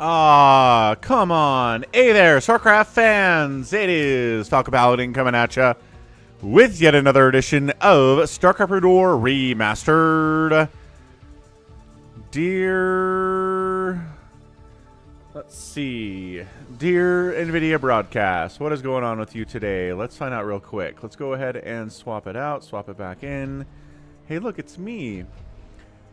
Ah, come on. Hey there, StarCraft fans. It is Falcon Paladin coming at ya with yet another edition of StarCraft Brood War Remastered. Let's see. Dear NVIDIA Broadcast, what is going on with you today? Let's find out real quick. Let's go ahead and swap it out, swap it back in. Hey, look, it's me.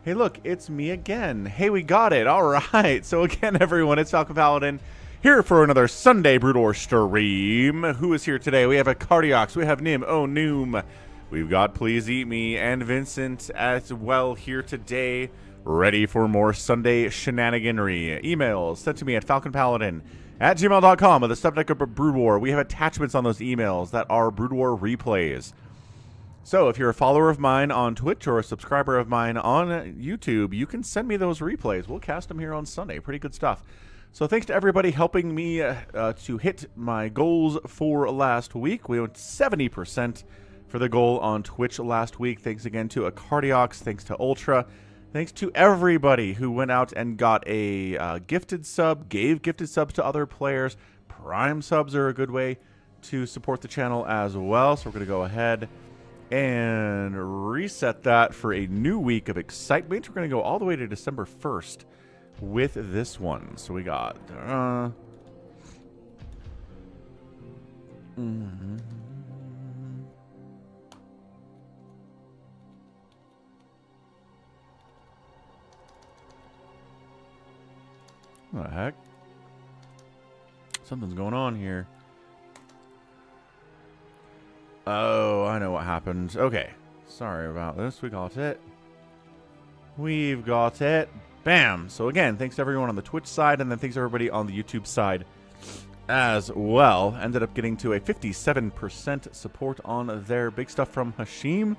Hey, look, it's me again. Hey, we got it. All right. So again, everyone, it's Falcon Paladin here for another Sunday Brood War stream. Who is here today? We have a Cardiox. We have NUUUUUKES. We've got Please Eat Me and Vincent as well here today, ready for more Sunday shenaniganry. Emails sent to me at falconpaladin@gmail.com with the subject of Brood War. We have attachments on those emails that are Brood War replays. So if you're a follower of mine on Twitch or a subscriber of mine on YouTube, you can send me those replays. We'll cast them here on Sunday. Pretty good stuff. So thanks to everybody helping me to hit my goals for last week. We went 70% for the goal on Twitch last week. Thanks again to Cardiox. Thanks to Ultra. Thanks to everybody who went out and got a gifted sub, gave gifted subs to other players. Prime subs are a good way to support the channel as well. So we're going to go ahead and reset that for a new week of excitement. We're going to go all the way to December 1st with this one. So we got... What the heck? Something's going on here. Oh, I know what happened. Okay. Sorry about this. We got it. We've got it. Bam. So again, thanks to everyone on the Twitch side, and then thanks to everybody on the YouTube side as well. Ended up getting to a 57% support on their big stuff from Hashim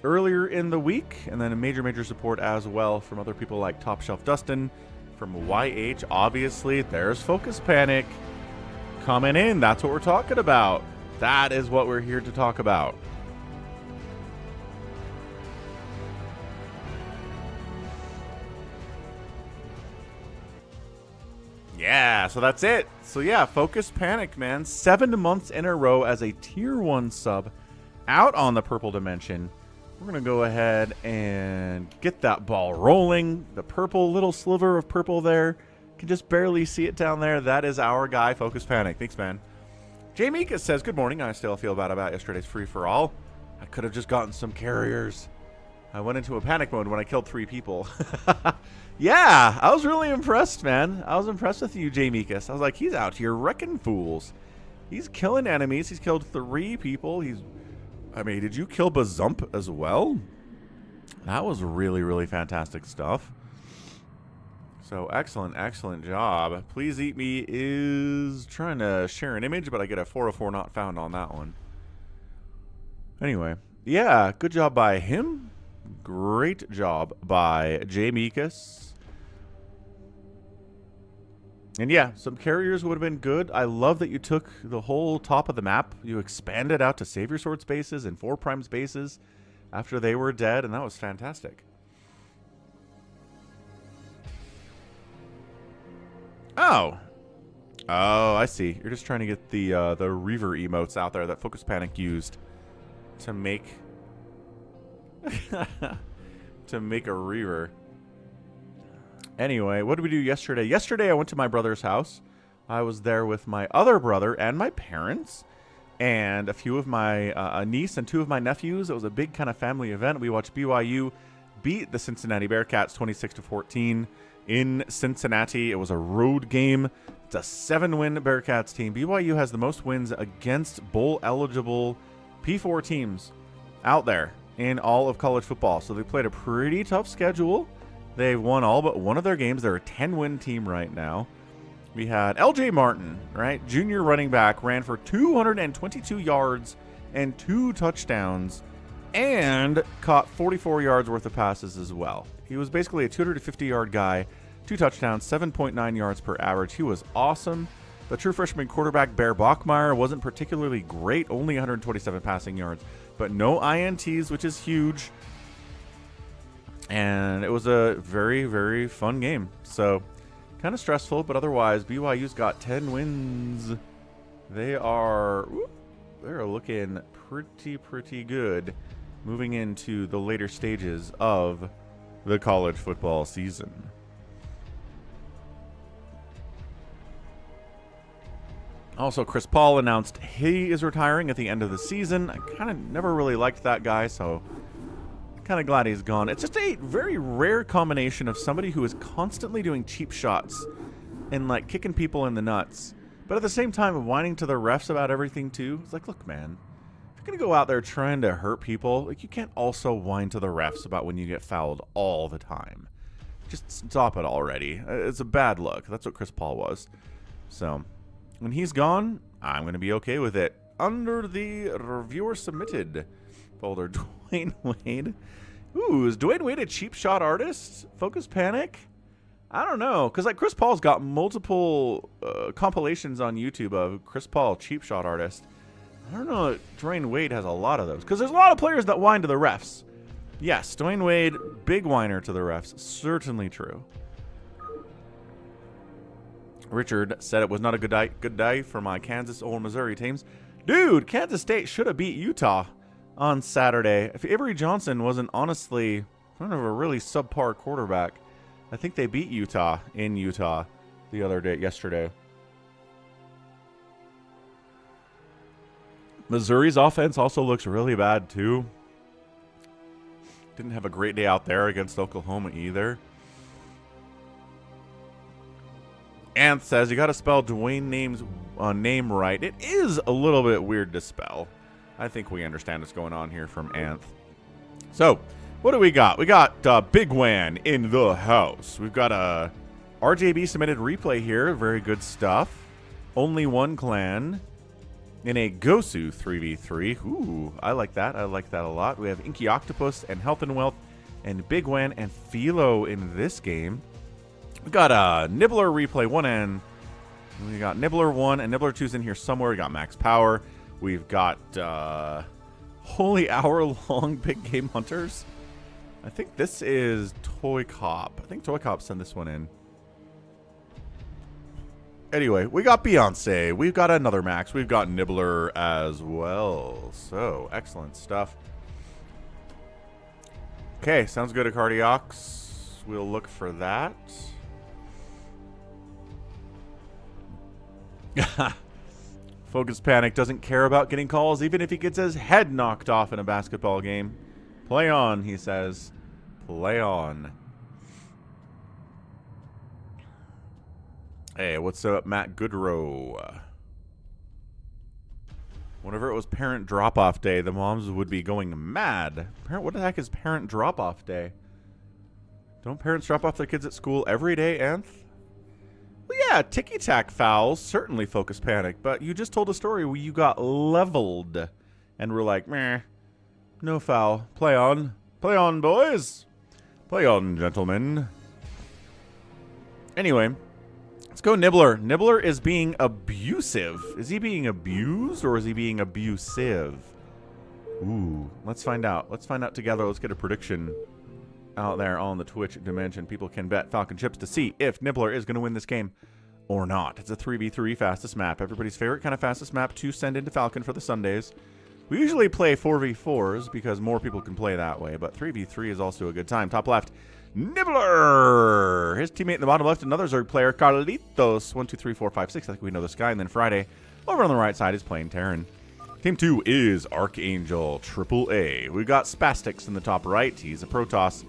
earlier in the week, and then a major support as well from other people like Top Shelf Dustin, from YH. Obviously, there's Focus Panic coming in. That's what we're talking about. That is what we're here to talk about. Yeah, so that's it. So yeah, Focus Panic, man. 7 months in a row as a tier 1 sub out on the purple dimension. We're going to go ahead and get that ball rolling. The purple, little sliver of purple there. You can just barely see it down there. That is our guy, Focus Panic. Thanks, man. Jamika says, good morning. I still feel bad about yesterday's free-for-all. I could have just gotten some carriers. I went into a panic mode when I killed 3 people. Yeah, I was really impressed, man. I was impressed with you, Jamika. I was like, he's out here wrecking fools. He's killing enemies. He's killed 3 people. I mean, did you kill Bazump as well? That was really fantastic stuff. So excellent job. Please Eat Me is trying to share an image, but I get a 404 not found on that one. Anyway, yeah, good job by him. Great job by Jamiekus. And yeah, some carriers would have been good. I love that you took the whole top of the map. You expanded out to Savior Sword spaces and 4 Prime spaces after they were dead, and that was fantastic. Oh, I see. You're just trying to get the Reaver emotes out there that Focus Panic used to make to make a Reaver. Anyway, what did we do yesterday? Yesterday, I went to my brother's house. I was there with my other brother and my parents and a few of my a niece and 2 of my nephews. It was a big kind of family event. We watched BYU beat the Cincinnati Bearcats 26-14. In Cincinnati. It was a road game. It's a 7-win Bearcats team. BYU has the most wins against bowl-eligible P4 teams out there in all of college football. So they played a pretty tough schedule. They've won all but one of their games. They're a 10-win team right now. We had LJ Martin, right? Junior running back, ran for 222 yards and 2 touchdowns and caught 44 yards worth of passes as well. He was basically a 250-yard guy, 2 touchdowns, 7.9 yards per average. He was awesome. The true freshman quarterback, Bear Bachmeyer, wasn't particularly great, only 127 passing yards, but no INTs, which is huge. And it was a very, very fun game. So Kind of stressful, but otherwise, BYU's got 10 wins. They're looking pretty good moving into the later stages of the college football season. Also, Chris Paul announced he is retiring at the end of the season. I kind of never really liked that guy, so kind of glad he's gone. It's just a very rare combination of somebody who is constantly doing cheap shots and like kicking people in the nuts, but at the same time whining to the refs about everything too. It's like, look, man, if you're gonna go out there trying to hurt people, like, you can't also whine to the refs about when you get fouled all the time. Just stop it already. It's a bad look. That's what Chris Paul was. So when he's gone, I'm going to be okay with it. Under the reviewer submitted folder, Dwayne Wade. Ooh, is Dwayne Wade a cheap shot artist? Focus Panic? I don't know, because like Chris Paul's got multiple compilations on YouTube of Chris Paul cheap shot artist. I don't know. Dwayne Wade has a lot of those, because there's a lot of players that whine to the refs. Yes, Dwayne Wade, big whiner to the refs. Certainly true. Richard said it was not a good day for my Kansas or Missouri teams. Dude, Kansas State should have beat Utah on Saturday. If Avery Johnson wasn't honestly kind of a really subpar quarterback, I think they beat Utah in Utah yesterday. Missouri's offense also looks really bad too. Didn't have a great day out there against Oklahoma either. Anth says you got to spell Dwayne name right. It is a little bit weird to spell. I think we understand what's going on here from Anth. So, what do we got? We got Bigwan in the house. We've got a RJB submitted replay here. Very good stuff. Only one clan in a Gosu 3v3. Ooh, I like that. I like that a lot. We have Inky Octopus and Health and Wealth and Bigwan and Philo in this game. We got a Nibbler replay 1N. We got Nibbler 1 and Nibbler 2's in here somewhere. We got Max Power. We've got Holy Hour-long Big Game Hunters. I think this is ToyCop. I think ToyCop sent this one in. Anyway, we got Beyonce. We've got another Max. We've got Nibbler as well. So, excellent stuff. Okay, sounds good, Acardiox. We'll look for that. Focus Panic doesn't care about getting calls even if he gets his head knocked off in a basketball game. Play on, he says. Play on. Hey, what's up, Matt Goodrow? Whenever it was parent drop-off day, the moms would be going mad. What the heck is parent drop-off day? Don't parents drop off their kids at school every day, Anth? Well, yeah, ticky-tack fouls, certainly Focus Panic, but you just told a story where you got leveled, and we're like, meh, no foul. Play on, boys. Play on, gentlemen. Anyway, let's go Nibbler. Nibbler is being abusive. Is he being abused, or is he being abusive? Ooh, let's find out. Let's find out together. Let's get a prediction out there on the Twitch dimension. People can bet Falcon chips to see if Nibbler is going to win this game or not. It's a 3v3 fastest map. Everybody's favorite kind of fastest map to send into Falcon for the Sundays. We usually play 4v4s because more people can play that way, but 3v3 is also a good time. Top left, Nibbler! His teammate in the bottom left, another Zerg player, Carlitos. 1, 2, 3, 4, 5, 6. I think we know this guy. And then Friday, over on the right side, is playing Terran. Team 2 is Archangel AAA. We've got Spastics in the top right. He's a Protoss.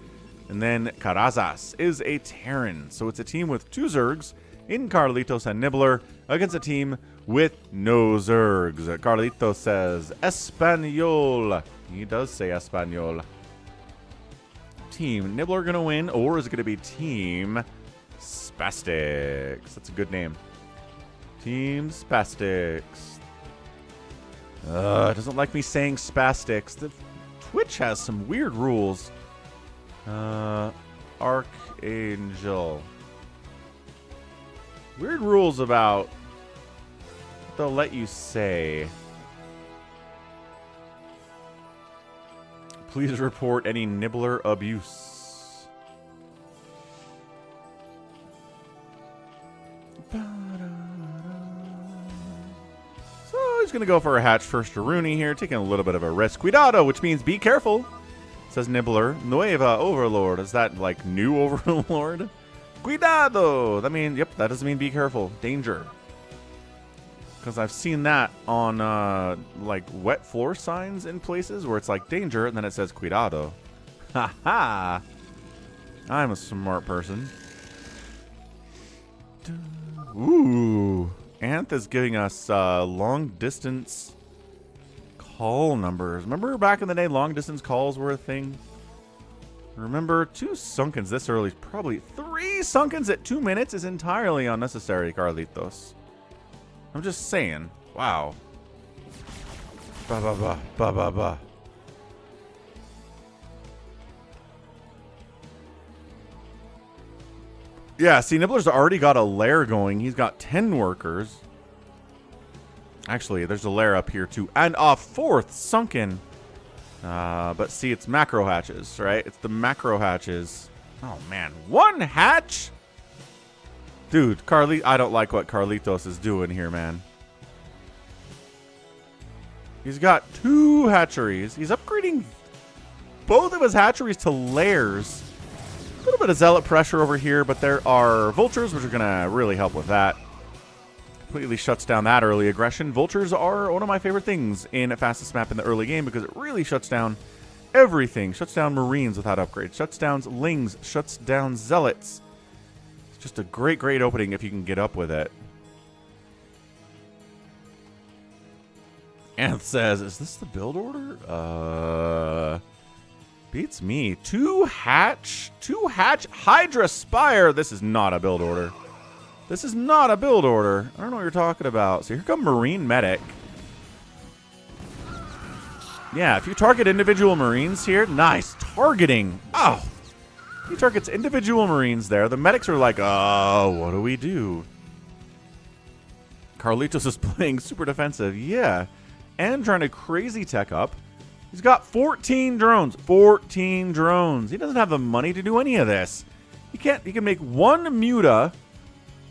And then Karazas is a Terran. So it's a team with 2 Zergs in Carlitos and Nibbler against a team with no Zergs. Carlitos says Espanol. He does say Espanol. Team Nibbler going to win, or is it going to be Team Spastics? That's a good name. Team Spastics. Doesn't like me saying Spastics. The Twitch has some weird rules. Archangel. Weird rules about what they'll let you say. Please report any Nibbler abuse. So he's going to go for a hatch first to Rooney here, taking a little bit of a risk. Cuidado, which means be careful, says Nibbler. Nueva Overlord. Is that like new Overlord? Cuidado. That means, yep, that doesn't mean be careful. Danger. Because I've seen that on like wet floor signs in places where it's like danger and then it says cuidado. Ha ha. I'm a smart person. Ooh. Anth is giving us long distance call numbers. Remember back in the day long distance calls were a thing? Remember 2 Sunkens this early. Probably 3 Sunkens at 2 minutes is entirely unnecessary, Carlitos. I'm just saying. Wow. Ba ba ba ba ba ba. Yeah, see, Nibbler's already got a lair going. He's got 10 workers. Actually, there's a lair up here too. And a 4th sunken. But see, it's macro hatches, right? It's the macro hatches. Oh, man. 1 hatch? Dude, I don't like what Carlitos is doing here, man. He's got 2 hatcheries. He's upgrading both of his hatcheries to lairs. A little bit of zealot pressure over here, but there are vultures, which are going to really help with that. Completely shuts down that early aggression. Vultures are one of my favorite things in fastest map in the early game because it really shuts down everything. Shuts down Marines without upgrades. Shuts down Lings. Shuts down Zealots. It's just a great, great opening if you can get up with it. Anth says, is this the build order? Beats me. 2 hatch Hydra Spire. This is not a build order. This is not a build order. I don't know what you're talking about. So here come Marine Medic. Yeah, if you target individual Marines here, nice targeting. Oh, he targets individual Marines there. The medics are like, oh, what do we do? Carlitos is playing super defensive. Yeah, and trying to crazy tech up. He's got 14 drones. 14 drones. He doesn't have the money to do any of this. He can make 1 muta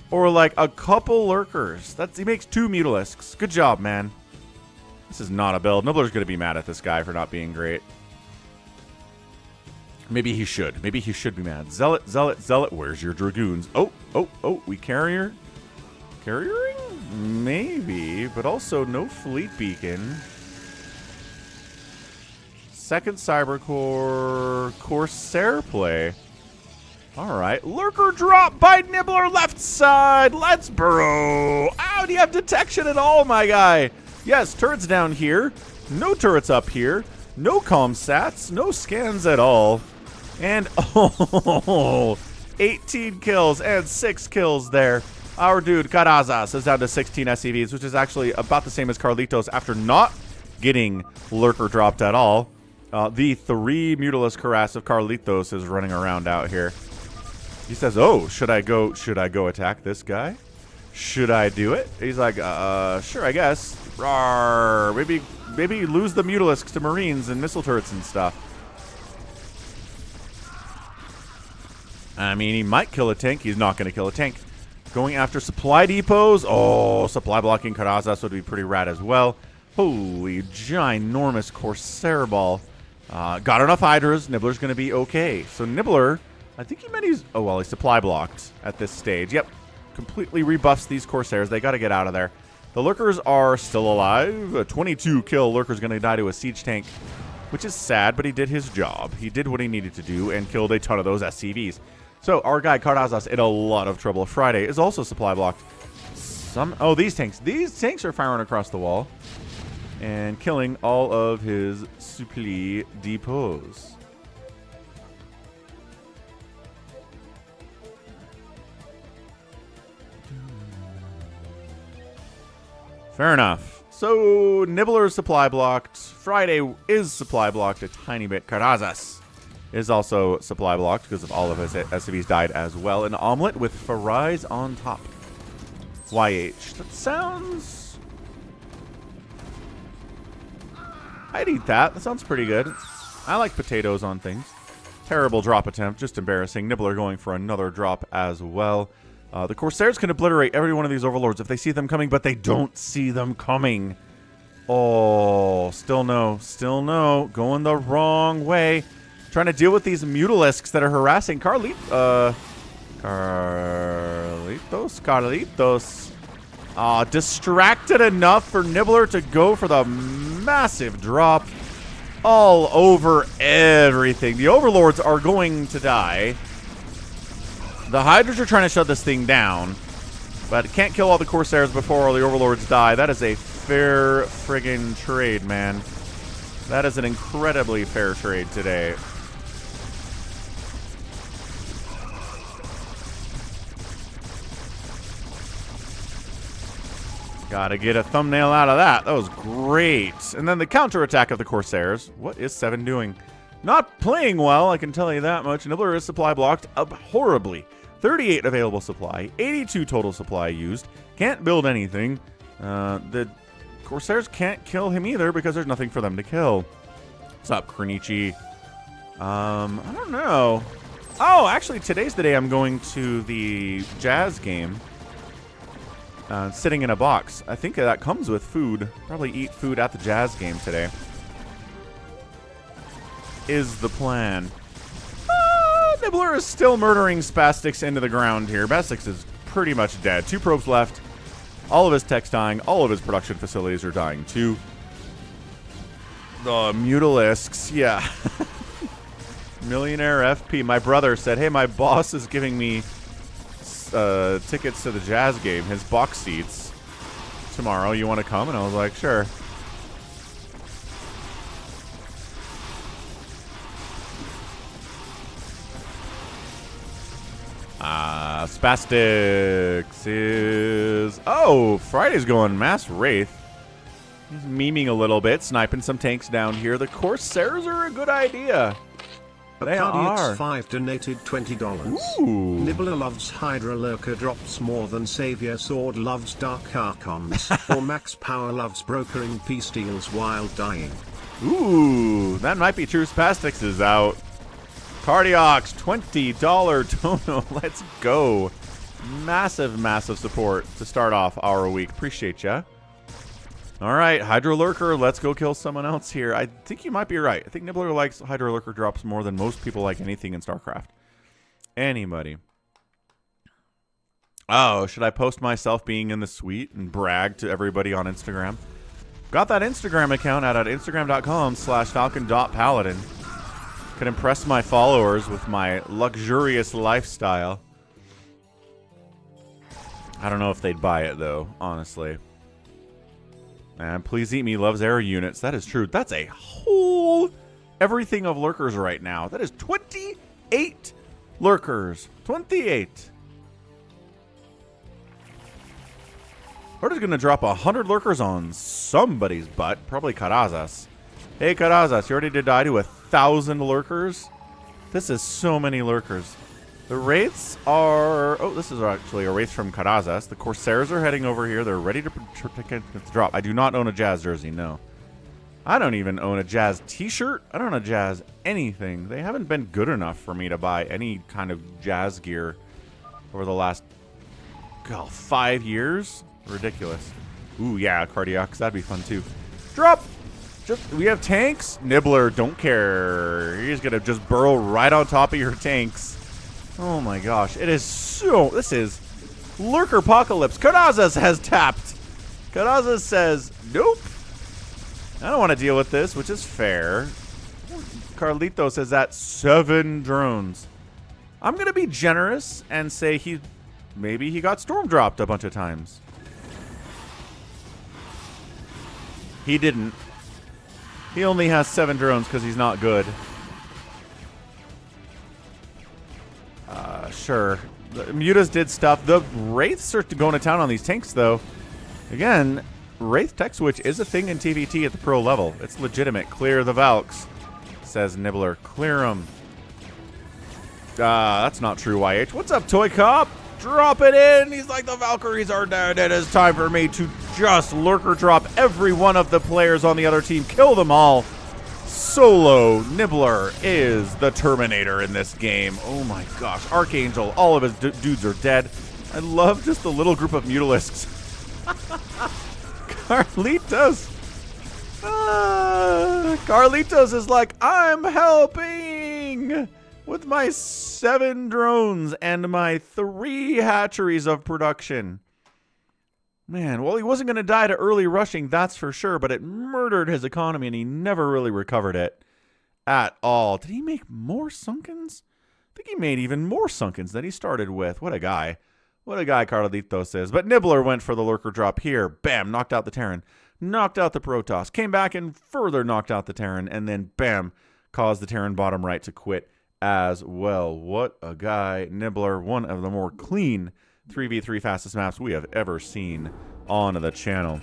or like a couple lurkers. He makes 2 mutalisks. Good job, man. This is not a build. Nibbler's going to be mad at this guy for not being great. Maybe he should. Maybe he should be mad. Zealot, zealot, zealot. Where's your dragoons? Oh, oh, oh. We carriering? Maybe, but also no fleet beacon. Second Cybercore Corsair play. All right. Lurker drop by Nibbler left side. Let's burrow. Ow, do you have detection at all, my guy? Yes, turrets down here. No turrets up here. No comsats. No scans at all. And, 18 kills and 6 kills there. Our dude, Carazas, is down to 16 SCVs, which is actually about the same as Carlitos after not getting Lurker dropped at all. The 3 Mutalisk harass of Carlitos is running around out here. He says, oh, should I go attack this guy? Should I do it? He's like, sure, I guess. Rawr. Maybe lose the Mutalisks to Marines and missile turrets and stuff. I mean, he might kill a tank. He's not going to kill a tank. Going after supply depots. Oh, supply blocking Carazas would be pretty rad as well. Holy ginormous Corsair ball. Got enough Hydras. Nibbler's going to be okay. So Nibbler, I think he meant he's... Oh, well, he's supply blocked at this stage. Yep. Completely rebuffs these Corsairs. They got to get out of there. The Lurkers are still alive. A 22 kill Lurker's going to die to a siege tank, which is sad, but he did his job. He did what he needed to do and killed a ton of those SCVs. So our guy Carazas in a lot of trouble. Friday is also supply blocked. Oh, these tanks. These tanks are firing across the wall and killing all of his supply depots. Fair enough. So Nibbler is supply blocked. Friday is supply blocked a tiny bit. Carazas is also supply blocked because of all of his SCVs died as well. An omelet with fries on top. YH. That sounds... I'd eat that. That sounds pretty good. I like potatoes on things. Terrible drop attempt. Just embarrassing. Nibbler going for another drop as well. The Corsairs can obliterate every one of these Overlords if they see them coming, but they don't see them coming. Oh, still no. Still no. Going the wrong way. Trying to deal with these Mutalisks that are harassing Carlitos. Distracted enough for Nibbler to go for the massive drop all over everything. The Overlords are going to die. The Hydras are trying to shut this thing down, but can't kill all the Corsairs before all the Overlords die. That is a fair friggin' trade, man. That is an incredibly fair trade today. Gotta get a thumbnail out of that. That was great. And then the counterattack of the Corsairs. What is 7 doing? Not playing well, I can tell you that much. Nibbler is supply blocked up horribly. 38 available supply, 82 total supply used. Can't build anything. The Corsairs can't kill him either because there's nothing for them to kill. What's up, Krinichi? I don't know. Oh, actually, today's the day I'm going to the Jazz game. Sitting in a box. I think that comes with food. Probably eat food at the Jazz game today. Is the plan. Nibbler is still murdering Spastix into the ground here. Spastix is pretty much dead. 2 probes left. All of his tech's dying. All of his production facilities are dying too. The Mutalisks, yeah. Millionaire FP. My brother said, hey, my boss is giving me tickets to the Jazz game, his box seats tomorrow. You want to come? And I was like, sure. Spastix is... Oh, Friday's going Mass Wraith. He's memeing a little bit, sniping some tanks down here. The Corsairs are a good idea. They are. 5 donated $20. Ooh. Nibbler loves Hydra Lurker drops more than Savior Sword loves Dark Archons. Or Max Power loves brokering peace deals while dying. Ooh, that might be true. Spastix is out. Cardiox, $20 dono. Let's go. Massive, massive support to start off our week. Appreciate ya. All right, Hydra Lurker, let's go kill someone else here. I think you might be right. I think Nibbler likes Hydra Lurker drops more than most people like anything in StarCraft. Anybody. Oh, should I post myself being in the suite and brag to everybody on Instagram? Got that Instagram account out at instagram.com/falcon.paladin. Could impress my followers with my luxurious lifestyle. I don't know if they'd buy it, though, honestly. And Please Eat Me loves air units. That is true. That's a whole everything of lurkers right now. That is 28 lurkers. 28. We're just going to drop 100 lurkers on somebody's butt. Probably Karazas. Hey, Karazas, you ready to die to 1,000 lurkers? This is so many lurkers. The Wraiths are... Oh, this is actually a Wraith from Karazas. The Corsairs are heading over here. They're ready to drop. I do not own a Jazz jersey, no. I don't even own a Jazz t-shirt. I don't own a Jazz anything. They haven't been good enough for me to buy any kind of Jazz gear over the last 5 years. Ridiculous. Ooh, yeah, Cardiox. That'd be fun, too. Drop! We have tanks? Nibbler, don't care. He's going to just burrow right on top of your tanks. Oh my gosh. It is so... This is Lurker Apocalypse. Karazas has tapped. Karazas says, nope. I don't want to deal with this, which is fair. Carlitos is at 7 drones. I'm going to be generous and say maybe he got storm dropped a bunch of times. He didn't. He only has 7 drones because he's not good. Sure. The Mutas did stuff. The Wraiths are going to town on these tanks, though. Again, Wraith tech switch is a thing in TVT at the pro level. It's legitimate. Clear the Valks, says Nibbler. Clear them. That's not true, YH. What's up, ToyCop? Drop it in. He's like, the Valkyries are dead. It is time for me to just lurker drop every one of the players on the other team. Kill them all. Solo Nibbler is the Terminator in this game. Oh my gosh. Archangel, all of his dudes are dead. I love just the little group of Mutalisks. Carlitos. Carlitos is like, I'm helping with my 7 drones and my 3 hatcheries of production. Man, well, he wasn't going to die to early rushing, that's for sure, but it murdered his economy and he never really recovered it at all. Did he make more Sunkens? I think he made even more Sunkens than he started with. What a guy. What a guy Carlitos is. But Nibbler went for the lurker drop here. Bam, knocked out the Terran. Knocked out the Protoss. Came back and further knocked out the Terran. And then, bam, caused the Terran bottom right to quit as well. What a guy. Nibbler, one of the more clean 3v3 fastest maps we have ever seen on the channel.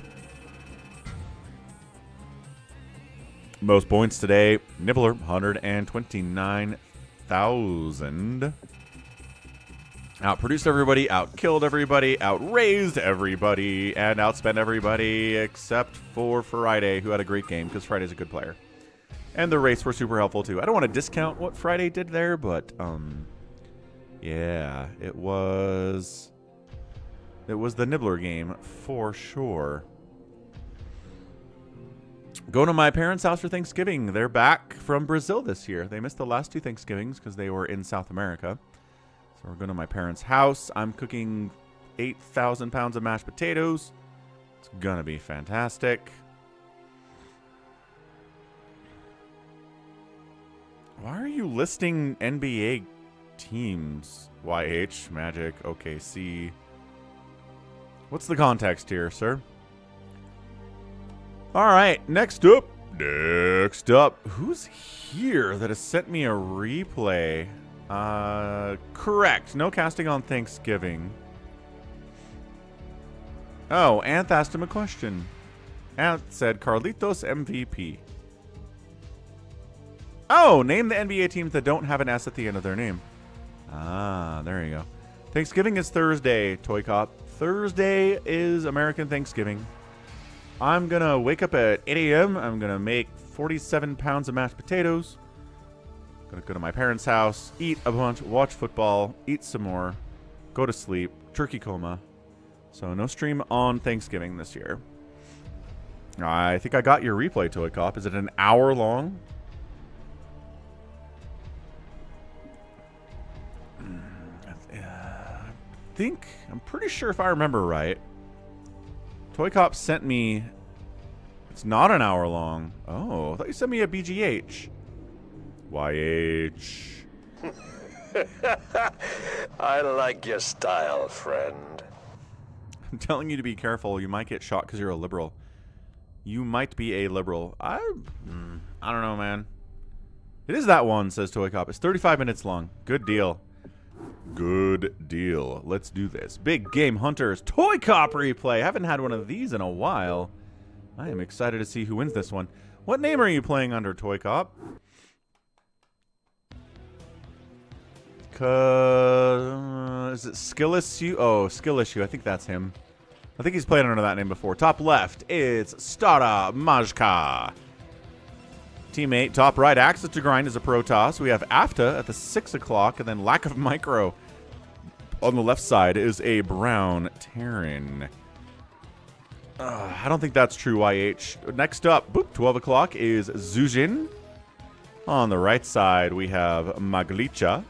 Most points today, Nibbler, 129,000. Outproduced everybody, outkilled everybody, outraised everybody, and outspent everybody except for Friday, who had a great game because Friday's a good player. And the race were super helpful too. I don't want to discount what Friday did there, but yeah, it was the Nibbler game for sure. Going to my parents' house for Thanksgiving. They're back from Brazil this year. They missed the last 2 Thanksgivings because they were in South America. So we're going to my parents' house. I'm cooking 8,000 pounds of mashed potatoes. It's going to be fantastic. Why are you listing NBA teams? YH, Magic, OKC. What's the context here, sir? All right, next up. Who's here that has sent me a replay? Correct. No casting on Thanksgiving. Oh, Anth asked him a question. Anth said, Carlitos MVP. Oh, name the NBA teams that don't have an S at the end of their name. Ah, there you go. Thanksgiving is Thursday, ToyCop. Thursday is American Thanksgiving. I'm going to wake up at 8 a.m. I'm going to make 47 pounds of mashed potatoes. Going to go to my parents' house, eat a bunch, watch football, eat some more, go to sleep, turkey coma. So no stream on Thanksgiving this year. I think I got your replay, ToyCop. Is it an hour long? I'm pretty sure if I remember right, ToyCop sent me, it's not an hour long. Oh, I thought you sent me a BGH. YH. I like your style, friend. I'm telling you to be careful. You might get shot because you're a liberal. You might be a liberal. I don't know, man. It is that one, says ToyCop. It's 35 minutes long. Good deal. Good deal. Let's do this. Big Game Hunters ToyCop replay. Haven't had one of these in a while. I am excited to see who wins this one. What name are you playing under, ToyCop? Is it Skill Issue? Oh, Skill Issue. I think that's him. I think he's played under that name before. Top left, it's Stara Majka. Teammate, top right, Access to Grind is a Protoss. We have AFTA at the 6 o'clock, and then Lack of Micro on the left side is a Brown Terran. I don't think that's true, YH. Next up, boop, 12 o'clock is Zujin. On the right side, we have Maglicha.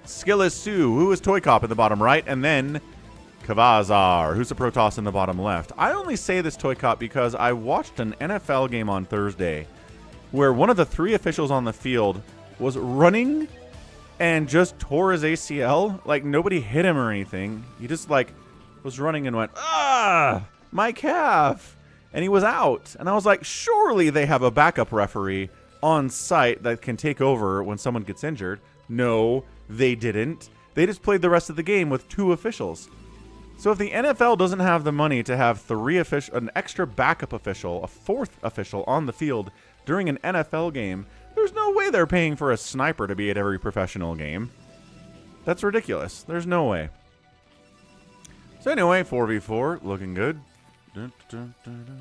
Skill is Sue, who is ToyCop in the bottom right, and then Kavazar, who's a Protoss in the bottom left. I only say this, ToyCop, because I watched an NFL game on Thursday where one of the 3 officials on the field was running and just tore his ACL. Like, nobody hit him or anything. He just, like, was running and went, ah, my calf. And he was out. And I was like, surely they have a backup referee on site that can take over when someone gets injured. No, they didn't. They just played the rest of the game with 2 officials. So if the NFL doesn't have the money to have an extra backup official, a 4th official on the field during an NFL game, there's no way they're paying for a sniper to be at every professional game. That's ridiculous. There's no way. So anyway, 4v4, looking good. Dun, dun, dun, dun.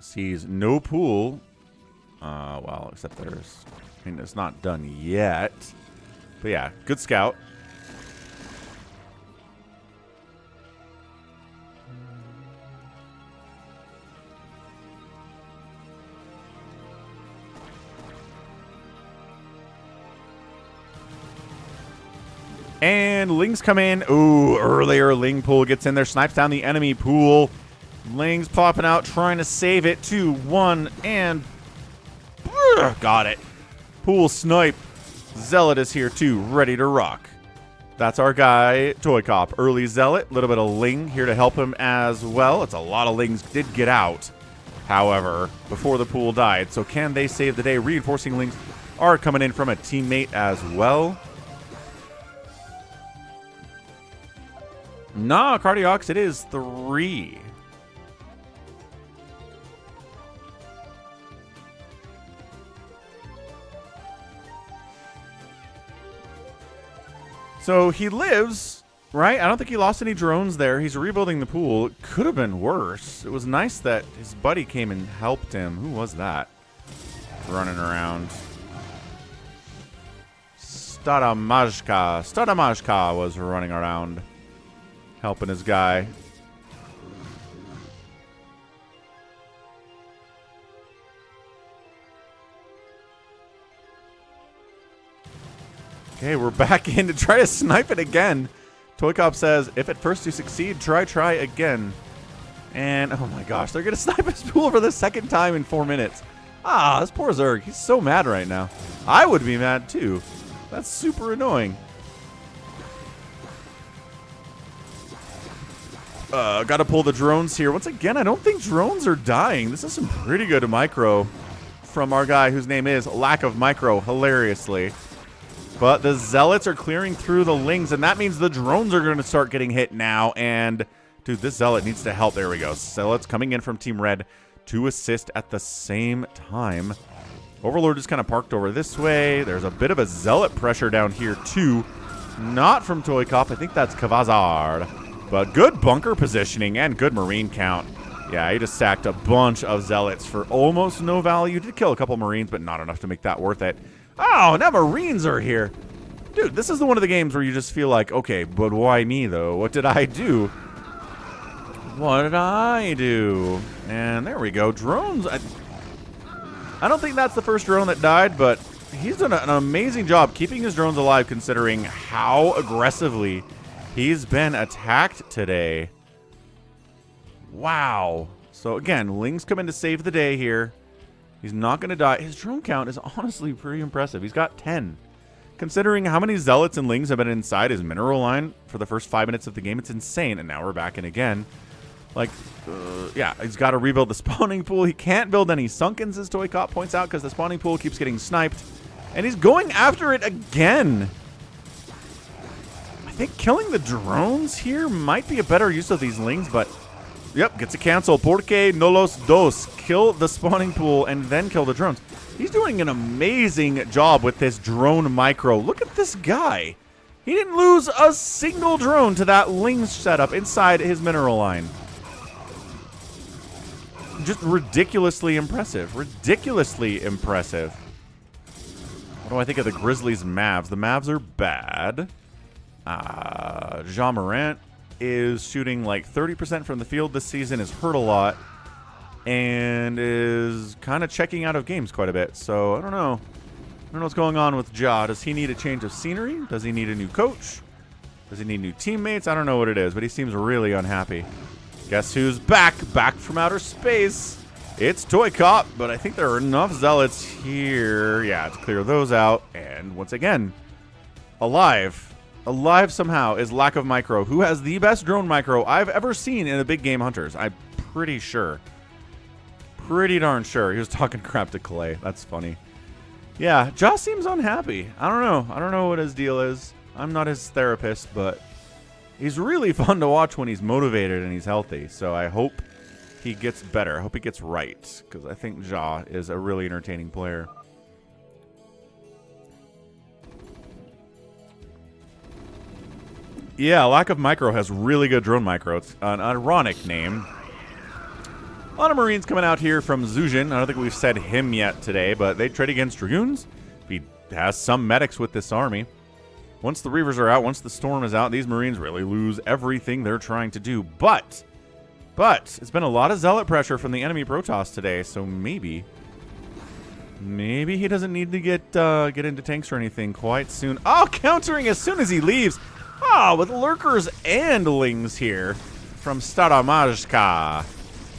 Sees no pool. Well, except there's I mean, it's not done yet. But yeah, good scout. And Lings come in. Ooh, earlier Ling pool gets in there, snipes down the enemy pool. Ling's popping out, trying to save it. 2, 1, and got it. Pool snipe. Zealot is here too, ready to rock. That's our guy, ToyCop. Early Zealot, a little bit of Ling here to help him as well. It's a lot of Lings did get out, however, before the pool died. So can they save the day? Reinforcing Lings are coming in from a teammate as well. Nah, Cardiox, it is 3. So he lives, right? I don't think he lost any drones there. He's rebuilding the pool. It could have been worse. It was nice that his buddy came and helped him. Who was that? Running around. Stadamajka was running around, helping his guy. Okay, we're back in to try to snipe it again. ToyCop says, if at first you succeed, try again. And, oh my gosh, they're going to snipe his pool for the second time in 4 minutes. Ah, this poor Zerg. He's so mad right now. I would be mad too. That's super annoying. Got to pull the drones here. Once again, I don't think drones are dying. This is some pretty good micro from our guy whose name is Lack of Micro, hilariously. But the Zealots are clearing through the Lings, and that means the drones are going to start getting hit now. And, dude, this Zealot needs to help. There we go. Zealots coming in from Team Red to assist at the same time. Overlord is kind of parked over this way. There's a bit of a Zealot pressure down here, too. Not from ToyCop. I think that's Kavazard. But good bunker positioning and good Marine count. Yeah, he just sacked a bunch of Zealots for almost no value. Did kill a couple Marines, but not enough to make that worth it. Oh, now Marines are here. Dude, this is the one of the games where you just feel like, okay, but why me, though? What did I do? What did I do? And there we go. Drones. I don't think that's the first drone that died, but he's done an amazing job keeping his drones alive considering how aggressively he's been attacked today. Wow. So, again, Ling's come in to save the day here. He's not going to die. His drone count is honestly pretty impressive. He's got 10. Considering how many Zealots and Lings have been inside his mineral line for the first 5 minutes of the game, it's insane. And now we're back in again. Like, yeah, he's got to rebuild the spawning pool. He can't build any Sunkens, as ToyCop points out, because the spawning pool keeps getting sniped. And he's going after it again. I think killing the drones here might be a better use of these Lings, but... Yep, gets a cancel. Porque no los dos. Kill the spawning pool and then kill the drones. He's doing an amazing job with this drone micro. Look at this guy. He didn't lose a single drone to that Ling setup inside his mineral line. Just ridiculously impressive. Ridiculously impressive. What do I think of the Grizzlies Mavs? The Mavs are bad. Jean Morant is shooting like 30% from the field this season, is hurt a lot, and is kind of checking out of games quite a bit. So I don't know. I don't know what's going on with Ja. Does he need a change of scenery? Does he need a new coach? Does he need new teammates? I don't know what it is, but he seems really unhappy. Guess who's back? Back from outer space. It's ToyCop, but I think there are enough Zealots here, yeah, to clear those out. And once again, alive somehow is Lack of Micro, who has the best drone micro I've ever seen in the big game hunters. I'm pretty sure. Pretty darn sure. He was talking crap to Clay. That's funny. Yeah, Josh seems unhappy. I don't know. I don't know what his deal is. I'm not his therapist, but he's really fun to watch when he's motivated and he's healthy. So I hope he gets better. I hope he gets right, because I think Ja is a really entertaining player. Yeah, Lack of Micro has really good drone micro. It's an ironic name. A lot of Marines coming out here from Zujin. I don't think we've said him yet today, but they trade against Dragoons. If he has some medics with this army. Once the Reavers are out, once the Storm is out, these Marines really lose everything they're trying to do. But it's been a lot of Zealot pressure from the enemy Protoss today, so maybe he doesn't need to get into tanks or anything quite soon. Oh, countering as soon as he leaves. Oh, with Lurkers and Lings here from Staramajka.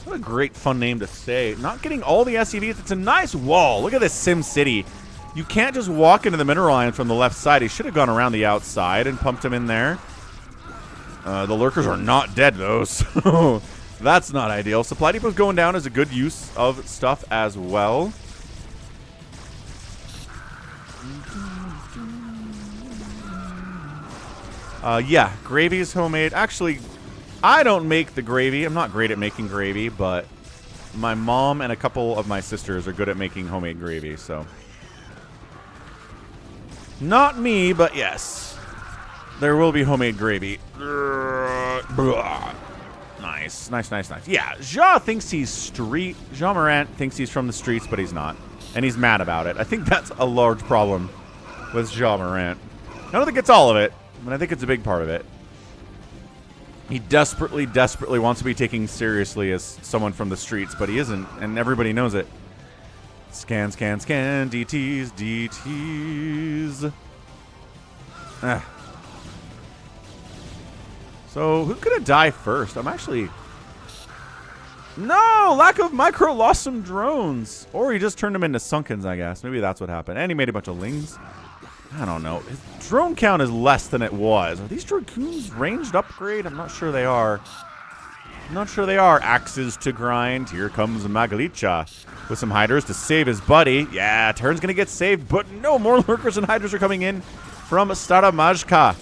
What a great fun name to say. Not getting all the SCVs. It's a nice wall. Look at this Sim City. You can't just walk into the mineral line from the left side. He should have gone around the outside and pumped him in there. The Lurkers are not dead, though, so that's not ideal. Supply Depot's going down is a good use of stuff as well. Yeah, gravy's homemade. Actually, I don't make the gravy. I'm not great at making gravy, but my mom and a couple of my sisters are good at making homemade gravy, so. Not me, but yes. There will be homemade gravy. Nice, nice, nice, nice. Yeah, Ja thinks he's street. Jean Morant thinks he's from the streets, but he's not. And he's mad about it. I think that's a large problem with Jean Morant. I don't think it's all of it, but I think it's a big part of it. He desperately, desperately wants to be taken seriously as someone from the streets, but he isn't, and everybody knows it. Scan, scan, scan. DTs, DTs. So, who's going to die first? I'm actually... No! Lack of micro lost some drones. Or he just turned them into Sunkens, I guess. Maybe that's what happened. And he made a bunch of Lings. I don't know. His drone count is less than it was. Are these Dragoons ranged upgrade? I'm not sure they are. I'm not sure they are. Axes to grind. Here comes Magalicha with some Hydras to save his buddy. Yeah, Terran's going to get saved, but no more Lurkers and Hydras are coming in from Staramajka.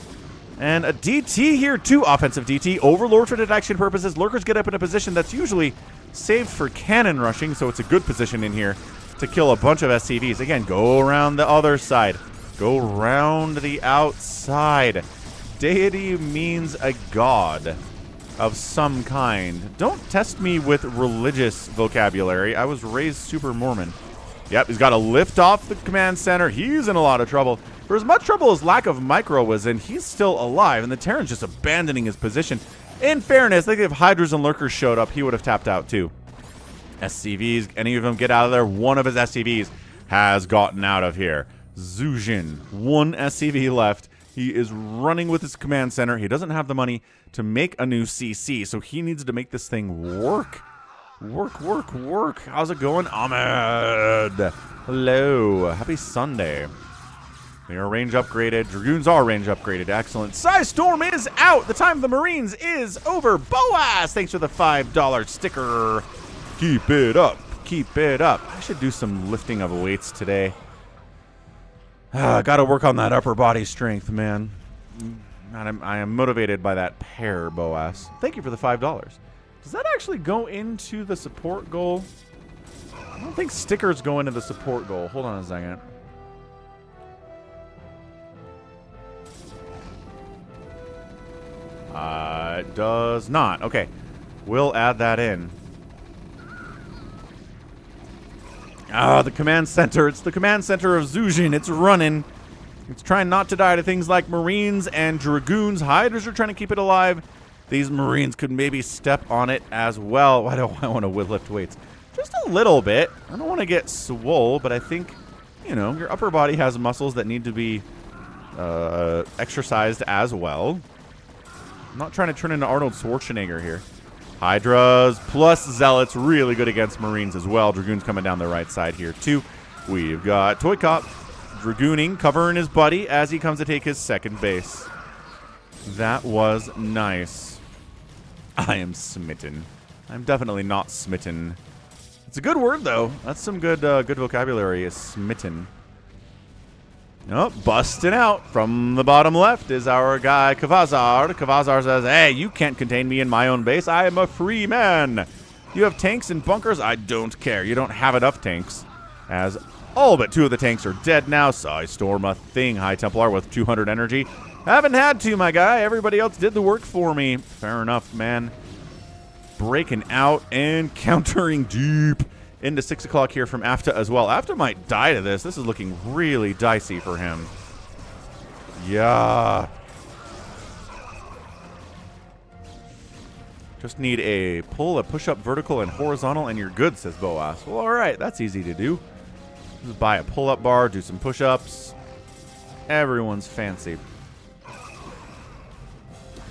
And a DT here, too. Offensive DT. Overlord for detection purposes. Lurkers get up in a position that's usually saved for cannon rushing, so it's a good position in here to kill a bunch of SCVs. Again, go around the other side. Go round the outside. Deity means a god of some kind. Don't test me with religious vocabulary. I was raised super Mormon. Yep, he's got to lift off the command center. He's in a lot of trouble. For as much trouble as lack of micro was in, he's still alive, and the Terran's just abandoning his position. In fairness, I think if Hydras and Lurkers showed up, he would have tapped out too. SCVs, any of them get out of there? One of his SCVs has gotten out of here. Zujin, one SCV left. He is running with his command center. He doesn't have the money to make a new CC, so he needs to make this thing work. Work, work, work. How's it going, Ahmed? Hello. Happy Sunday. They are range upgraded. Dragoons are range upgraded. Excellent. Size Storm is out. The time of the Marines is over. Boaz, thanks for the $5 sticker. Keep it up. Keep it up. I should do some lifting of weights today. Got to work on that upper body strength, man. I am motivated by that pair, Boaz. Thank you for the $5. Does that actually go into the support goal? I don't think stickers go into the support goal. Hold on a second. It does not. Okay. We'll add that in. The command center. It's the command center of Zujin. It's running. It's trying not to die to things like Marines and Dragoons. Hydras are trying to keep it alive. These Marines could maybe step on it as well. Why don't I want to lift weights? Just a little bit. I don't want to get swole, but I think, you know, your upper body has muscles that need to be exercised as well. I'm not trying to turn into Arnold Schwarzenegger here. Hydras plus Zealots, really good against Marines as well. Dragoons coming down the right side here, too. We've got ToyCop Dragooning, covering his buddy as he comes to take his second base. That was nice. I am smitten. I'm definitely not smitten. It's a good word, though. That's some good good vocabulary, is smitten. Oh, busting out from the bottom left is our guy, Kavazar. Kavazar says, hey, you can't contain me in my own base. I am a free man. You have tanks and bunkers? I don't care. You don't have enough tanks. As all but 2 of the tanks are dead now. Sai Storm a thing. High Templar with 200 energy. Haven't had to, my guy. Everybody else did the work for me. Fair enough, man. Breaking out and countering deep into 6 o'clock here from AFTA as well. AFTA might die to this. This is looking really dicey for him. Yeah. Just need a pull, a push-up, vertical, and horizontal, and you're good, says Boas. Well, all right. That's easy to do. Just buy a pull-up bar, do some push-ups. Everyone's fancy.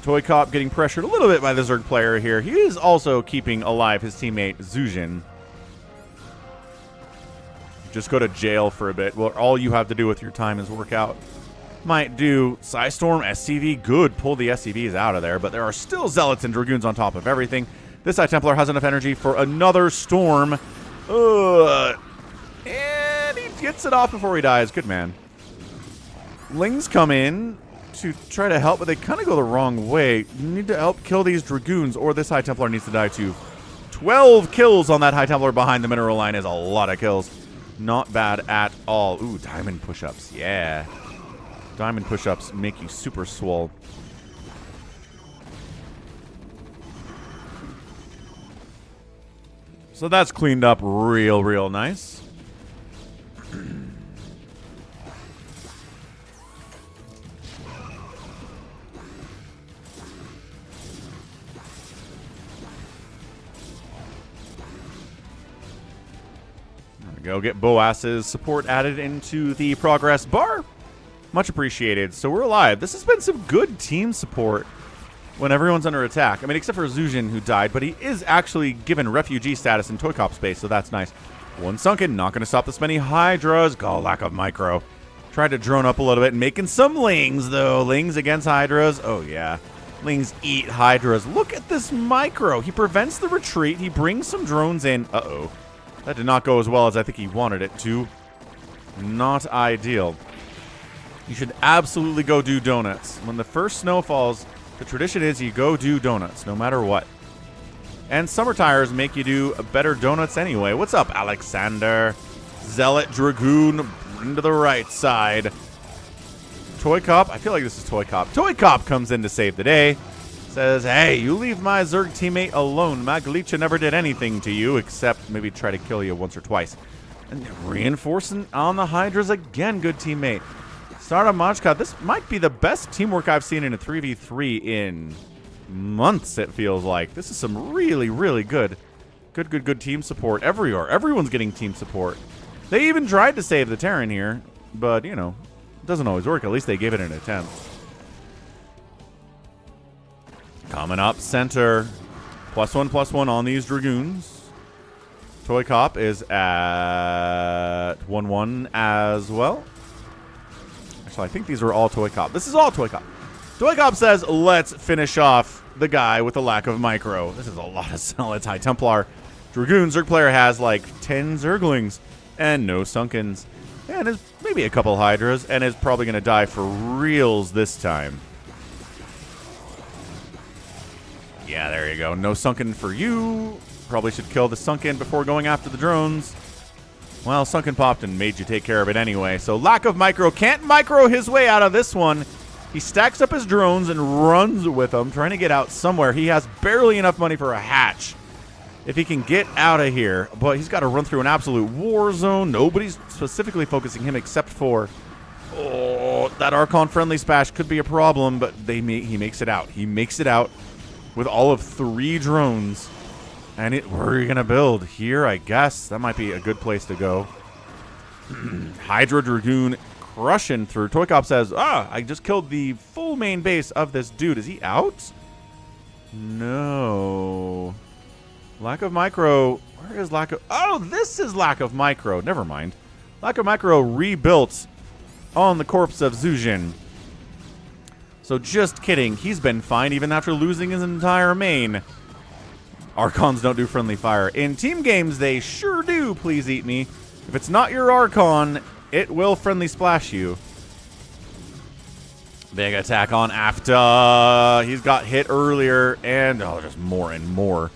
ToyCop getting pressured a little bit by the Zerg player here. He is also keeping alive his teammate, Zujin. Just go to jail for a bit. Well, all you have to do with your time is work out. Might do Psystorm, SCV, good. Pull the SCVs out of there, but there are still Zealots and Dragoons on top of everything. This High Templar has enough energy for another Storm. And he gets it off before he dies. Good man. Lings come in to try to help, but they kind of go the wrong way. You need to help kill these Dragoons, or this High Templar needs to die too. 12 kills on that High Templar behind the mineral line is a lot of kills. Not bad at all. Ooh, diamond push-ups. Yeah. Diamond push-ups make you super swole. So that's cleaned up real nice. Go get Boas's support added into the progress bar. Much appreciated. So we're alive. This has been some good team support when everyone's under attack. I mean, except for Zujin, who died, but he is actually given refugee status in ToyCop space, so that's nice. One sunken, not going to stop this many Hydras. God, lack of micro. Tried to drone up a little bit, making some Lings, though. Lings against Hydras. Oh, yeah. Lings eat Hydras. Look at this micro. He prevents the retreat. He brings some drones in. Uh-oh. That did not go as well as I think he wanted it to. Not ideal. You should absolutely go do donuts. When the first snow falls, the tradition is you go do donuts, no matter what. And summer tires make you do better donuts anyway. What's up, Alexander? Zealot Dragoon into the right side. ToyCop? I feel like this is ToyCop. ToyCop comes in to save the day. Says, hey, you leave my Zerg teammate alone. Maglicha never did anything to you except maybe try to kill you once or twice. And reinforcing on the Hydras again. Good teammate. Startup Machka. This might be the best teamwork I've seen in a 3v3 in months, it feels like. This is some really good team support everywhere. Everyone's getting team support. They even tried to save the Terran here, but, you know, it doesn't always work. At least they gave it an attempt. Coming up center. +1/+1 on these Dragoons. ToyCop is at 1-1 as well. Actually, I think these are all ToyCop. This is all ToyCop. ToyCop says, let's finish off the guy with the lack of micro. This is a lot of Zealots. High Templar. Dragoon Zerg player has like 10 Zerglings and no Sunkens. And is maybe a couple Hydras and is probably going to die for reals this time. Yeah, there you go. No Sunken for you. Probably should kill the Sunken before going after the drones. Well, Sunken popped and made you take care of it anyway. So lack of micro. Can't micro his way out of this one. He stacks up his drones and runs with them, trying to get out somewhere. He has barely enough money for a hatch. If he can get out of here. But he's got to run through an absolute war zone. Nobody's specifically focusing him except for... Oh, that Archon-friendly Spash could be a problem, but he makes it out. He makes it out with all of 3 drones. And where are you going to build? Here, I guess. That might be a good place to go. Hydra Dragoon crushing through. ToyCop says, I just killed the full main base of this dude. Is he out? No. Lack of micro. Where is lack of... Oh, this is lack of micro. Never mind. Lack of micro rebuilt on the corpse of Zujin. So just kidding. He's been fine even after losing his entire main. Archons don't do friendly fire. In team games, they sure do, please eat me. If it's not your Archon, it will friendly splash you. Big attack on AFTA. He's got hit earlier, and just more and more.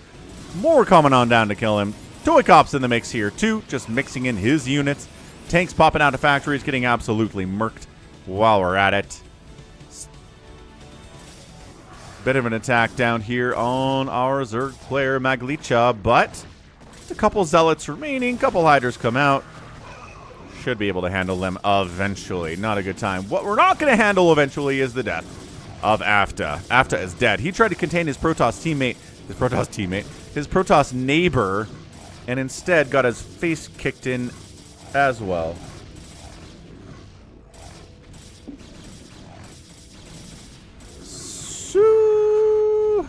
More coming on down to kill him. ToyCop's in the mix here, too, just mixing in his units. Tanks popping out of factories, getting absolutely murked while we're at it. Bit of an attack down here on our Zerg player Maglicha, but Just a couple zealots remaining. Couple hydras come out. Should be able to handle them eventually. Not a good time. What we're not going to handle eventually is the death of Afta. Afta is dead. He tried to contain his Protoss neighbor, and instead got his face kicked in as well. So,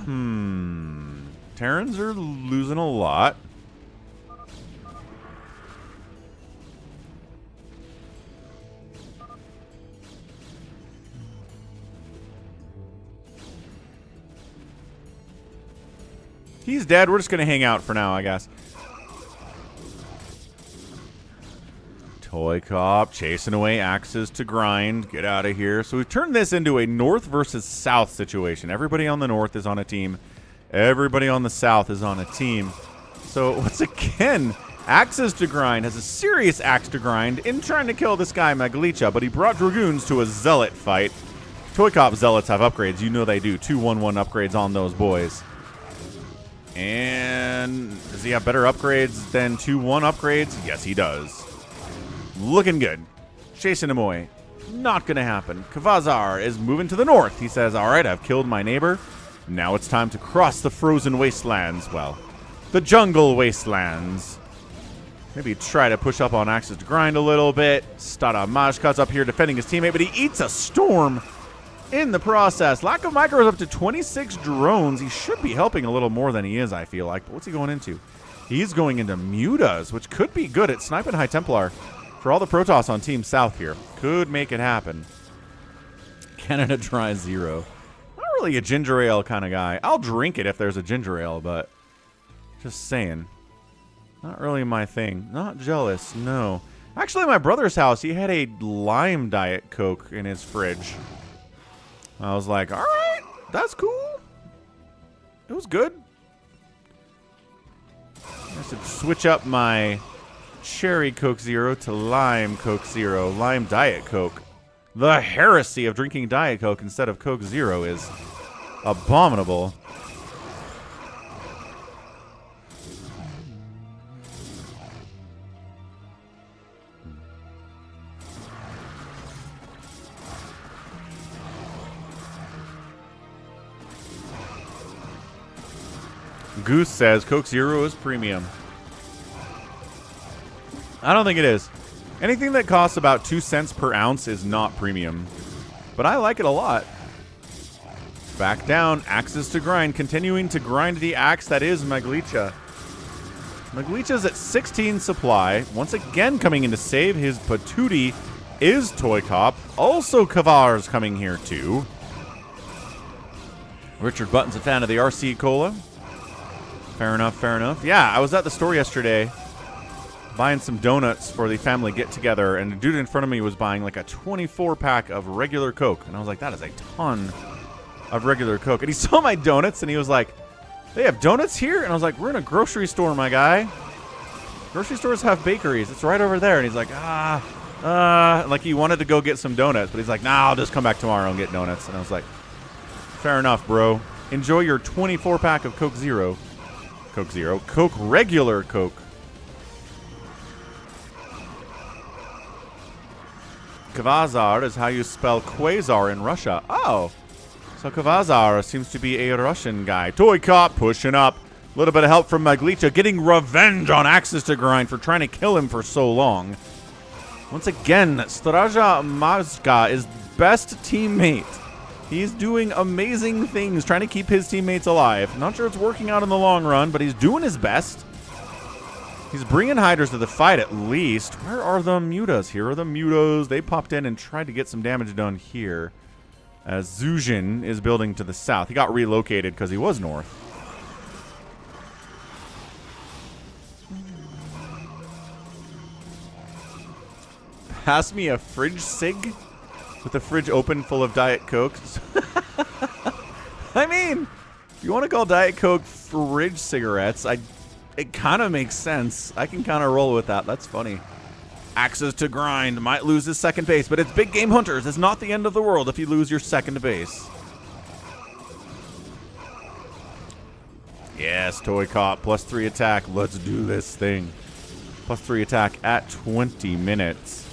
Terrans are losing a lot. He's dead. We're just going to hang out for now, I guess. ToyCop chasing away axes to grind. Get out of here. So we've turned this into a north versus south situation. Everybody on the north is on a team. Everybody on the south is on a team. So once again, axes to grind has a serious axe to grind in trying to kill this guy Magalicha, but he brought Dragoons to a zealot fight. ToyCop zealots have upgrades. You know they do. 2-1-1 upgrades on those boys. And does he have better upgrades than 2-1 upgrades? Yes, he does. Looking good. Chasing him away. Not going to happen. Kavazar is moving to the north. He says, all right, I've killed my neighbor. Now it's time to cross the frozen wastelands. Well, the jungle wastelands. Maybe try to push up on axes to grind a little bit. Stada Majka's up here defending his teammate, but he eats a storm in the process. Lack of micro is up to 26 drones. He should be helping a little more than he is, I feel like. But what's he going into? He's going into mutas, which could be good at sniping High Templar. For all the Protoss on Team South here. Could make it happen. Canada Dry 0. Not really a ginger ale kind of guy. I'll drink it if there's a ginger ale, but just saying. Not really my thing. Not jealous, no. Actually, my brother's house, he had a lime Diet Coke in his fridge. I was like, all right, that's cool. It was good. I should switch up my Cherry Coke Zero to Lime Coke Zero. Lime Diet Coke. The heresy of drinking Diet Coke instead of Coke Zero is abominable. Goose says Coke Zero is premium. I don't think it is. Anything that costs about 2 cents per ounce is not premium. But I like it a lot. Back down. Axes to grind. Continuing to grind the axe that is Magalicha. Magalicha's at 16 supply. Once again coming in to save his patootie is ToyCop. Also Kavar's coming here too. Richard Button's a fan of the RC Cola. Fair enough, fair enough. Yeah, I was at the store yesterday buying some donuts for the family get-together, and the dude in front of me was buying like a 24-pack of regular Coke. And I was like, that is a ton of regular Coke. And he saw my donuts, and he was like, they have donuts here? And I was like, we're in a grocery store, my guy. Grocery stores have bakeries. It's right over there. And he's like, like he wanted to go get some donuts, but he's like, nah, I'll just come back tomorrow and get donuts. And I was like, fair enough, bro. Enjoy your 24-pack of Coke Zero. Coke Zero. Coke regular Coke. Kvazar is how you spell Quasar in Russia. Oh. So Kvazar seems to be a Russian guy. ToyCop pushing up. A little bit of help from Magalicha, getting revenge on Axis to Grind for trying to kill him for so long. Once again, Straja Mazka is best teammate. He's doing amazing things, trying to keep his teammates alive. Not sure it's working out in the long run, but he's doing his best. He's bringing Hydras to the fight at least. Where are the mutas? Here are the mutas. They popped in and tried to get some damage done here. As Zuzhin is building to the south. He got relocated because he was north. Pass me a fridge sig with the fridge open full of Diet Coke. I mean, if you want to call Diet Coke fridge cigarettes, it kind of makes sense. I can kind of roll with that. That's funny. Axes to Grind might lose his second base, but it's Big Game Hunters. It's not the end of the world if you lose your second base. Yes, ToyCop, +3 attack. Let's do this thing. +3 attack at 20 minutes.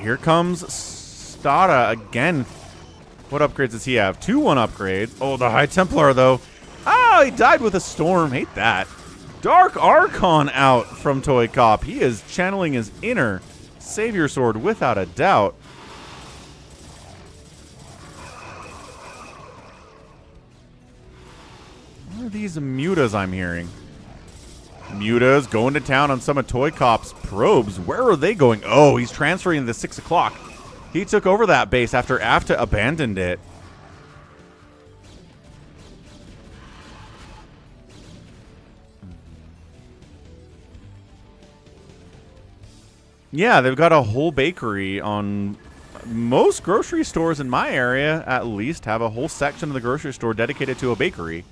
Here comes Stada again. What upgrades does he have? 2-1 upgrades. Oh, the High Templar, though. Oh, he died with a storm. Hate that. Dark Archon out from ToyCop. He is channeling his inner Savior Sword without a doubt. What are these mutas I'm hearing? Mutas going to town on some of ToyCop's probes. Where are they going? Oh, he's transferring to 6 o'clock. He took over that base after AFTA abandoned it. Yeah, they've got a whole bakery on most grocery stores in my area, at least, have a whole section of the grocery store dedicated to a bakery.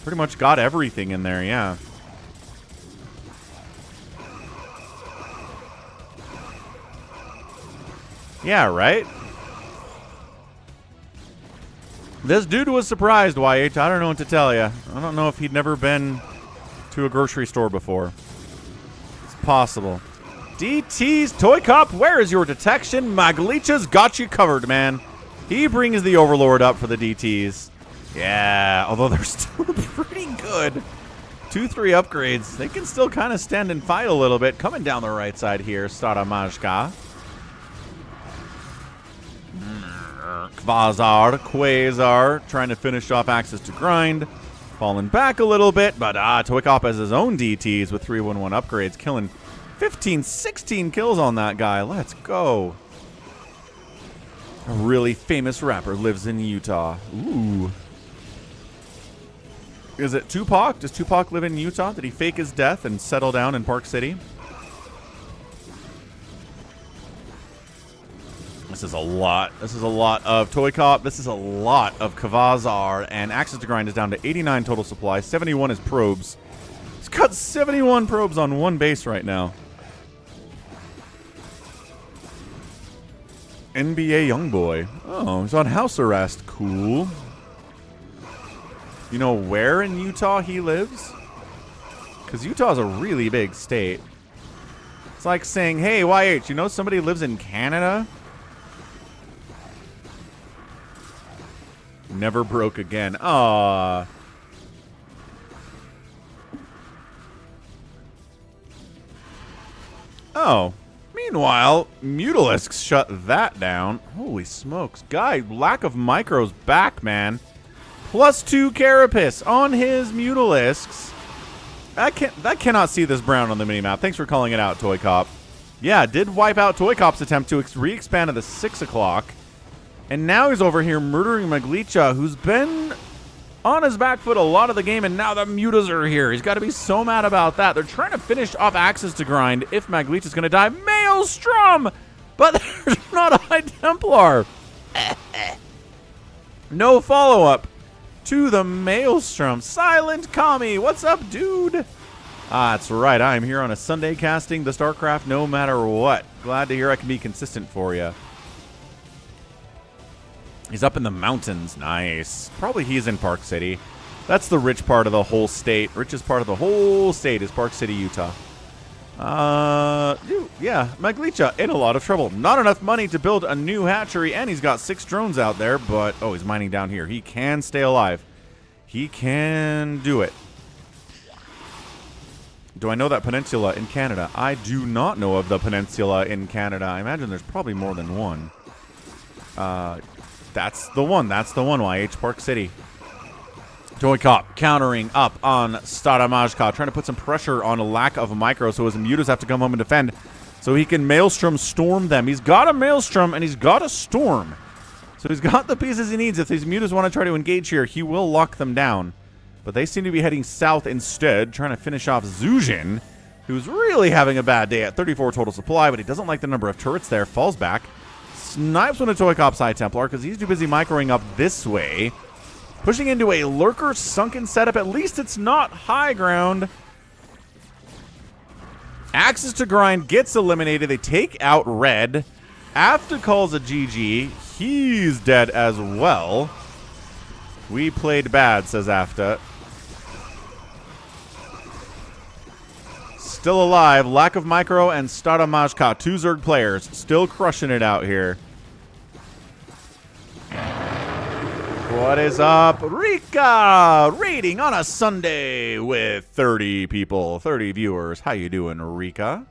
Pretty much got everything in there, yeah. Yeah, right? This dude was surprised, YH. I don't know what to tell you. I don't know if he'd never been to a grocery store before. It's possible. DT's ToyCop, where is your detection? Maglicha's got you covered, man. He brings the Overlord up for the DTs. Yeah, although they're still pretty good. 2-3 upgrades. They can still kind of stand and fight a little bit. Coming down the right side here, Staramajka. Quasar trying to finish off Access to Grind. Falling back a little bit, but ToyCop has his own DTs with 3-1-1 upgrades, killing 15, 16 kills on that guy. Let's go. A really famous rapper lives in Utah. Ooh. Is it Tupac? Does Tupac live in Utah? Did he fake his death and settle down in Park City? This is a lot. This is a lot of ToyCop. This is a lot of Kvazar. And Access to Grind is down to 89 total supply. 71 is probes. He's got 71 probes on one base right now. NBA Youngboy. Oh, he's on house arrest. Cool. You know where in Utah he lives? Because Utah's a really big state. It's like saying, hey, YH, you know somebody lives in Canada? Never broke again. Aww. Oh. Meanwhile, Mutalisks shut that down. Holy smokes. Guy, lack of micros back, man. +2 Carapace on his Mutalisks. That cannot see this brown on the minimap. Thanks for calling it out, ToyCop. Yeah, did wipe out ToyCop's attempt to re-expand to the 6 o'clock. And now he's over here murdering Maglicha, who's been on his back foot a lot of the game, and now the Mutas are here. He's got to be so mad about that. They're trying to finish off Access to Grind if Maglicha's going to die. Maelstrom! But there's not a High Templar. No follow-up to the Maelstrom. Silent Kami, what's up, dude? That's right. I'm here on a Sunday casting the StarCraft no matter what. Glad to hear I can be consistent for you. He's up in the mountains. Nice. Probably he's in Park City. That's the rich part of the whole state. Richest part of the whole state is Park City, Utah. Yeah, Maglicha in a lot of trouble. Not enough money to build a new hatchery, and he's got 6 drones out there, but, oh, he's mining down here. He can stay alive. He can do it. Do I know that peninsula in Canada? I do not know of the peninsula in Canada. I imagine there's probably more than one. That's the one. That's the one, YH Park City. ToyCop countering up on Staramajka, trying to put some pressure on a lack of micro, so his Mutas have to come home and defend so he can Maelstrom storm them. He's got a Maelstrom and he's got a Storm. So he's got the pieces he needs. If these Mutas want to try to engage here, he will lock them down. But they seem to be heading south instead, trying to finish off Zujin, who's really having a bad day at 34 total supply, but he doesn't like the number of turrets there. Falls back. Snipes one of ToyCop's High Templar because he's too busy microing up this way. Pushing into a lurker sunken setup. At least it's not high ground. Axes to grind gets eliminated. They take out red. After calls a GG. He's dead as well. We played bad, says Afta. Still alive. Lack of Micro and Staramajka. 2 Zerg players. Still crushing it out here. What is up? Rika! Raiding on a Sunday with 30 people. 30 viewers. How you doing, Rika?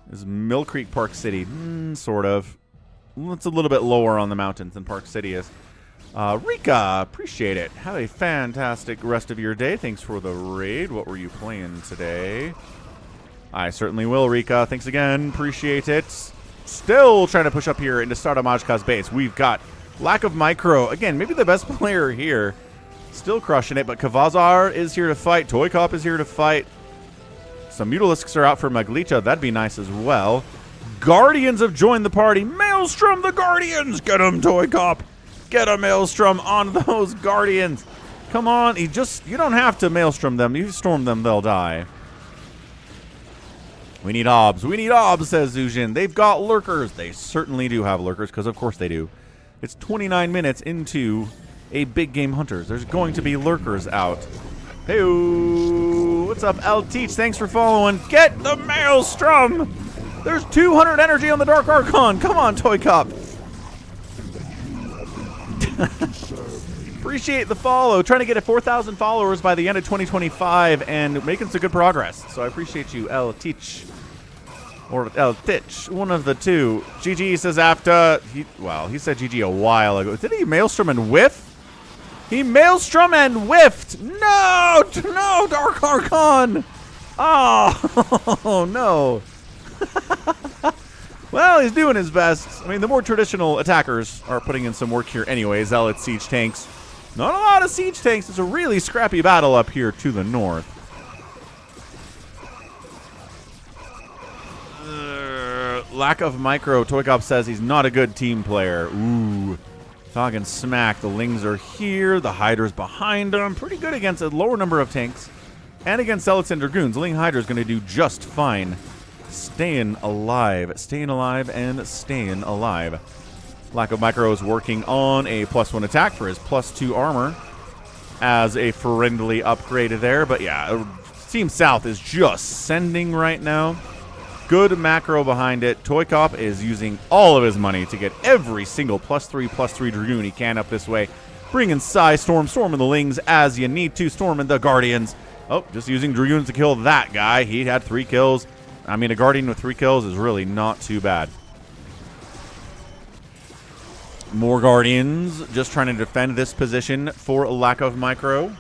This is Mill Creek, Park City. Sort of. It's a little bit lower on the mountains than Park City is. Rika, appreciate it. Have a fantastic rest of your day. Thanks for the raid. What were you playing today? I certainly will, Rika. Thanks again. Appreciate it. Still trying to push up here into Staramajka's base. We've got Lack of Micro. Again, maybe the best player here. Still crushing it, but Kavazar is here to fight. ToyCop is here to fight. Some Mutalisks are out for Maglicha. That'd be nice as well. Guardians have joined the party. Maelstrom the Guardians! Get him, ToyCop! Get a Maelstrom on those Guardians! Come on, you don't have to Maelstrom them. You storm them, they'll die. We need obs. We need obs, says Zujin. They've got lurkers. They certainly do have lurkers, because of course they do. It's 29 minutes into a big game hunters. There's going to be lurkers out. Hey, what's up, L Teach? Thanks for following. Get the Maelstrom! There's 200 energy on the Dark Archon. Come on, ToyCop. Appreciate the follow. Trying to get 4,000 followers by the end of 2025 and making some good progress. So I appreciate you, L Teach. Or El Titch, one of the two. GG says after. He said GG a while ago. Did he Maelstrom and whiff? He Maelstrom and whiffed. No, no, Dark Archon. Oh, no. Well, he's doing his best. I mean, the more traditional attackers are putting in some work here anyway. Zealot siege tanks. Not a lot of siege tanks. It's a really scrappy battle up here to the north. Lack of Micro. ToyCop says he's not a good team player. Ooh. Talking smack. The Lings are here. The Hydra's behind them. Pretty good against a lower number of tanks. And against Zealots and Dragoons. Ling Hydra's going to do just fine. Staying alive. Staying alive and staying alive. Lack of Micro is working on a +1 attack for his +2 armor as a friendly upgrade there. But yeah, Team South is just sending right now. Good macro behind it. ToyCop is using all of his money to get every single +3/+3 Dragoon he can up this way. Bringing storming the Lings as you need to, storming the Guardians. Oh, just using Dragoons to kill that guy. He had 3 kills. I mean, a Guardian with 3 kills is really not too bad. More Guardians just trying to defend this position for a lack of Micro.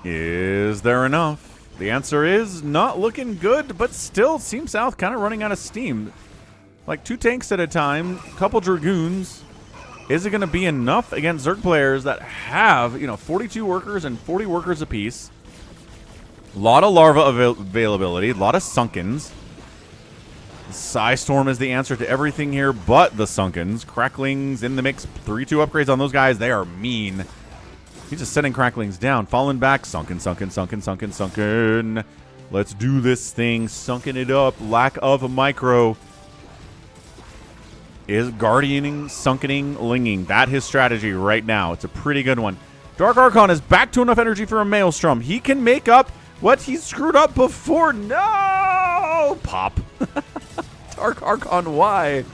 Is there enough? The answer is not looking good, but still Team South kind of running out of steam. Like 2 tanks at a time, couple Dragoons. Is it going to be enough against Zerg players that have, 42 workers and 40 workers apiece? A lot of larva availability, a lot of Sunkens. Psystorm is the answer to everything here but the Sunkens. Cracklings in the mix, 3-2 upgrades on those guys. They are mean. He's just sending Cracklings down, falling back. Sunken. Let's do this thing. Sunken it up. Lack of Micro. Is guardianing, sunkening, linging. That his strategy right now. It's a pretty good one. Dark Archon is back to enough energy for a Maelstrom. He can make up what he screwed up before. No! Pop. Dark Archon, why?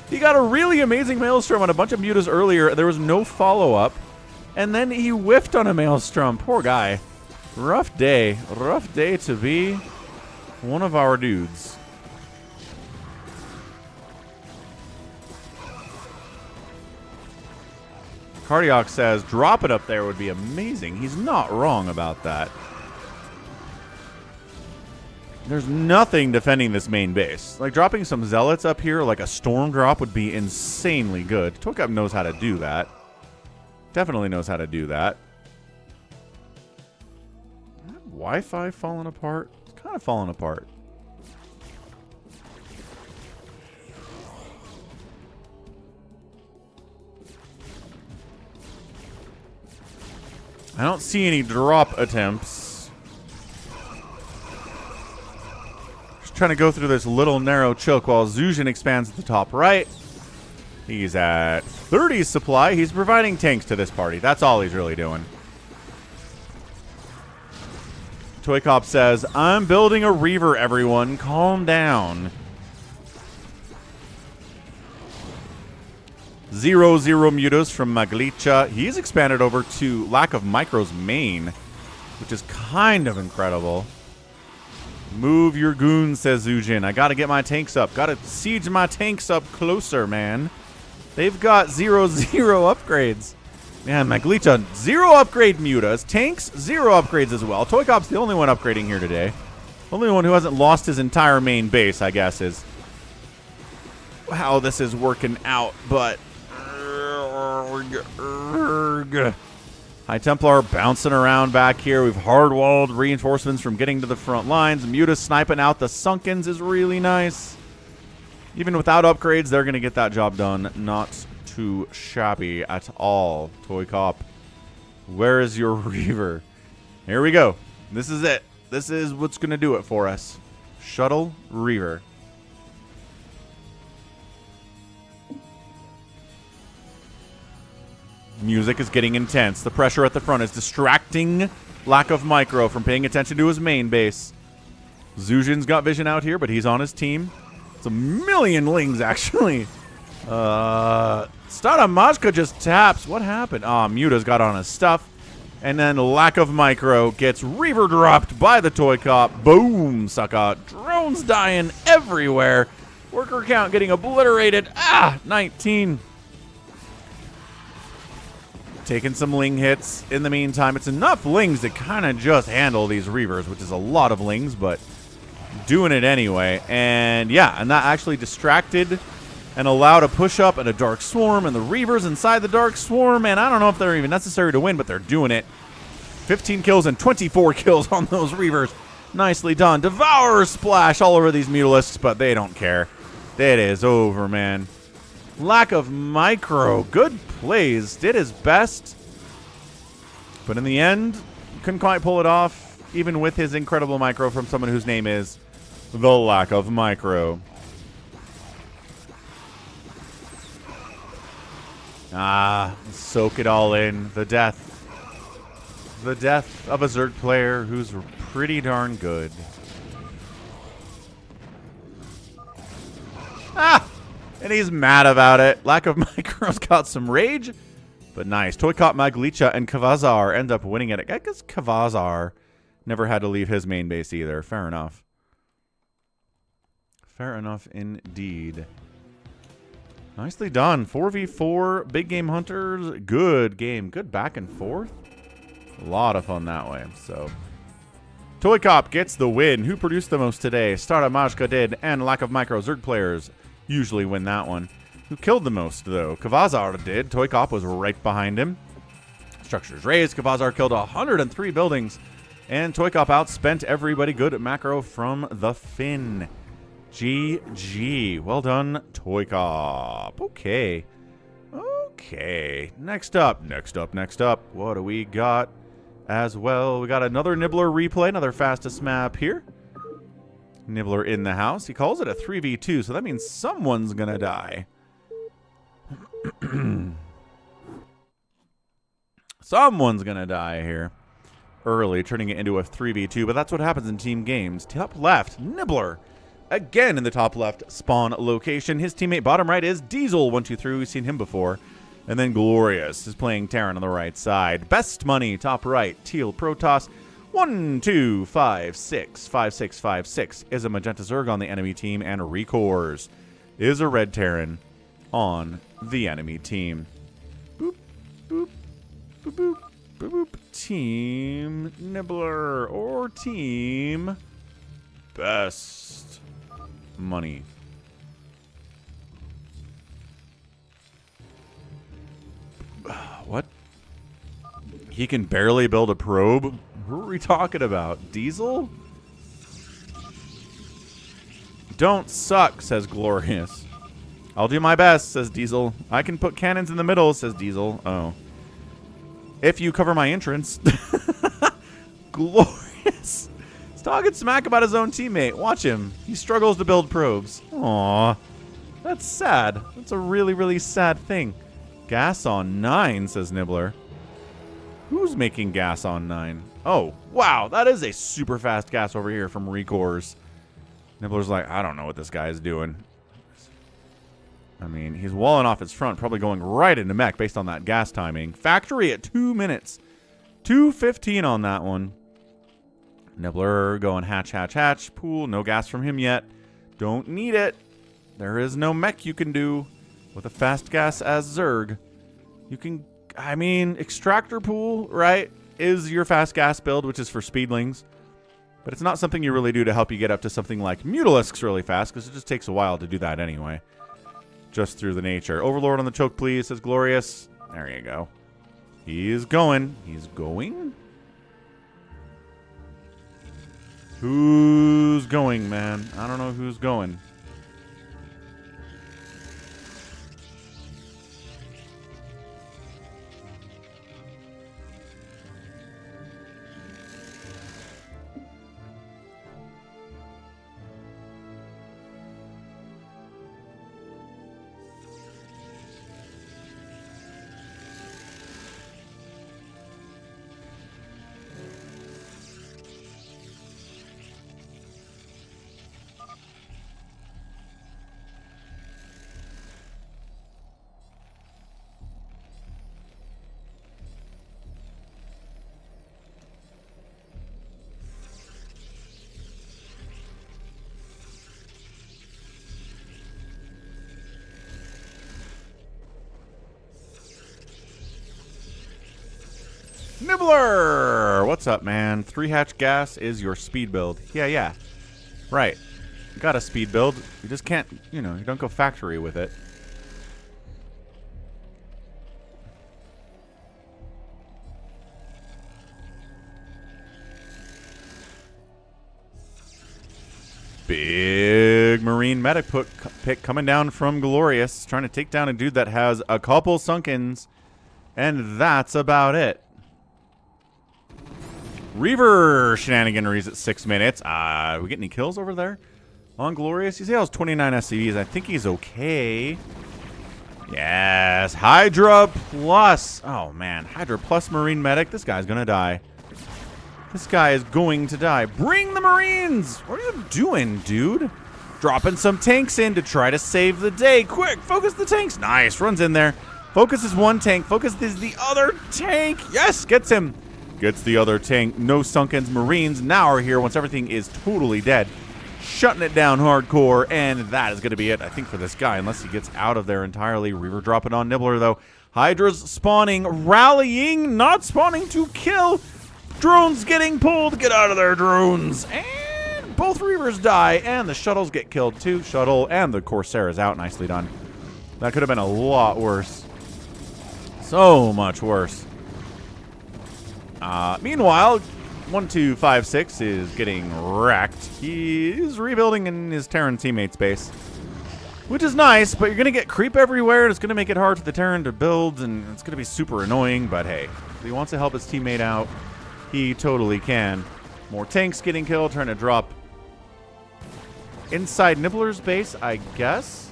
He got a really amazing Maelstrom on a bunch of mutas earlier. There was no follow-up. And then he whiffed on a Maelstrom. Poor guy. Rough day. Rough day to be one of our dudes. Cardiac says, drop it up there would be amazing. He's not wrong about that. There's nothing defending this main base. Like, dropping some Zealots up here, like a Storm drop, would be insanely good. ToyCop knows how to do that. Definitely knows how to do that. Wi-Fi falling apart? It's kind of falling apart. I don't see any drop attempts. Just trying to go through this little narrow choke while Zuzhin expands at the top right. He's at 30 supply. He's providing tanks to this party. That's all he's really doing. ToyCop says, I'm building a Reaver, everyone. Calm down. 0-0 mutas from Maglicha. He's expanded over to Lack of Micro's main, which is kind of incredible. Move your goons, says Zujin. I got to get my tanks up. Got to siege my tanks up closer, man. They've got 0-0 upgrades. Man, Maglicha, 0 upgrade mutas. Tanks, 0 upgrades as well. ToyCop's the only one upgrading here today. Only one who hasn't lost his entire main base, I guess, is how this is working out. But High Templar bouncing around back here. We've hard-walled reinforcements from getting to the front lines. Muta sniping out the Sunkens is really nice. Even without upgrades, they're going to get that job done. Not too shabby at all. ToyCop, where is your Reaver? Here we go. This is it. This is what's going to do it for us. Shuttle Reaver. Music is getting intense. The pressure at the front is distracting Lack of Micro from paying attention to his main base. Zujin's got vision out here, but he's on his team. It's a million lings, actually. Staramajka just taps. What happened? Ah, Muta's got on his stuff. And then Lack of Micro gets Reaver dropped by the ToyCop. Boom, sucker. Drones dying everywhere. Worker count getting obliterated. 19. Taking some ling hits in the meantime. It's enough lings to kind of just handle these Reavers, which is a lot of lings, but doing it anyway. And yeah, and that actually distracted and allowed a push-up and a Dark Swarm, and the Reavers inside the Dark Swarm, and I don't know if they're even necessary to win, but they're doing it. 15 kills and 24 kills on those Reavers. Nicely done. Devourer splash all over these Mutalisks, but they don't care. It is over, man. Lack of Micro. Good plays. Did his best. But in the end, couldn't quite pull it off, even with his incredible Micro from someone whose name is the Lack of Micro. Soak it all in. The death. The death of a Zerg player who's pretty darn good. And he's mad about it. Lack of Micro's got some rage, but nice. ToyCop, Maglicha, and Kavazar end up winning it. I guess Kavazar never had to leave his main base either. Fair enough. Fair enough indeed. Nicely done. 4v4, big game hunters. Good game. Good back and forth. A lot of fun that way. So, ToyCop gets the win. Who produced the most today? Staramajka did, and Lack of Micro Zerg players usually win that one. Who killed the most, though? Kavazar did. ToyCop was right behind him. Structures raised. Kavazar killed 103 buildings. And ToyCop outspent everybody. Good macro from the Finn. GG. Well done, ToyCop. Okay. Okay. Next up. What do we got as well? We got another Nibbler replay. Another fastest map here. Nibbler in the house. He calls it a 3v2, so that means someone's gonna die. Someone's gonna die here. Early, turning it into a 3v2, but that's what happens in team games. Top left, Nibbler. Again in the top left spawn location. His teammate bottom right is Diesel123. We've seen him before. And then Glorious is playing Terran on the right side. Best Money, top right, Teal Protoss. 1, 2, 5, 6, 5, 6, 5, 6 is a Magenta Zerg on the enemy team, and Recors is a Red Terran on the enemy team. Boop, boop, boop, boop, boop, boop. Team Nibbler or Team Best Money. What? He can barely build a probe? Who are we talking about? Diesel? Don't suck, says Glorious. I'll do my best, says Diesel. I can put cannons in the middle, says Diesel. Oh. If you cover my entrance. Glorious. He's talking smack about his own teammate. Watch him. He struggles to build probes. Aww. That's sad. That's a really, really sad thing. Gas on 9, says Nibbler. Who's making gas on 9? Oh, wow. That is a super fast gas over here from Recores. Nibbler's like, I don't know what this guy is doing. I mean, he's walling off his front, probably going right into mech based on that gas timing. Factory at 2 minutes. 2:15 on that one. Nibbler going hatch, hatch, hatch. Pool, no gas from him yet. Don't need it. There is no mech you can do with a fast gas as Zerg. You can, I mean, extractor pool, right, is your fast gas build, which is for speedlings. But it's not something you really do to help you get up to something like Mutalisks really fast, because it just takes a while to do that anyway. Just through the nature. Overlord on the choke, please, says Glorious. There you go. He's going. He's going? Who's going, man? I don't know who's going. Nibbler! What's up, man? 3 hatch gas is your speed build. Yeah. Right. You got a speed build. You just can't, you know, you don't go factory with it. Big Marine medic pick coming down from Glorious. Trying to take down a dude that has a couple Sunkens. And that's about it. Reaver shenaniganeries at 6 minutes. We get any kills over there? On Glorious? He has 29 SCVs. I think he's okay. Yes. Hydra plus. Oh, man. Hydra plus Marine Medic. This guy's going to die. This guy is going to die. Bring the Marines! What are you doing, dude? Dropping some tanks in to try to save the day. Quick, focus the tanks. Nice. Runs in there. Focuses one tank. Focuses the other tank. Yes, gets him. Gets the other tank. No Sunkens. Marines now are here once everything is totally dead. Shutting it down hardcore, and that is going to be it, I think, for this guy, unless he gets out of there entirely. Reaver dropping on Nibbler, though. Hydra's spawning, rallying, not spawning to kill. Drones getting pulled. Get out of there, drones. And both Reavers die, and the shuttles get killed, too. Shuttle and the Corsair is out. Nicely done. That could have been a lot worse. So much worse. Meanwhile, 1256 is getting wrecked. He's rebuilding in his Terran teammate's base, which is nice, but you're going to get creep everywhere, and it's going to make it hard for the Terran to build, and it's going to be super annoying, but hey, if he wants to help his teammate out, he totally can. More tanks getting killed, trying to drop inside Nibbler's base, I guess.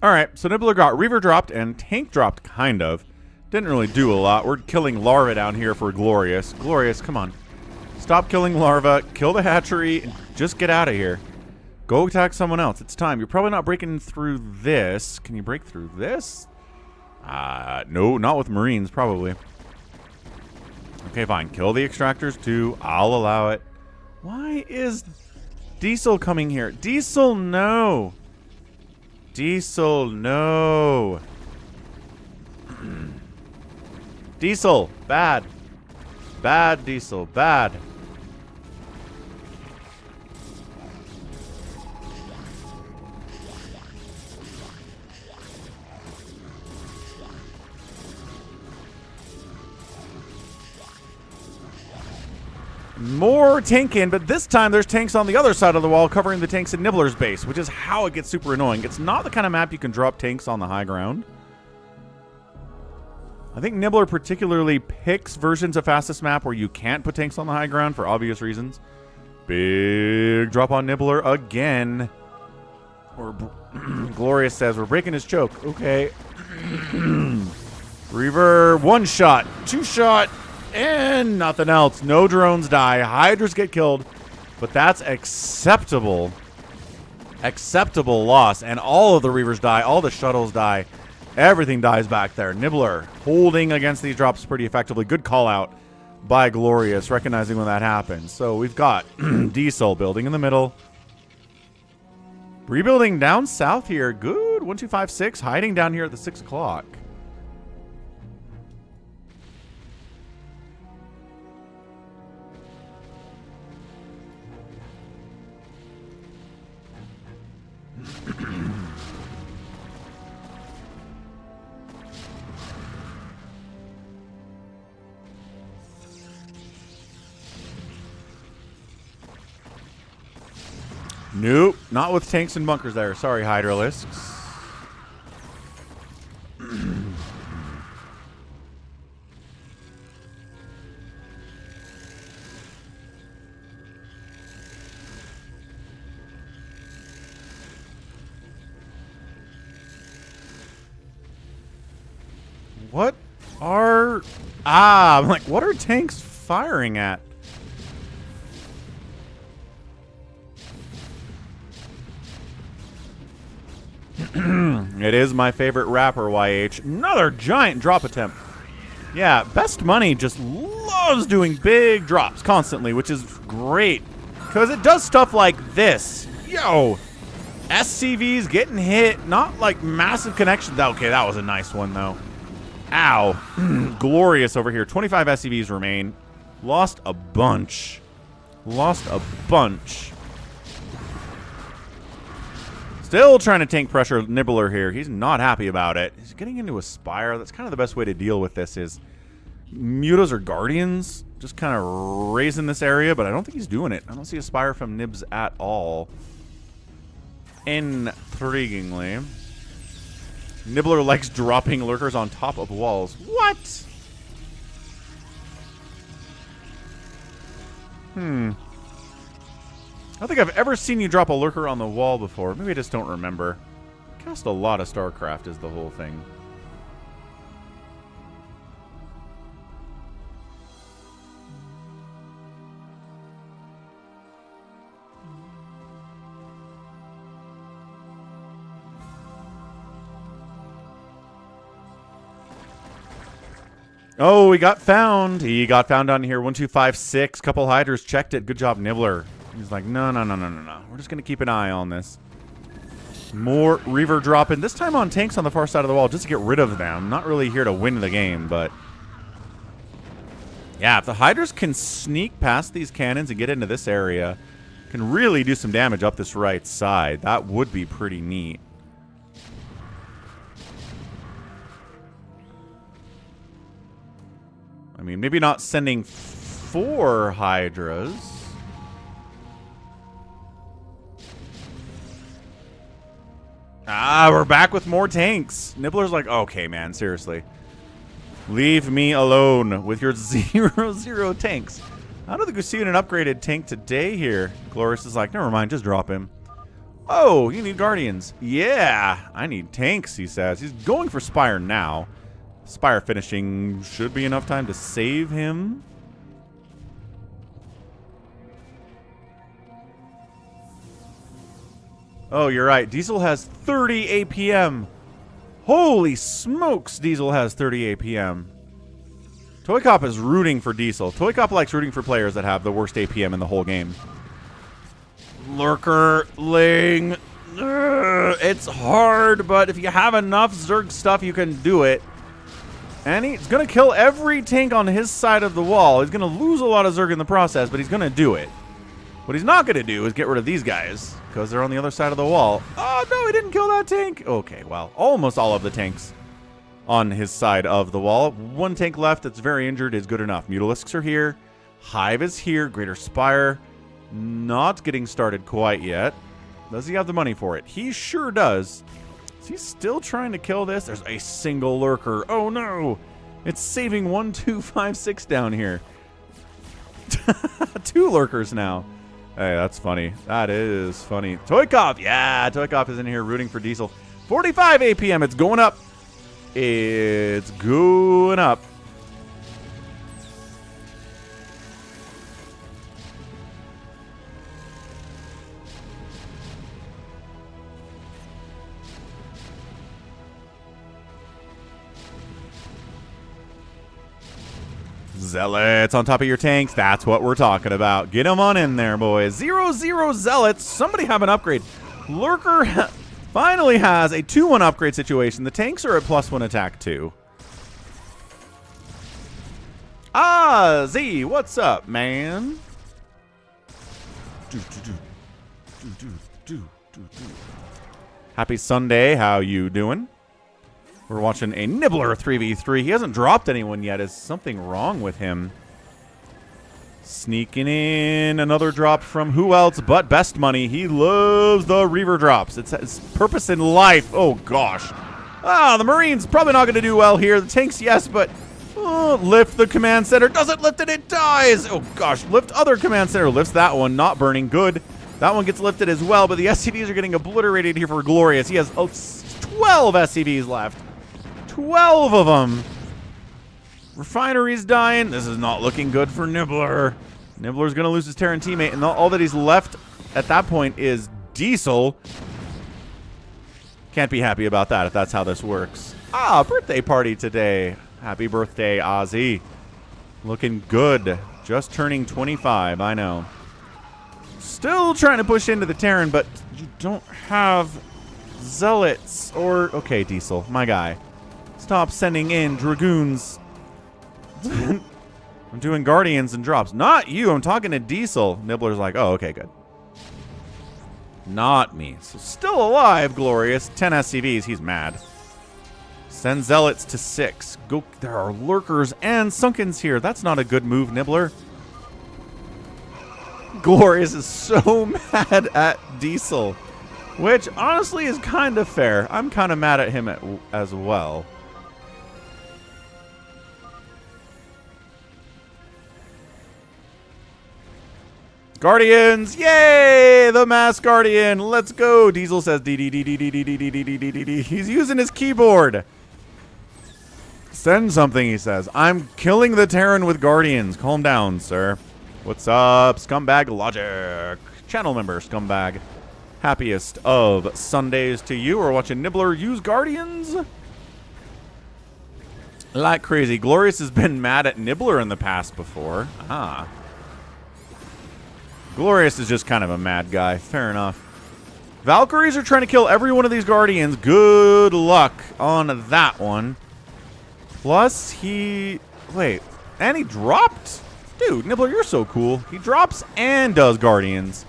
Alright, so Nibbler got Reaver dropped and Tank dropped, kind of. Didn't really do a lot. We're killing Larva down here for Glorious. Glorious, come on. Stop killing Larva, kill the hatchery, and just get out of here. Go attack someone else. It's time. You're probably not breaking through this. Can you break through this? No, not with Marines, probably. Okay, fine. Kill the extractors, too. I'll allow it. Why is Diesel coming here? Diesel, no. Diesel, no. Diesel, bad. Bad Diesel. Bad. More tank in, but this time there's tanks on the other side of the wall covering the tanks in Nibbler's base, which is how it gets super annoying. It's not the kind of map you can drop tanks on the high ground. I think Nibbler particularly picks versions of fastest map where you can't put tanks on the high ground for obvious reasons. Big drop on Nibbler again. Or Glorious says, we're breaking his choke. Okay. Reaver, 1 shot, 2 shot. And nothing else. No drones die. Hydras get killed. But that's acceptable. Acceptable loss. And all of the Reavers die. All the shuttles die. Everything dies back there. Nibbler holding against these drops pretty effectively. Good call out by Glorious, recognizing when that happens. So we've got Diesel building in the middle. Rebuilding down south here. Good. 1, 2, 5, 6. Hiding down here at the 6 o'clock. Nope, not with tanks and bunkers there. Sorry, Hydralisks. What are... I'm like, what are tanks firing at? It is my favorite rapper, YH. Another giant drop attempt. Yeah, Best Money just loves doing big drops constantly, which is great. Because it does stuff like this. Yo! SCVs getting hit. Not like massive connections. Okay, that was a nice one, though. Ow. Glorious over here. 25 SCVs remain. Lost a bunch. Lost a bunch. Still trying to tank pressure Nibbler here. He's not happy about it. He's getting into a Spire. That's kind of the best way to deal with this is Mutas or Guardians. Just kind of raising this area, but I don't think he's doing it. I don't see a Spire from Nibs at all. Intriguingly. Nibbler likes dropping lurkers on top of walls. What? I don't think I've ever seen you drop a lurker on the wall before. Maybe I just don't remember. Cast a lot of StarCraft is the whole thing. Oh, he got found. He got found on here. 1, 2, 5, 6. Couple hiders checked it. Good job, Nibbler. He's like, no. We're just going to keep an eye on this. More Reaver dropping. This time on tanks on the far side of the wall just to get rid of them. Not really here to win the game, but... yeah, if the Hydras can sneak past these cannons and get into this area, can really do some damage up this right side. That would be pretty neat. I mean, maybe not sending 4 Hydras. Ah, we're back with more tanks. Nibbler's like, okay, man, seriously. Leave me alone with your 0-0 tanks. I don't think we've seen an upgraded tank today here. Glorious is like, never mind, just drop him. Oh, you need Guardians. Yeah, I need tanks, he says. He's going for Spire now. Spire finishing should be enough time to save him. Oh, you're right. Diesel has 30 APM. Holy smokes, Diesel has 30 APM. ToyCop is rooting for Diesel. ToyCop likes rooting for players that have the worst APM in the whole game. Lurkerling. It's hard, but if you have enough Zerg stuff, you can do it. And he's going to kill every tank on his side of the wall. He's going to lose a lot of Zerg in the process, but he's going to do it. What he's not going to do is get rid of these guys, because they're on the other side of the wall. Oh, no, he didn't kill that tank. Okay, well, almost all of the tanks on his side of the wall. One tank left that's very injured is good enough. Mutalisks are here. Hive is here. Greater Spire not getting started quite yet. Does he have the money for it? He sure does. Is he still trying to kill this? There's a single lurker. Oh, no. It's saving 1, 2, 5, 6 down here. 2 lurkers now. Hey, that's funny. That is funny. ToyCop. Yeah, ToyCop is in here rooting for Diesel. 45 APM. It's going up. It's going up. Zealots on top of your tanks. That's what we're talking about. Get them on in there, boys. 0-0 Zealots. Somebody have an upgrade. Lurker finally has a 2-1 upgrade situation. The tanks are at +1 attack too. Ah, Z, what's up, man? Happy Sunday. How you doing? We're watching a Nibbler 3v3. He hasn't dropped anyone yet. Is something wrong with him? Sneaking in another drop from who else but Best Money. He loves the Reaver drops. It's his purpose in life. Oh, gosh. Ah, the Marines probably not going to do well here. The tanks, yes, but lift the command center. Doesn't lift it, it dies. Oh, gosh. Lift other command center. Lifts that one. Not burning. Good. That one gets lifted as well, but the SCVs are getting obliterated here for Glorious. He has 12 SCVs left. 12 of them. Refinery's dying. This is not looking good for Nibbler. Nibbler's going to lose his Terran teammate, and all that he's left at that point is Diesel. Can't be happy about that if that's how this works. Ah, birthday party today. Happy birthday, Ozzy. Looking good. Just turning 25, I know. Still trying to push into the Terran, but you don't have Zealots or... Okay, Diesel, my guy. Stop sending in Dragoons. I'm doing Guardians and drops. Not you. I'm talking to Diesel. Nibbler's like, oh, okay, good. Not me. So still alive, Glorious. 10 SCVs. He's mad. Send Zealots to 6. Go. There are Lurkers and Sunkens here. That's not a good move, Nibbler. Glorious is so mad at Diesel, which honestly is kind of fair. I'm kind of mad at him as well. Guardians! Yay! The Mass Guardian! Let's go! Diesel says D. He's using his keyboard. Send something, he says. I'm killing the Terran with Guardians. Calm down, sir. What's up, Scumbag Logic? Channel member, Scumbag. Happiest of Sundays to you. We're watching Nibbler use Guardians. Like crazy. Glorious has been mad at Nibbler in the past before. Ah. Glorious is just kind of a mad guy. Fair enough. Valkyries are trying to kill every one of these Guardians. Good luck on that one. Plus, he... Wait. And he dropped? Dude, Nibbler, you're so cool. He drops and does Guardians.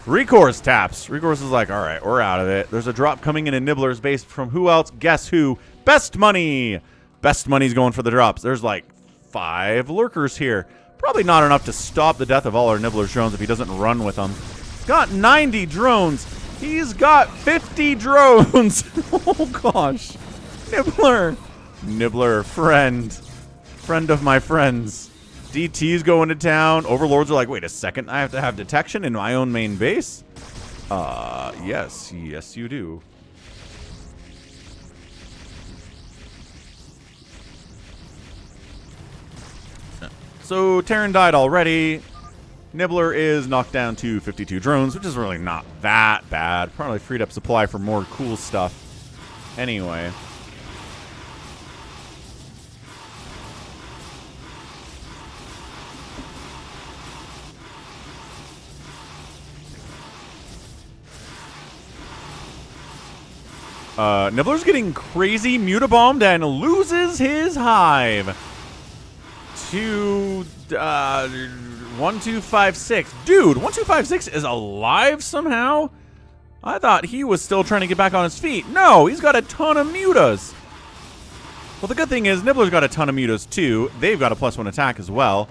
Recourse taps. Recourse is like, all right, we're out of it. There's a drop coming in Nibbler's base from who else? Guess who? Best Money. Best Money's going for the drops. There's like 5 Lurkers here. Probably not enough to stop the death of all our Nibbler's drones if he doesn't run with them. He's got 90 drones. He's got 50 drones. Oh, gosh. Nibbler. Nibbler, friend. Friend of my friends. DT's going to town. Overlords are like, wait a second. I have to have detection in my own main base? Yes. Yes, you do. So, Terran died already. Nibbler is knocked down to 52 drones, which is really not that bad. Probably freed up supply for more cool stuff. Anyway. Nibbler's getting crazy mutabombed and loses his hive to 1256. Dude, 1256 is alive somehow? I thought he was still trying to get back on his feet. No, he's got a ton of mutas. Well, the good thing is Nibbler's got a ton of mutas too. They've got a +1 attack as well.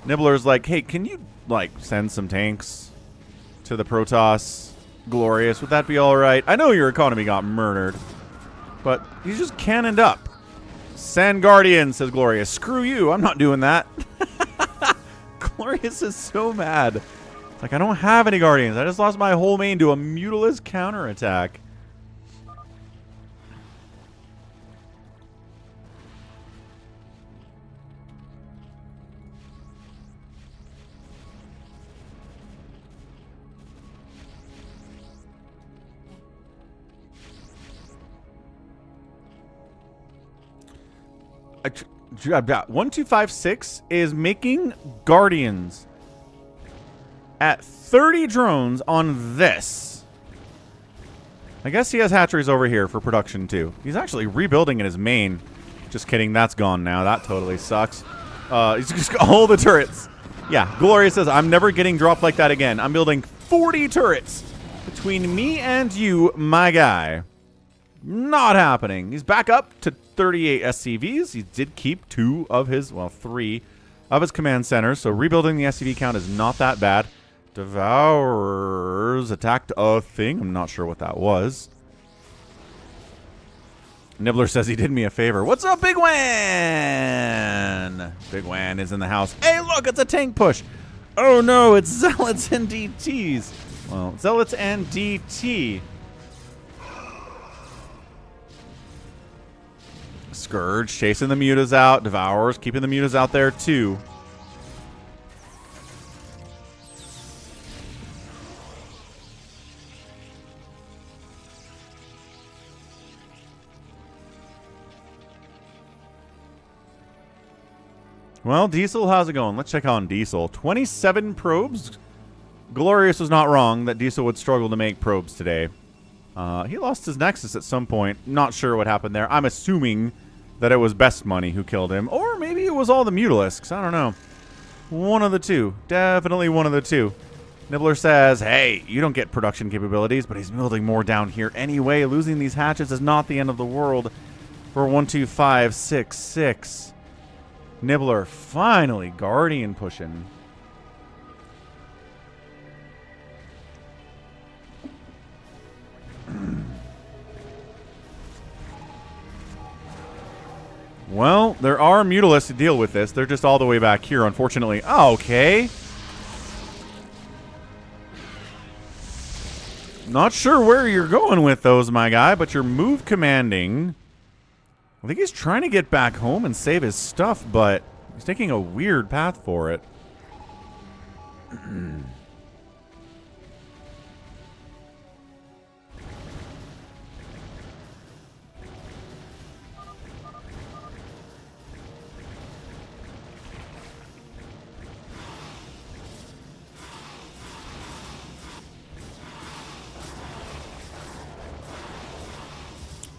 Nibbler's like, hey, can you, like, send some tanks to the Protoss? Glorious, would that be all right? I know your economy got murdered, but he's just cannoned up. Send Guardian, says Glorious. Screw you, I'm not doing that. Glorious is so mad. It's like, I don't have any Guardians. I just lost my whole main to a mutalist counterattack. Yeah, 1256 is making Guardians at 30 drones on this. I guess he has hatcheries over here for production too. He's actually rebuilding in his main. Just kidding, that's gone now. That totally sucks. He's just got all the turrets. Yeah, Gloria says, I'm never getting dropped like that again. I'm building 40 turrets between me and you, my guy. Not happening. He's back up to 38 SCVs. He did keep 2 of his, well, 3 of his command centers. So rebuilding the SCV count is not that bad. Devourers attacked a thing. I'm not sure what that was. Nibbler says he did me a favor. What's up, Bigwan? Bigwan is in the house. Hey, look, it's a tank push. Oh, no, it's Zealots and DTs. Well, Zealots and DT. Scourge chasing the mutas out. Devourers keeping the mutas out there too. Well, Diesel, how's it going? Let's check on Diesel. 27 probes. Glorious was not wrong that Diesel would struggle to make probes today. He lost his Nexus at some point. Not sure what happened there. I'm assuming that it was Best Money who killed him. Or maybe it was all the Mutalisks. I don't know. One of the two. Definitely one of the two. Nibbler says, hey, you don't get production capabilities, but he's building more down here anyway. Losing these hatches is not the end of the world for 12566. Nibbler finally Guardian pushing. Well, there are Mutalisks to deal with this. They're just all the way back here, unfortunately. Oh, okay. Not sure where you're going with those, my guy, but you're move commanding. I think he's trying to get back home and save his stuff, but he's taking a weird path for it.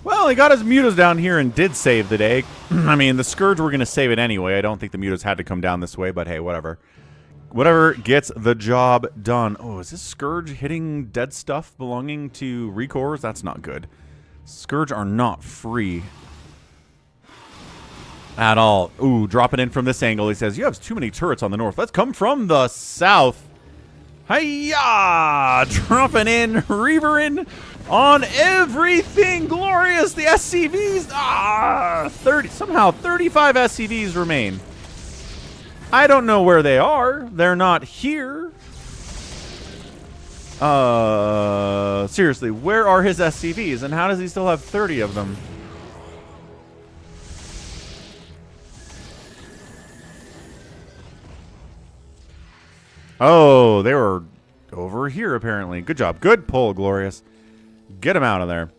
Well, he got his mutas down here and did save the day. I mean, the Scourge were going to save it anyway. I don't think the mutas had to come down this way, but hey, whatever. Whatever gets the job done. Oh, is this Scourge hitting dead stuff belonging to Recors? That's not good. Scourge are not free at all. Ooh, dropping in from this angle. He says, you have too many turrets on the north. Let's come from the south. Hiya! Dropping in, reavering on everything. Glorious. The SCVs. 30. Somehow 35 SCVs remain. I don't know where they are. They're not here. Seriously, where are his SCVs? And how does he still have 30 of them? Oh, they were over here, apparently. Good job. Good pull, Glorious. Get him out of there.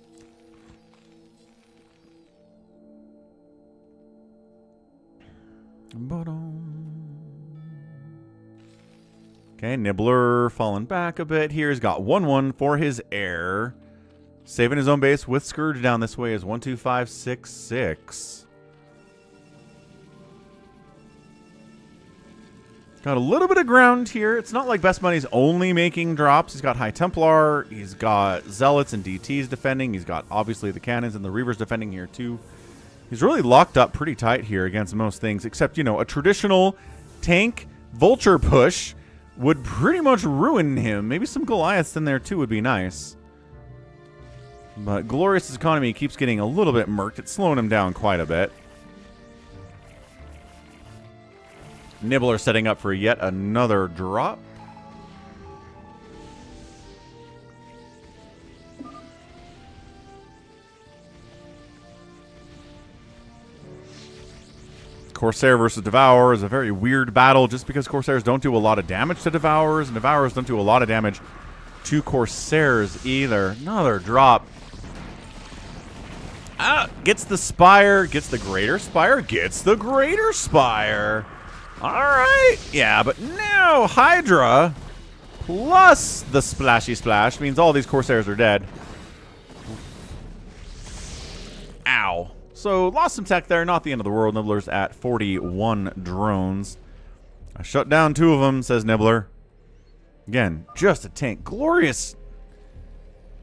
Okay, Nibbler falling back a bit here. He's got 1-1 for his heir. Saving his own base with Scourge down this way is 12566. Got a little bit of ground here. It's not like Best Money's only making drops. He's got High Templar. He's got Zealots and DTs defending. He's got, obviously, the Cannons and the Reavers defending here, too. He's really locked up pretty tight here against most things, except, you know, a traditional tank Vulture push would pretty much ruin him. Maybe some Goliaths in there, too, would be nice. But Glorious's economy keeps getting a little bit murked. It's slowing him down quite a bit. Nibbler setting up for yet another drop. Corsair versus Devourer is a very weird battle just because Corsairs don't do a lot of damage to Devourers, and Devourers don't do a lot of damage to Corsairs either. Another drop. Gets the Spire, gets the Greater Spire, gets the Greater Spire. Alright. Yeah, but now Hydra plus the Splashy Splash means all these Corsairs are dead. Ow. So, lost some tech there. Not the end of the world. Nibbler's at 41 drones. I shut down 2 of them, says Nibbler. Again, just a tank. Glorious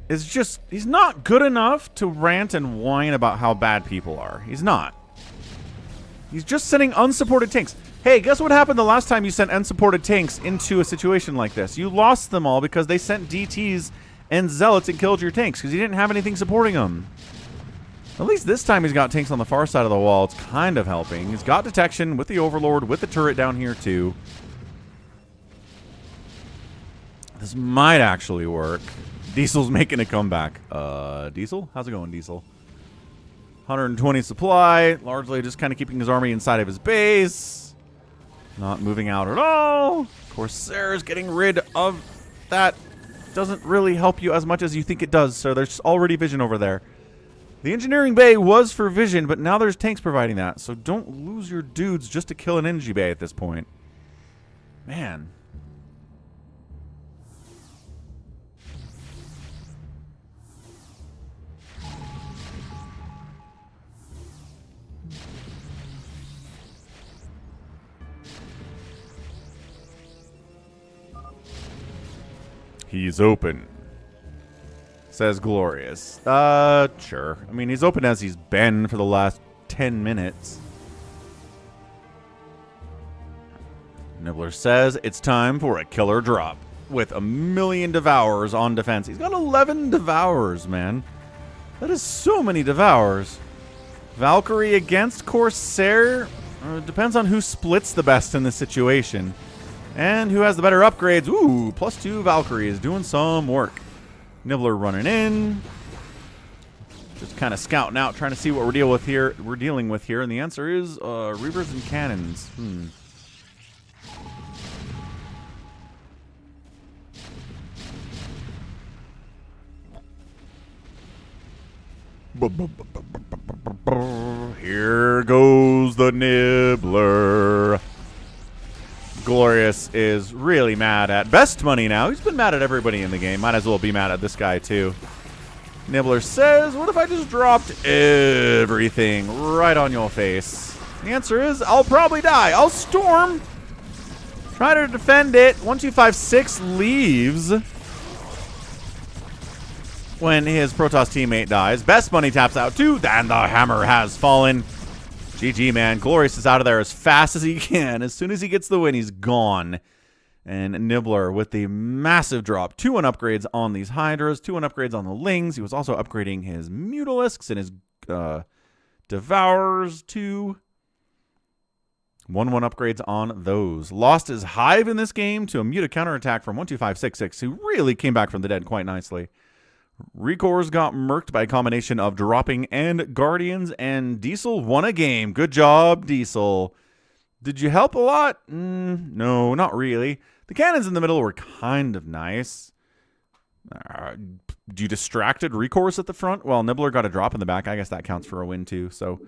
is just... He's not good enough to rant and whine about how bad people are. He's not. He's just sending unsupported tanks. Hey, guess what happened the last time you sent unsupported tanks into a situation like this? You lost them all because they sent DTs and Zealots and killed your tanks because you didn't have anything supporting them. At least this time he's got tanks on the far side of the wall. It's kind of helping. He's got detection with the Overlord, with the turret down here too. This might actually work. Diesel's making a comeback. Diesel? How's it going, Diesel? 120 supply. Largely just kind of keeping his army inside of his base. Not moving out at all. Corsair's getting rid of that. Doesn't really help you as much as you think it does, so there's already vision over there. The engineering bay was for vision, but now there's tanks providing that. So don't lose your dudes just to kill an energy bay at this point. Man. He's open. Says Glorious. Sure. I mean, he's open as he's been for the last 10 minutes. Nibbler says it's time for a killer drop with 1,000,000 Devourers on defense. He's got 11 Devourers, man. That is so many Devourers. Valkyrie against Corsair. Depends on who splits the best in this situation. And who has the better upgrades. Ooh, +2 Valkyrie is doing some work. Nibbler running in. Just kind of scouting out, trying to see what we're dealing with here. And the answer is Reavers and Cannons. Here goes the Nibbler. Glorious is really mad at Best Money now. He's been mad at everybody in the game. Might as well be mad at this guy, too. Nibbler says, what if I just dropped everything right on your face? The answer is, I'll probably die. I'll storm. Try to defend it. 1256 leaves when his Protoss teammate dies. Best Money taps out, too. And the hammer has fallen. GG, man. Glorious is out of there as fast as he can. As soon as he gets the win, he's gone. And Nibbler with the massive drop. 2-1 upgrades on these Hydras. 2-1 upgrades on the Lings. He was also upgrading his Mutalisks and his Devourers too. 1-1 upgrades on those. Lost his Hive in this game to a Muta counterattack from 12566, who really came back from the dead quite nicely. Recors got murked by a combination of dropping and Guardians, and Diesel won a game. Good job, Diesel. Did you help a lot? No, not really. The cannons in the middle were kind of nice. You distracted Recors at the front? Well, Nibbler got a drop in the back. I guess that counts for a win, too. So,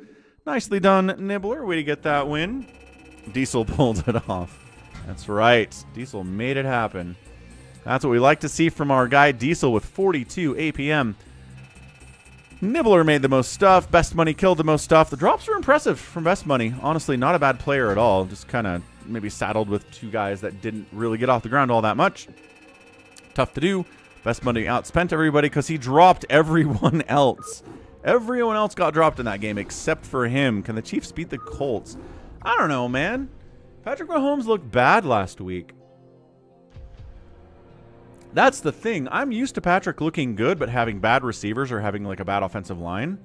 nicely done, Nibbler. Way to get that win. Diesel pulled it off. That's right. Diesel made it happen. That's what we like to see from our guy Diesel with 42 APM. Nibbler made the most stuff. Best Money killed the most stuff. The drops were impressive from Best Money. Honestly, not a bad player at all. Just kind of maybe saddled with two guys that didn't really get off the ground all that much. Tough to do. Best Money outspent everybody because he dropped everyone else. Everyone else got dropped in that game except for him. Can the Chiefs beat the Colts? I don't know, man. Patrick Mahomes looked bad last week. That's the thing. I'm used to Patrick looking good, but having bad receivers or having like a bad offensive line.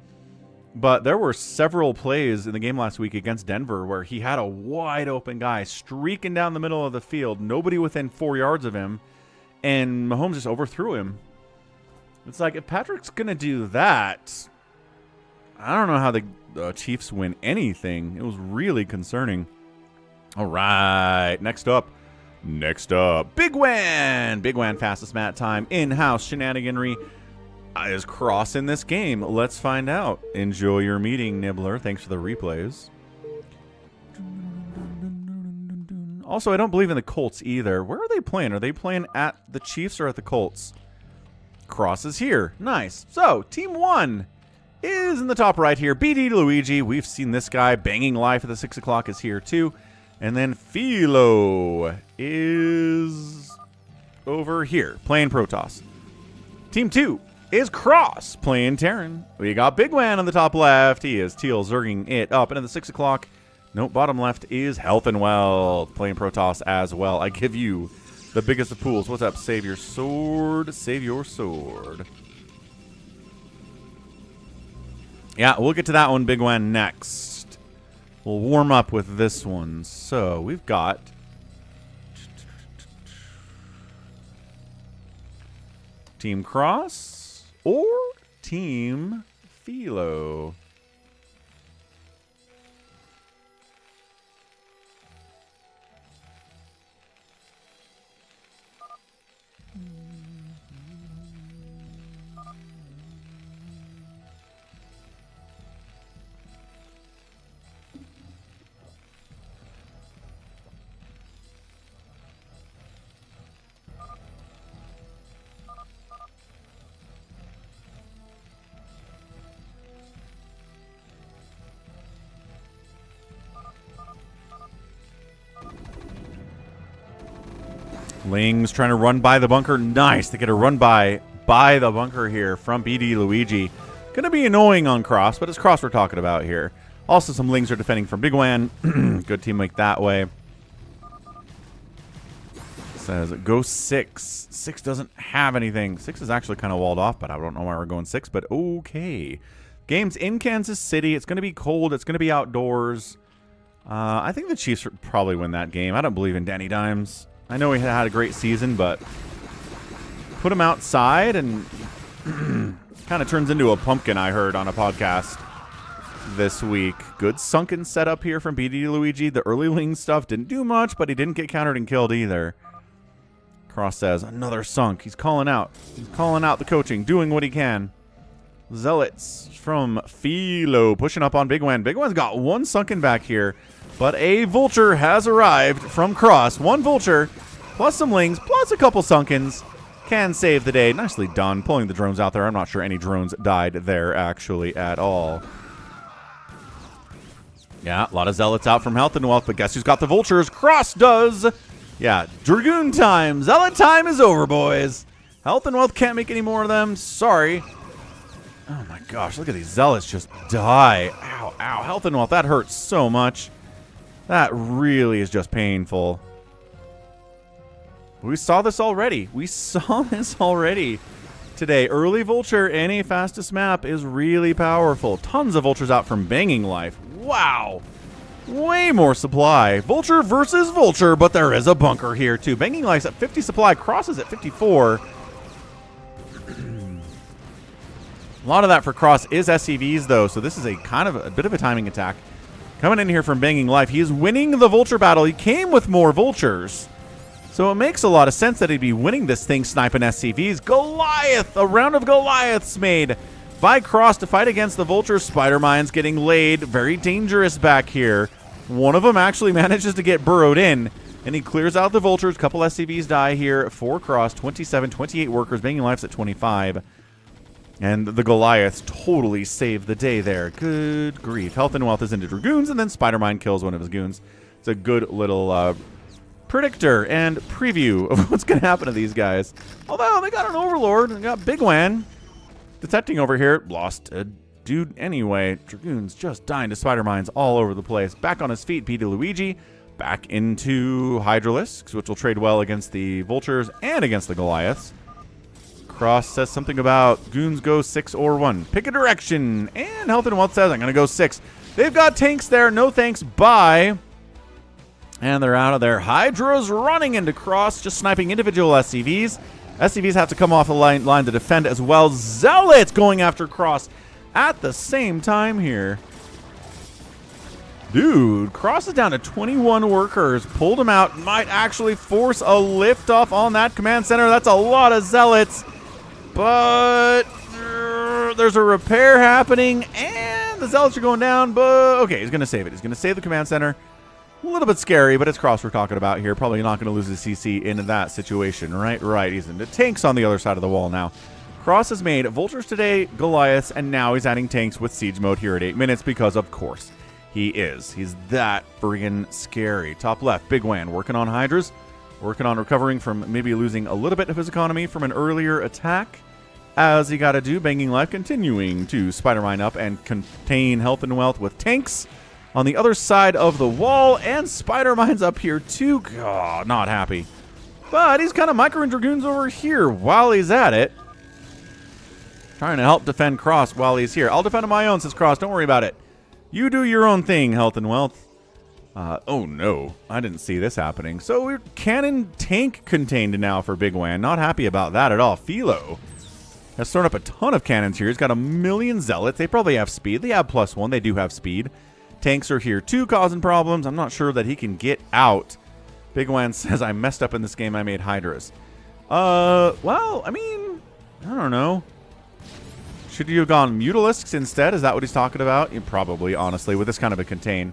But there were several plays in the game last week against Denver where he had a wide open guy streaking down the middle of the field, nobody within 4 yards of him, and Mahomes just overthrew him. It's like, if Patrick's going to do that, I don't know how the Chiefs win anything. It was really concerning. All right, next up, Bigwan. Bigwan fastest mat time, in-house shenaniganry. Is Cross in this game? Let's find out. Enjoy your meeting, Nibbler. Thanks for the replays. Also, I don't believe in the Colts either. Where are they playing? Are they playing at the Chiefs or at the Colts? Cross is here. Nice. So, Team 1 is in the top right here. BD Luigi. We've seen this guy. Banging Life at the 6 o'clock is here too. And then Philo is over here, playing Protoss. Team 2 is Cross, playing Terran. We got Bigwan on the top left. He is Teal zerging it up. And at the 6 o'clock, nope, bottom left is Health and Wealth, playing Protoss as well. I give you the biggest of pools. What's up? Save your sword. Save your sword. Yeah, we'll get to that one, Bigwan, next. We'll warm up with this one. So we've got Team Cross or Team Philo. Lings trying to run by the bunker. Nice. They get a run by the bunker here from BD Luigi. Going to be annoying on Cross, but it's Cross we're talking about here. Also, some Lings are defending from Bigwan. Good teammate that way. Says go 6. 6 doesn't have anything. 6 is actually kind of walled off, but I don't know why we're going 6, but okay. Game's in Kansas City. It's going to be cold. It's going to be outdoors. I think the Chiefs would probably win that game. I don't believe in Danny Dimes. I know he had a great season, but put him outside and kind of turns into a pumpkin, I heard on a podcast this week. Good sunken setup here from BD Luigi. The early Ling stuff didn't do much, but he didn't get countered and killed either. Cross says, another sunk. He's calling out. He's calling out the coaching, doing what he can. Zealots from Philo pushing up on Bigwan. Bigwan's got one sunken back here. But a Vulture has arrived from Cross. One Vulture, plus some Lings, plus a couple Sunkens. Can save the day. Nicely done. Pulling the drones out there. I'm not sure any drones died there, actually, at all. Yeah, a lot of Zealots out from Health and Wealth, but guess who's got the Vultures? Cross does! Yeah, Dragoon time. Zealot time is over, boys. Health and Wealth can't make any more of them. Sorry. Oh, my gosh. Look at these Zealots just die. Ow, ow. Health and Wealth, that hurts so much. That really is just painful. We saw this already. We saw this already today. Early Vulture in a fastest map is really powerful. Tons of Vultures out from Banging Life. Wow. Way more supply. Vulture versus Vulture, but there is a bunker here too. Banging Life's at 50 supply. Crosses at 54. A lot of that for Cross is SCVs though, so this is a kind of a bit of a timing attack. Coming in here from Banging Life. He is winning the Vulture battle. He came with more Vultures. So it makes a lot of sense that he'd be winning this thing sniping SCVs. Goliath! A round of Goliaths made by Cross to fight against the Vulture. Spider Mines getting laid. Very dangerous back here. One of them actually manages to get burrowed in. And he clears out the Vultures. A couple SCVs die here for Cross. 27, 28 workers. Banging Life's at 25. And the Goliaths totally saved the day there. Good grief. Health and Wealth is into Dragoons, and then Spider-Mine kills one of his goons. It's a good little predictor and preview of what's going to happen to these guys. Although they got an Overlord and got Bigwan detecting over here. Lost a dude anyway. Dragoons just dying to Spider-Mines all over the place. Back on his feet, P. Luigi. Back into Hydralisks, which will trade well against the Vultures and against the Goliaths. Cross says something about goons go 6 or 1. Pick a direction. And Health and Wealth says I'm going to go 6. They've got tanks there. No thanks. Bye. And they're out of there. Hydra's running into Cross, just sniping individual SCVs. SCVs have to come off the line to defend as well. Zealots going after Cross at the same time here. Dude, Cross is down to 21 workers. Pulled him out. Might actually force a liftoff on that command center. That's a lot of Zealots. But there's a repair happening, and the Zealots are going down. But okay, he's going to save it. He's going to save the command center. A little bit scary, but it's Cross we're talking about here. Probably not going to lose the CC in that situation. Right. He's into tanks on the other side of the wall now. Cross has made Vultures today, Goliaths, and now he's adding tanks with Siege Mode here at 8 minutes because, of course, he is. He's that friggin' scary. Top left, Bigwan working on Hydras. Working on recovering from maybe losing a little bit of his economy from an earlier attack. As he got to do, Banging Life continuing to Spider-Mine up and contain Health and Wealth with tanks on the other side of the wall. And Spider-Mine's up here too. God, not happy. But he's kind of microing Dragoons over here while he's at it. Trying to help defend Cross while he's here. I'll defend on my own, says Cross. Don't worry about it. You do your own thing, Health and Wealth. Oh no, I didn't see this happening. So we're cannon tank contained now for Bigwan. Not happy about that at all. Philo has thrown up a ton of cannons here. He's got 1 million Zealots. They probably have speed. They have +1. They do have speed. Tanks are here too, causing problems. I'm not sure that he can get out. Bigwan says, I messed up in this game. I made Hydras. Well, I mean, I don't know. Should you have gone Mutalisks instead? Is that what he's talking about? Probably, honestly, with this kind of a contain.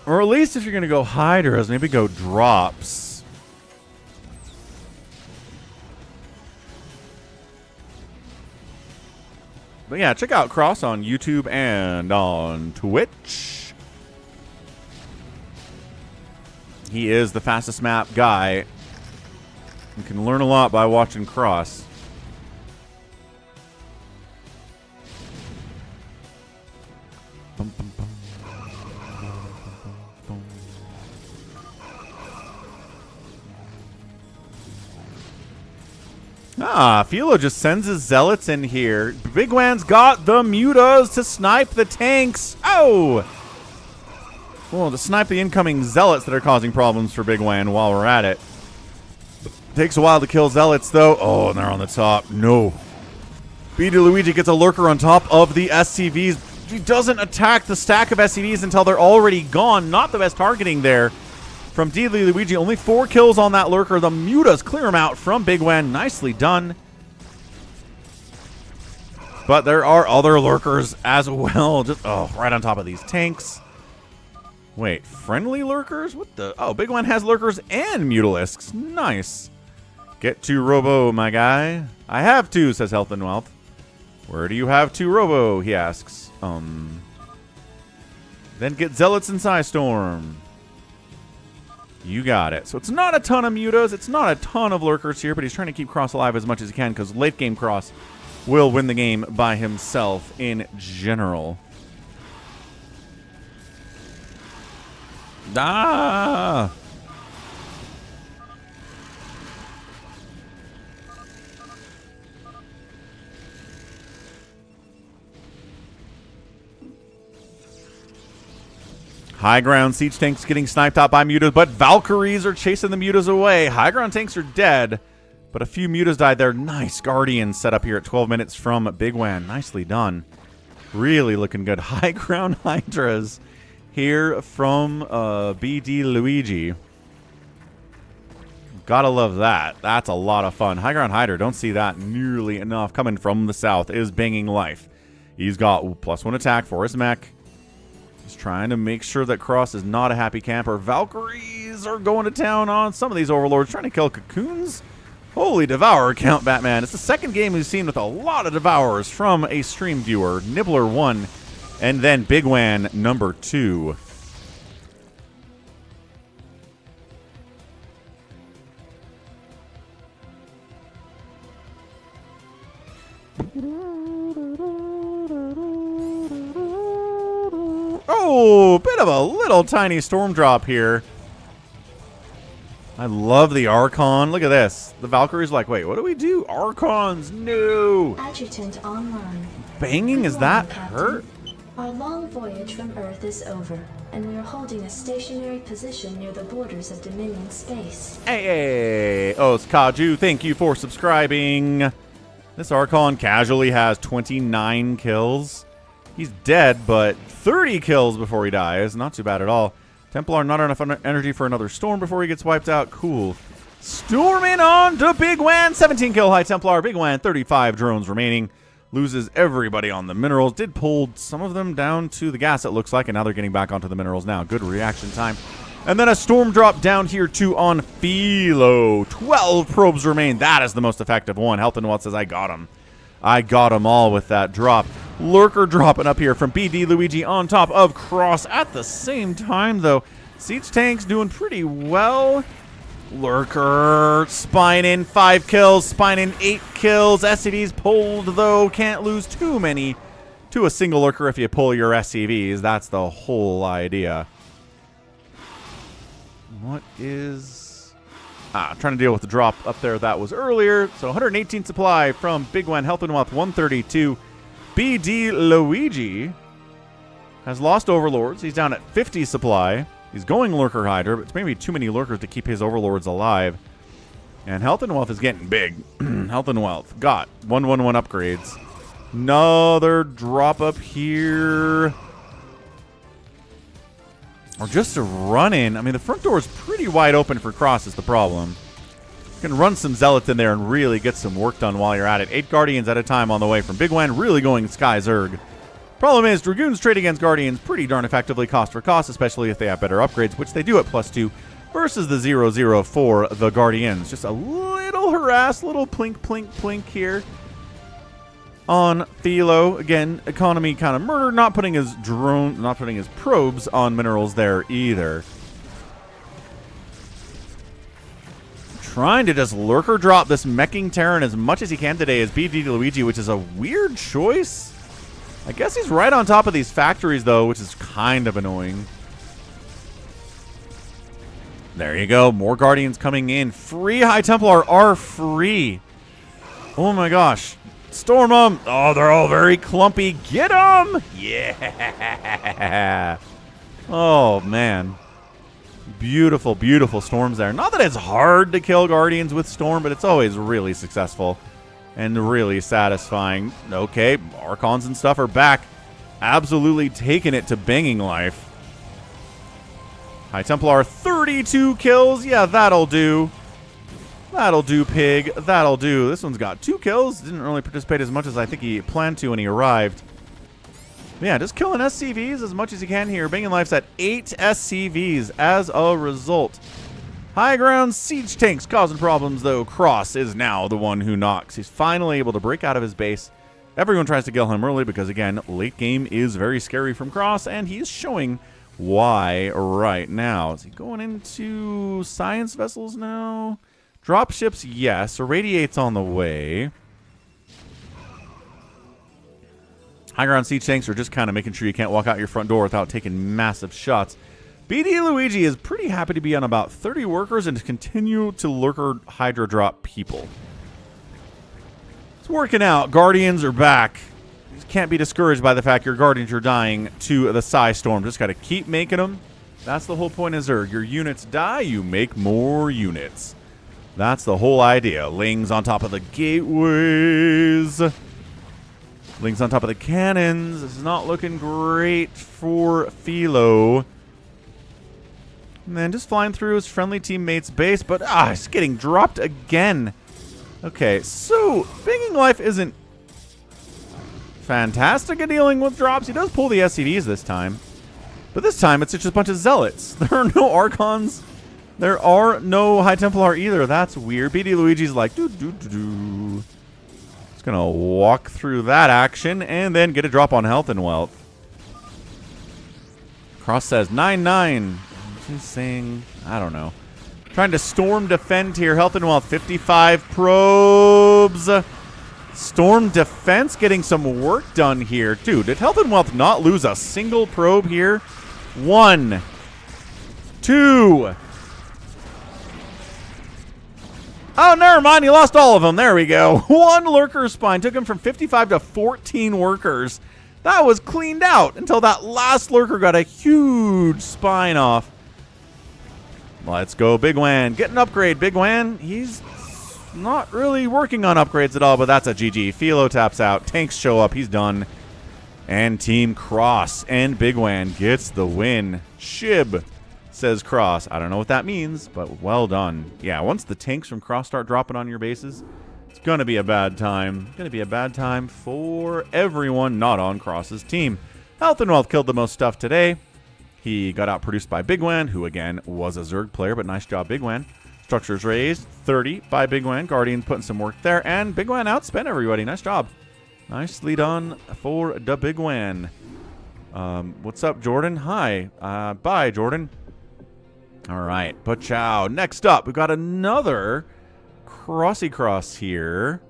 Or at least if you're going to go Hydras, maybe go Drops. But yeah, check out Cross on YouTube and on Twitch. He is the fastest map guy. You can learn a lot by watching Cross. Philo just sends his Zealots in here. Bigwan's got the mutas to snipe the tanks. Oh! Well, to snipe the incoming Zealots that are causing problems for Bigwan while we're at it. Takes a while to kill Zealots, though. Oh, and they're on the top. No. B. Luigi gets a lurker on top of the SCVs. He doesn't attack the stack of SCVs until they're already gone. Not the best targeting there. From D. Luigi, only 4 kills on that lurker. The mutas clear him out from Bigwan. Nicely done. But there are other lurkers as well. Just right on top of these tanks. Wait, friendly lurkers? What the? Oh, Bigwan has lurkers and mutalisks. Nice. Get to Robo, my guy. I have 2, says Health and Wealth. Where do you have 2 Robo? He asks. Then get Zealots and Psystorm. You got it. So it's not a ton of mutas. It's not a ton of lurkers here, but he's trying to keep Cross alive as much as he can because late game Cross will win the game by himself in general. Ah! High ground siege tanks getting sniped out by mutas, but Valkyries are chasing the mutas away. High ground tanks are dead, but a few mutas died there. Nice Guardians set up here at 12 minutes from Bigwan. Nicely done. Really looking good. High ground Hydras here from BD Luigi. Gotta love that. That's a lot of fun. High ground Hydra, don't see that nearly enough. Coming from the south is Banging Life. He's got +1 attack for his mech. He's trying to make sure that Cross is not a happy camper. Valkyries are going to town on some of these overlords, trying to kill cocoons Holy Devourer count, Batman. It's the second game we've seen with a lot of Devourers from a stream viewer. Nibbler 1, and then Bigwan number 2. Oh, bit of a little tiny storm drop here. I love the Archon. Look at this. The Valkyrie's like, wait, what do we do? Archons, no. Adjutant online. Banging, is that hurt? Our long voyage from Earth is over, and we are holding a stationary position near the borders of Dominion space. Hey, Oskaju, thank you for subscribing. This Archon casually has 29 kills. He's dead, but 30 kills before he dies. Not too bad at all. Templar, not enough energy for another storm before he gets wiped out. Cool. Storming on to Bigwan. 17 kill high Templar. Bigwan, 35 drones remaining. Loses everybody on the minerals. Did pull some of them down to the gas, it looks like, and now they're getting back onto the minerals now. Good reaction time. And then a storm drop down here, too, on Philo. 12 probes remain. That is the most effective one. Health and Wealth says, I got him. I got them all with that drop. Lurker dropping up here from BD Luigi on top of Cross. At the same time, though, Siege Tank's doing pretty well. Lurker, Spine in 5 kills, Spine in 8 kills. SCVs pulled, though. Can't lose too many to a single Lurker if you pull your SCVs. That's the whole idea. What is... trying to deal with the drop up there that was earlier. So 118 supply from Bigwan, Health and Wealth 132. BD Luigi has lost Overlords. He's down at 50 supply. He's going Lurker Hydra, but it's maybe too many Lurkers to keep his Overlords alive. And Health and Wealth is getting big. Health and Wealth got 111 upgrades. Another drop up here. Or just a run in. I mean, the front door is pretty wide open for Cross is the problem. You can run some Zealots in there and really get some work done while you're at it. 8 Guardians at a time on the way from Bigwan, really going Sky Zerg. Problem is, Dragoons trade against Guardians pretty darn effectively cost for cost, especially if they have better upgrades, which they do at +2 versus the 0 for the Guardians. Just a little harass, little plink, plink, plink here on Philo. Again, economy kind of murdered, not putting his probes on minerals there either. Trying to just Lurker drop this meching Terran as much as he can today as BD Luigi, which is a weird choice. I guess he's right on top of these factories, though, which is kind of annoying. There you go. More Guardians coming in. Free High Templar are free. Oh, my gosh. Storm them. Oh, they're all very clumpy. Get them. Yeah. Oh, man. Beautiful, beautiful storms there. Not that it's hard to kill Guardians with Storm, but it's always really successful and really satisfying. Okay, Archons and stuff are back. Absolutely taking it to banging life. High Templar, 32 kills. Yeah, that'll do. That'll do, pig. That'll do. This one's got 2 kills. Didn't really participate as much as I think he planned to when he arrived. Yeah, just killing SCVs as much as he can here. Banging Life's at 8 SCVs as a result. High ground siege tanks causing problems, though. Cross is now the one who knocks. He's finally able to break out of his base. Everyone tries to kill him early because, again, late game is very scary from Cross, and he's showing why right now. Is he going into science vessels now? Drop ships, yes. Irradiate's on the way. High ground siege tanks are just kind of making sure you can't walk out your front door without taking massive shots. BD Luigi is pretty happy to be on about 30 workers and to continue to Lurker Hydra drop people. It's working out. Guardians are back. You can't be discouraged by the fact your Guardians are dying to the Psy Storm. Just got to keep making them. That's the whole point of Zerg. Your units die, you make more units. That's the whole idea. Lings on top of the gateways. Lings on top of the cannons. This is not looking great for Philo. And then just flying through his friendly teammate's base, but he's getting dropped again. Okay, so Banging Life isn't fantastic at dealing with drops. He does pull the SCVs this time. But this time, it's just a bunch of Zealots. There are no Archons There are no High Templar either. That's weird. BD Luigi's like, doo-doo-doo-doo. It's going to walk through that action and then get a drop on health and wealth. Cross says 9-9. He's saying, I don't know. Trying to storm defend here. Health and wealth, 55 probes. Storm defense getting some work done here. Dude, did health and wealth not lose a single probe here? 1, 2. Oh, never mind. He lost all of them. There we go. 1 lurker spine. Took him from 55 to 14 workers. That was cleaned out until that last lurker got a huge spine off. Let's go, Bigwan. Get an upgrade, Bigwan. He's not really working on upgrades at all, but that's a GG. Philo taps out. Tanks show up. He's done. And Team Cross and Bigwan gets the win. Shib, says Cross. I don't know what that means, but well done. Yeah, once the tanks from Cross start dropping on your bases, it's going to be a bad time. Going to be a bad time for everyone not on Cross's team. Health and Wealth killed the most stuff today. He got outproduced by Bigwan, who again was a Zerg player, but nice job, Bigwan. Structures raised, 30 by Bigwan. Guardians putting some work there, and Bigwan outspent everybody. Nice job. Nicely done for the Bigwan. What's up, Jordan? Hi. Bye, Jordan. All right, Pachow. Next up, we've got another Crossy Cross here.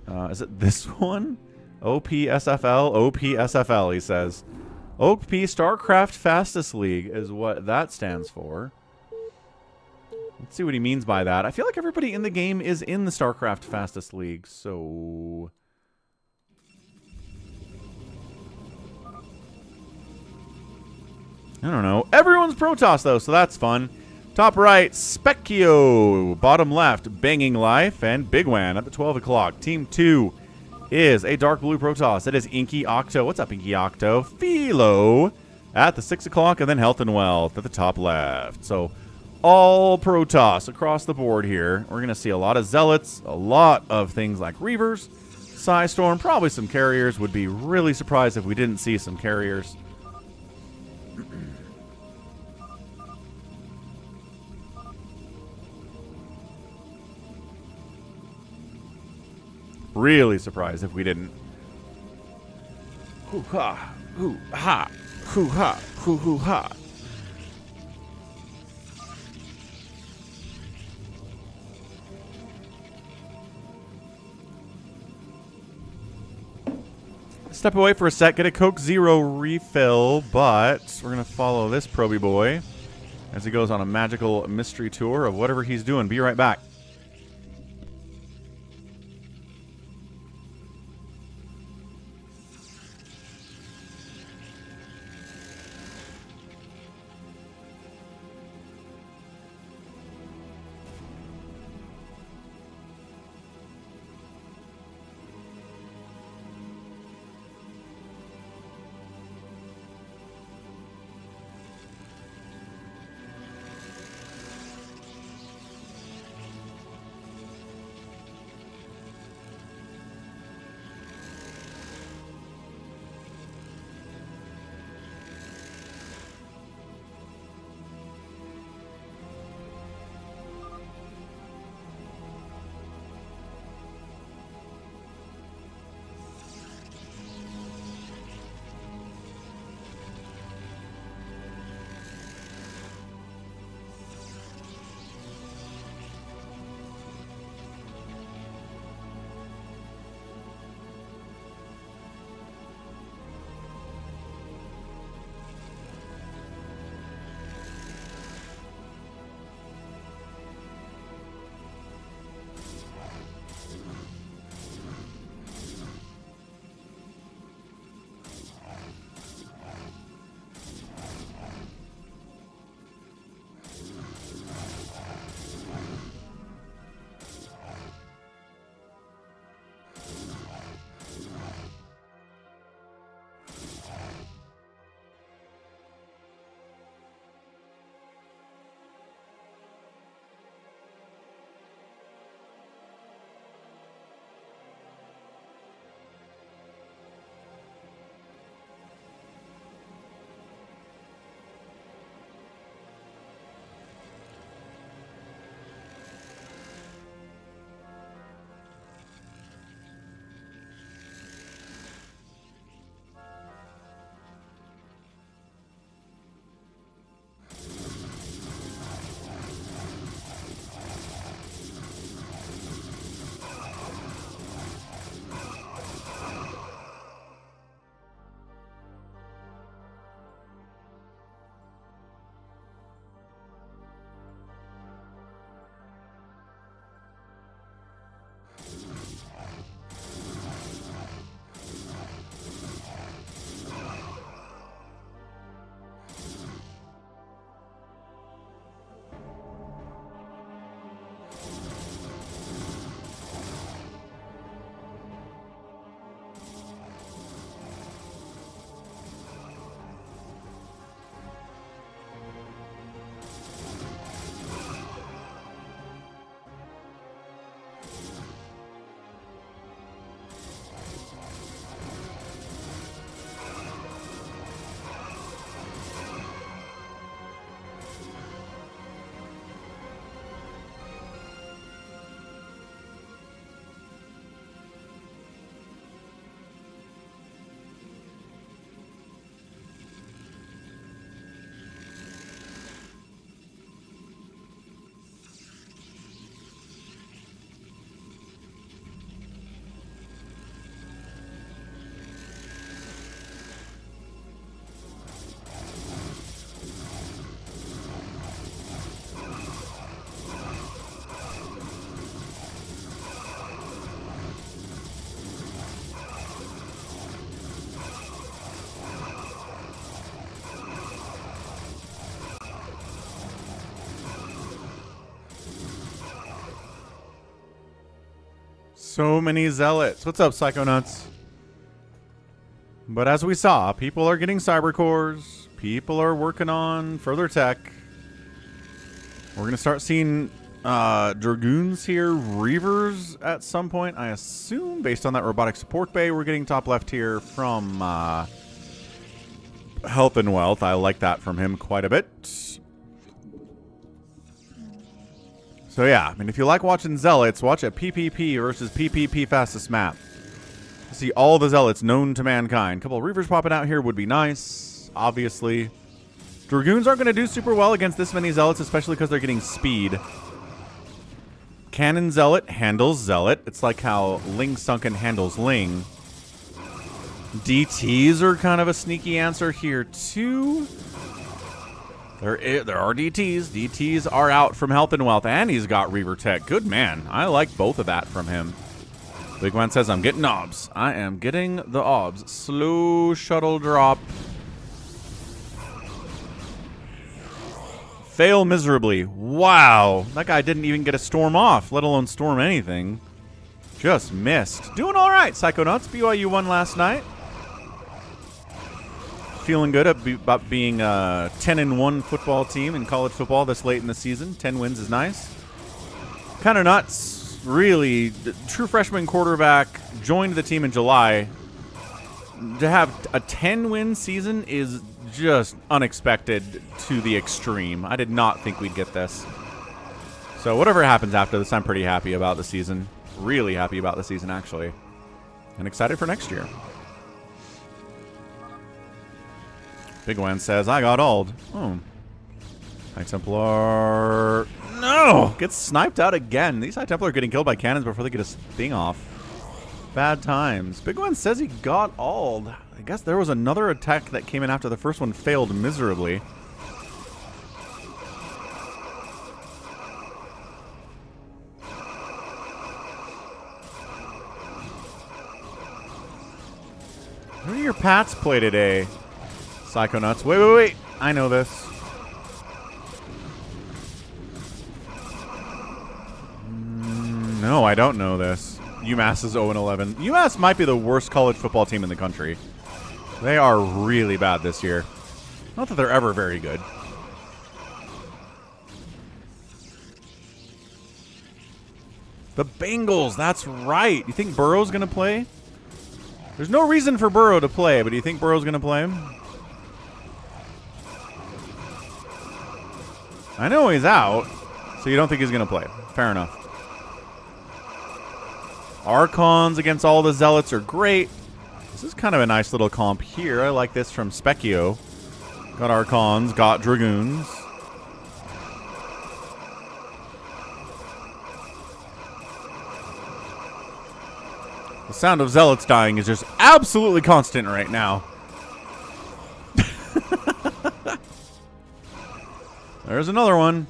Is it this one? OPSFL? OPSFL, he says. OP StarCraft Fastest League is what that stands for. Let's see what he means by that. I feel like everybody in the game is in the StarCraft Fastest League, so... I don't know. Everyone's Protoss, though, so that's fun. Top right, Specchio. Bottom left, Banging Life, and Bigwan at the 12 o'clock. Team 2 is a dark blue Protoss. It is Inky Octo. What's up, Inky Octo? Philo at the 6 o'clock, and then Health and Wealth at the top left. So all Protoss across the board here. We're going to see a lot of Zealots, a lot of things like Reavers, Psystorm, probably some Carriers. Would be really surprised if we didn't see some Carriers. Really surprised if we didn't. Hoo-ha, hoo-ha, hoo-ha, hoo-hoo-ha. Step away for a sec, get a Coke Zero refill, but we're going to follow this Proby boy as he goes on a magical mystery tour of whatever he's doing. Be right back. So many zealots. What's up, Psychonauts? But as we saw, people are getting cyber cores. People are working on further tech. We're going to start seeing Dragoons here, Reavers at some point, I assume, based on that robotic support bay we're getting top left here from Health and Wealth. I like that from him quite a bit. So yeah, I mean, if you like watching Zealots, watch a PPP versus PPP fastest map. See all the Zealots known to mankind. A couple of Reavers popping out here would be nice, obviously. Dragoons aren't going to do super well against this many Zealots, especially because they're getting speed. Cannon Zealot handles Zealot. It's like how Ling Sunken handles Ling. DTs are kind of a sneaky answer here, too. There are DTs. DTs are out from Health and Wealth, and he's got Reaver Tech. Good man. I like both of that from him. Bigwan says, I'm getting obs. I am getting the obs. Slow shuttle drop. Fail miserably. Wow. That guy didn't even get a storm off, let alone storm anything. Just missed. Doing all right, Psychonauts. BYU won last night. Feeling good about being a 10-1 football team in college football this late in the season. 10 wins is nice. Kind of nuts, really. The true freshman quarterback joined the team in July. To have a 10-win season is just unexpected to the extreme. I did not think we'd get this. So whatever happens after this, I'm pretty happy about the season. Really happy about the season, actually. And excited for next year. Bigwan says, I got uld. Oh. High Templar. No! Gets sniped out again. These High Templar are getting killed by cannons before they get a thing off. Bad times. Bigwan says he got uld. I guess there was another attack that came in after the first one failed miserably. Who do your Pats play today? Psychonauts. Wait. I know this. No, I don't know this. UMass is 0-11. UMass might be the worst college football team in the country. They are really bad this year. Not that they're ever very good. The Bengals, that's right. You think Burrow's going to play? There's no reason for Burrow to play, but do you think Burrow's going to play him? I know he's out, so you don't think he's going to play. Fair enough. Archons against all the Zealots are great. This is kind of a nice little comp here. I like this from Specchio. Got Archons, got Dragoons. The sound of Zealots dying is just absolutely constant right now. There's another one.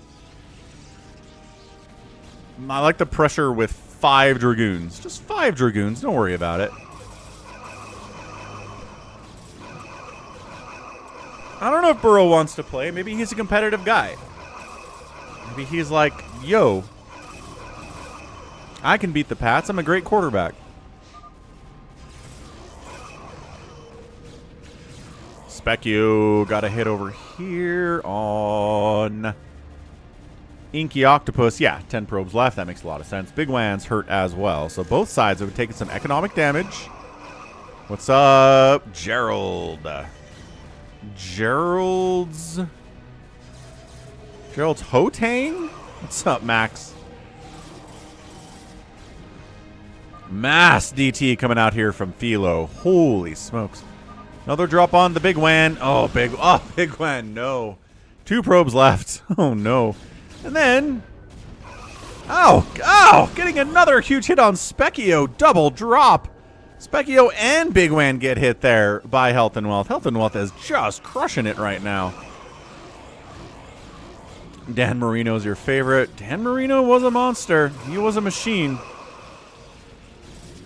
I like the pressure with 5 Dragoons. Just 5 Dragoons. Don't worry about it. I don't know if Burrow wants to play. Maybe he's a competitive guy. Maybe he's like, yo, I can beat the Pats. I'm a great quarterback. Specchio got a hit over here on Inky Octopus. Yeah, 10 probes left. That makes a lot of sense. Bigwan's hurt as well. So both sides have taken some economic damage. What's up, Gerald? Gerald's Hotang? What's up, Max? Mass DT coming out here from Philo. Holy smokes. Another drop on the Bigwan. Oh, Bigwan, no. 2 probes left. Oh, no. And then... Oh, getting another huge hit on Specchio. Double drop. Specchio and Bigwan get hit there by Health and Wealth. Health and Wealth is just crushing it right now. Dan Marino's your favorite. Dan Marino was a monster. He was a machine.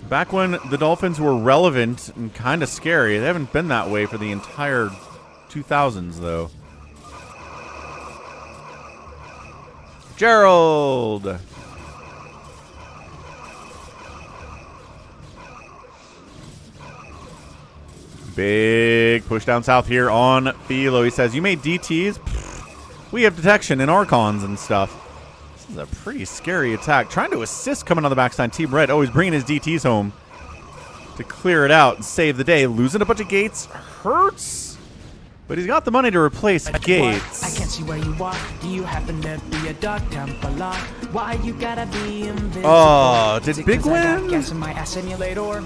Back when the Dolphins were relevant and kind of scary. They haven't been that way for the entire 2000s, though. Gerald! Big push down south here on Philo. He says, you made DTs? Pfft, we have detection and Archons and stuff. This is a pretty scary attack. Trying to assist coming on the backside. Team Red always bringing his DTs home to clear it out and save the day. Losing a bunch of gates hurts, but he's got the money to replace gates. I can't see where you are. Do you happen to be a Dark Templar? Why you gotta be invisible? Oh, did Bigwan? Gas in my ass simulator.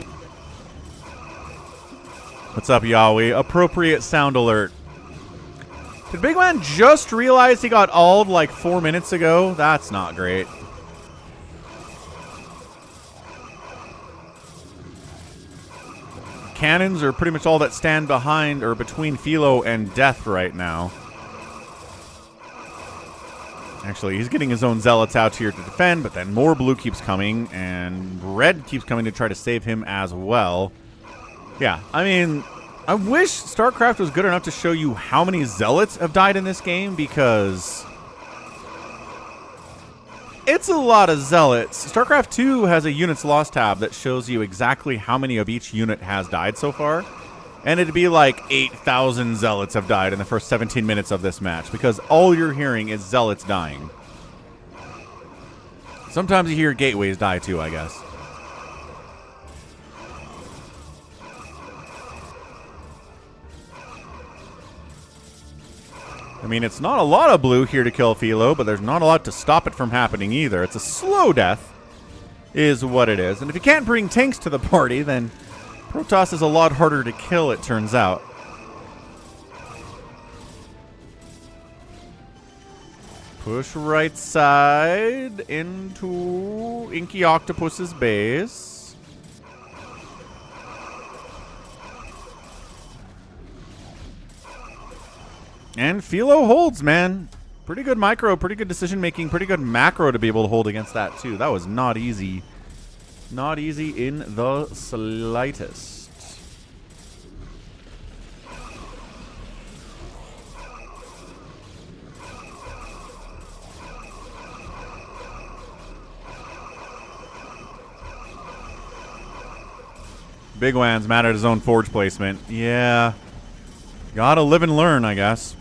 What's up, Yahweh? Appropriate sound alert. Did Bigwan just realize he got uld like 4 minutes ago? That's not great. Cannons are pretty much all that stand behind or between Philo and death right now. Actually, he's getting his own zealots out here to defend, but then more blue keeps coming, and red keeps coming to try to save him as well. Yeah, I mean, I wish StarCraft was good enough to show you how many zealots have died in this game, because it's a lot of zealots. StarCraft 2 has a units lost tab that shows you exactly how many of each unit has died so far. And it'd be like 8,000 zealots have died in the first 17 minutes of this match, because all you're hearing is zealots dying. Sometimes you hear gateways die too, I guess. I mean, it's not a lot of blue here to kill Philo, but there's not a lot to stop it from happening either. It's a slow death, is what it is. And if you can't bring tanks to the party, then Protoss is a lot harder to kill, it turns out. Push right side into Inky Octopus's base. And Philo holds, man. Pretty good micro, pretty good decision making, pretty good macro to be able to hold against that too. That was not easy. Not easy in the slightest. Bigwan's mad at his own forge placement. Yeah. Gotta live and learn, I guess.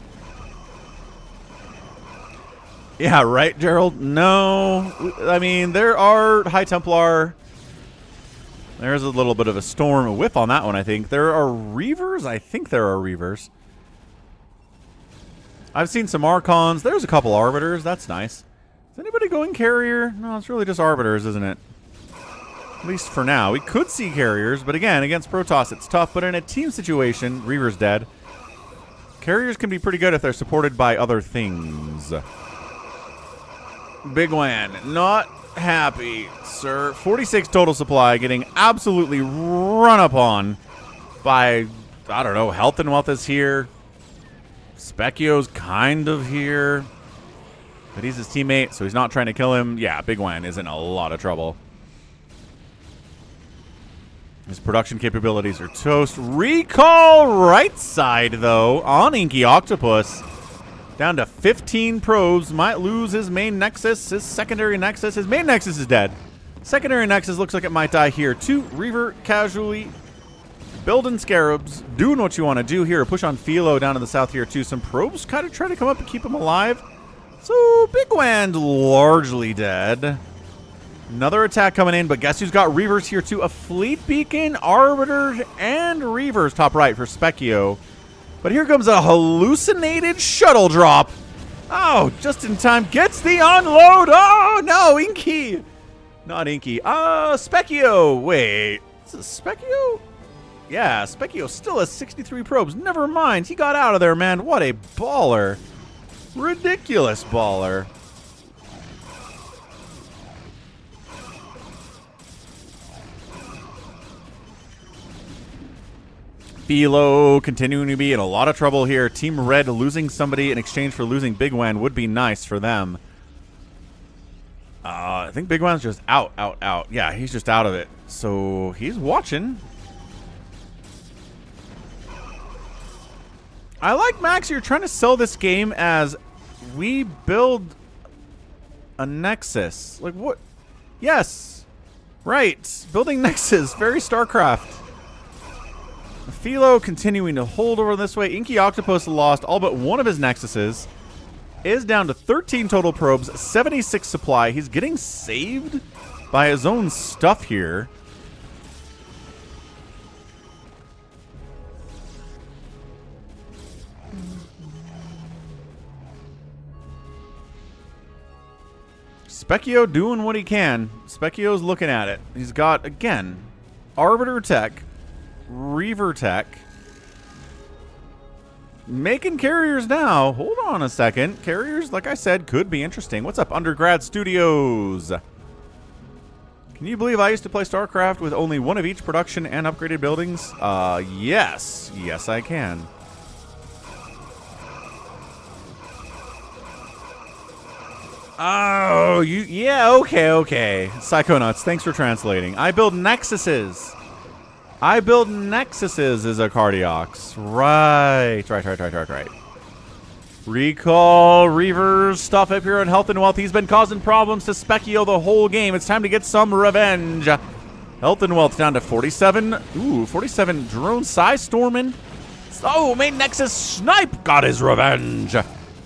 Yeah, right, Gerald? No. I mean, there are High Templar. There's a little bit of a storm whiff on that one, I think. There are Reavers? I think there are Reavers. I've seen some Archons. There's a couple Arbiters. That's nice. Is anybody going Carrier? No, it's really just Arbiters, isn't it? At least for now. We could see Carriers, but again, against Protoss, it's tough. But in a team situation, Reaver's dead. Carriers can be pretty good if they're supported by other things. Bigwan, not happy, sir. 46 total supply, getting absolutely run up on by, I don't know, Health and Wealth is here. Specchio's kind of here. But he's his teammate, so he's not trying to kill him. Yeah, Bigwan is in a lot of trouble. His production capabilities are toast. Recall right side, though, on Inky Octopus. Down to 15 probes. Might lose his main nexus, his secondary nexus. His main nexus is dead. Secondary nexus looks like it might die here, too. Reaver casually building scarabs. Doing what you want to do here. Push on Philo down to the south here, too. Some probes kind of try to come up and keep him alive. So, Bigwan largely dead. Another attack coming in, but guess who's got Reavers here too? A Fleet Beacon, Arbiters, and Reavers top right for Specchio. But here comes a hallucinated shuttle drop. Oh, just in time. Gets the unload. Oh, no, Inky. Not Inky. Specchio. Wait, is it Specchio? Yeah, Specchio still has 63 probes. Never mind. He got out of there, man. What a baller. Ridiculous baller. Philo continuing to be in a lot of trouble here. Team Red losing somebody in exchange for losing Bigwan would be nice for them. I think Bigwan's just out. Yeah, he's just out of it. So he's watching. I like, Max, you're trying to sell this game as we build a Nexus. Like, what? Yes. Right. Building Nexus. Very StarCraft. Philo continuing to hold over this way. Inky Octopus lost all but one of his Nexuses. Is down to 13 total probes, 76 supply. He's getting saved by his own stuff here. Specchio doing what he can. Specchio's looking at it. He's got, again, Arbiter Tech, Reaver Tech. Making carriers now. Hold on a second. Carriers, like I said, could be interesting. What's up, Undergrad Studios? Can you believe I used to play StarCraft with only one of each production and upgraded buildings? Yes. Yes, I can. Oh, yeah, okay. Psychonauts, thanks for translating. I build Nexuses. As a Cardiox. Right. Recall Reaver's stuff up here on Health and Wealth. He's been causing problems to Specchio the whole game. It's time to get some revenge. Health and Wealth down to 47. Ooh, 47 drone size storming. Oh, main Nexus snipe got his revenge.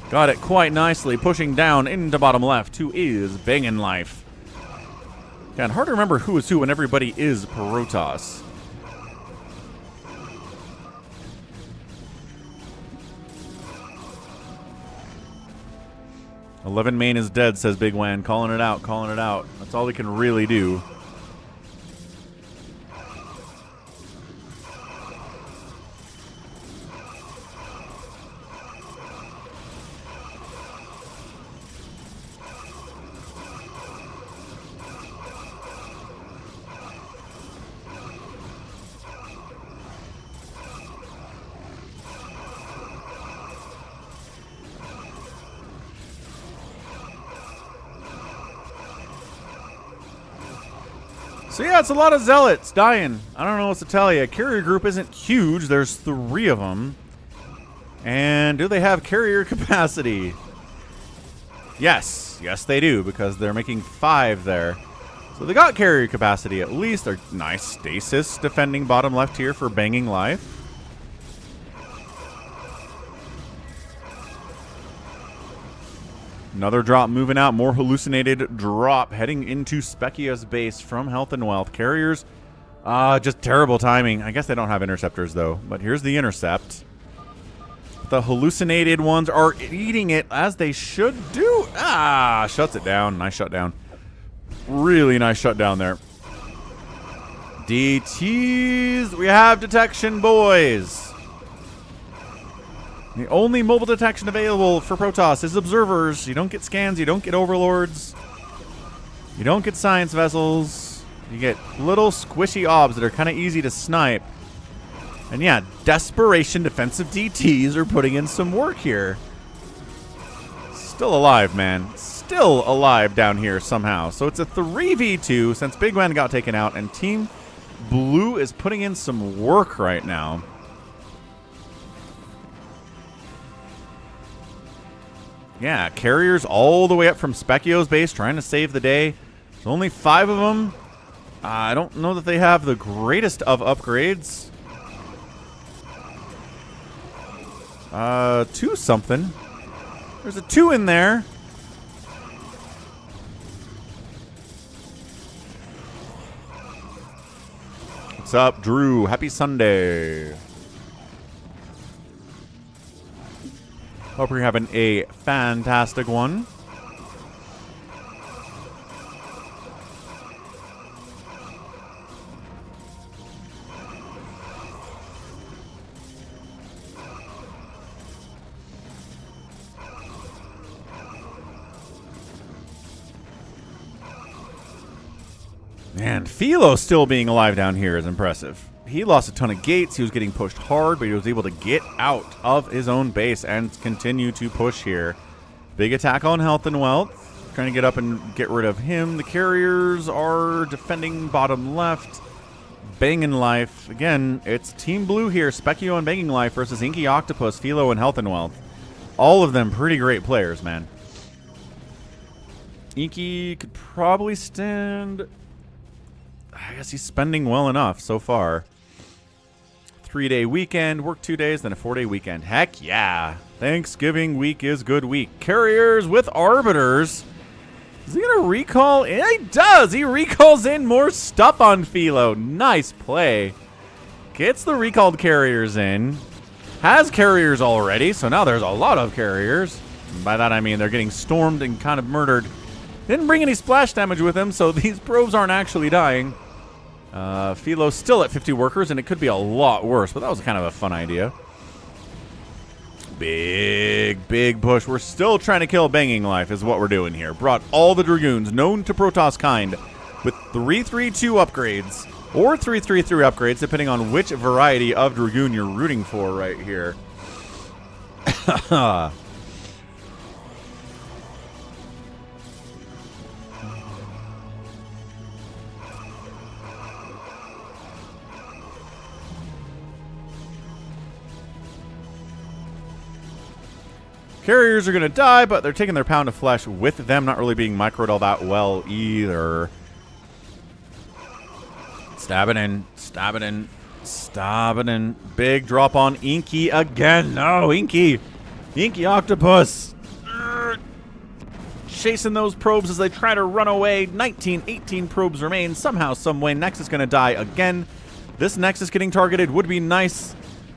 Got it quite nicely, pushing down into bottom left. Who is Bangin' Life? Yeah, and hard to remember who is who when everybody is Protoss. "11 main is dead," says Bigwan. Calling it out. That's all we can really do. So yeah, it's a lot of Zealots dying. I don't know what to tell you. Carrier group isn't huge. There's 3 of them. And do they have carrier capacity? Yes. Yes, they do, because they're making 5 there. So they got carrier capacity at least. They're nice stasis defending bottom left here for Banging Life. Another drop moving out. More hallucinated drop heading into Specchio's base from Health and Wealth. Carriers, just terrible timing. I guess they don't have interceptors, though. But here's the intercept. The hallucinated ones are eating it, as they should do. Shuts it down. Nice shutdown. Really nice shutdown there. DTs. We have detection, boys. The only mobile detection available for Protoss is observers. You don't get scans, you don't get overlords, you don't get science vessels. You get little squishy obs that are kind of easy to snipe. And yeah, desperation defensive DTs are putting in some work here. Still alive, man. Still alive down here somehow. So it's a 3v2 since Bigwan got taken out, and Team Blue is putting in some work right now. Yeah, carriers all the way up from Specchio's base trying to save the day. There's only 5 of them. I don't know that they have the greatest of upgrades. 2 something. There's a 2 in there. What's up, Drew? Happy Sunday. Hope you're having a fantastic one. And Philo still being alive down here is impressive. He lost a ton of gates. He was getting pushed hard, but he was able to get out of his own base and continue to push here. Big attack on Health and Wealth. Trying to get up and get rid of him. The carriers are defending bottom left. Banging Life. Again, it's Team Blue here. Specchio and Banging Life versus Inky Octopus, Philo, and Health and Wealth. All of them pretty great players, man. Inky could probably stand... I guess he's spending well enough so far. 3-day weekend, work 2 days, then a 4-day weekend. Heck yeah. Thanksgiving week is good week. Carriers with arbiters. Is he going to recall? Yeah, he does. He recalls in more stuff on Philo. Nice play. Gets the recalled carriers in. Has carriers already, so now there's a lot of carriers. And by that I mean they're getting stormed and kind of murdered. Didn't bring any splash damage with him, so these probes aren't actually dying. Philo's still at 50 workers, and it could be a lot worse, but that was kind of a fun idea. Big push. We're still trying to kill Banging Life is what we're doing here. Brought all the Dragoons known to Protoss kind with 332 upgrades or 333 upgrades, depending on which variety of Dragoon you're rooting for right here. Carriers are going to die, but they're taking their pound of flesh with them not really being microed all that well either. Stabbing in, stabbing in, stabbing in. Big drop on Inky again. No, Inky. Inky Octopus. Chasing those probes as they try to run away. 18 probes remain. Somehow, someway, Nexus going to die again. This Nexus getting targeted would be nice.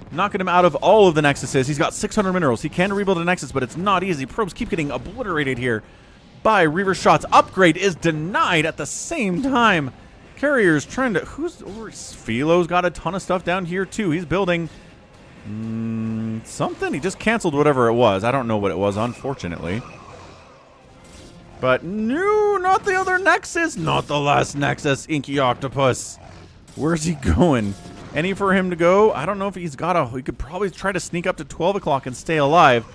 Knocking him out of all of the Nexuses. He's got 600 minerals. He can rebuild a Nexus, but it's not easy. Probes keep getting obliterated here by Reaver shots. Upgrade is denied at the same time. Carrier's trying to... Philo's got a ton of stuff down here, too. He's building... something? He just canceled whatever it was. I don't know what it was, unfortunately. But no, not the other Nexus. Not the last Nexus, Inky Octopus. Where's he going? Any for him to go? I don't know if he's got a... He could probably try to sneak up to 12 o'clock and stay alive.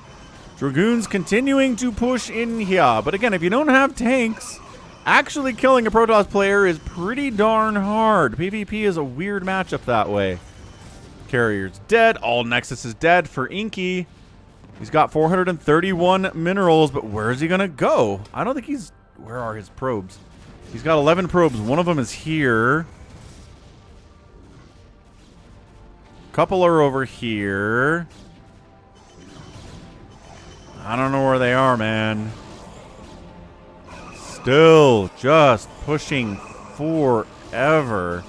Dragoons continuing to push in here. But again, if you don't have tanks, actually killing a Protoss player is pretty darn hard. PvP is a weird matchup that way. Carrier's dead. All Nexus is dead for Inky. He's got 431 minerals, but where is he going to go? I don't think he's... Where are his probes? He's got 11 probes. One of them is here. Couple are over here. I don't know where they are, man. Still just pushing forever.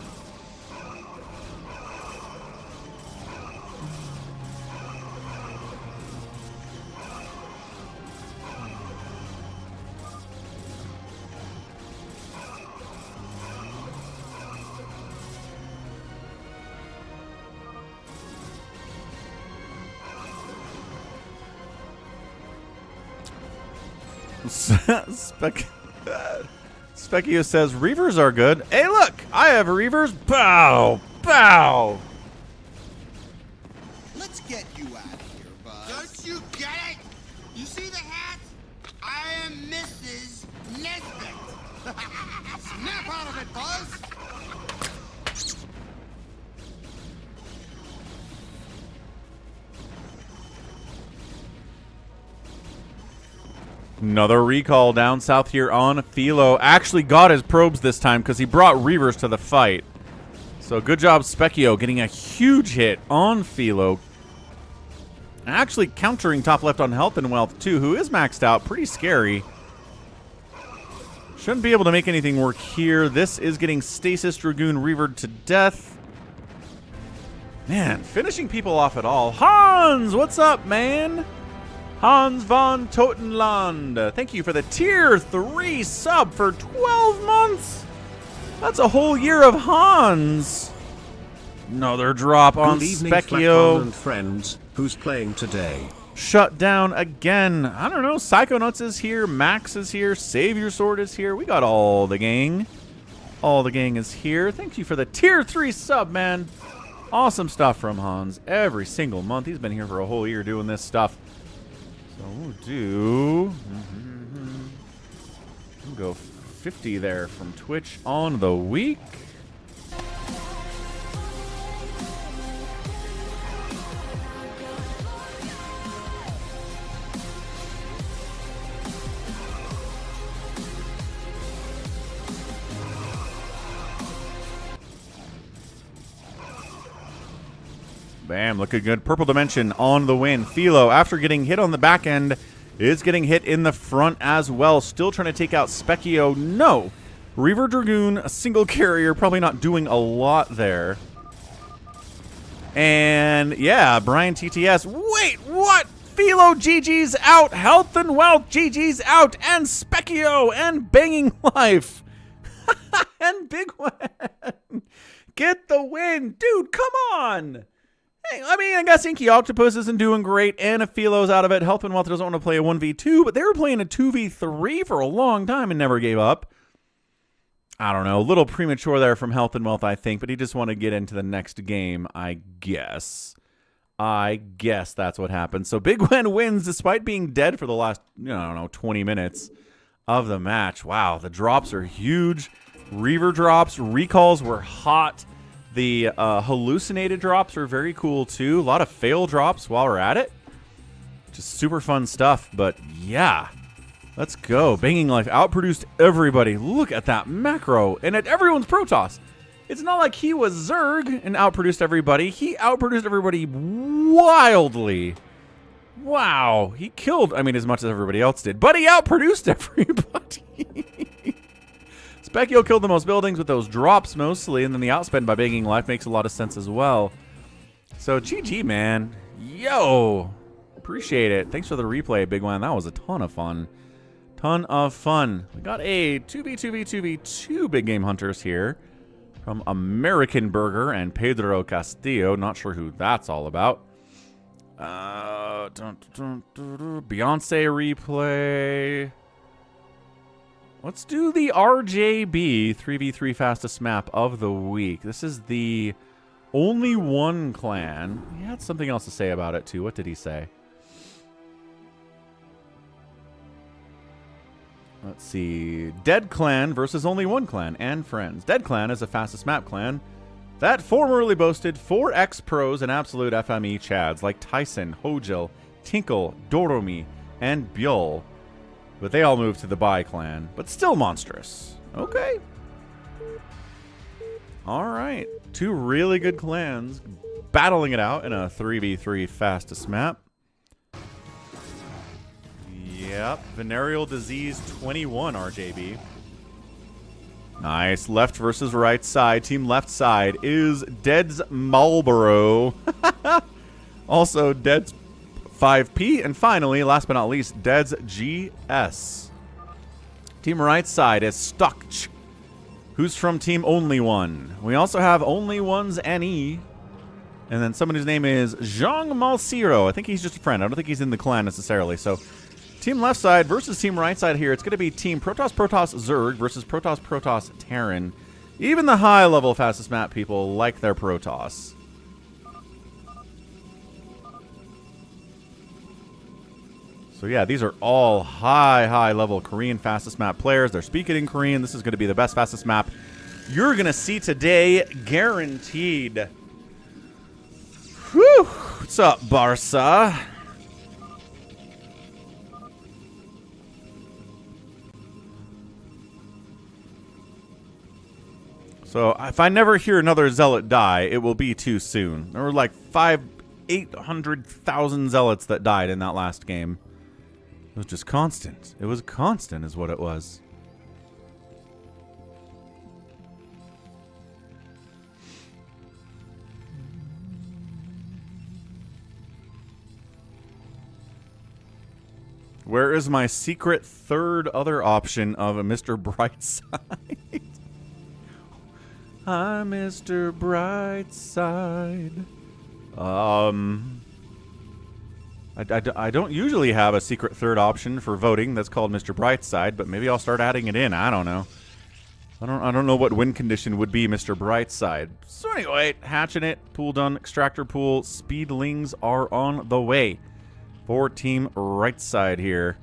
Specchio says, Reavers are good. Hey, look! I have Reavers. Bow! Bow! Let's get you out of here, Buzz. Don't you get it? You see the hat? I am Mrs. Nesbit. Snap out of it, Buzz! Another recall down south here on Philo. Actually got his probes this time because he brought Reavers to the fight. So good job, Specchio, getting a huge hit on Philo. Actually countering top left on health and wealth too, who is maxed out. Pretty scary. Shouldn't be able to make anything work here. This is getting Stasis Dragoon Reavered to death. Man, finishing people off at all. Hans, what's up, man? Hans von Totenland, thank you for the tier 3 sub for 12 months. That's a whole year of Hans. Another drop on Specchio. And friends, who's playing today? Shut down again. I don't know. Psychonauts is here. Max is here. Savior Sword is here. We got all the gang. All the gang is here. Thank you for the tier 3 sub, man. Awesome stuff from Hans every single month. He's been here for a whole year doing this stuff. So we'll do... We'll go 50 there from Twitch on the week. Bam, looking good. Purple Dimension on the win. Philo, after getting hit on the back end, is getting hit in the front as well. Still trying to take out Specchio. No. Reaver Dragoon, a single carrier, probably not doing a lot there. And, yeah, Brian TTS. Wait, what? Philo, GG's out. Health and Wealth, GG's out. And Specchio, and Banging Life. And Bigwan. Get the win. Dude, come on. Hey, I mean, I guess Inky Octopus isn't doing great, and if Philo's out of it, Health and Wealth doesn't want to play a 1v2, but they were playing a 2v3 for a long time and never gave up. I don't know, a little premature there from Health and Wealth, I think, but he just wanted to get into the next game, I guess. I guess that's what happened. So Bigwan wins despite being dead for the last, I don't know, 20 minutes of the match. Wow, the drops are huge. Reaver drops, recalls were hot. The hallucinated drops are very cool too. A lot of fail drops while we're at it. Just super fun stuff. But yeah, let's go. Banging Life outproduced everybody. Look at that macro. And at everyone's Protoss. It's not like he was Zerg and outproduced everybody. He outproduced everybody wildly. Wow. He killed, I mean, as much as everybody else did. But he outproduced everybody. Specchio killed the most buildings with those drops mostly, and then the outspend by Banging Life makes a lot of sense as well. So GG, man. Yo. Appreciate it. Thanks for the replay, Bigwan. That was a ton of fun. Ton of fun. We got a 2v2v2v2 big game hunters here from American Burger and Pedro Castillo. Not sure who that's all about. Beyonce replay. Let's do the RJB 3v3 fastest map of the week. This is the only one clan. He had something else to say about it, too. What did he say? Let's see. Dead Clan versus only one clan and friends. Dead Clan is the fastest map clan that formerly boasted 4 ex-pros and absolute FME chads like Tyson, Hojil, Tinkle, Doromi, and Bjol. But they all moved to the Bai clan, but still monstrous. Okay. All right. 2 really good clans battling it out in a 3v3 fastest map. Yep. Venereal Disease 21 RJB. Nice. Left versus right side. Team left side is Dead's Marlboro. Also, Dead's 5P, and finally, last but not least, Dead's GS. Team right side is Stuckch, who's from Team Only One. We also have Only One's NE, and then someone whose name is Zhang Malciro. I think he's just a friend. I don't think he's in the clan necessarily. So, team left side versus team right side here. It's going to be Team Protoss Zerg versus Protoss Terran. Even the high-level fastest map people like their Protoss. So yeah, these are all high-level Korean fastest map players. They're speaking in Korean. This is going to be the best fastest map you're going to see today, guaranteed. Whew! What's up, Barca? So if I never hear another Zealot die, it will be too soon. There were like 800,000 Zealots that died in that last game. It was just constant. It was constant is what it was. Where is my secret third other option of a Mr. Brightside? Hi, Mr. Brightside. I don't usually have a secret third option for voting that's called Mr. Brightside, but maybe I'll start adding it in. I don't know. I don't know what win condition would be Mr. Brightside. So anyway, hatching it, pool done, extractor pool, speedlings are on the way for team right side here.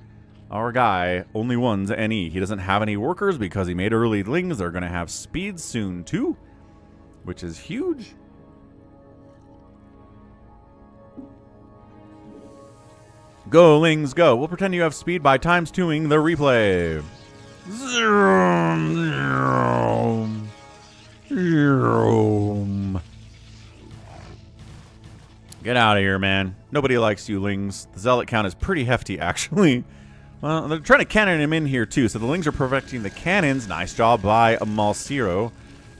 Our guy, Only One's NE. He doesn't have any workers because he made early lings. They're going to have speed soon too, which is huge. Go, Lings, go. We'll pretend you have speed by times 2ing the replay. 0, 0, 0. out of here, man. Nobody likes you, Lings. The Zealot count is pretty hefty, actually. Well, they're trying to cannon him in here, too. So the Lings are perfecting the cannons. Nice job by Malsiro.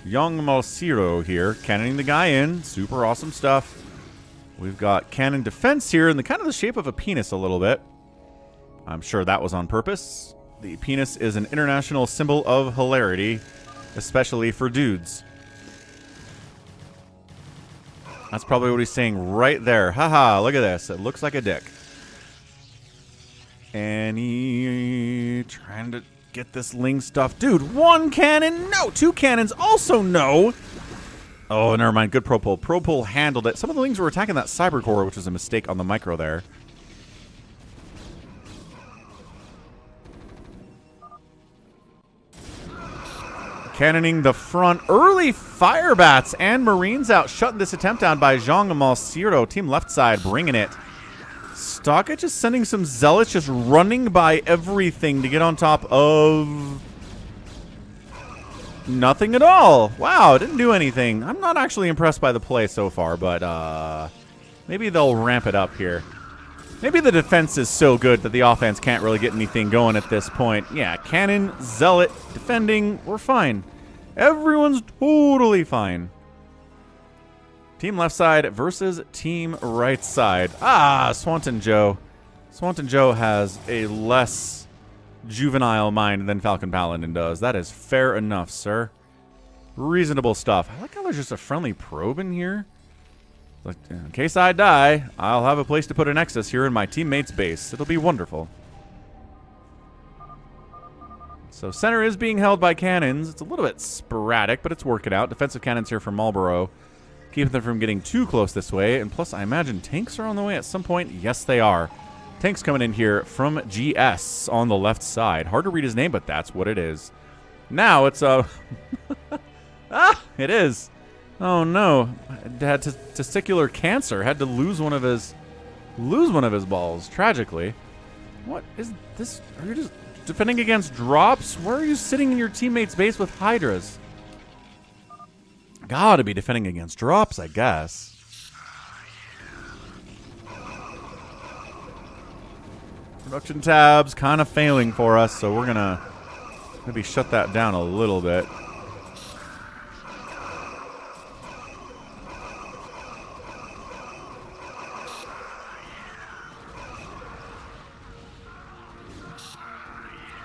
Young Malsiro here, cannoning the guy in. Super awesome stuff. We've got cannon defense here in the kind of the shape of a penis a little bit. I'm sure that was on purpose. The penis is an international symbol of hilarity, especially for dudes. That's probably what he's saying right there. Haha, look at this. It looks like a dick. And he trying to get this Ling stuff. Dude, one cannon, no. Two cannons, also no. Oh, never mind. Good Propol. Propol handled it. Some of the Lings were attacking that Cyber Core, which was a mistake on the micro there. Cannoning the front. Early fire bats and Marines out, shutting this attempt down by Zhang Malsiro. Team left side bringing it. StarCraft just sending some Zealots, just running by everything to get on top of nothing at all. Wow, didn't do anything. I'm not actually impressed by the play so far, but maybe they'll ramp it up here. Maybe the defense is so good that the offense can't really get anything going at this point. Yeah, cannon, Zealot, defending, we're fine. Everyone's totally fine. Team left side versus team right side. Ah, Swanton Joe. Swanton Joe has a less juvenile mind than Falcon Paladin does. That is fair enough, sir. Reasonable stuff. I like how there's just a friendly probe in here. Like, in case I die, I'll have a place to put a Nexus here in my teammate's base. It'll be wonderful. So center is being held by cannons. It's a little bit sporadic, but it's working out. Defensive cannons here from Marlboro, keeping them from getting too close this way. And plus, I imagine tanks are on the way at some point. Yes, they are. Tanks coming in here from GS on the left side. Hard to read his name, but that's what it is. Now it's a... it is. Oh no, had testicular cancer. Had to lose one of his balls tragically. What is this? Are you just defending against drops? Where are you sitting in your teammate's base with Hydras? Gotta be defending against drops, I guess. Production tabs kind of failing for us, so we're gonna maybe shut that down a little bit.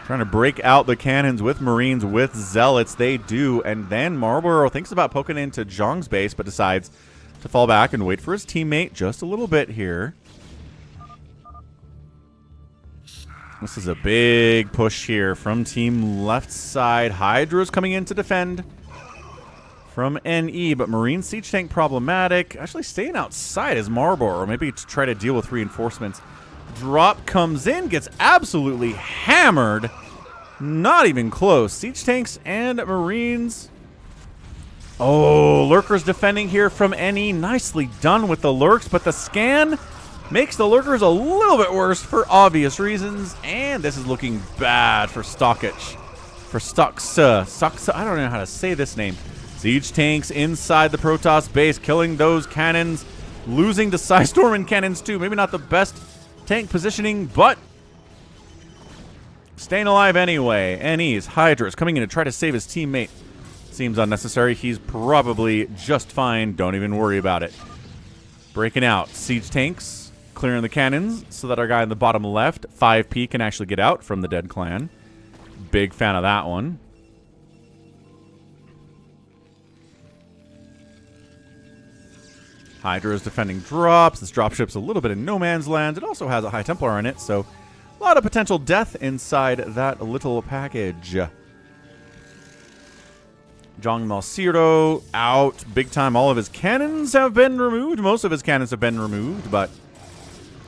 Trying to break out the cannons with Marines, with Zealots. They do. And then Marlboro thinks about poking into Zhang's base, but decides to fall back and wait for his teammate just a little bit here. This is a big push here from team left side. Hydra's coming in to defend from NE, but Marine siege tank problematic. Actually staying outside is Marlboro, or maybe to try to deal with reinforcements. Drop comes in, gets absolutely hammered. Not even close. Siege tanks and Marines. Oh, Lurkers defending here from NE. Nicely done with the Lurks, but the scan makes the Lurkers a little bit worse for obvious reasons. And this is looking bad for Stockich. For Stocksa. I don't know how to say this name. Siege tanks inside the Protoss base, killing those cannons. Losing to Psystorm and cannons too. Maybe not the best tank positioning, but staying alive anyway. NE's Hydra's coming in to try to save his teammate. Seems unnecessary. He's probably just fine. Don't even worry about it. Breaking out. Siege tanks, clearing the cannons so that our guy in the bottom left, 5P, can actually get out from the dead clan. Big fan of that one. Hydra is defending drops. This dropship's a little bit in no man's land. It also has a High Templar in it, so a lot of potential death inside that little package. Zhang Malsiro out big time. All of his cannons have been removed. Most of his cannons have been removed, but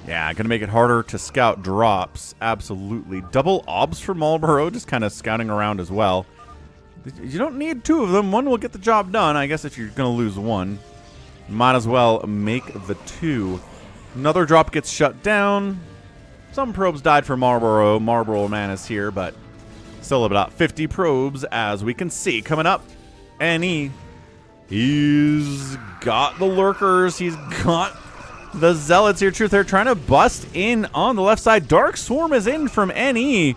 yeah, going to make it harder to scout drops. Absolutely. Double obs for Marlboro, just kind of scouting around as well. You don't need two of them. One will get the job done, I guess, if you're going to lose one. Might as well make the two. Another drop gets shut down. Some probes died for Marlboro. Marlboro man is here, but still about 50 probes, as we can see. Coming up, NE. He's got the Lurkers. He's got The Zealots here, truth, they're trying to bust in on the left side. Dark Swarm is in from NE.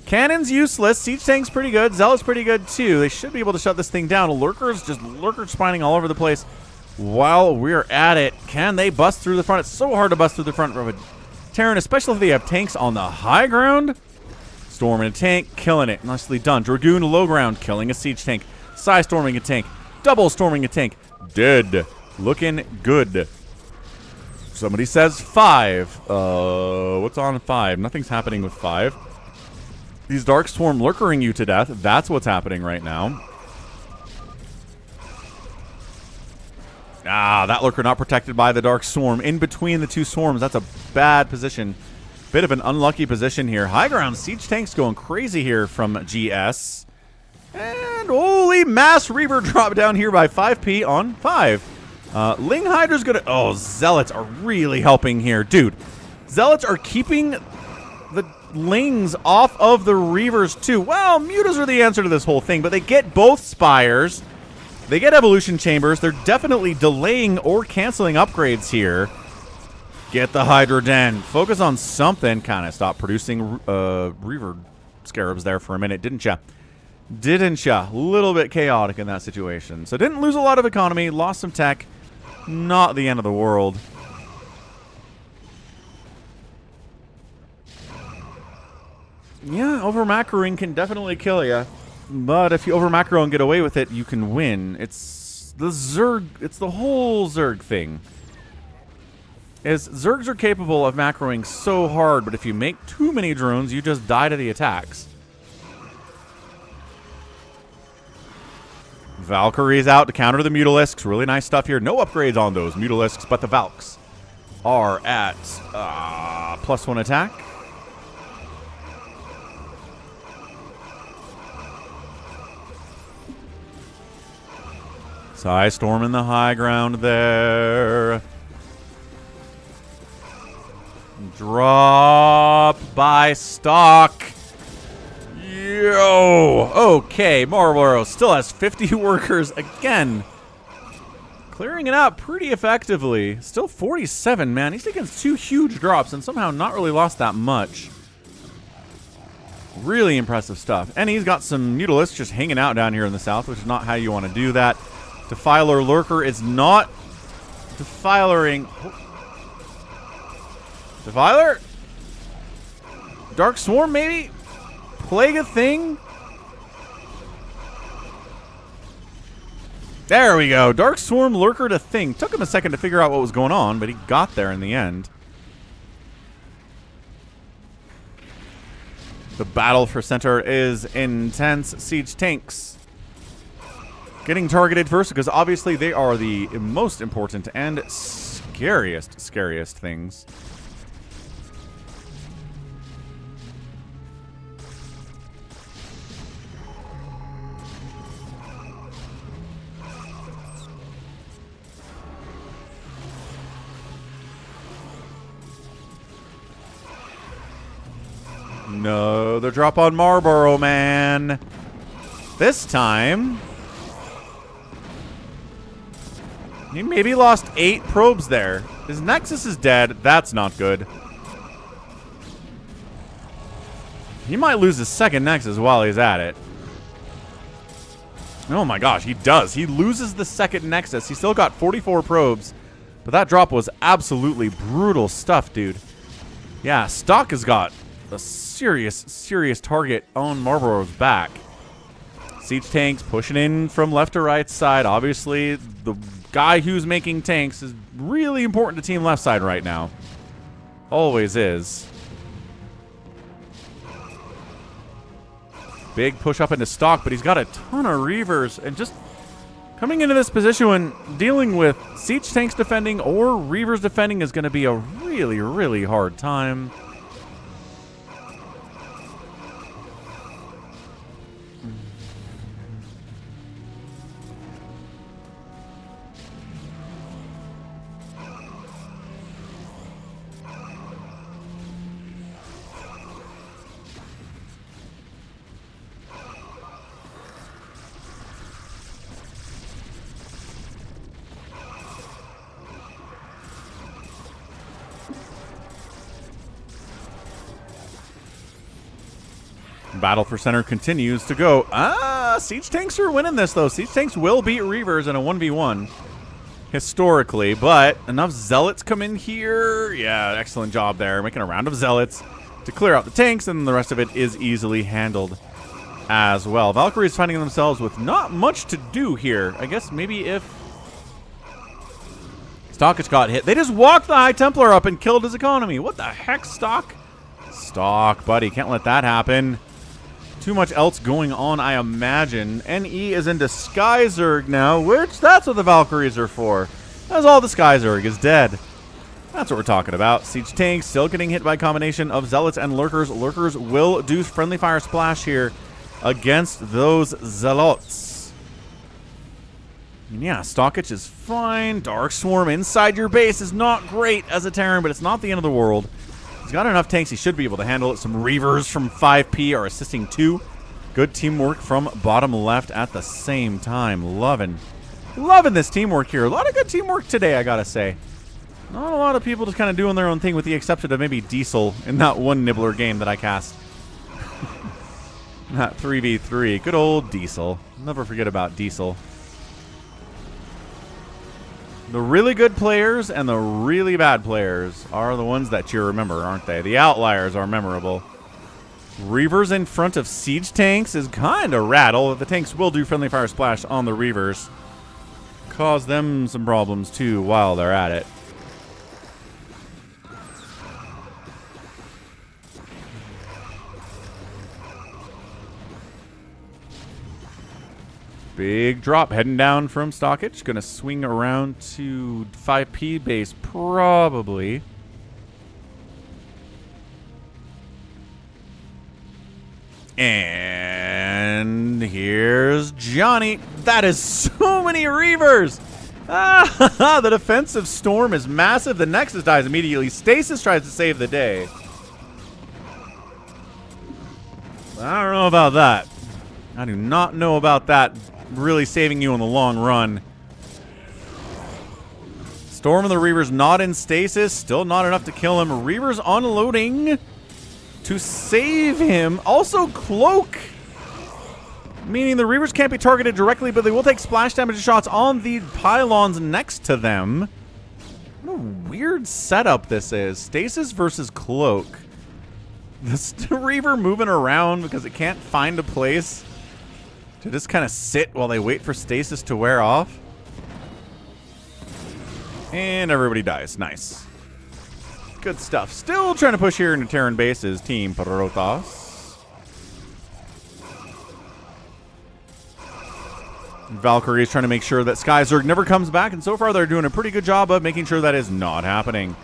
Cannon's useless. Siege Tank's pretty good. Zealot's pretty good too. They should be able to shut this thing down. Lurker's just lurker spawning all over the place. While we're at it, can they bust through the front? It's so hard to bust through the front of a Terran, especially if they have tanks on the high ground. Storming a tank, killing it. Nicely done. Dragoon low ground, killing a siege tank. Psy storming a tank. Double storming a tank. Dead. Looking good. Somebody says 5. What's on 5? Nothing's happening with 5. These Dark Swarm lurkering you to death. That's what's happening right now. Ah, that lurker not protected by the Dark Swarm. In between the two swarms. That's a bad position. Bit of an unlucky position here. High ground siege tanks going crazy here from GS. And holy mass Reaver drop down here by 5p on 5. Ling Hydra's gonna... Oh, Zealots are really helping here. Dude, Zealots are keeping the Lings off of the Reavers too. Well, Mutas are the answer to this whole thing, but they get both Spires. They get Evolution Chambers. They're definitely delaying or canceling upgrades here. Get the Hydra Den. Focus on something. Kind of stop producing Reaver Scarabs there for a minute, didn't ya? Didn't ya? A little bit chaotic in that situation. So didn't lose a lot of economy. Lost some tech. Not the end of the world. Yeah, over-macroing can definitely kill ya. But if you over-macro and get away with it, you can win. It's the Zerg. It's the whole Zerg thing. Zergs are capable of macroing so hard, but if you make too many drones, you just die to the attacks. Valkyrie's out to counter the Mutalisks. Really nice stuff here. No upgrades on those Mutalisks, but the Valks are at +1 attack. Psy storming the high ground there. Drop by stock. Yo. Okay, Marlboro still has 50 workers again. Clearing it out pretty effectively. Still 47, man. He's taken 2 huge drops and somehow not really lost that much. Really impressive stuff. And he's got some Mutalisks just hanging out down here in the south, which is not how you want to do that. Defiler Lurker is not defilering. Defiler? Dark Swarm, maybe? Plague a thing? There we go. Dark Swarm Lurker to thing. Took him a second to figure out what was going on, but he got there in the end. The battle for center is intense. Siege tanks getting targeted first because obviously they are the most important and scariest things. No, the drop on Marlboro, man. This time, he maybe lost 8 probes there. His Nexus is dead. That's not good. He might lose his second Nexus while he's at it. Oh my gosh, he does. He loses the second Nexus. He still got 44 probes, but that drop was absolutely brutal stuff, dude. Yeah, Stock has got a serious target on Marlboro's back. Siege tanks pushing in from left to right side. Obviously, the guy who's making tanks is really important to team left side right now. Always is. Big push up into Stock, but he's got a ton of Reavers. And just coming into this position when dealing with Siege tanks defending or Reavers defending is going to be a really hard time. battle for center continues to go. Siege tanks are winning this, though. Siege tanks will beat Reavers in a 1v1 historically, but enough zealots come in here. Yeah, excellent job there. Making a round of zealots to clear out the tanks, and the rest of it is easily handled as well. Valkyries finding themselves with not much to do here. I guess maybe if Stockage got hit, they just walked the High Templar up and killed his economy. What the heck, Stock? Stock, buddy. Can't let that happen. Too much else going on, I imagine. NE is into Skyzerg now, which that's what the Valkyries are for. That's all the Skyzerg is dead. That's what we're talking about. Siege tanks still getting hit by a combination of zealots and lurkers. Lurkers will do friendly fire splash here against those zealots. And yeah, Stockage is fine. Dark Swarm inside your base is not great as a Terran, but it's not the end of the world. He's got enough tanks, he should be able to handle it. Some Reavers from 5P are assisting too. Good teamwork from bottom left at the same time. Loving this teamwork here. A lot of good teamwork today, I gotta say. Not a lot of people just kind of doing their own thing, with the exception of maybe Diesel in that one Nibbler game that I cast. That 3v3. Good old Diesel. Never forget about Diesel. The really good players and the really bad players are the ones that you remember, aren't they? The outliers are memorable. Reavers in front of siege tanks is kind of rattle. The tanks will do friendly fire splash on the Reavers. Cause them some problems too while they're at it. Big drop heading down from Stockage. Going to swing around to 5P base probably. And here's Johnny. That is so many Reavers. The defensive storm is massive. The Nexus dies immediately. Stasis tries to save the day. I don't know about that. I do not know about that really saving you in the long run. Storm of the Reavers not in stasis. Still not enough to kill him. Reavers unloading to save him. Also Cloak. Meaning the Reavers can't be targeted directly, but they will take splash damage shots on the pylons next to them. What a weird setup this is. Stasis versus Cloak. This Reaver moving around because it can't find a place to just kind of sit while they wait for stasis to wear off. And everybody dies. Nice. Good stuff. Still trying to push here into Terran bases. Team Protoss. Valkyrie is trying to make sure that Skyzerg never comes back, and so far they're doing a pretty good job of making sure that is not happening.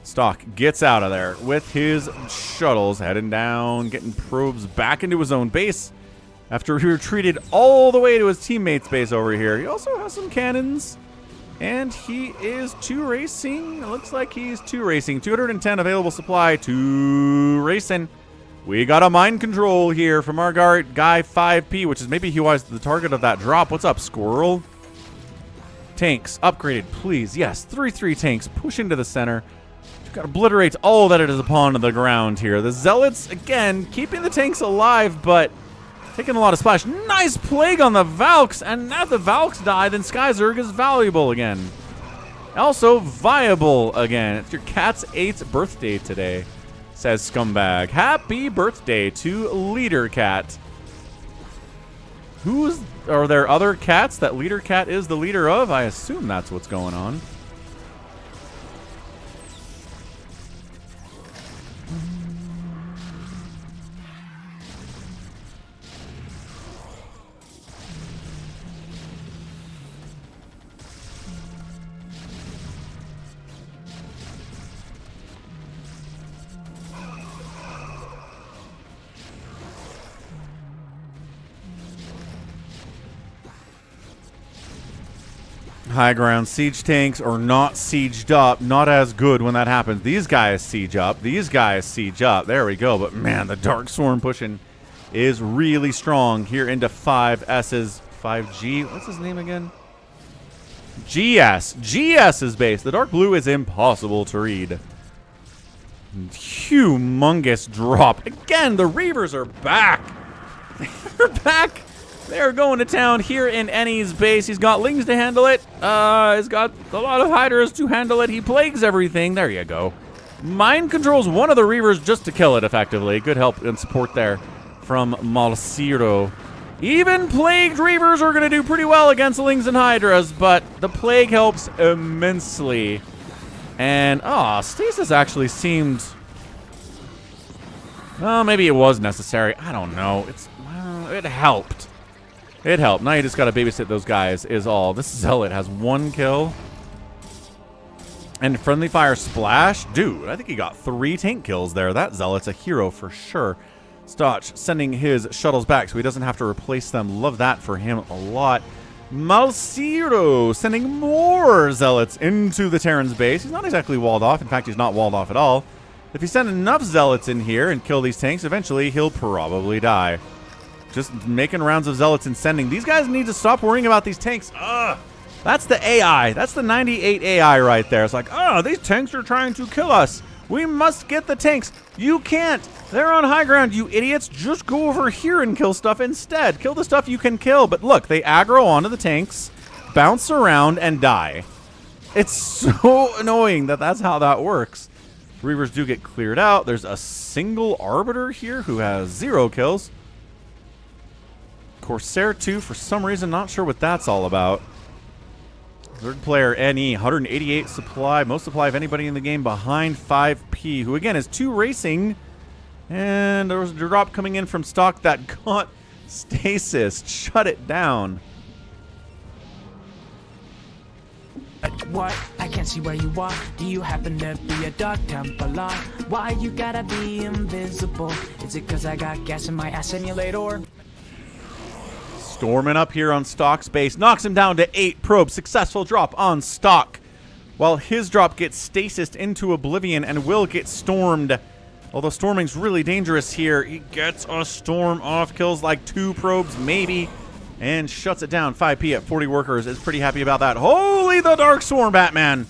Stock gets out of there with his shuttles, heading down, getting probes back into his own base after he retreated all the way to his teammate's base over here. He also has some cannons, and he is 2 racing. It looks like he's 2 racing. 210 available supply, 2 racing. We got a mind control here from our guy 5P, which is maybe he was the target of that drop. What's up, Squirrel? Tanks upgraded, please. Yes, 3-3 tanks push into the center. Got to obliterate all that it is upon the ground here. The Zealots, again, keeping the tanks alive, but taking a lot of splash. Nice plague on the Valks, and now the Valks die, then Skyzerg is valuable again. Also viable again. It's your cat's 8th birthday today, says Scumbag. Happy birthday to Leader Cat. Are there other cats that Leader Cat is the leader of? I assume that's what's going on. High ground siege tanks are not sieged up. Not as good when that happens. These guys siege up. These guys siege up. There we go. But man, the Dark Swarm pushing is really strong here into 5S's 5G. What's his name again? GS. GS's base. The dark blue is impossible to read. Humongous drop. Again, the Reavers are back. They're back. They're going to town here in Ennie's base. He's got Lings to handle it. He's got a lot of Hydras to handle it. He plagues everything. There you go. Mind controls one of the Reavers just to kill it effectively. Good help and support there from Malciro. Even plagued Reavers are going to do pretty well against Lings and Hydras, but the plague helps immensely. And, Stasis actually seemed... Well, maybe it was necessary. I don't know. It helped. It helped. Now you just got to babysit those guys is all. This Zealot has 1 kill. And friendly fire splash. Dude, I think he got 3 tank kills there. That Zealot's a hero for sure. Stotch sending his shuttles back so he doesn't have to replace them. Love that for him a lot. Malciro sending more Zealots into the Terran's base. He's not exactly walled off. In fact, he's not walled off at all. If you send enough Zealots in here and kill these tanks, eventually he'll probably die. Just making rounds of Zealots and sending. These guys need to stop worrying about these tanks. Ugh. That's the AI. That's the 98 AI right there. It's like, these tanks are trying to kill us. We must get the tanks. You can't. They're on high ground, you idiots. Just go over here and kill stuff instead. Kill the stuff you can kill. But look, they aggro onto the tanks, bounce around, and die. It's so annoying that that's how that works. Reavers do get cleared out. There's a single Arbiter here who has 0 kills. Corsair 2, for some reason, not sure what that's all about. Third player, NE, 188 supply. Most supply of anybody in the game behind 5P, who again is 2 racing. And there was a drop coming in from stock that got Stasis. Shut it down. What? I can't see where you are. Do you happen to be a Dark Templar? Why you gotta be invisible? Is it cause I got gas in my ass simulator? Storming up here on Stock's base. Knocks him down to 8 probes. Successful drop on Stock. While his drop gets stasised into oblivion and will get stormed. Although storming's really dangerous here. He gets a storm off. Kills like 2 probes maybe. And shuts it down. 5P at 40 workers is pretty happy about that. Holy the Dark Swarm, Batman.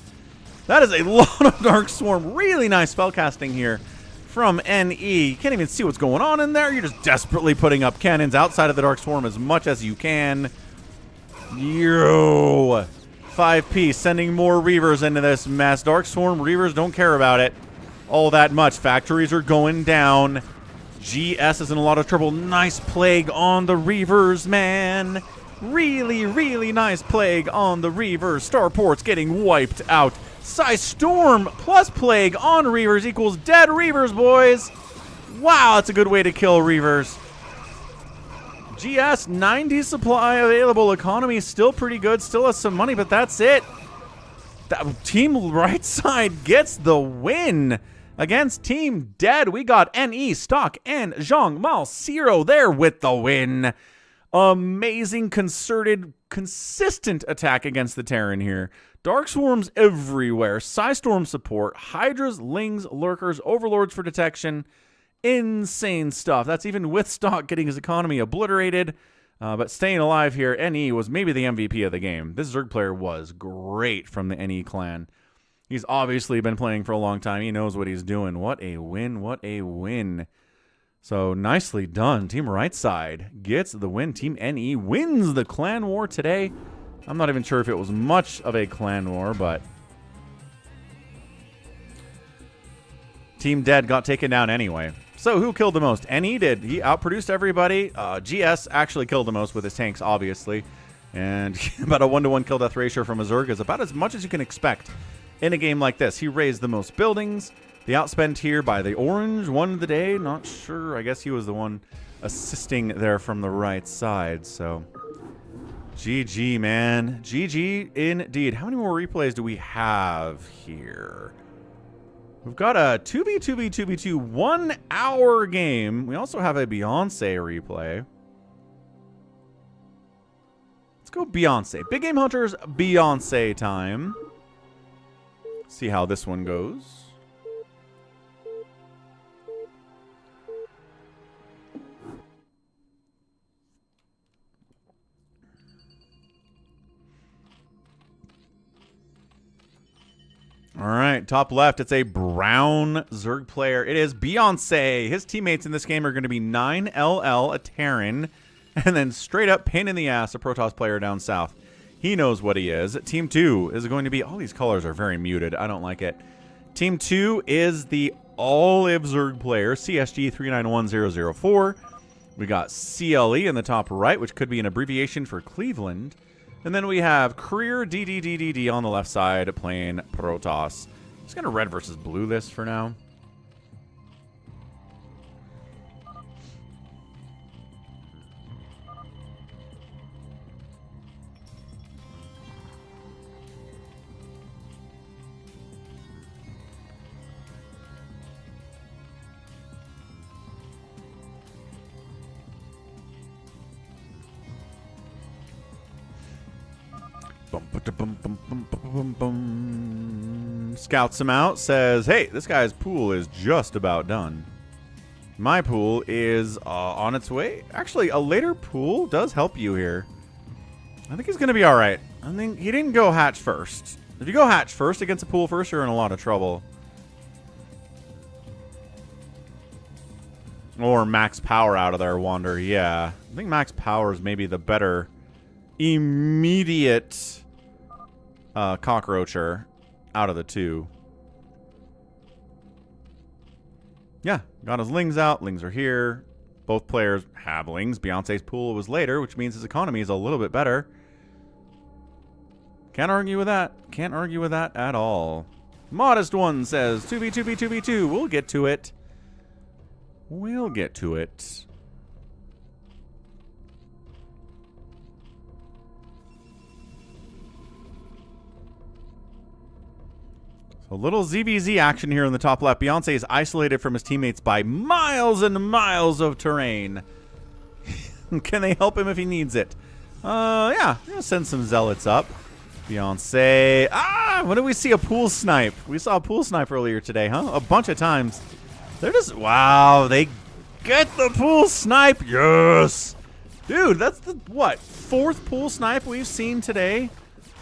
That is a lot of Dark Swarm. Really nice spellcasting here from NE. You can't even see what's going on in there. You're just desperately putting up cannons outside of the Dark Swarm as much as you can. Yo. 5P sending more Reavers into this mess. Dark Swarm Reavers don't care about it all that much. Factories are going down. GS is in a lot of trouble. Nice plague on the Reavers, man. Really, really nice plague on the Reavers. Starport's getting wiped out. Storm plus plague on Reavers equals dead Reavers, boys. Wow, that's a good way to kill Reavers. GS, 90 supply available. Economy is still pretty good. Still has some money, but that's it. That team right side gets the win. Against Team DeD, we got NE, Stock, and Zhang Malciro there with the win. Amazing, concerted, consistent attack against the Terran here. Dark Swarms everywhere. Storm support. Hydras, Lings, Lurkers, Overlords for detection. Insane stuff. That's even with Stock getting his economy obliterated. But staying alive here, NE was maybe the MVP of the game. This Zerg player was great from the NE clan. He's obviously been playing for a long time. He knows what he's doing. What a win. What a win. So nicely done. Team right side gets the win. Team NE wins the clan war today. I'm not even sure if it was much of a clan war, but Team DeD got taken down anyway. So who killed the most? NE did. He outproduced everybody. GS actually killed the most with his tanks, obviously. And about a 1-to-1 kill death ratio from a Zerg is about as much as you can expect in a game like this. He raised the most buildings. The outspend here by the orange won the day. Not sure. I guess he was the one assisting there from the right side. So GG, man. GG indeed. How many more replays do we have here? We've got a 2v2v2v2 1-hour game. We also have a Beyonce replay. Let's go Beyonce. Big Game Hunters Beyonce time. See how this one goes. All right, top left, it's a brown Zerg player. It is Beyonce. His teammates in this game are going to be 9LL, a Terran, and then straight up pain in the ass, a Protoss player down south. He knows what he is. Team 2 is going to be, all these colors are very muted. I don't like it. Team 2 is the Olive Zerg player, CSG 391004. We got CLE in the top right, which could be an abbreviation for Cleveland. And then we have Career DDDDD on the left side playing Protoss. Just going to red versus blue this for now. Scouts him out, says, hey, this guy's pool is just about done. My pool is on its way. Actually, a later pool does help you here. I think he's going to be all right. I think he didn't go hatch first. If you go hatch first against a pool first, you're in a lot of trouble. Or max power out of there, Wander. Yeah, I think max power is maybe the better immediate cockroacher out of the two. Yeah, got his lings out. Lings are here. Both players have lings. Beyonce's pool was later, which means his economy is a little bit better. Can't argue with that. Can't argue with that at all. Modest One says 2v, 2v, 2v2. We'll get to it. We'll get to it. A little ZVZ action here in the top left. Beyonce is isolated from his teammates by miles and miles of terrain. Can they help him if he needs it? Yeah. I'm going to send some zealots up. Beyonce. Ah! When did we see a pool snipe? We saw a pool snipe earlier today, huh? A bunch of times. They're just... Wow. They get the pool snipe. Yes! Dude, that's the, what, 4th pool snipe we've seen today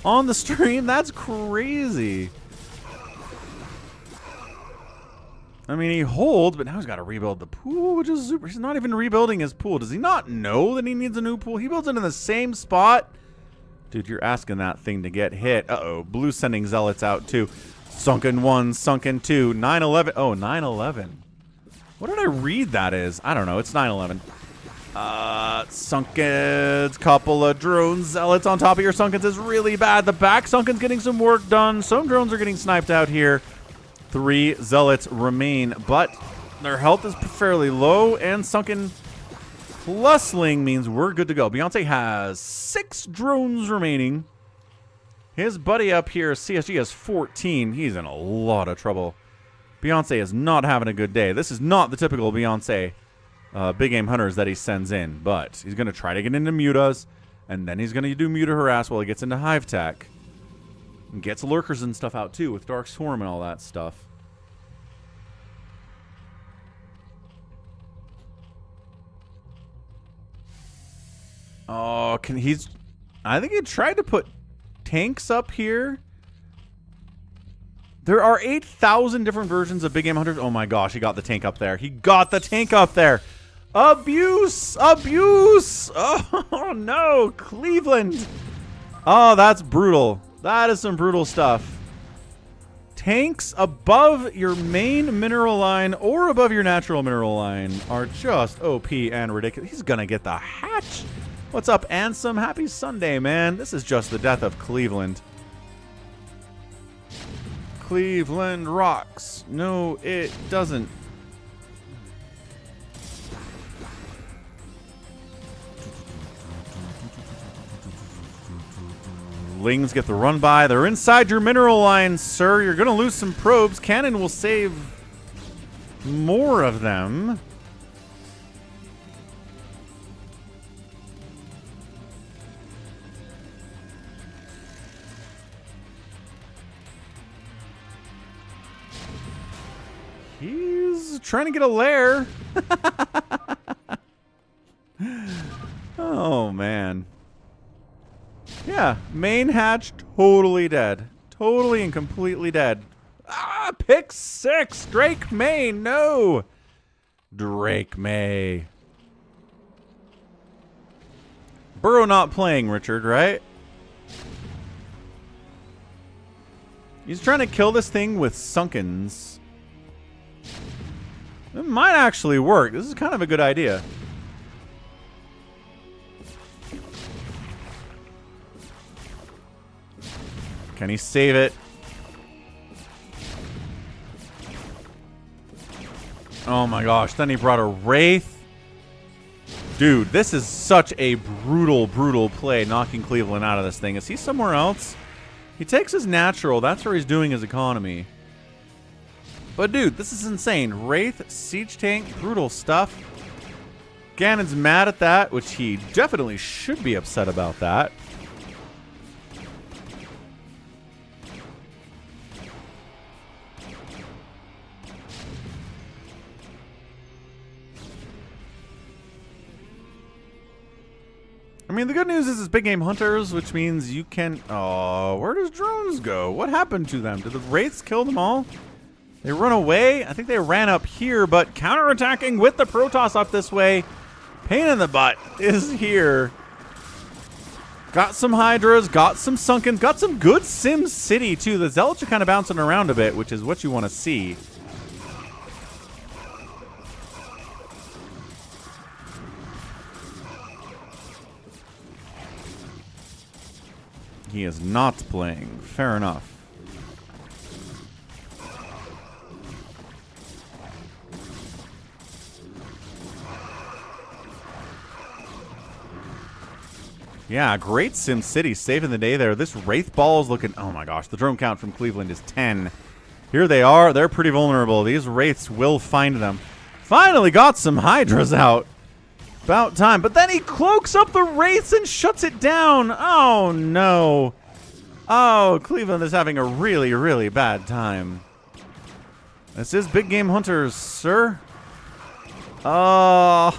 on the stream? That's crazy. I mean, he holds, but now he's got to rebuild the pool, which is super. He's not even rebuilding his pool. Does he not know that he needs a new pool? He builds it in the same spot. Dude, you're asking that thing to get hit. Uh-oh. Blue sending zealots out, too. Sunken 1, sunken 2. 9/11. Oh, 9/11. What did I read that is? I don't know. It's 9/11. Sunkens. Couple of drone zealots on top of your sunkens is really bad. The back sunken's getting some work done. Some drones are getting sniped out here. 3 zealots remain, but their health is fairly low, and sunken plus ling means we're good to go. Beyonce has 6 drones remaining. His buddy up here, CSG, has 14. He's in a lot of trouble. Beyonce is not having a good day. This is not the typical Beyonce big game hunters that he sends in, but he's going to try to get into mutas, and then he's going to do muta harass while he gets into hive tech. And gets lurkers and stuff out too with Dark Swarm and all that stuff. Oh, I think he tried to put tanks up here. There are 8,000 different versions of Big Game Hunters. Oh my gosh, he got the tank up there. He got the tank up there. Abuse! Abuse! Oh no, Cleveland. Oh, that's brutal. That is some brutal stuff. Tanks above your main mineral line or above your natural mineral line are just OP and ridiculous. He's going to get the hatch. What's up, Ansem? Happy Sunday, man. This is just the death of Cleveland. Cleveland rocks. No, it doesn't. Lings get the run by. They're inside your mineral line, sir. You're going to lose some probes. Cannon will save more of them. He's trying to get a lair. Oh, man. Yeah, main hatch totally dead. Totally and completely dead. pick six. Drake May, no. Drake May. Burrow not playing, Richard, right? He's trying to kill this thing with Sunkens. It might actually work. This is kind of a good idea. Can he save it? Oh my gosh. Then he brought a Wraith. Dude, this is such a brutal, brutal play, knocking Cleveland out of this thing. Is he somewhere else? He takes his natural. That's where he's doing his economy. But dude, this is insane. Wraith, Siege Tank, brutal stuff. Ganon's mad at that, which he definitely should be upset about that. I mean, the good news is it's big game hunters, which means you can... Oh, where does drones go? What happened to them? Did the Wraiths kill them all? They run away? I think they ran up here, but counterattacking with the Protoss up this way. Pain in the butt is here. Got some Hydras, got some Sunken, got some good Sim City, too. The Zealots are kind of bouncing around a bit, which is what you want to see. He is not playing. Fair enough. Yeah, great Sim City saving the day there. This Wraith ball is looking... Oh my gosh, the drone count from Cleveland is 10. Here they are. They're pretty vulnerable. These Wraiths will find them. Finally got some Hydras out. About time. But then he cloaks up the Wraiths and shuts it down. Oh, no. Oh, Cleveland is having a really, really bad time. This is big game hunters, sir. Oh,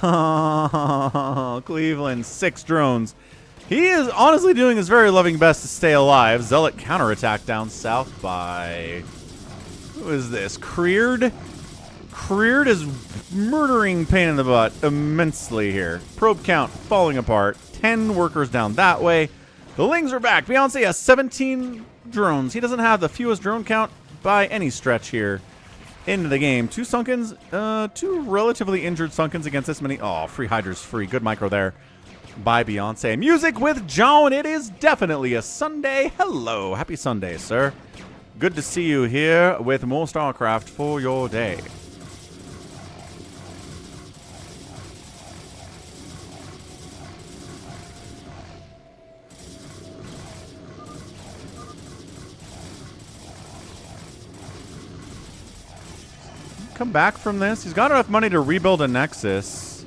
Cleveland, 6 drones. He is honestly doing his very loving best to stay alive. Zealot counterattack down south by... Who is this? Creared? Creared is murdering pain in the butt immensely here. Probe count falling apart. 10 workers down that way. The Lings are back. Beyonce has 17 drones. He doesn't have the fewest drone count by any stretch here into the game. 2 Sunkens. 2 relatively injured Sunkens against this many. Oh, free Hydra's free. Good micro there by Beyonce. Music with Joan. It is definitely a Sunday. Hello. Happy Sunday, sir. Good to see you here with more StarCraft for your day. Come back from this. He's got enough money to rebuild a Nexus.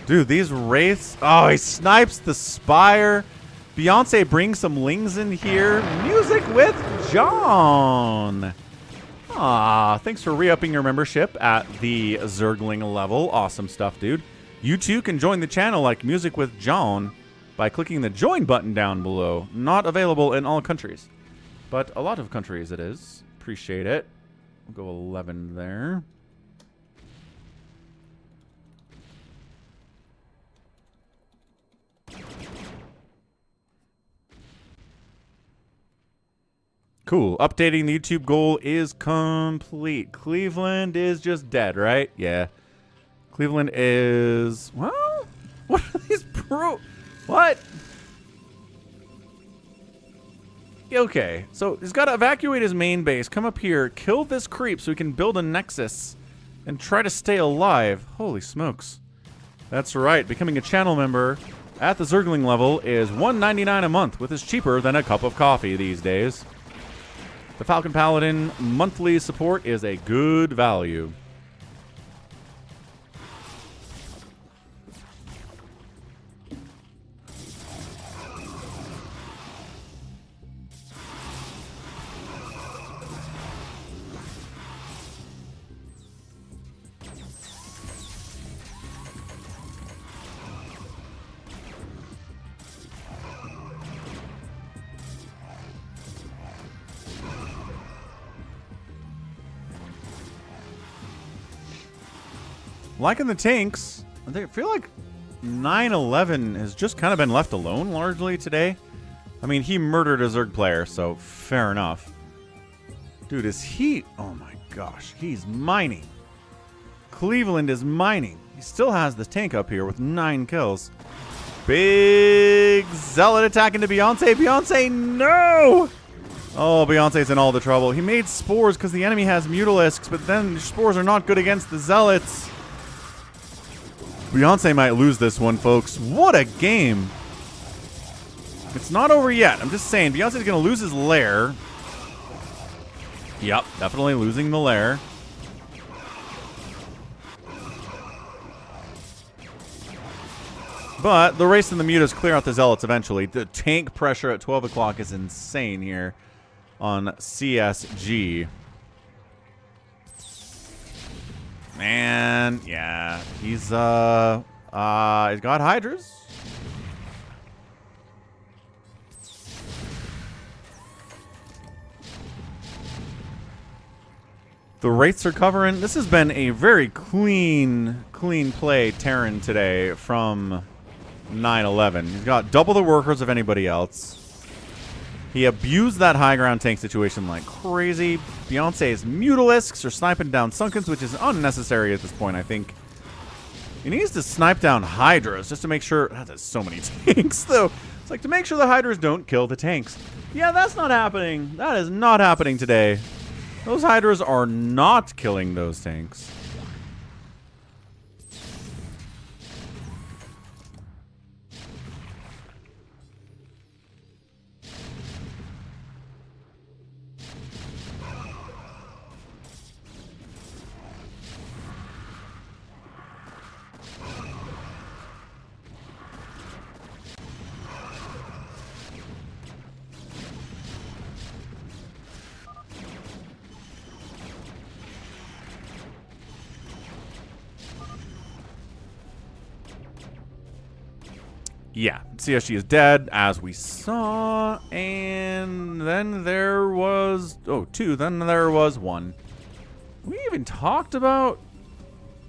Dude, these Wraiths. Oh, he snipes the Spire. Beyonce brings some Lings in here. Music with John. Ah, thanks for re-upping your membership at the Zergling level. Awesome stuff, dude. You too can join the channel like Music with John by clicking the join button down below. Not available in all countries, but a lot of countries it is. Appreciate it. We'll go 11 there. Cool. Updating the YouTube goal is complete. Cleveland is just dead, right? Yeah. Cleveland is... Well, what are these pro... What? Okay, so he's got to evacuate his main base, come up here, kill this creep so he can build a Nexus and try to stay alive. Holy smokes. That's right, becoming a channel member at the Zergling level is $1.99 a month, which is cheaper than a cup of coffee these days. The Falcon Paladin monthly support is a good value. Liking the tanks. I feel like 9/11 has just kind of been left alone largely today. I mean, he murdered a Zerg player, so fair enough. Dude, is he... Oh my gosh, he's mining. Cleveland is mining. He still has the tank up here with 9 kills. Big Zealot attack into Beyonce. Beyonce, no! Oh, Beyonce's in all the trouble. He made spores because the enemy has Mutalisks, but then spores are not good against the Zealots. Beyonce might lose this one, folks. What a game. It's not over yet. I'm just saying, Beyonce's going to lose his lair. Yep, definitely losing the lair. But the race in the mutas clear out the Zealots eventually. The tank pressure at 12 o'clock is insane here on CSG. And yeah, he's got Hydras. The Wraiths are covering. This has been a very clean play Terran today from 9/11. He's got double the workers of anybody else. He abused that high ground tank situation like crazy. Beyonce's Mutalisks are sniping down Sunkens, which is unnecessary at this point, I think. He needs to snipe down Hydras just to make sure... That's so many tanks, though. It's like to make sure the Hydras don't kill the tanks. Yeah, that's not happening. That is not happening today. Those Hydras are not killing those tanks. Yeah, CSG is dead, as we saw, and then there was... Oh, 2, then there was 1. We even talked about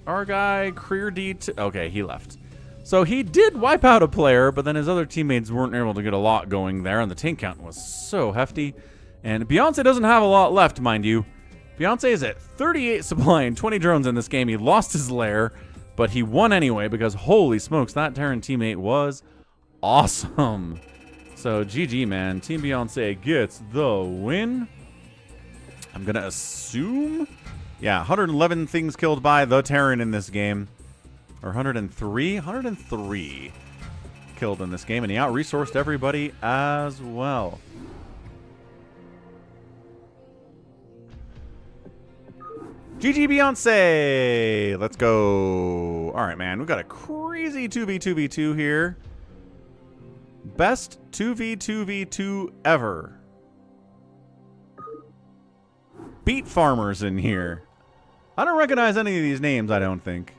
our guy, Creer D... Okay, he left. So he did wipe out a player, but then his other teammates weren't able to get a lot going there, and the tank count was so hefty. And Beyonce doesn't have a lot left, mind you. Beyonce is at 38 supply and 20 drones in this game. He lost his lair, but he won anyway, because holy smokes, that Terran teammate was... awesome. So GG, man. Team Beyonce gets the win. I'm gonna assume, yeah, 111 things killed by the Terran in this game, or 103 killed in this game, and he out-resourced everybody as well. GG Beyonce. Let's go. All right, man. We've got a crazy 2v2v2 here. Best 2v2v2 ever. Beat farmers in here. I don't recognize any of these names, I don't think.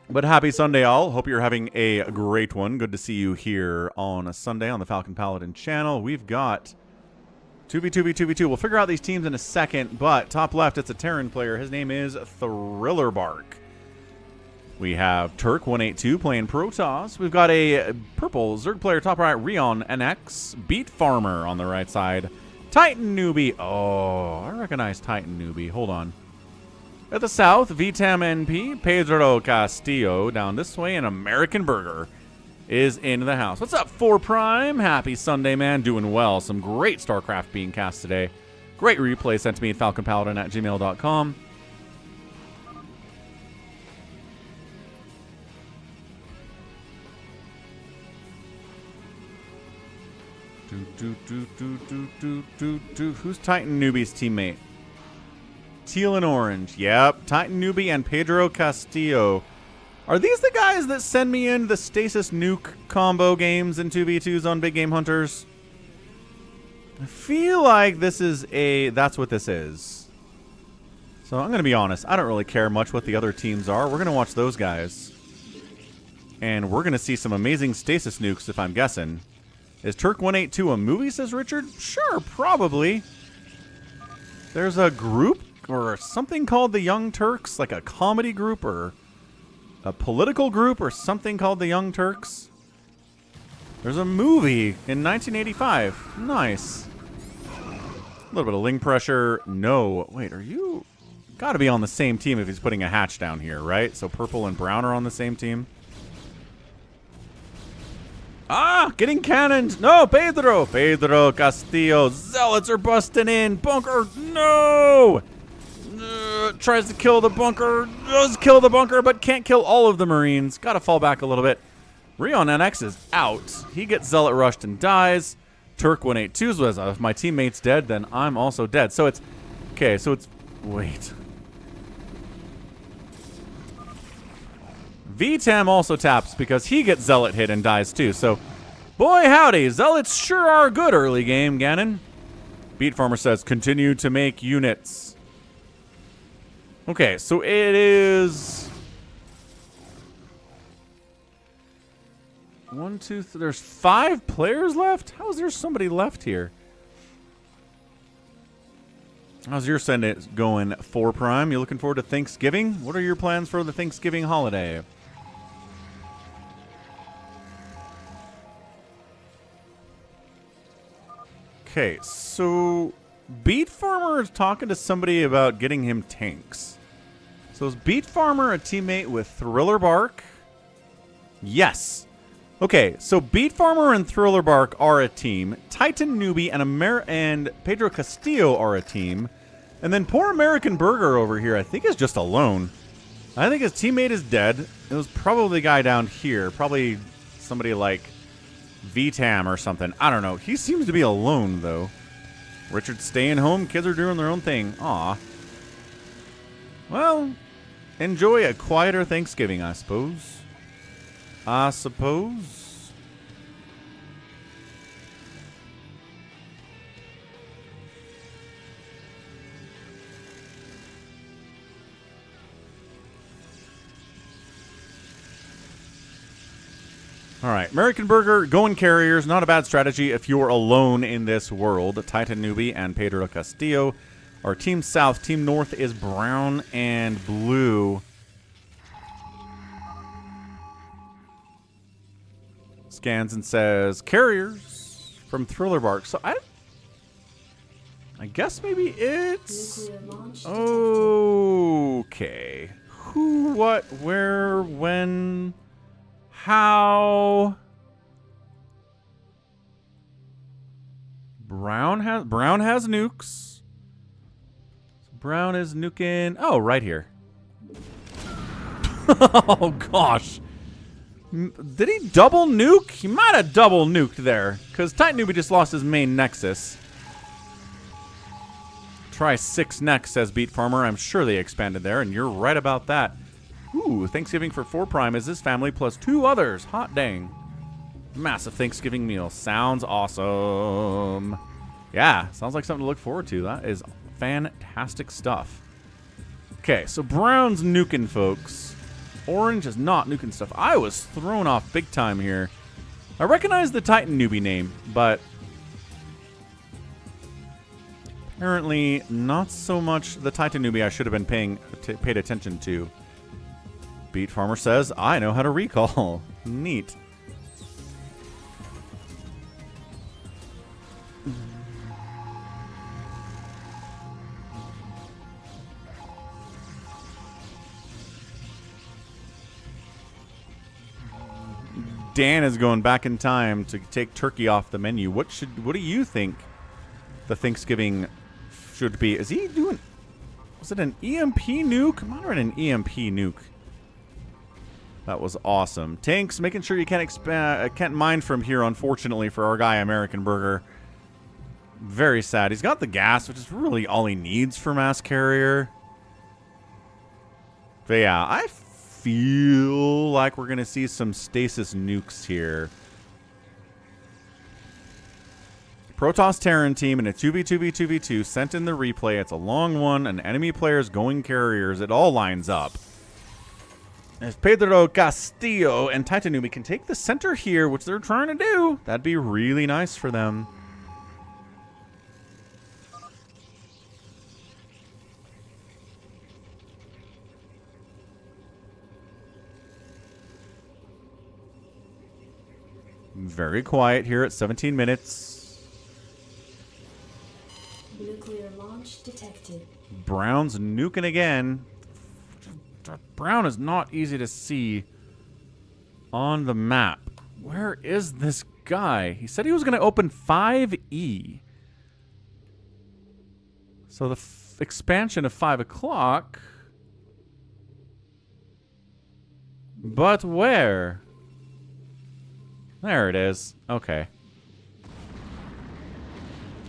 But happy Sunday, all. Hope you're having a great one. Good to see you here on a Sunday on the Falcon Paladin channel. We've got 2v2v2v2. We'll figure out these teams in a second, but top left, it's a Terran player. His name is Thriller Bark. We have Turk182 playing Protoss. We've got a purple Zerg player top right, Rion NX. Beat Farmer on the right side. Titan Newbie. Oh, I recognize Titan Newbie. Hold on. At the south, VTAM NP. Pedro Castillo down this way. And American Burger is in the house. What's up, 4 Prime? Happy Sunday, man. Doing well. Some great StarCraft being cast today. Great replay sent to me at falconpaladin@gmail.com. Who's Titan Newbie's teammate? Teal and Orange. Yep. Titan Newbie and Pedro Castillo. Are these the guys that send me in the Stasis Nuke combo games and 2v2s on Big Game Hunters? I feel like this is a... That's what this is. So I'm going to be honest. I don't really care much what the other teams are. We're going to watch those guys. And we're going to see some amazing Stasis Nukes, if I'm guessing. Is Turk182 a movie, says Richard? Sure, probably. There's a group or something called the Young Turks, like a comedy group or a political group or something called the Young Turks. There's a movie in 1985. Nice. A little bit of ling pressure. No. Wait, are you... Got to be on the same team if he's putting a hatch down here, right? So purple and brown are on the same team. Ah, getting cannoned. No, Pedro. Pedro Castillo. Zealots are busting in. Bunker. No. Tries to kill the bunker. Does kill the bunker, but can't kill all of the Marines. Got to fall back a little bit. Rion NX is out. He gets Zealot rushed and dies. Turk 182 was, if my teammate's dead, then I'm also dead. So it's... Okay, so it's... Wait. VTAM also taps because he gets Zealot hit and dies too. So, boy howdy, Zealots sure are good early game, Gannon. Beat Farmer says, continue to make units. Okay, so it is... 1, 2, 3... There's 5 players left? How is there somebody left here? How's your Senate going, 4 Prime? You looking forward to Thanksgiving? What are your plans for the Thanksgiving holiday? Okay, so Beat Farmer is talking to somebody about getting him tanks. So is Beat Farmer a teammate with Thriller Bark? Yes. Okay, so Beat Farmer and Thriller Bark are a team. Titan Newbie and Pedro Castillo are a team. And then poor American Burger over here, I think, is just alone. I think his teammate is dead. It was probably the guy down here. Probably somebody like VTAM or something. I don't know. He seems to be alone, though. Richard's staying home. Kids are doing their own thing. Aw. Well, enjoy a quieter Thanksgiving, I suppose. I suppose. All right, American Burger, going carriers, not a bad strategy if you're alone in this world. Titan Newbie and Pedro Castillo are Team South. Team North is brown and blue. Scans and says, carriers from Thriller Bark. So I guess maybe it's... Okay. Who, what, where, when... How? Brown has nukes. Brown is nuking. Oh, right here. Oh gosh. Did he double nuke? He might have double nuked there, because Titan Newbie just lost his main nexus. Try 6 next, says Beat Farmer. I'm sure they expanded there, and you're right about that. Ooh, Thanksgiving for 4 Prime is his family plus 2 others. Hot dang. Massive Thanksgiving meal. Sounds awesome. Yeah, sounds like something to look forward to. That is fantastic stuff. Okay, so Brown's nuking, folks. Orange is not nuking stuff. I was thrown off big time here. I recognize the Titan Newbie name, but apparently not so much the Titan Newbie I should have been paid attention to. Beat Farmer says, I know how to recall. Neat. Dan is going back in time to take turkey off the menu. What do you think the Thanksgiving should be? Is he doing... Was it an EMP nuke? I'm not an EMP nuke. That was awesome. Tanks, making sure you can't mine from here, unfortunately, for our guy, American Burger. Very sad. He's got the gas, which is really all he needs for mass carrier. But yeah, I feel like we're going to see some stasis nukes here. Protoss Terran team in a 2v2v2v2 sent in the replay. It's a long one, and enemy players going carriers. It all lines up. If Pedro Castillo and Titan Newbie can take the center here, which they're trying to do, that'd be really nice for them. Very quiet here at 17 minutes. Nuclear launch detected. Brown's nuking again. Brown is not easy to see on the map. Where is this guy? He said he was going to open 5E. So the expansion of 5 o'clock. But where? There it is. Okay.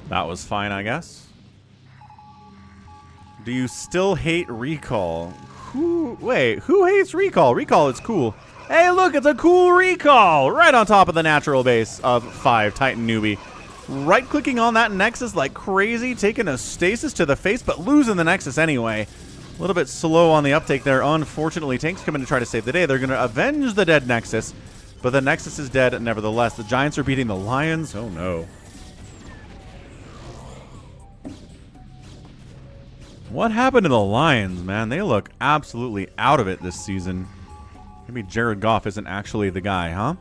That was fine, I guess. Do you still hate Recall? Wait, who hates Recall? Recall is cool. Hey, look, it's a cool Recall! Right on top of the natural base of 5 Titan Newbie. Right-clicking on that Nexus like crazy, taking a stasis to the face, but losing the Nexus anyway. A little bit slow on the uptake there. Unfortunately, tanks come in to try to save the day. They're going to avenge the dead Nexus, but the Nexus is dead nevertheless. The Giants are beating the Lions. Oh, no. What happened to the Lions, man? They look absolutely out of it this season. Maybe Jared Goff isn't actually the guy, huh?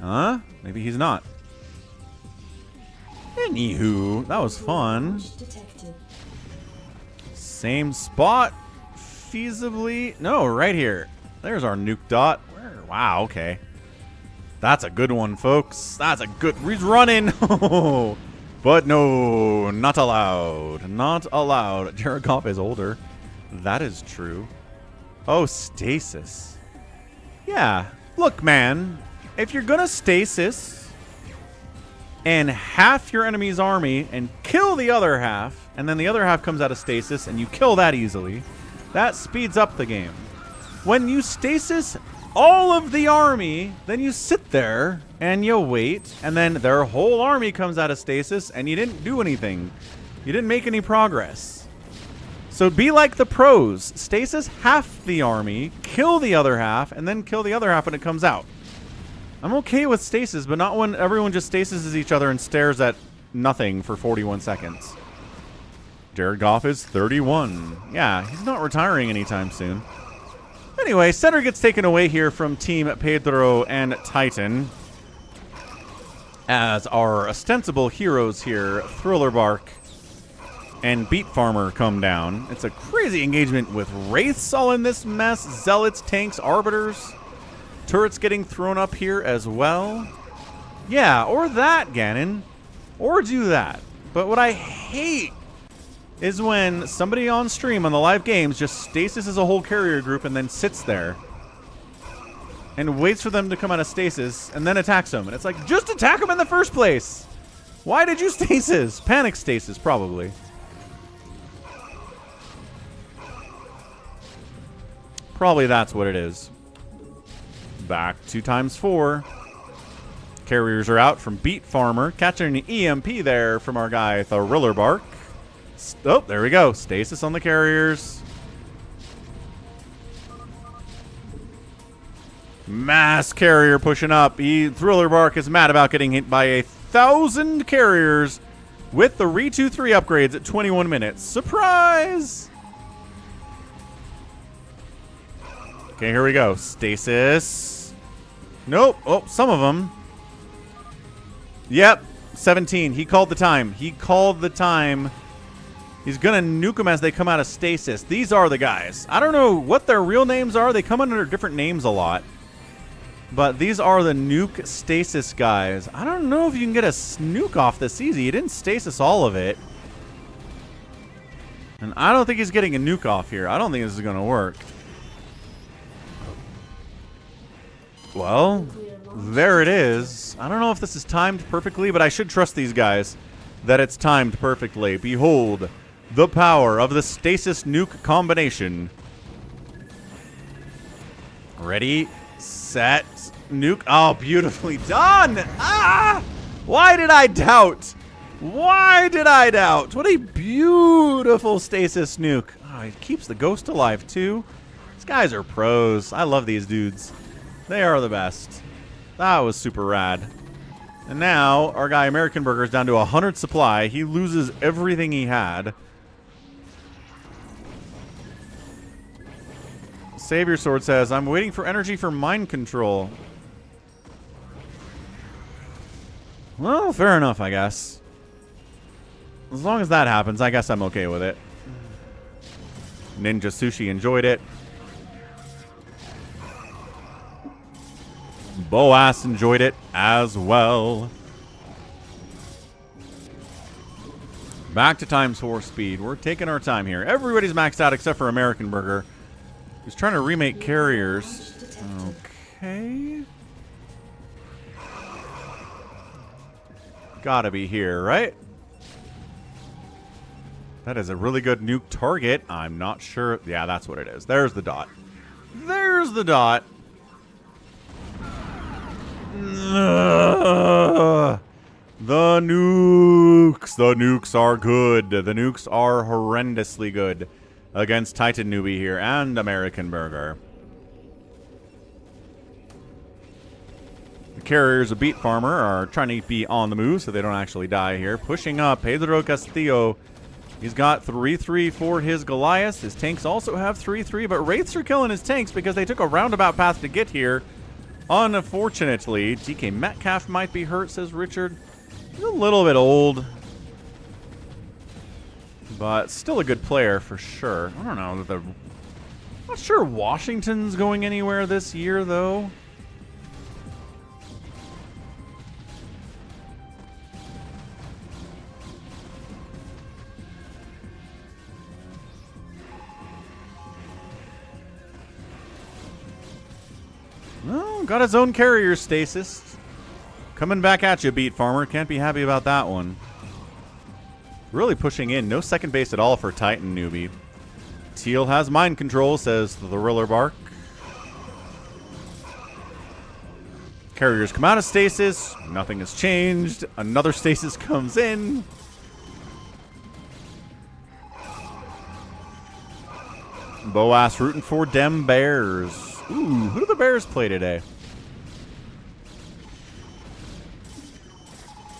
Huh? Maybe he's not. Anywho, that was fun. Same spot. Feasibly. No, right here. There's our nuke dot. Where? Wow, okay. That's a good one, folks. That's a good... He's running. But no, not allowed. Not allowed. Jared Goff is older. That is true. Oh, stasis. Yeah. Look, man. If you're going to stasis and half your enemy's army and kill the other half, and then the other half comes out of stasis and you kill that easily, that speeds up the game. When you stasis all of the army, then you sit there and you wait, and then their whole army comes out of stasis and you didn't do anything. You didn't make any progress. So be like the pros. Stasis half the army, kill the other half, and then kill the other half when it comes out. I'm okay with stasis, but not when everyone just stasises each other and stares at nothing for 41 seconds. Jared Goff is 31. Yeah, he's not retiring anytime soon. Anyway, center gets taken away here from Team Pedro and Titan, as our ostensible heroes here, Thriller Bark and Beat Farmer, come down. It's a crazy engagement with Wraiths all in this mess, Zealots, tanks, Arbiters. Turrets getting thrown up here as well. Yeah, or that, Ganon. Or do that. But what I hate is when somebody on stream on the live games just stasis as a whole carrier group and then sits there and waits for them to come out of stasis and then attacks them. And it's like, just attack them in the first place. Why did you stasis? Panic stasis, probably. Probably that's what it is. Back 2x4. Carriers are out from Beat Farmer. Catching an EMP there from our guy, Thriller Bark. Oh, there we go. Stasis on the carriers. Mass carrier pushing up. Thriller Bark is mad about getting hit by 1,000 carriers with the Re-2-3 upgrades at 21 minutes. Surprise! Okay, here we go. Stasis. Nope. Oh, some of them. Yep. 17. He called the time. He called the time. He's going to nuke them as they come out of stasis. These are the guys. I don't know what their real names are. They come under different names a lot. But these are the nuke stasis guys. I don't know if you can get a nuke off this easy. He didn't stasis all of it. And I don't think he's getting a nuke off here. I don't think this is going to work. Well, there it is. I don't know if this is timed perfectly, but I should trust these guys that it's timed perfectly. Behold the power of the stasis nuke combination. Ready, set, nuke. Oh, beautifully done. Ah! Why did I doubt? Why did I doubt? What a beautiful stasis nuke. Oh, it keeps the ghost alive, too. These guys are pros. I love these dudes. They are the best. That was super rad. And now, our guy American Burger is down to 100 supply. He loses everything he had. Savior Sword says, I'm waiting for energy for mind control. Well, fair enough, I guess. As long as that happens, I guess I'm okay with it. Ninja Sushi enjoyed it. Boas enjoyed it as well. Back to times 4 speed. We're taking our time here. Everybody's maxed out except for American Burger, who's trying to remake carriers. Okay. Gotta be here, right? That is a really good nuke target. I'm not sure. Yeah, that's what it is. There's the dot. There's the dot. The nukes. The nukes are good. The nukes are horrendously good against Titan Newbie here and American Burger. The carriers of Beat Farmer are trying to be on the move so they don't actually die here. Pushing up, Pedro Castillo. He's got 3-3 for his Goliath. His tanks also have 3-3, but Wraiths are killing his tanks because they took a roundabout path to get here. Unfortunately, DK Metcalf might be hurt, says Richard. He's a little bit old, but still a good player for sure. I don't know. I'm not sure Washington's going anywhere this year, though. Well, got his own carrier stasis. Coming back at you, Beat Farmer. Can't be happy about that one. Really pushing in. No second base at all for Titan Newbie. Teal has mind control, says the Thriller Bark. Carriers come out of stasis. Nothing has changed. Another stasis comes in. Boas rooting for dem Bears. Ooh, who do the Bears play today?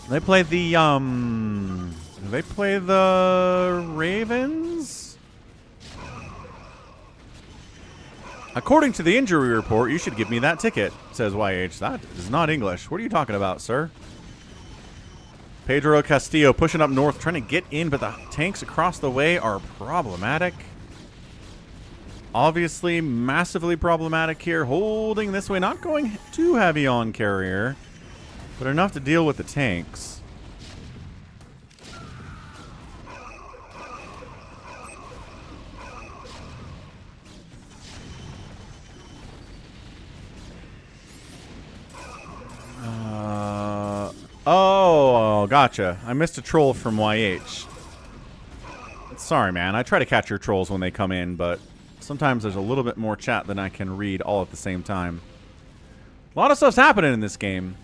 They play the, they play the Ravens? According to the injury report, you should give me that ticket, says YH. That is not English. What are you talking about, sir? Pedro Castillo pushing up north, trying to get in, but the tanks across the way are problematic. Obviously, massively problematic here. Holding this way, not going too heavy on carrier, but enough to deal with the tanks. Oh, gotcha. I missed a troll from YH. Sorry, man. I try to catch your trolls when they come in, but sometimes there's a little bit more chat than I can read all at the same time. A lot of stuff's happening in this game.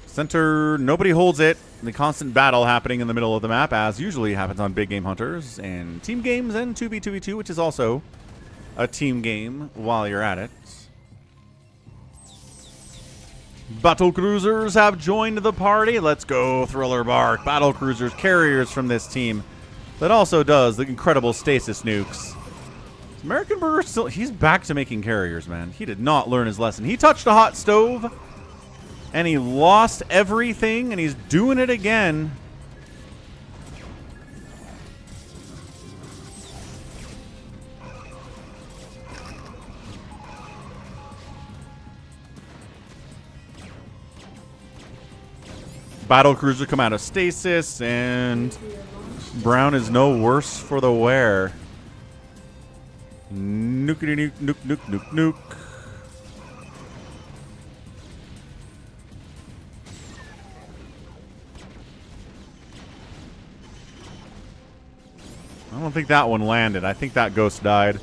Center, nobody holds it. The constant battle happening in the middle of the map, as usually happens on Big Game Hunters and team games and 2v2v2, which is also a team game while you're at it. Battle cruisers have joined the party. Let's go, Thriller Bark. Battle cruisers, carriers from this team that also does the incredible stasis nukes. American Burger still, he's back to making carriers, man. He did not learn his lesson. He touched a hot stove and he lost everything, and he's doing it again. Battle cruiser come out of stasis, and Brown is no worse for the wear. Nuke, nuke, nuke, nuke, nuke, nuke. I don't think that one landed. I think that ghost died.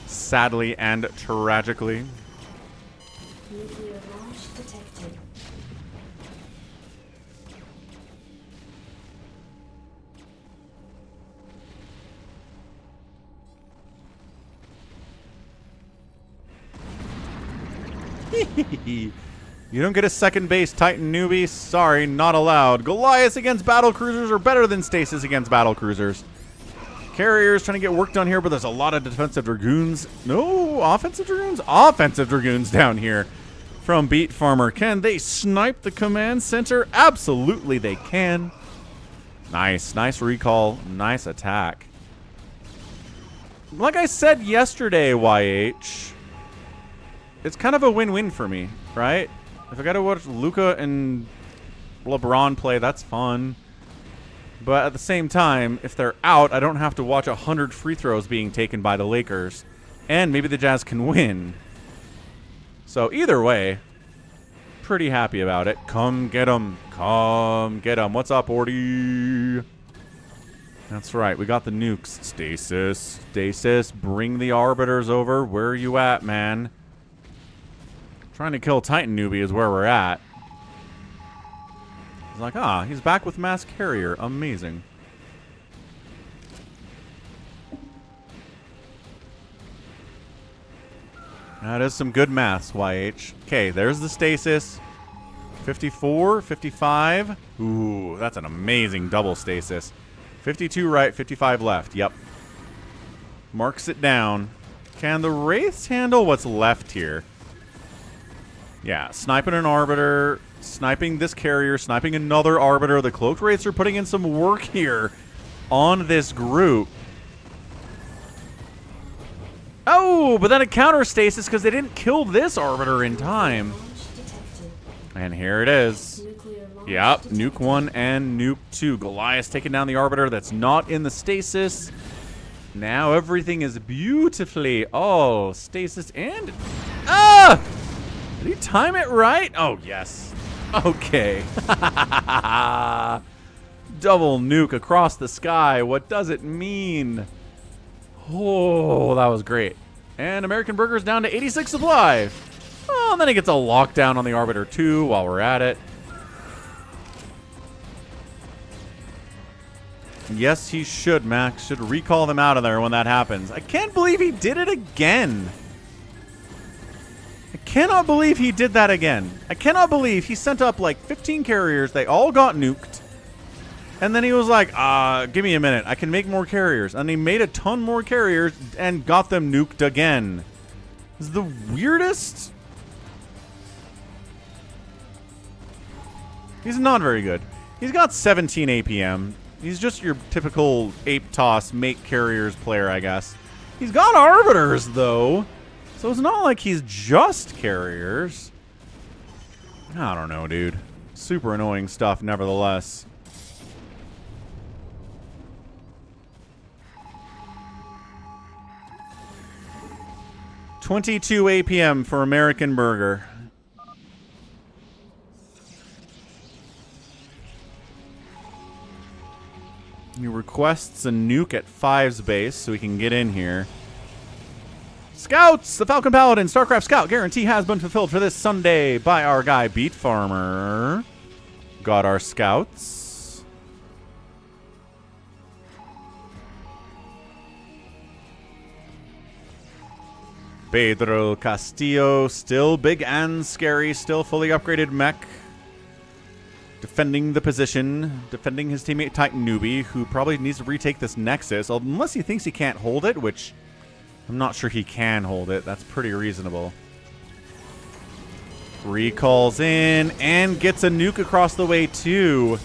Sadly and tragically. Nuclear launch detected. You don't get a second base, Titan Newbie. Sorry, not allowed. Goliaths against battle cruisers are better than stasis against battle cruisers. Carriers trying to get work done here, but there's a lot of defensive Dragoons. No, offensive Dragoons? Offensive Dragoons down here from Beat Farmer. Can they snipe the command center? Absolutely they can. Nice. Nice recall. Nice attack. Like I said yesterday, YH, it's kind of a win-win for me, right? If I got to watch Luka and LeBron play, that's fun. But at the same time, if they're out, I don't have to watch 100 free throws being taken by the Lakers. And maybe the Jazz can win. So either way, pretty happy about it. Come get them. Come get them. What's up, Orty? That's right. We got the nukes. Stasis. Stasis. Bring the Arbiters over. Where are you at, man? Trying to kill Titan Newbie is where we're at. He's like, ah, he's back with Mass Carrier. Amazing. That is some good maths, YH. Okay, there's the stasis. 54, 55. Ooh, that's an amazing double stasis. 52 right, 55 left. Yep. Marks it down. Can the Wraiths handle what's left here? Yeah, sniping an Arbiter, sniping this Carrier, sniping another Arbiter. The Cloaked Wraiths are putting in some work here on this group. Oh, but then a counter stasis because they didn't kill this Arbiter in time. And here it is. Yep, Nuke 1 and Nuke 2. Goliath taking down the Arbiter that's not in the stasis. Now everything is beautifully... Oh, stasis and... Ah! Did he time it right? Oh, yes. Okay. Double nuke across the sky. What does it mean? Oh, that was great. And American Burger's down to 86 supply. Oh, and then he gets a lockdown on the Arbiter 2 while we're at it. Yes, he should, Max. Should recall them out of there when that happens. I can't believe he did it again. I cannot believe he did that again. I cannot believe he sent up like 15 carriers. They all got nuked. And then he was like, give me a minute. I can make more carriers. And he made a ton more carriers and got them nuked again. This is the weirdest. He's not very good. He's got 17 APM. He's just your typical ape toss make carriers player, I guess. He's got Arbiters, though. So it's not like he's just carriers. I don't know, dude. Super annoying stuff, nevertheless. $22 APM for American Burger. He requests a nuke at 5's base so he can get in here. Scouts! The Falcon Paladin StarCraft Scout guarantee has been fulfilled for this Sunday by our guy Beat Farmer. Got our scouts. Pedro Castillo, still big and scary, still fully upgraded mech. Defending the position, defending his teammate Titan Newbie, who probably needs to retake this Nexus, unless he thinks he can't hold it, which I'm not sure he can hold it. That's pretty reasonable. Recalls in and gets a nuke across the way too.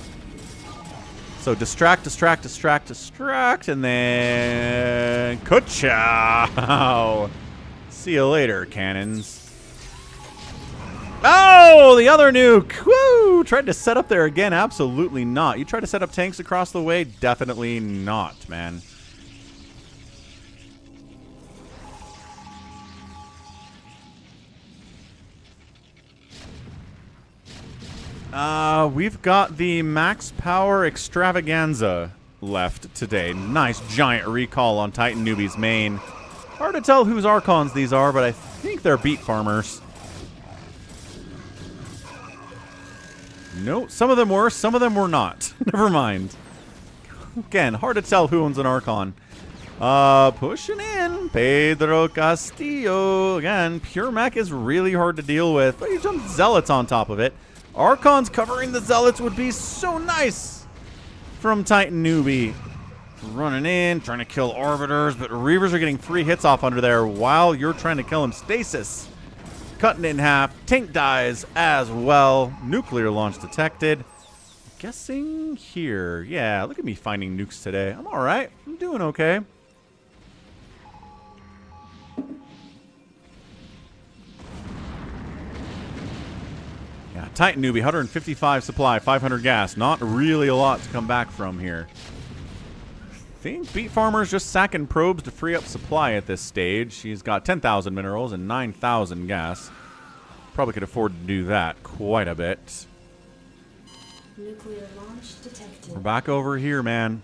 So distract, distract, distract, distract, and then ka-chow. See you later, cannons. Oh, the other nuke. Woo! Tried to set up there again. Absolutely not. You try to set up tanks across the way? Definitely not, man. We've got the max power extravaganza left today. Nice giant recall on Titan Newbie's main. Hard to tell whose Archons these are, but I think they're Beat Farmers. No, some of them were, some of them were not. Never mind. Again, hard to tell who owns an Archon. Pushing in. Pedro Castillo. Again, pure mech is really hard to deal with, but you jump Zealots on top of it. Archons covering the Zealots would be so nice from Titan Newbie. Running in, trying to kill Arbiters, but Reavers are getting free hits off under there while you're trying to kill him. Stasis cutting it in half. Tank dies as well. Nuclear launch detected. Guessing here. Yeah, look at me finding nukes today. I'm alright. I'm doing okay. Yeah, Titan newbie, 155 supply, 500 gas. Not really a lot to come back from here. I think Beet Farmer's just sacking probes to free up supply at this stage. She's got 10,000 minerals and 9,000 gas. Probably could afford to do that quite a bit. Nuclear launch detected. We're back over here, man.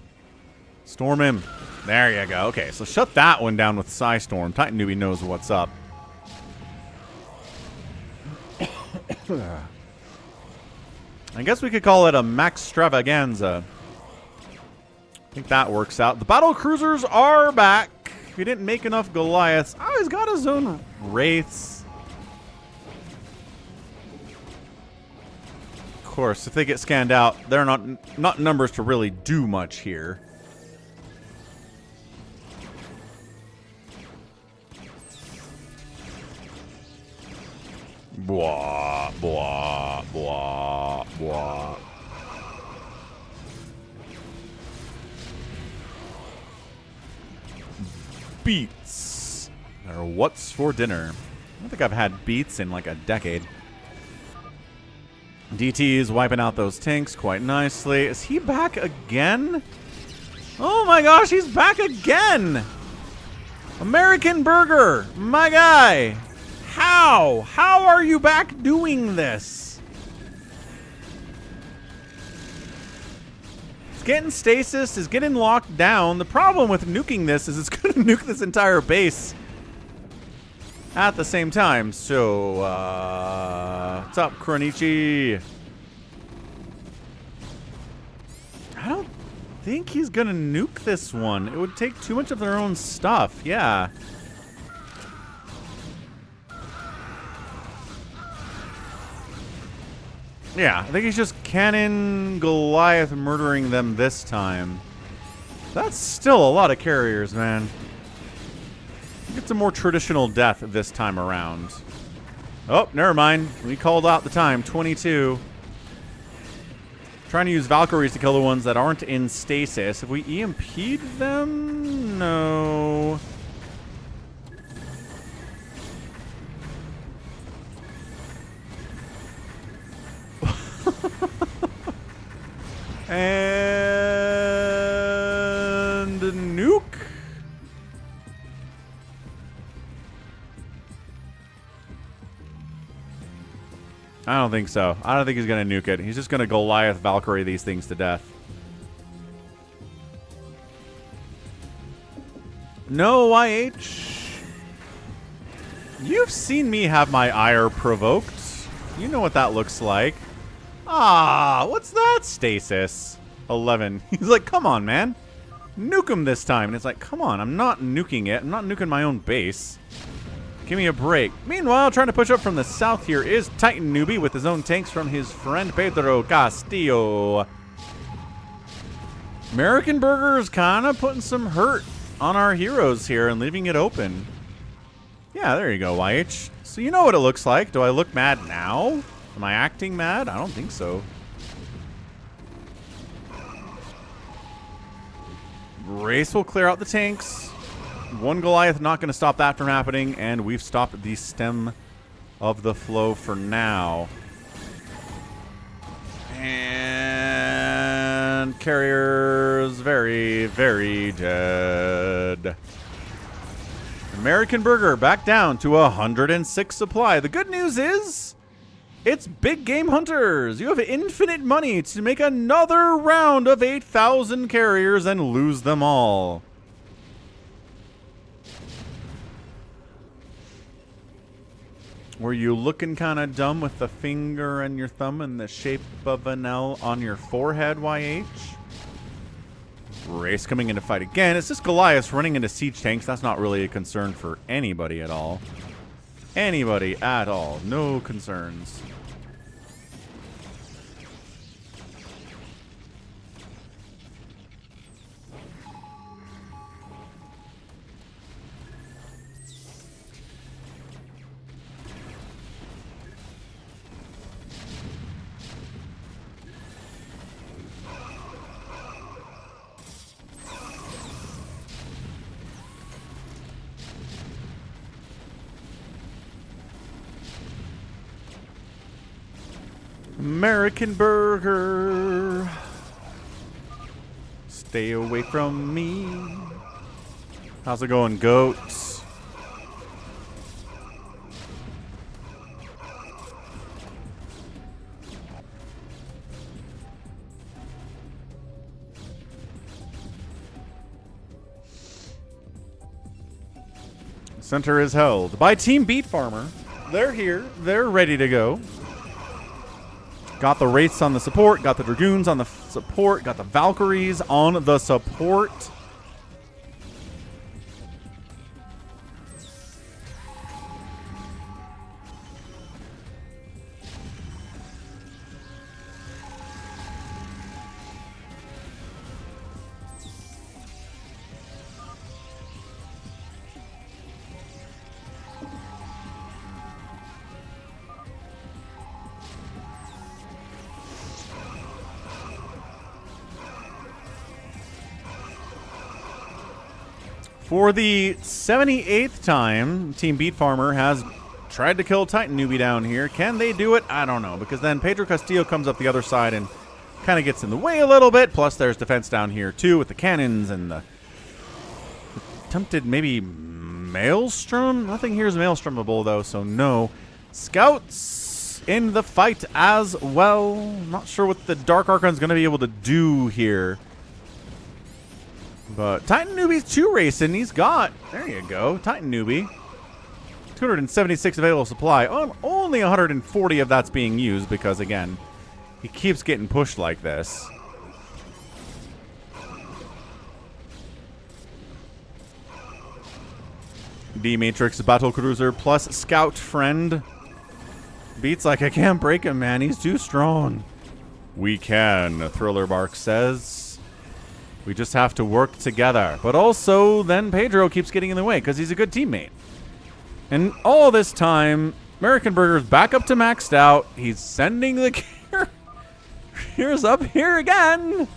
Storm him. There you go. Okay, so shut that one down with Psystorm. Titan newbie knows what's up. I guess we could call it a Maxtravaganza. I think that works out. The battle cruisers are back. If he didn't make enough Goliaths, oh, he's got his own wraiths. Of course, if they get scanned out, they're not numbers to really do much here. Blah, blah, blah, blah. Beets. Or what's for dinner? I don't think I've had beets in like a decade. DT is wiping out those tanks quite nicely. Is he back again? Oh my gosh, he's back again! American Burger, my guy! How? How are you back doing this? It's getting stasis, is getting locked down. The problem with nuking this is it's going to nuke this entire base at the same time. So, what's up, Kronichi? I don't think he's going to nuke this one. It would take too much of their own stuff. Yeah. Yeah, I think he's just Cannon Goliath murdering them this time. That's still a lot of carriers, man. It's a more traditional death this time around. Oh, never mind. We called out the time. 22. Trying to use Valkyries to kill the ones that aren't in stasis. If we EMP'd them? No. And nuke. I don't think so. I don't think he's going to nuke it. He's just going to Goliath Valkyrie these things to death. No, YH. You've seen me have my ire provoked. You know what that looks like. Ah, what's that? Stasis. 11. He's like, come on, man. Nuke him this time. And it's like, come on, I'm not nuking it. I'm not nuking my own base. Give me a break. Meanwhile, trying to push up from the south here is Titan Newbie with his own tanks from his friend Pedro Castillo. American Burger is kind of putting some hurt on our heroes here and leaving it open. Yeah, there you go, YH. So you know what it looks like. Do I look mad now? Am I acting mad? I don't think so. Race will clear out the tanks. One Goliath not going to stop that from happening, and we've stopped the stem of the flow for now. And carriers very, very dead. American Burger back down to 106 supply. The good news is it's Big Game Hunters. You have infinite money to make another round of 8,000 carriers and lose them all. Were you looking kind of dumb with the finger and your thumb in the shape of an L on your forehead, YH? Race coming in to fight again. It's just Goliath running into siege tanks. That's not really a concern for anybody at all. Anybody at all. No concerns. American Burger. Stay away from me. How's it going, goats? Center is held by Team Beat Farmer. They're here. They're ready to go. Got the Wraiths on the support. Got the Dragoons on the support. Got the Valkyries on the support. For the 78th time, Team Beat Farmer has tried to kill Titan Newbie down here. Can they do it? I don't know, because then Pedro Castillo comes up the other side and kind of gets in the way a little bit. Plus, there's defense down here, too, with the cannons and the attempted maybe Maelstrom. Nothing here is Maelstromable, though, so no. Scouts in the fight as well. Not sure what the Dark Archon's going to be able to do here. But Titan Newbie's 2 racing. He's got, there you go, Titan Newbie. 276 available supply. Only 140 of that's being used because, again, he keeps getting pushed like this. D-Matrix Battlecruiser plus Scout Friend. Beats like, I can't break him, man. He's too strong. We can, Thriller Bark says. We just have to work together. But also, then Pedro keeps getting in the way because he's a good teammate. And all this time, American Burger's back up to maxed out. He's sending the carriers up here again.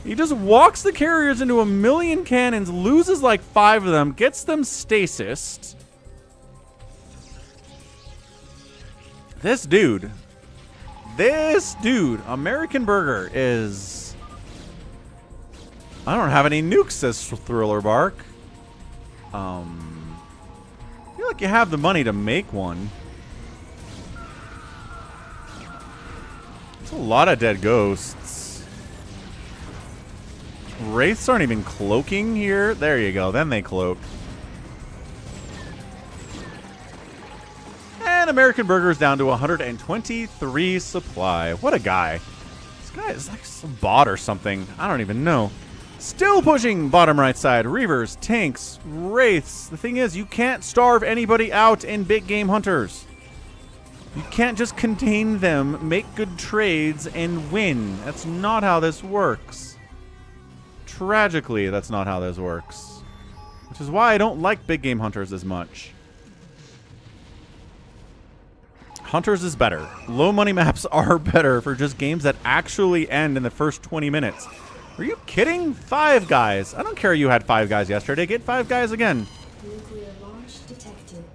He just walks the carriers into a million cannons, loses like 5 of them, gets them stasised. This dude, American Burger is... I don't have any nukes, says Thriller Bark. I feel like you have the money to make one. It's a lot of dead ghosts. Wraiths aren't even cloaking here. There you go. Then they cloak. And American Burger's down to 123 supply. What a guy. This guy is like some bot or something. I don't even know. Still pushing bottom right side. Reavers, tanks, wraiths. The thing is, you can't starve anybody out in big game hunters. You can't just contain them, make good trades, and win. That's not how this works. Tragically, that's not how this works. Which is why I don't like big game hunters as much. Hunters is better. Low money maps are better for just games that actually end in the first 20 minutes. Are you kidding? 5 guys. I don't care you had 5 guys yesterday. Get 5 guys again. Nuclear launch detected.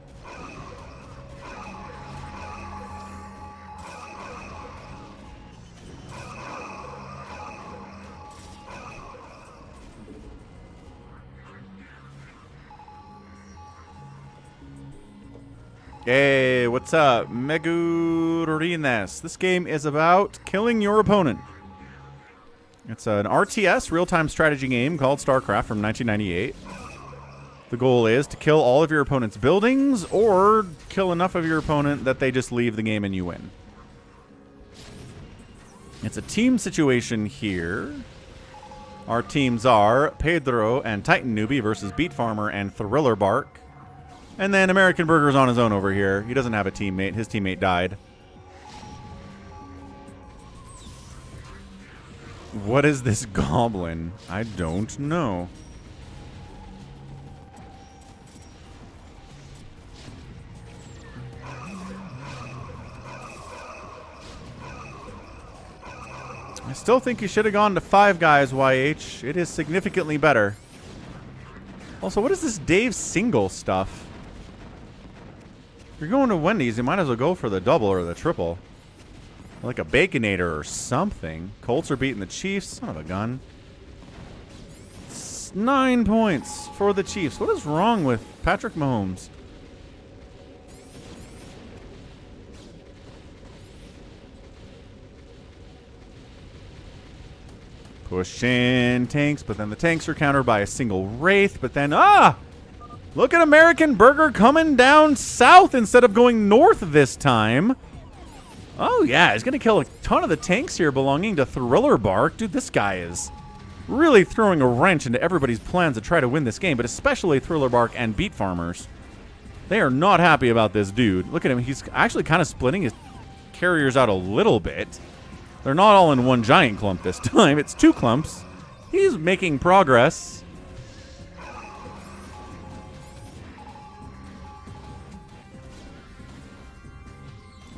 Hey, what's up? Megurines. This game is about killing your opponent. It's an RTS, real-time strategy game called StarCraft from 1998. The goal is to kill all of your opponent's buildings or kill enough of your opponent that they just leave the game and you win. It's a team situation here. Our teams are Pedro and Titan Newbie versus Beat Farmer and Thriller Bark. And then American Burger's on his own over here. He doesn't have a teammate. His teammate died. What is this goblin? I don't know. I still think you should have gone to 5 guys, YH. It is significantly better. Also, what is this Dave single stuff? If you're going to Wendy's, you might as well go for the double or the triple. Like a Baconator or something. Colts are beating the Chiefs. Son of a gun. 9 points for the Chiefs. What is wrong with Patrick Mahomes? Push in tanks, but then the tanks are countered by a single Wraith. But then, look at American Burger coming down south instead of going north this time. Oh, yeah, he's going to kill a ton of the tanks here belonging to Thriller Bark. Dude, this guy is really throwing a wrench into everybody's plans to try to win this game, but especially Thriller Bark and Beat Farmers. They are not happy about this dude. Look at him. He's actually kind of splitting his carriers out a little bit. They're not all in one giant clump this time. It's 2 clumps. He's making progress.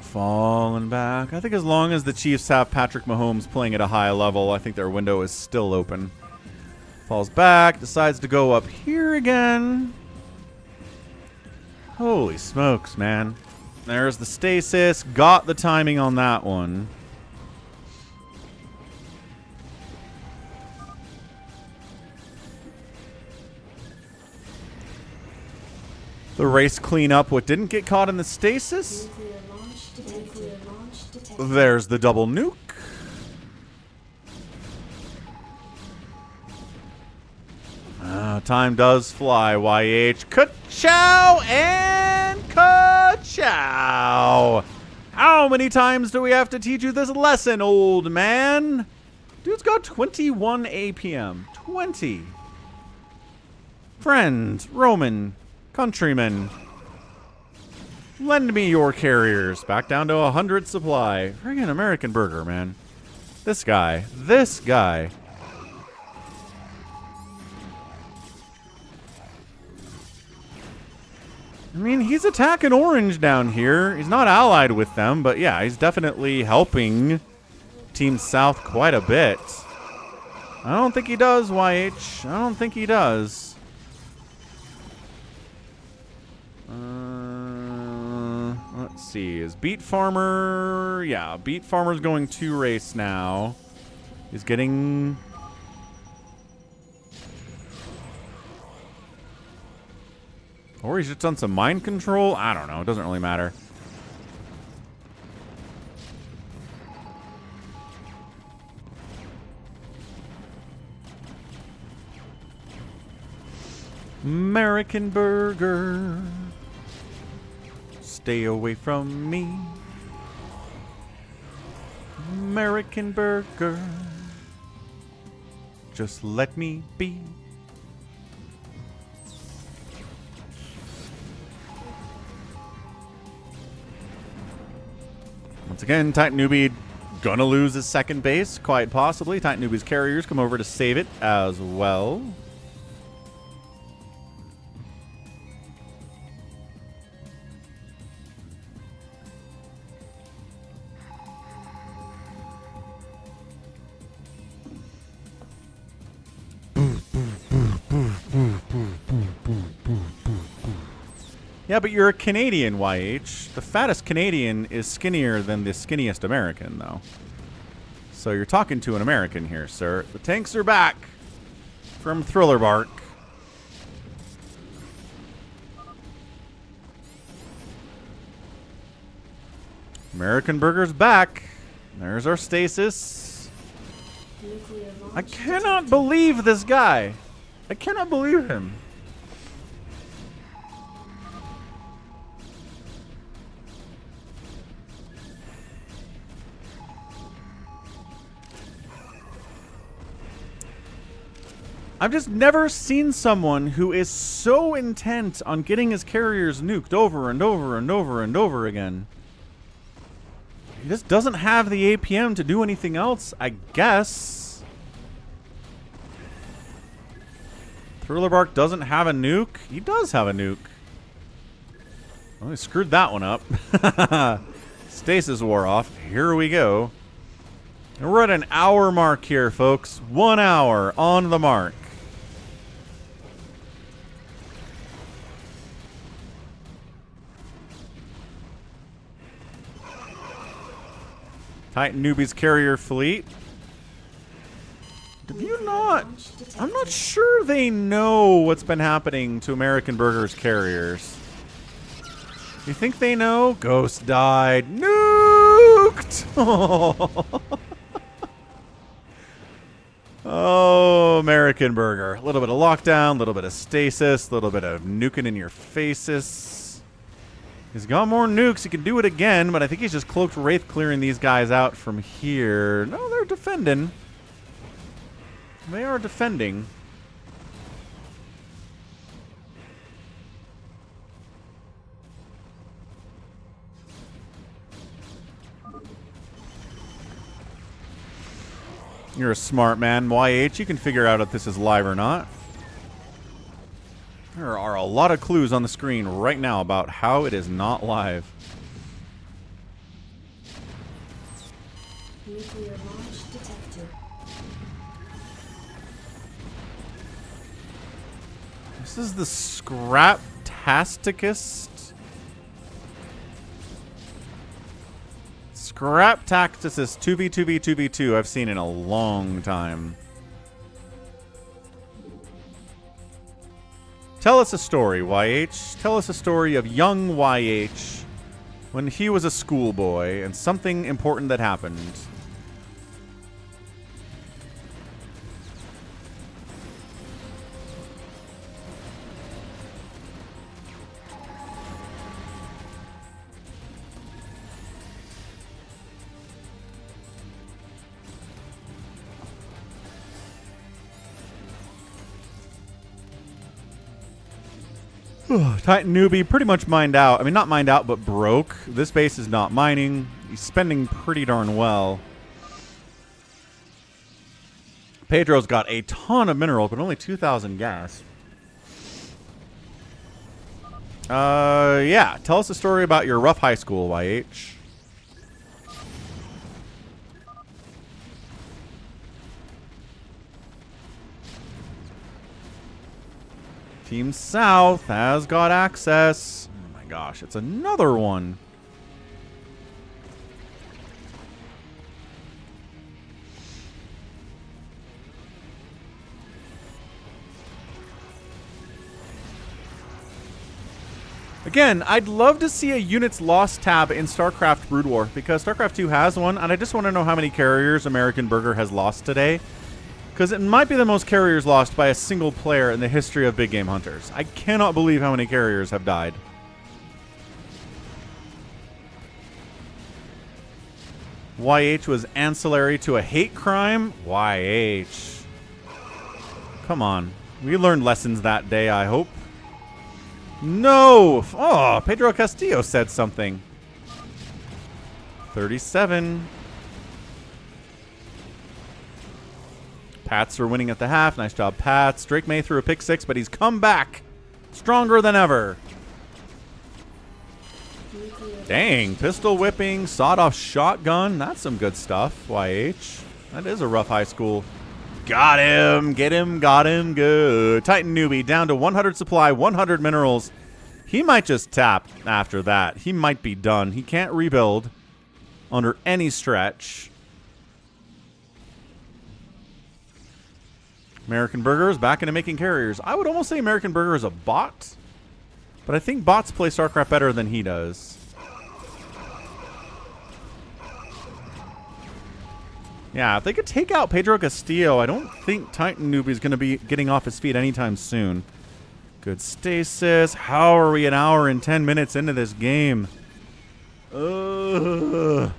Falling back. I think as long as the Chiefs have Patrick Mahomes playing at a high level, I think their window is still open. Falls back, decides to go up here again. Holy smokes, man. There's the stasis. Got the timing on that one. The race clean up what didn't get caught in the stasis. There's the double nuke. Time does fly, YH. Ka-chow and ka-chow. How many times do we have to teach you this lesson, old man? Dude's got 21 APM. 20. Friend, Roman, countryman, lend me your carriers. Back down to 100 supply. Friggin' American Burger, man. This guy. This guy. I mean, he's attacking orange down here. He's not allied with them, but yeah, he's definitely helping Team South quite a bit. I don't think he does, YH. I don't think he does. Let's see. Is Beat Farmer... Yeah, Beat Farmer's going 2 race now. He's getting... Or he's just done some mind control? I don't know. It doesn't really matter. American Burger. Stay away from me. American Burger. Just let me be. Once again, Titan Newbie gonna lose his second base, quite possibly. Titan Newbie's carriers come over to save it as well. Yeah, but you're a Canadian, YH. The fattest Canadian is skinnier than the skinniest American, though. So you're talking to an American here, sir. The tanks are back from Thriller Bark. American Burger's back. There's our stasis. I cannot believe this guy. I cannot believe him. I've just never seen someone who is so intent on getting his carriers nuked over and over and over and over again. He just doesn't have the APM to do anything else, I guess. Thriller Bark doesn't have a nuke? He does have a nuke. Well, he screwed that one up. Stasis wore off. Here we go. And we're at an hour mark here, folks. 1 hour on the mark. Titan Newbie's carrier fleet. Have you not? I'm not sure they know what's been happening to American Burger's carriers. You think they know? Ghost died. Nuked! Oh, American Burger. A little bit of lockdown, a little bit of stasis, a little bit of nuking in your faces. He's got more nukes. He can do it again, but I think he's just Cloaked Wraith clearing these guys out from here. No, they're defending. They are defending. You're a smart man, YH. You can figure out if this is live or not. There are a lot of clues on the screen right now about how it is not live. Nuclear launch detected. This is the Scraptasticus. Scraptasticus 2v2v2v2 I've seen in a long time. Tell us a story, YH. Tell us a story of young YH when he was a schoolboy and something important that happened. Titan Newbie pretty much mined out. I mean, not mined out, but broke. This base is not mining. He's spending pretty darn well. Pedro's got a ton of mineral, but only 2,000 gas. Yeah. Tell us a story about your rough high school, YH. Team South has got access. Oh my gosh, it's another one. Again, I'd love to see a units lost tab in StarCraft Brood War because StarCraft 2 has one, and I just want to know how many carriers American Burger has lost today. Because it might be the most carriers lost by a single player in the history of big game hunters. I cannot believe how many carriers have died. YH was ancillary to a hate crime? YH. Come on. We learned lessons that day, I hope. No! Oh, Pedro Castillo said something. 37. Pats are winning at the half. Nice job, Pats. Drake May threw a pick 6, but he's come back stronger than ever. Dang, pistol whipping, sawed-off shotgun. That's some good stuff, YH. That is a rough high school. Got him. Get him. Got him. Good. Titan Newbie down to 100 supply, 100 minerals. He might just tap after that. He might be done. He can't rebuild under any stretch. American Burger is back into making carriers. I would almost say American Burger is a bot, but I think bots play StarCraft better than he does. Yeah, if they could take out Pedro Castillo, I don't think Titan Newbie is going to be getting off his feet anytime soon. Good stasis. How are we an hour and 10 minutes into this game? Ugh.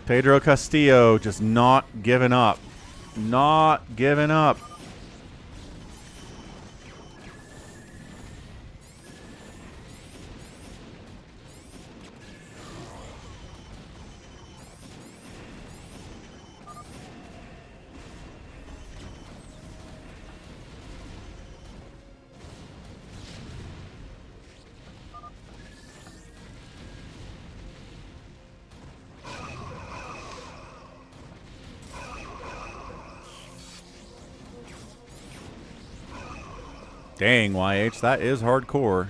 Pedro Castillo just not giving up. Not giving up. Dang, YH, that is hardcore.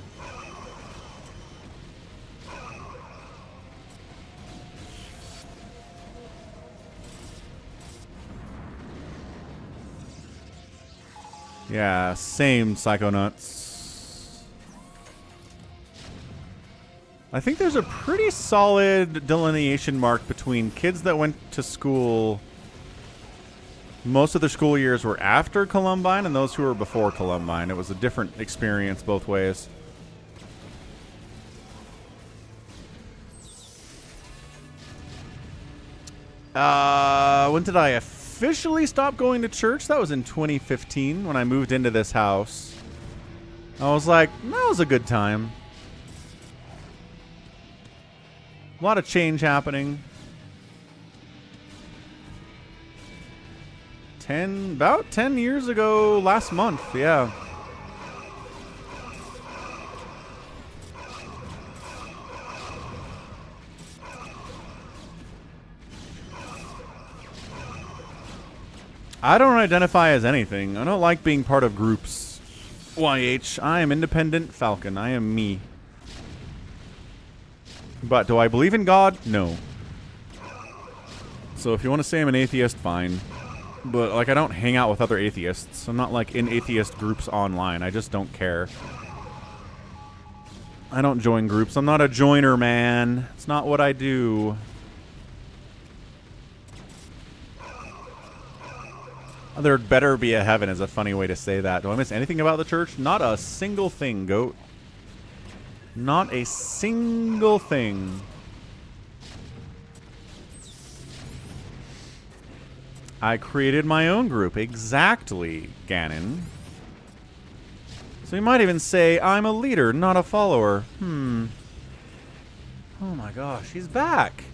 Yeah, same, Psychonauts. I think there's a pretty solid delineation mark between kids that went to school. Most of their school years were after Columbine and those who were before Columbine. It was a different experience both ways. When did I officially stop going to church? That was in 2015 when I moved into this house. I was like, that was a good time. A lot of change happening. About 10 years ago last month, yeah. I don't identify as anything. I don't like being part of groups. YH, I am independent Falcon. I am me. But do I believe in God? No. So if you want to say I'm an atheist, fine. But, like, I don't hang out with other atheists. I'm not, like, in atheist groups online. I just don't care. I don't join groups. I'm not a joiner, man. It's not what I do. There'd better be a heaven is a funny way to say that. Do I miss anything about the church? Not a single thing, goat. Not a single thing. I created my own group. Exactly, Ganon. So you might even say I'm a leader, not a follower. Oh my gosh, he's back.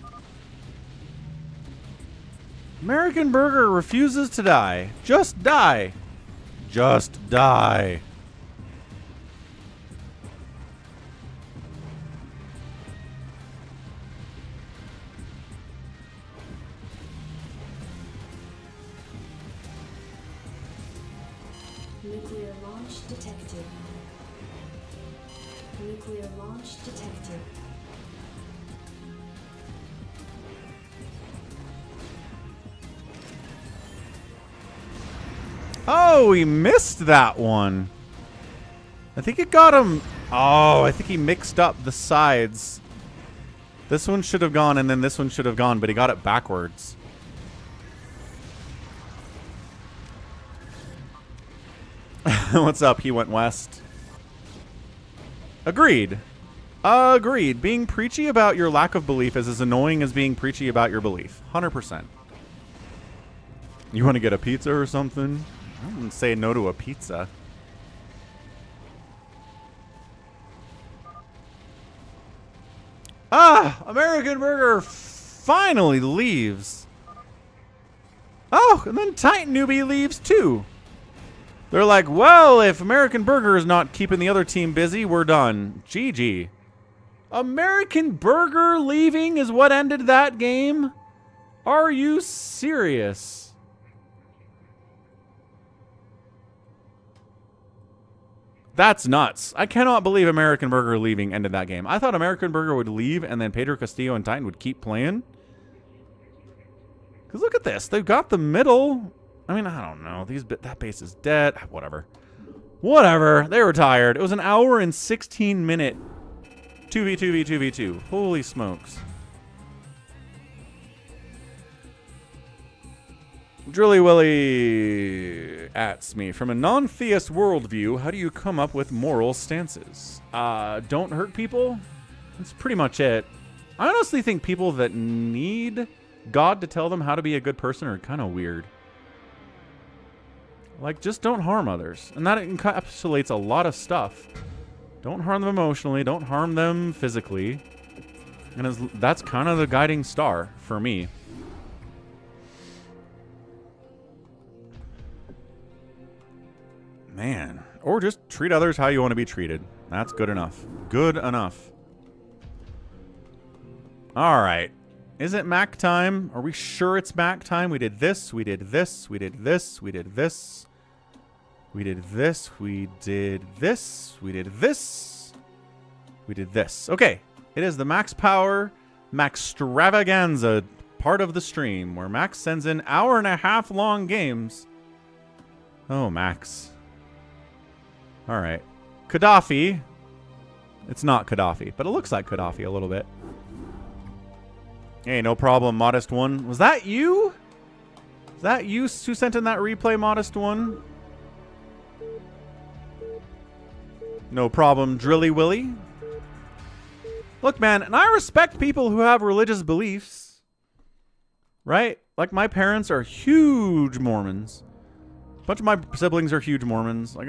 American Burger refuses to die. Just die. Just die. Nuclear launch detected. Nuclear launch detected. Oh, he missed that one. I think it got him. Oh, I think he mixed up the sides. This one should have gone and then this one should have gone, but he got it backwards. What's up? He went west. Agreed. Agreed. Being preachy about your lack of belief is as annoying as being preachy about your belief. 100%. You want to get a pizza or something? I wouldn't say no to a pizza. Ah! American Burger finally leaves. Oh, and then Titan Newbie leaves too. They're like, well, if American Burger is not keeping the other team busy, we're done. GG. American Burger leaving is what ended that game? Are you serious? That's nuts. I cannot believe American Burger leaving ended that game. I thought American Burger would leave and then Pedro Castillo and Titan would keep playing. Because look at this. They've got the middle. I mean, I don't know. That base is dead. Whatever. Whatever. They were tired. It was an hour and 16-minute 2v2v2v2. Holy smokes. Drilly Willy asks me, from a non-theist worldview, how do you come up with moral stances? Don't hurt people? That's pretty much it. I honestly think people that need God to tell them how to be a good person are kind of weird. Like, just don't harm others. And that encapsulates a lot of stuff. Don't harm them emotionally. Don't harm them physically. And that's kind of the guiding star for me. Man. Or just treat others how you want to be treated. That's good enough. Good enough. Alright. Is it Mac time? Are we sure it's Mac time? We did this. We did this. We did this. We did this. We did this. We did this. We did this. We did this. Okay. It is the Max Power Maxtravaganza part of the stream where Max sends in hour-and-a-half long games. Oh, Max. All right. Gaddafi. It's not Gaddafi, but it looks like Gaddafi a little bit. Hey, no problem, Modest One. Was that you? Is that you who sent in that replay, Modest One? No problem, Drilly Willy. Look, man, and I respect people who have religious beliefs. Right? Like, my parents are huge Mormons. A bunch of my siblings are huge Mormons. Like,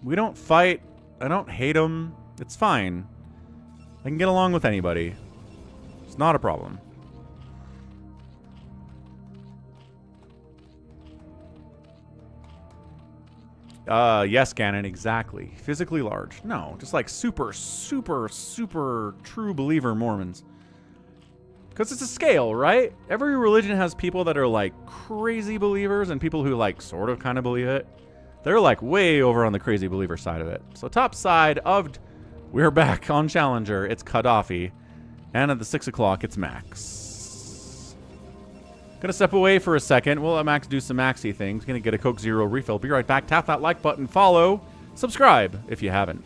we don't fight. I don't hate them. It's fine. I can get along with anybody. It's not a problem. Yes, Ganon, exactly. Physically large. No, just like super, super, super true believer Mormons. Because it's a scale, right? Every religion has people that are like crazy believers and people who like sort of kind of believe it. They're like way over on the crazy believer side of it. So top side of... We're back on Challenger. It's Gaddafi. And at the 6 o'clock, it's Max. Gonna step away for a second. We'll let Max do some Maxy things. Gonna get a Coke Zero refill. Be right back. Tap that like button. Follow. Subscribe if you haven't.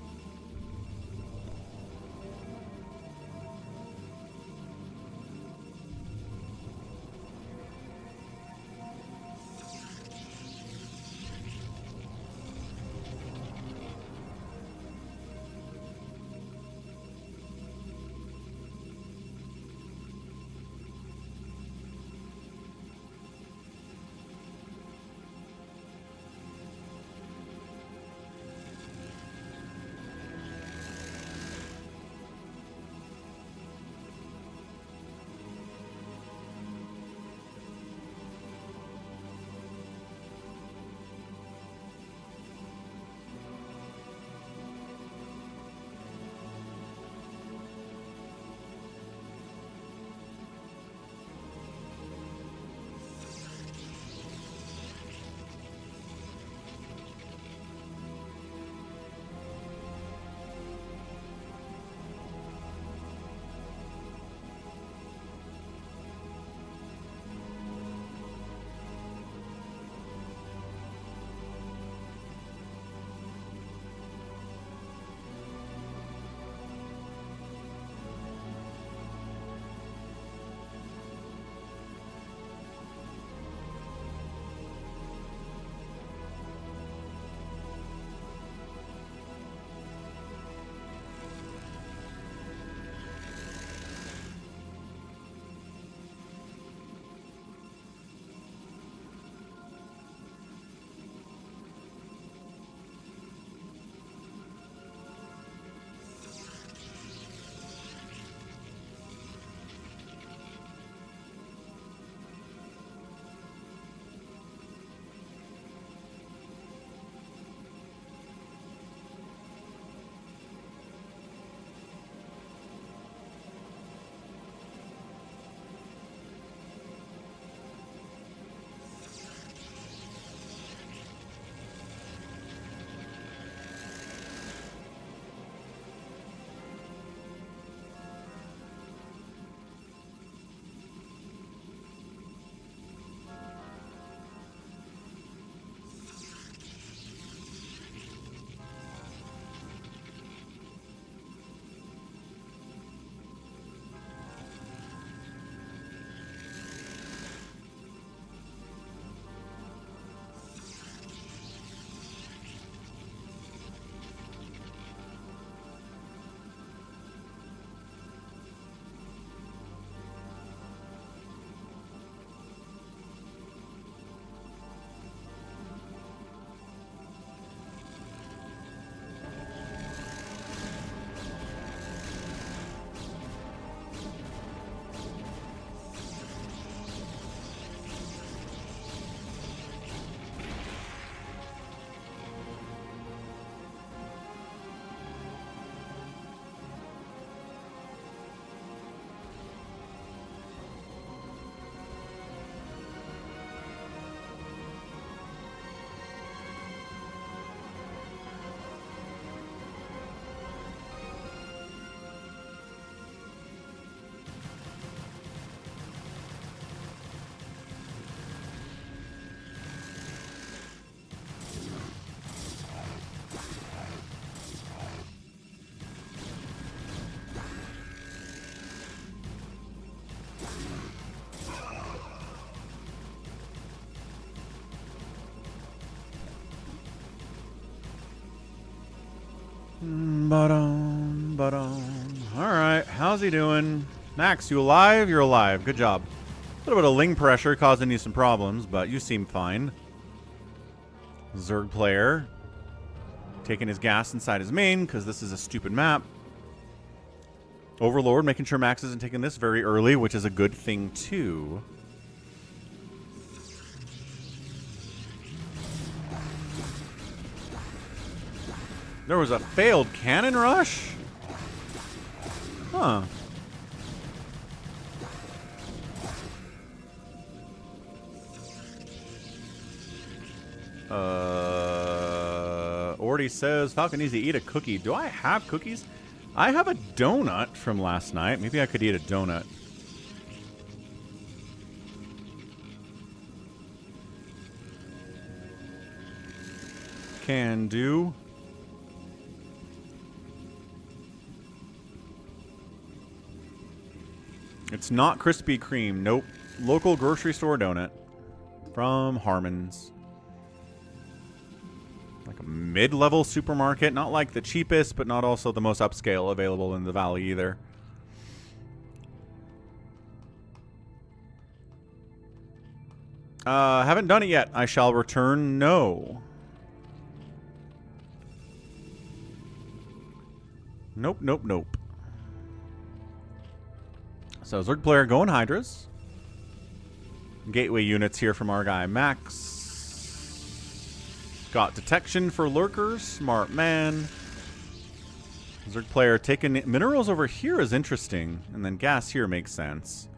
Alright, how's he doing? Max, you alive? You're alive. Good job. A little bit of ling pressure causing you some problems, but you seem fine. Zerg player. Taking his gas inside his main, because this is a stupid map. Overlord making sure Max isn't taking this very early, which is a good thing too. There was a failed cannon rush? Huh. Orty says Falcon needs to eat a cookie. Do I have cookies? I have a donut from last night. Maybe I could eat a donut. Can do. It's not Krispy Kreme. Nope. Local grocery store donut from Harmon's. Like a mid-level supermarket. Not like the cheapest, but not also the most upscale available in the valley either. Haven't done it yet. I shall return. No. Nope, nope, nope. So Zerg player going Hydras. Gateway units here from our guy Max. Got detection for lurkers. Smart man. Zerg player taking minerals over here is interesting. And then gas here makes sense.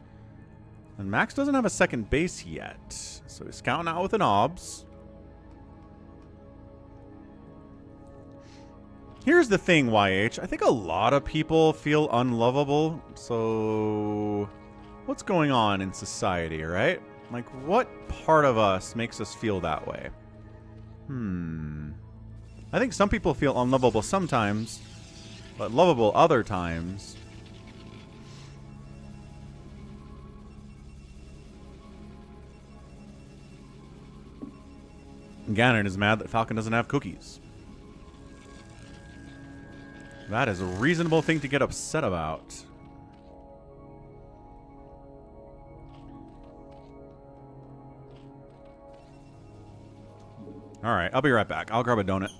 And Max doesn't have a second base yet. So he's scouting out with an OBS. Here's the thing, YH. I think a lot of people feel unlovable. So what's going on in society, right? Like, what part of us makes us feel that way? I think some people feel unlovable sometimes, but lovable other times. Ganon is mad that Falcon doesn't have cookies. That is a reasonable thing to get upset about. Alright, I'll be right back. I'll grab a donut.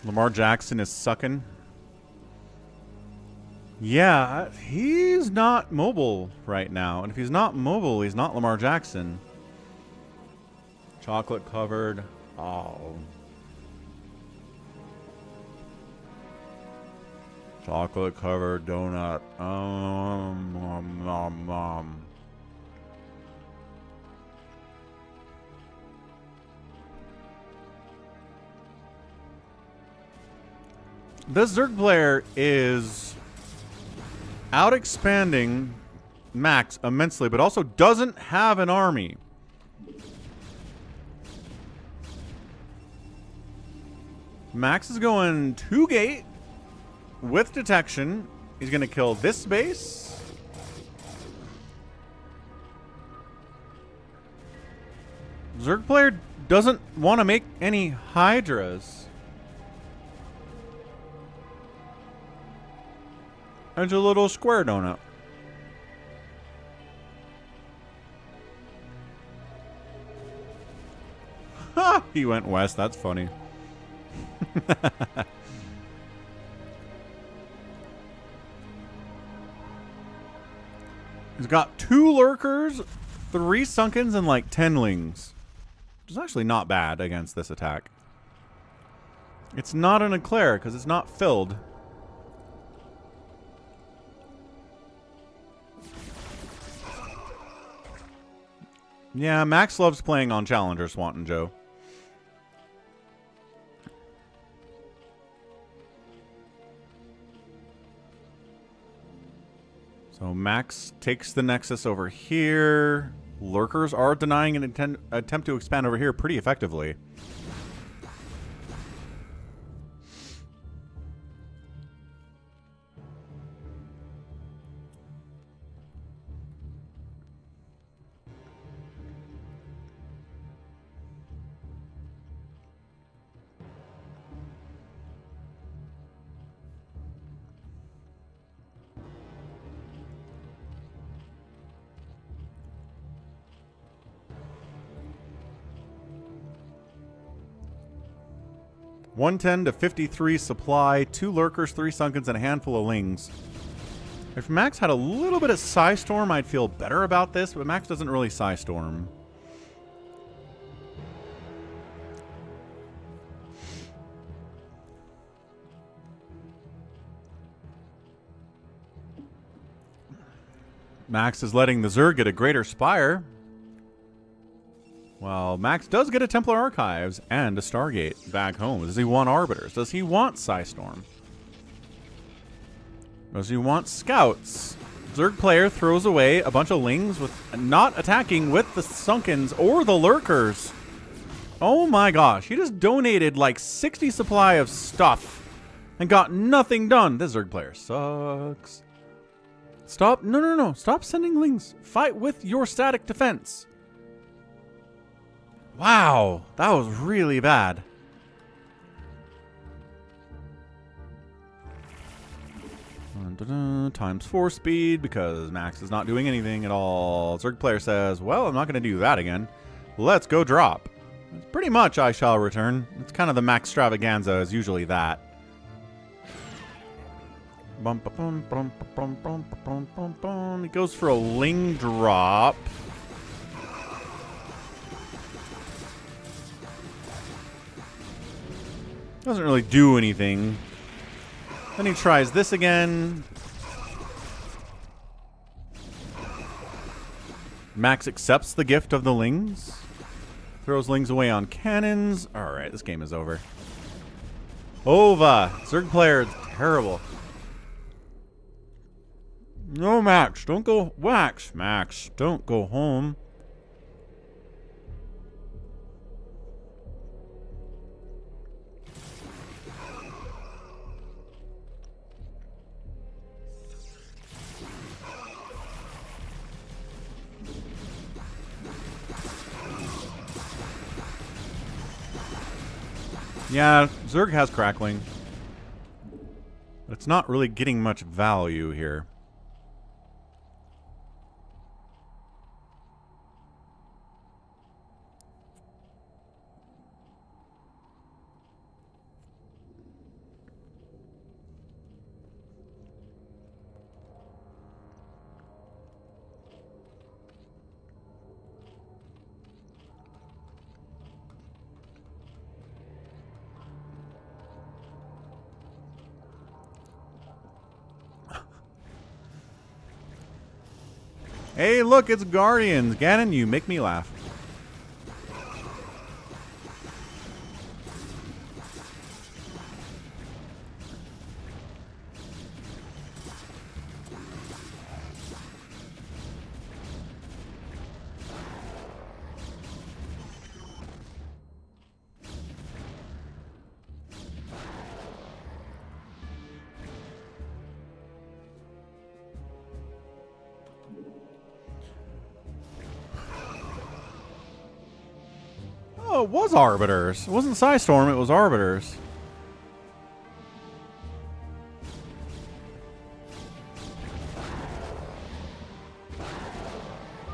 Lamar Jackson is sucking. Yeah, he's not mobile right now. And if he's not mobile, he's not Lamar Jackson. Chocolate covered. Oh. Chocolate covered donut. This Zerg player is out-expanding Max immensely, but also doesn't have an army. Max is going 2-gate with detection. He's going to kill this base. Zerg player doesn't want to make any Hydras. There's a little square donut. Ha! He went west. That's funny. He's got 2 lurkers, 3 sunkens, and like 10 lings. Which is actually not bad against this attack. It's not an eclair because it's not filled. Yeah, Max loves playing on Challenger, Swanton Joe. So Max takes the Nexus over here. Lurkers are denying an attempt to expand over here pretty effectively. $110 to 53 supply, 2 lurkers, 3 sunkens, and a handful of lings. If Max had a little bit of Psystorm, I'd feel better about this, but Max doesn't really Psystorm. Max is letting the Zerg get a greater Spire. Well, Max does get a Templar Archives and a Stargate back home. Does he want Arbiters? Does he want Psystorm? Does he want Scouts? Zerg player throws away a bunch of Lings with not attacking with the Sunkens or the Lurkers. Oh my gosh, he just donated like 60 supply of stuff and got nothing done. This Zerg player sucks. Stop. No. Stop sending Lings. Fight with your static defense. Wow, that was really bad. Times 4 speed because Max is not doing anything at all. Zerg player says, well, I'm not going to do that again. Let's go drop. It's pretty much I shall return. It's kind of the Maxtravaganza is usually that. He goes for a Ling drop. Doesn't really do anything. Then he tries this again. Max accepts the gift of the Lings. Throws Lings away on cannons. Alright, this game is over. Ova. Zerg player is terrible. No, Max. Don't go. Max. Don't go home. Yeah, Zerg has Crackling. But it's not really getting much value here. Hey, look, it's Guardians. Ganon, you make me laugh. Oh, it was Arbiters. It wasn't Psystorm, it was Arbiters.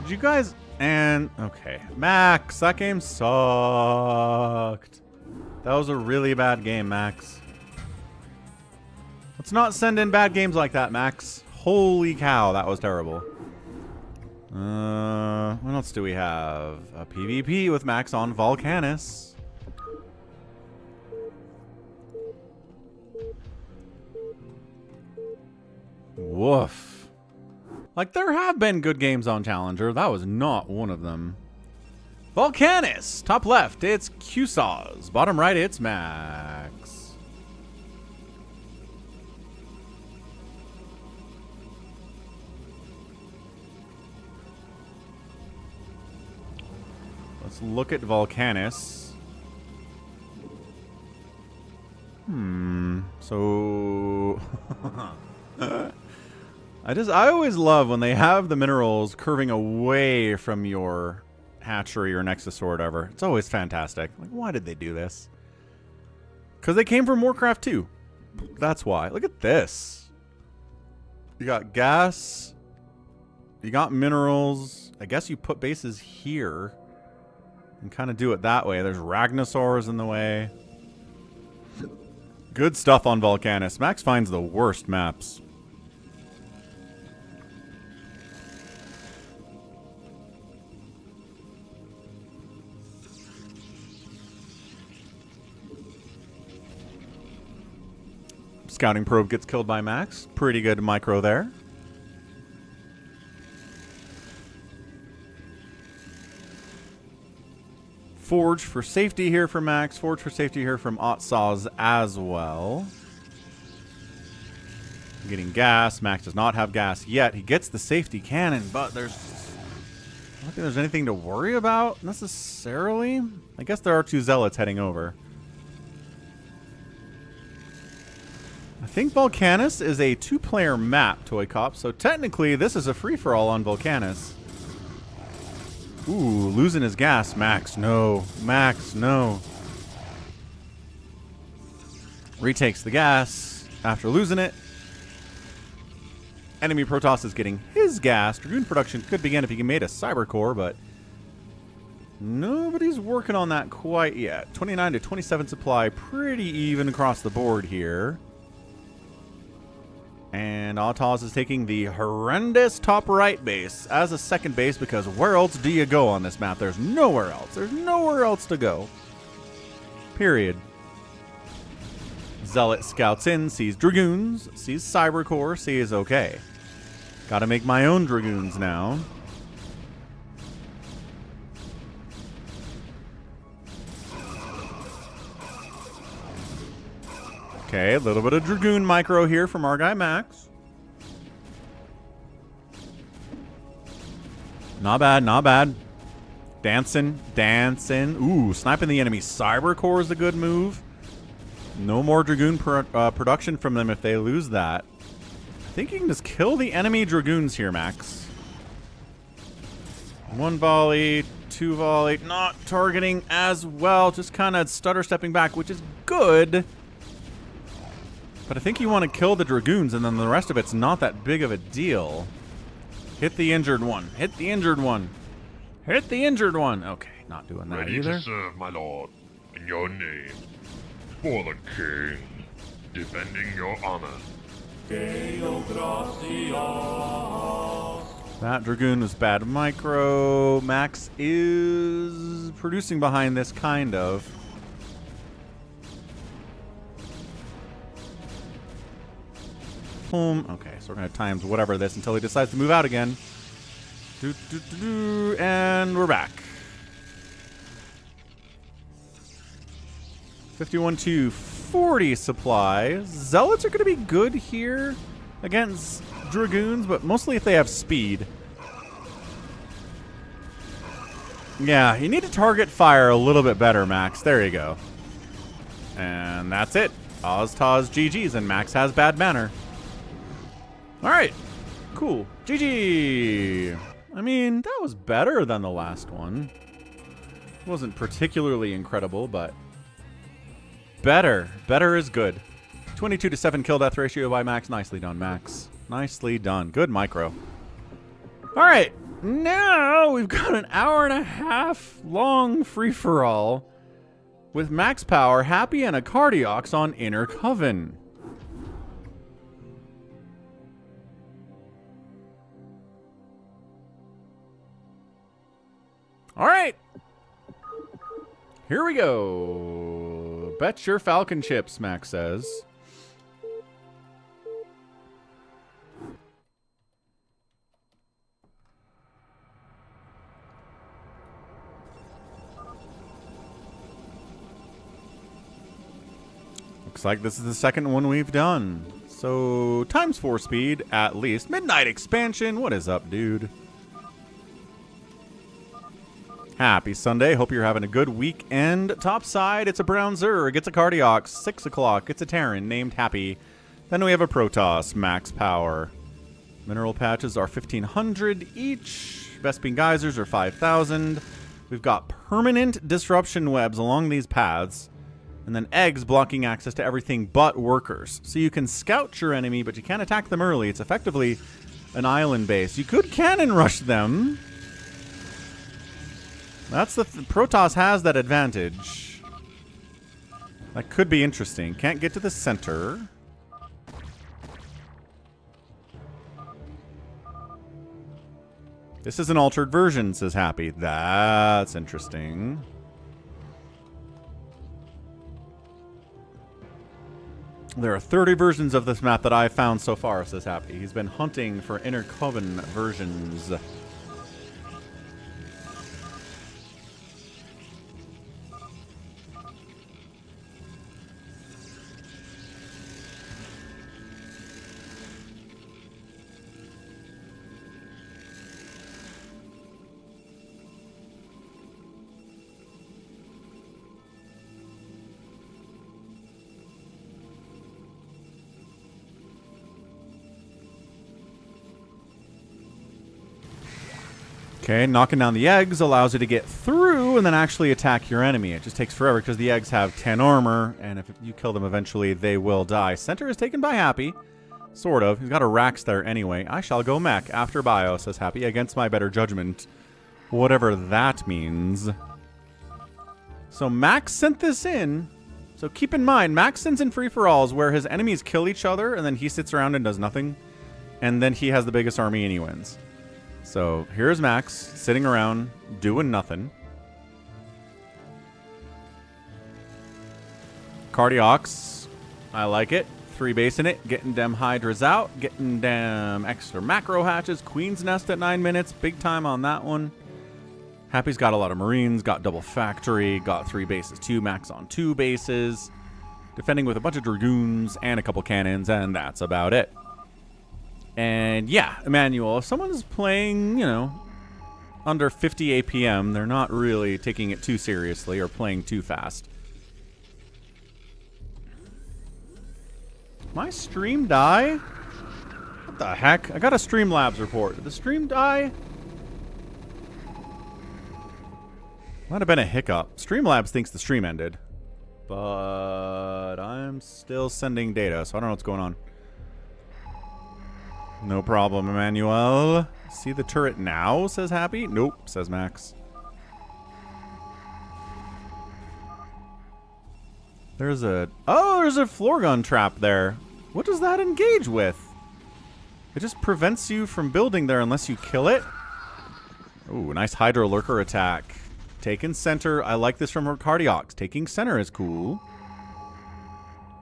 Did you guys... And... Okay. Max, that game sucked. That was a really bad game, Max. Let's not send in bad games like that, Max. Holy cow, that was terrible. What else do we have? A PvP with Max on Volcanus. Woof. Like, there have been good games on Challenger. That was not one of them. Volcanus! Top left, it's QSAWS. Bottom right, it's Max. Let's look at Volcanus. So I always love when they have the minerals curving away from your hatchery or nexus or whatever. It's always fantastic. Like, why did they do this? Because they came from Warcraft 2. That's why. Look at this. You got gas. You got minerals. I guess you put bases here and kind of do it that way. There's Ragnosaurs in the way. Good stuff on Volcanus. Max finds the worst maps. Scouting probe gets killed by Max. Pretty good micro there. Forge for safety here for Max. Forge for safety here from Otsaws as well. Getting gas. Max does not have gas yet. He gets the safety cannon, but I don't think there's anything to worry about necessarily. I guess there are 2 zealots heading over. I think Volcanus is a 2-player map, ToyCop, so technically this is a free-for-all on Volcanus. Ooh, losing his gas. Max, no. Max, no. Retakes the gas after losing it. Enemy Protoss is getting his gas. Dragoon production could begin if he made a cyber core, but nobody's working on that quite yet. 29 to 27 supply, pretty even across the board here. And Otsaws is taking the horrendous top right base as a second base because where else do you go on this map? There's nowhere else. There's nowhere else to go. Period. Zealot scouts in, sees Dragoons, sees Cyber Core, sees okay. Gotta make my own Dragoons now. Okay, a little bit of Dragoon micro here from our guy Max. Not bad, not bad. Dancing, dancing. Ooh, sniping the enemy Cyber Core is a good move. No more Dragoon production from them if they lose that. I think you can just kill the enemy Dragoons here, Max. 1 volley, 2 volley. Not targeting as well. Just kind of stutter stepping back, which is good. But I think you want to kill the Dragoons, and then the rest of it's not that big of a deal. Hit the injured one. Hit the injured one. Hit the injured one. Okay, not doing that Ready either. to serve, my lord. In your name. For the king. Defending your honor. That Dragoon was bad micro. Max is producing behind this, kind of. Okay, so we're going to times whatever this until he decides to move out again. And we're back. 51 to 40 supply. Zealots are going to be good here against Dragoons, but mostly if they have speed. Yeah, you need to target fire a little bit better, Max. There you go. And that's it. Oztaz GG's, and Max has bad manner. Alright, cool. GG! I mean, that was better than the last one. It wasn't particularly incredible, but better. Better is good. 22 to 7 kill death ratio by Max. Nicely done, Max. Nicely done. Good micro. Alright, now we've got an hour-and-a-half long free-for-all with Max Power, Happy, and a Cardiox on Inner Coven. All right. Here we go. Bet your Falcon chips, Max says. Looks like this is the second one we've done. So, ×4 speed, at least. Midnight expansion. What is up, dude? Happy Sunday. Hope you're having a good weekend. Top side, it's a Brown Zerg. It's a Cardiox. 6 o'clock. It's a Terran named Happy. Then we have a Protoss. Max power. Mineral patches are 1,500 each. Vespene geysers are 5,000. We've got permanent disruption webs along these paths. And then eggs blocking access to everything but workers. So you can scout your enemy, but you can't attack them early. It's effectively an island base. You could cannon rush them. That's the Protoss has that advantage. That could be interesting. Can't get to the center. This is an altered version, says Happy. That's interesting. There are 30 versions of this map that I've found so far, says Happy. He's been hunting for Intercoven versions. Okay, knocking down the eggs allows you to get through and then actually attack your enemy. It just takes forever because the eggs have 10 armor, and if you kill them eventually, they will die. Center is taken by Happy. Sort of. He's got a Rax there anyway. I shall go mech after bio, says Happy, against my better judgment. Whatever that means. So Max sent this in. So keep in mind, Max sends in free-for-alls where his enemies kill each other, and then he sits around and does nothing. And then he has the biggest army and he wins. So here's Max sitting around doing nothing. Cardiox, I like it. 3 base in it, getting them Hydras out, getting them extra macro hatches. Queen's Nest at 9 minutes, big time on that one. Happy's got a lot of Marines, got double factory, got 3 bases too, Max on 2 bases. Defending with a bunch of Dragoons and a couple cannons, and that's about it. And yeah, Emmanuel, if someone's playing, you know, under 50 APM, they're not really taking it too seriously or playing too fast. My stream die? What the heck? I got a Streamlabs report. Did the stream die? Might have been a hiccup. Streamlabs thinks the stream ended. But I'm still sending data, so I don't know what's going on. No problem, Emmanuel. See the turret now, says Happy. Nope, says Max. There's a... Oh, there's a floor gun trap there. What does that engage with? It just prevents you from building there unless you kill it. Ooh, nice Hydro Lurker attack. Taking center. I like this from her Cardiox. Taking center is cool.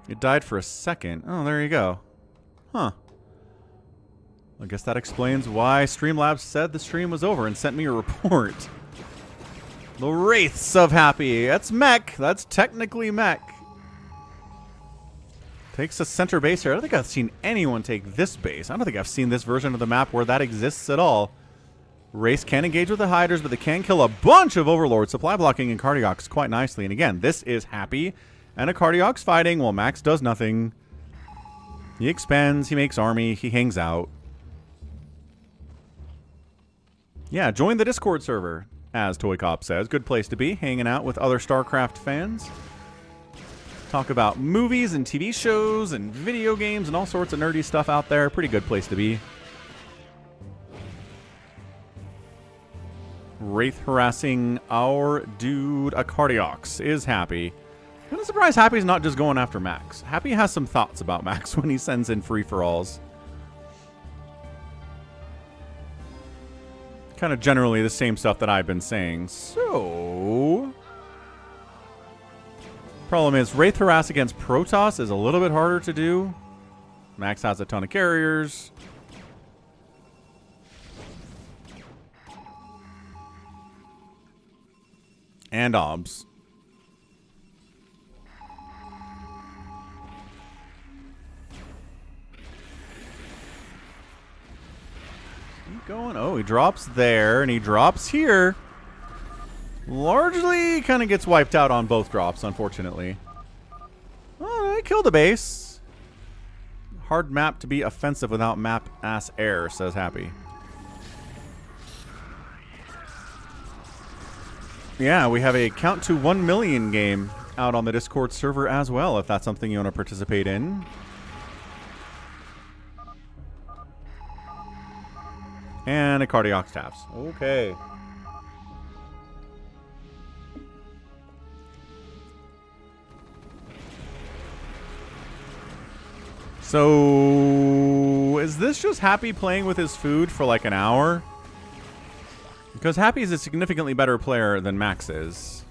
It died for a second. Oh, there you go. Huh. I guess that explains why Streamlabs said the stream was over and sent me a report. The Wraiths of Happy. That's mech. That's technically mech. Takes a center base here. I don't think I've seen anyone take this base. I don't think I've seen this version of the map where that exists at all. Wraiths can engage with the Hydras, but they can kill a bunch of Overlords. Supply blocking in Cardiox quite nicely. And again, this is Happy and a Cardiox fighting while Max does nothing. He expands. He makes army. He hangs out. Yeah, join the Discord server, as ToyCop says. Good place to be, hanging out with other StarCraft fans. Talk about movies and TV shows and video games and all sorts of nerdy stuff out there. Pretty good place to be. Wraith harassing our dude, a Cardiox, is Happy. I'm kind of surprised Happy's not just going after Max. Happy has some thoughts about Max when he sends in free-for-alls. Kind of generally the same stuff that I've been saying. So, problem is Wraith harass against Protoss is a little bit harder to do. Max has a ton of carriers. And obs. Keep going. Oh, he drops there and he drops here. largely kind of gets wiped out on both drops, unfortunately. Oh, I killed a base. Hard map to be offensive without map ass air, says Happy. Yeah, we have a count to 1 million game out on the Discord server as well, if that's something you want to participate in. And a cardiac taps. Okay. So, is this just Happy playing with his food for like an hour? Because Happy is a significantly better player than Max is.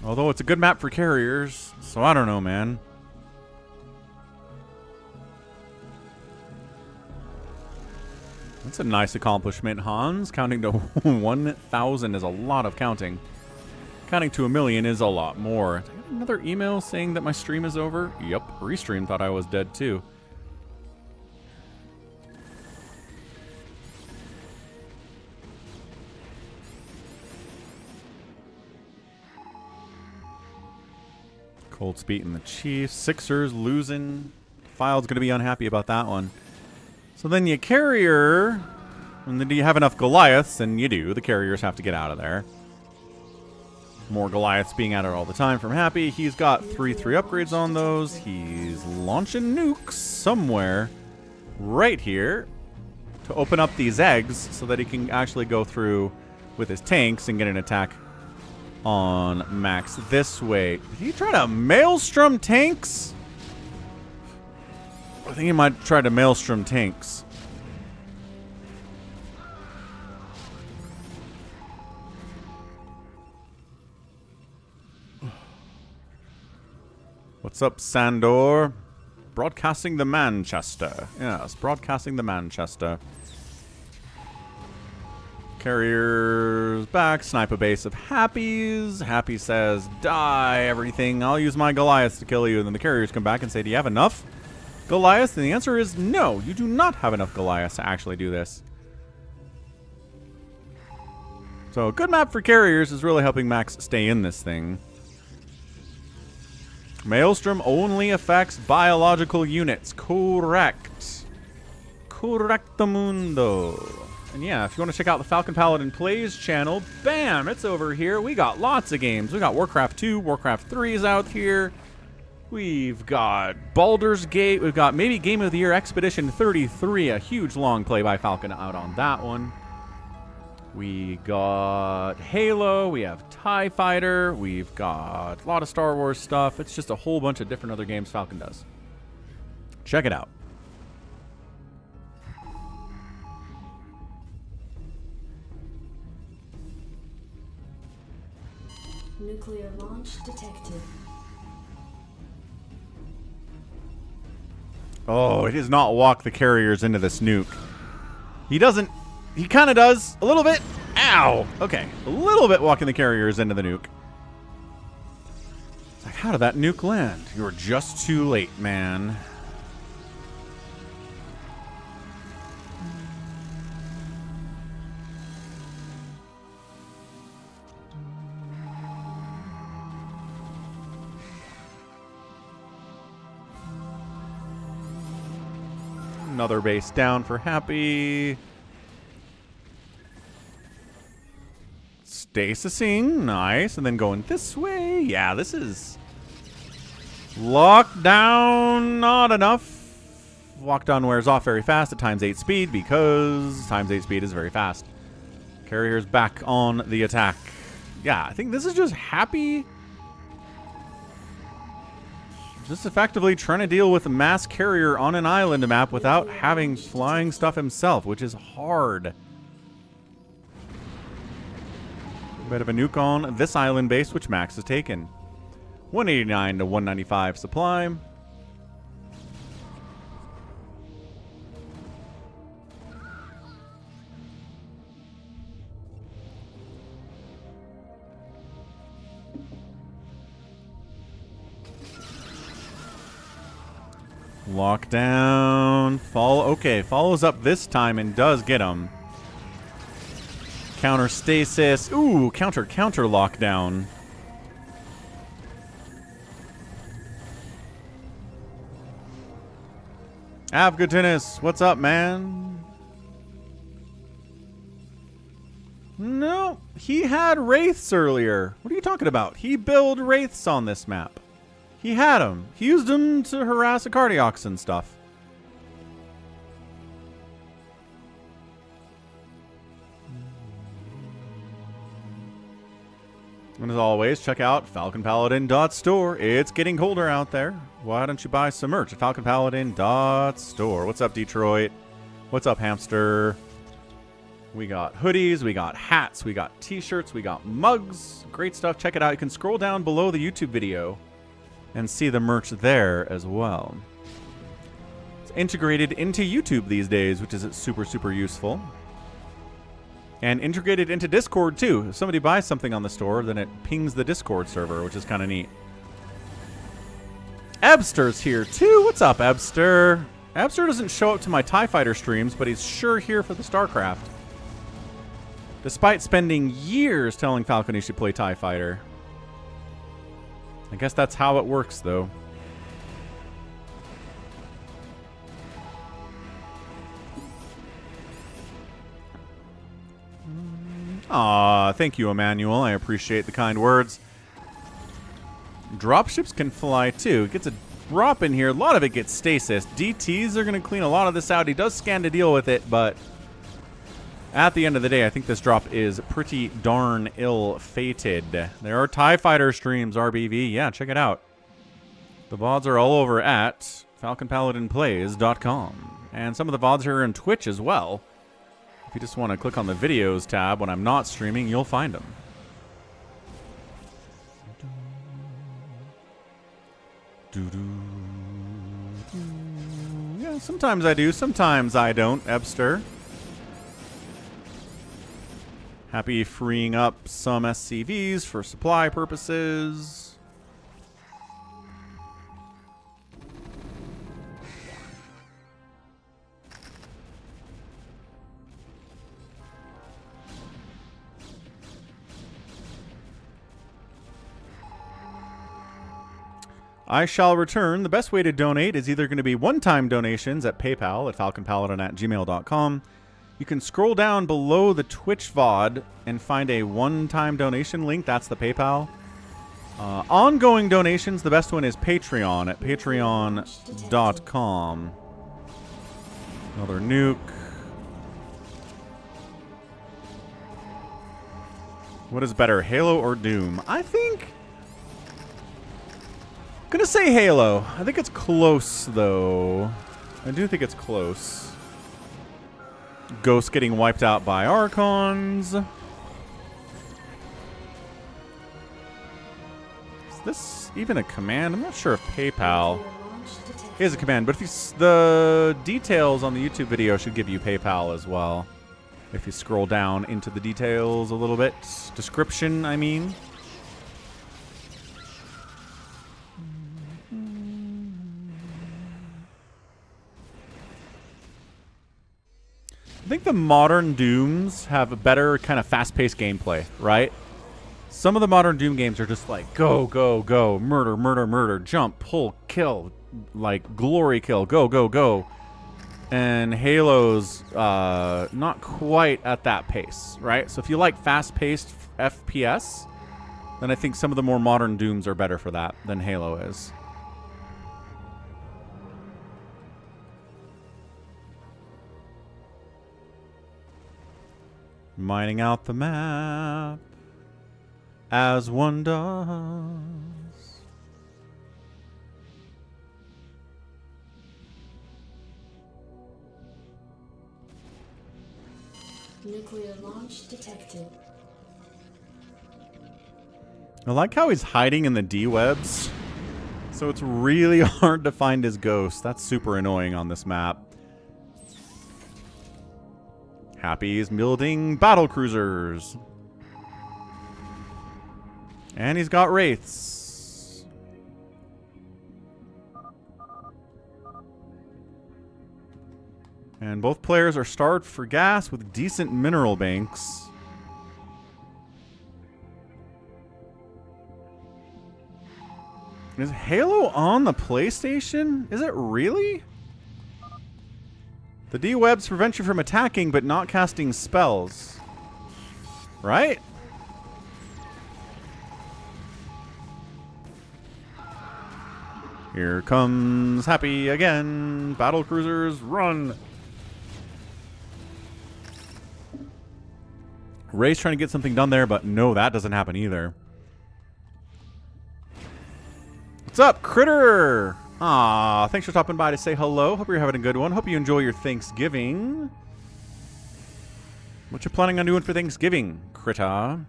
Although it's a good map for carriers, so I don't know, man. That's a nice accomplishment, Hans. Counting to 1,000 is a lot of counting. Counting to 1 million is a lot more. Did I get another email saying that my stream is over? Yep, Restream thought I was dead too. Colts beating the Chiefs. Sixers losing. File's going to be unhappy about that one. So then you carrier. And then do you have enough Goliaths? And you do. The carriers have to get out of there. More Goliaths being added all the time from Happy. He's got 3 upgrades on those. He's launching nukes somewhere right here to open up these eggs so that he can actually go through with his tanks and get an attack on Max this way. Did he try to maelstrom tanks? I think he might try to maelstrom tanks. What's up, Sandor? Broadcasting the Manchester. Yes, broadcasting the Manchester. Carriers back. Sniper base of Happy's. Happy says, die, everything. I'll use my Goliaths to kill you. And then the carriers come back and say, do you have enough Goliaths? And the answer is no. You do not have enough Goliaths to actually do this. So a good map for carriers is really helping Max stay in this thing. Maelstrom only affects biological units. Correct. Correctamundo. And yeah, if you want to check out the Falcon Paladin Plays channel, bam, it's over here. We got lots of games. We got Warcraft 2, Warcraft 3 is out here. We've got Baldur's Gate. We've got maybe Game of the Year Expedition 33, a huge long play by Falcon out on that one. We got Halo. We have TIE Fighter. We've got a lot of Star Wars stuff. It's just a whole bunch of different other games Falcon does. Check it out. Nuclear launch detected. Oh, it does not walk the carriers into this nuke. He doesn't. He kind of does. A little bit. Ow. Okay. A little bit walking the carriers into the nuke. It's like, how did that nuke land? You were just too late, man. Another base down for Happy. Stasising. Nice. And then going this way. Yeah, this is lockdown. Not enough. Lockdown wears off very fast at ×8 speed because ×8 speed is very fast. Carrier's back on the attack. Yeah, I think this is just Happy. Just effectively trying to deal with a mass carrier on an island map without having flying stuff himself, which is hard. A bit of a nuke on this island base, which Max has taken. 189 to 195 supply. Lockdown. Okay, follows up this time and does get him. Counter stasis. Ooh, counter lockdown. Avga Tennis, what's up, man? No, he had wraiths earlier. What are you talking about? He built wraiths on this map. He had them. He used them to harass the Cardiox and stuff. And as always, check out falconpaladin.store. It's getting colder out there. Why don't you buy some merch at falconpaladin.store? What's up, Detroit? What's up, Hamster? We got hoodies, we got hats, we got t-shirts, we got mugs. Great stuff. Check it out. You can scroll down below the YouTube video and see the merch there as well. It's integrated into YouTube these days, which is super, super useful. And integrated into Discord, too. If somebody buys something on the store, then it pings the Discord server, which is kind of neat. Ebster's here, too. What's up, Ebster? Ebster doesn't show up to my TIE Fighter streams, but he's sure here for the StarCraft. Despite spending years telling Falcon he should play TIE Fighter. I guess that's how it works, though. Aw, thank you, Emmanuel. I appreciate the kind words. Dropships can fly, too. It gets a drop in here. A lot of it gets stasis. DTs are going to clean a lot of this out. He does scan to deal with it, but at the end of the day, I think this drop is pretty darn ill-fated. There are TIE Fighter streams, RBV. Yeah, check it out. The VODs are all over at falconpaladinplays.com. And some of the VODs are on Twitch as well. If you just want to click on the videos tab when I'm not streaming, you'll find them. Yeah, sometimes I do, sometimes I don't, Ebster. Happy freeing up some SCVs for supply purposes. I shall return. The best way to donate is either going to be one-time donations at PayPal at falconpaladin@gmail.com. You can scroll down below the Twitch VOD and find a one-time donation link. That's the PayPal. Ongoing donations, the best one is Patreon at patreon.com. Another nuke. What is better, Halo or Doom? I think... I'm gonna say Halo. I think it's close, though. I do think it's close. Ghost getting wiped out by Archons. Is this even a command? I'm not sure if PayPal is a command, but if the details on the YouTube video should give you PayPal as well. If you scroll down into the details a little bit. Description, I mean. I think the modern Dooms have a better kind of fast-paced gameplay, right? Some of the modern Doom games are just like, go, go, go, murder, murder, murder, jump, pull, kill, like, glory kill, go, go, go. And Halo's not quite at that pace, right? So if you like fast-paced FPS, then I think some of the more modern Dooms are better for that than Halo is. Mining out the map as one does. Nuclear launch detected. I like how he's hiding in the D-webs. So it's really hard to find his ghost. That's super annoying on this map. Happy's building battle cruisers. And he's got wraiths. And both players are starved for gas with decent mineral banks. Is Halo on the PlayStation? Is it really? The D-webs prevent you from attacking but not casting spells. Right? Here comes Happy again. Battle cruisers, run. Ray's trying to get something done there, but no, that doesn't happen either. What's up, Critter? Aw, thanks for stopping by to say hello. Hope you're having a good one. Hope you enjoy your Thanksgiving. What you planning on doing for Thanksgiving, Critter?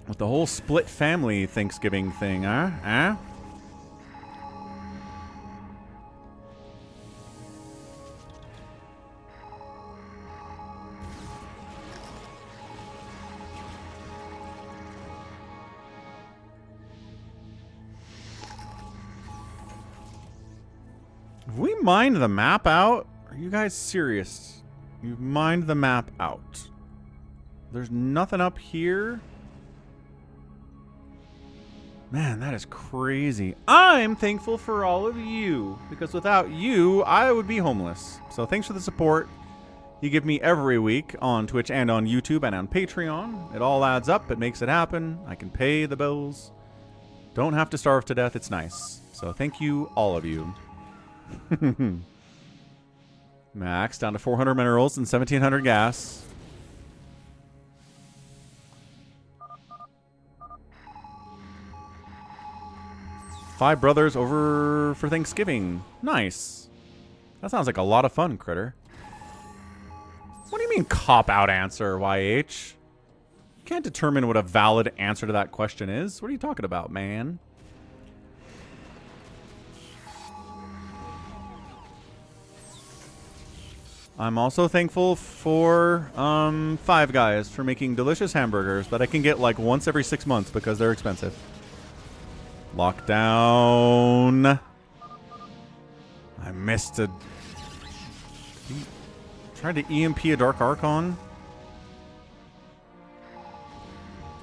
With the whole split family Thanksgiving thing, huh? Have we mined the map out? Are you guys serious? You've mined the map out. There's nothing up here. Man, that is crazy. I'm thankful for all of you, because without you, I would be homeless. So thanks for the support you give me every week on Twitch and on YouTube and on Patreon. It all adds up. It makes it happen. I can pay the bills. Don't have to starve to death. It's nice. So thank you, all of you. Max down to 400 minerals and 1700 gas. Five brothers over for Thanksgiving. Nice. That sounds like a lot of fun, Critter. What do you mean cop-out answer, YH? You can't determine what a valid answer to that question is. What are you talking about, man? I'm also thankful for Five Guys for making delicious hamburgers that I can get like once every 6 months because they're expensive. Lockdown. I missed a... Tried to EMP a Dark Archon.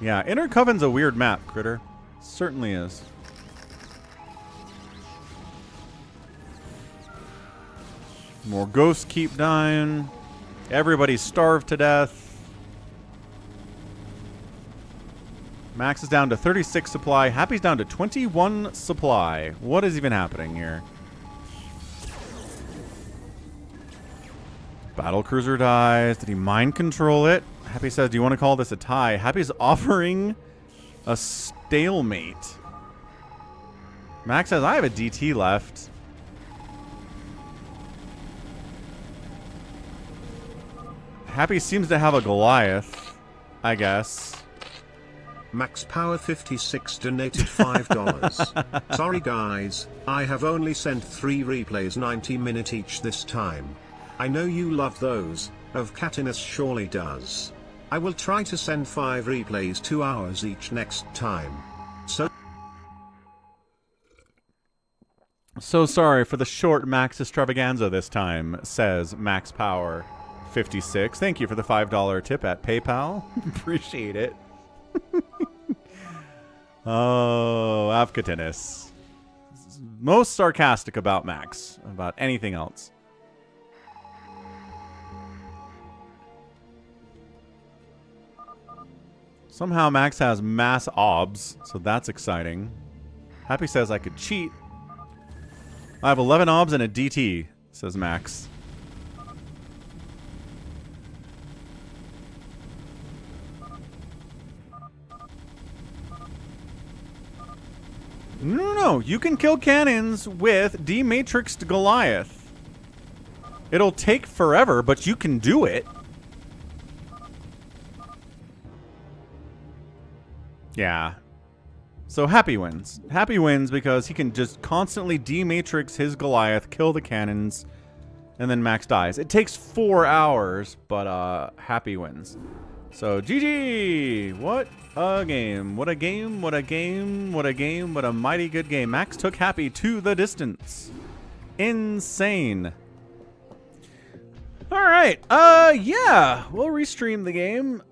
Yeah, Inner Coven's a weird map, Critter. Certainly is. More ghosts keep dying. Everybody's starved to death. Max is down to 36 supply. Happy's down to 21 supply. What is even happening here? Battle cruiser dies. Did he mind control it? Happy says, do you want to call this a tie? Happy's offering a stalemate. Max says, I have a DT left. Happy seems to have a Goliath, I guess. Max Power 56 donated $5. Sorry guys, I have only sent 3 replays 90-minute each this time. I know you love those, of Catinus surely does. I will try to send 5 replays 2 hours each next time. So sorry for the short Maxtravaganza this time, says Max Power 56. Thank you for the $5 tip at PayPal. Appreciate it. Oh, Afkatinus. Most sarcastic about Max. About anything else. Somehow Max has mass obs, so that's exciting. Happy says I could cheat. I have 11 obs and a DT, says Max. No. You can kill cannons with Dematrixed Goliath. It'll take forever, but you can do it. Yeah. So Happy wins. Happy wins because he can just constantly Dematrix his Goliath, kill the cannons, and then Max dies. It takes 4 hours, but Happy wins. So GG! What a game. What a game, what a game, what a game, what a mighty good game. Max took Happy to the distance. Insane. All right. Yeah, we'll restream the game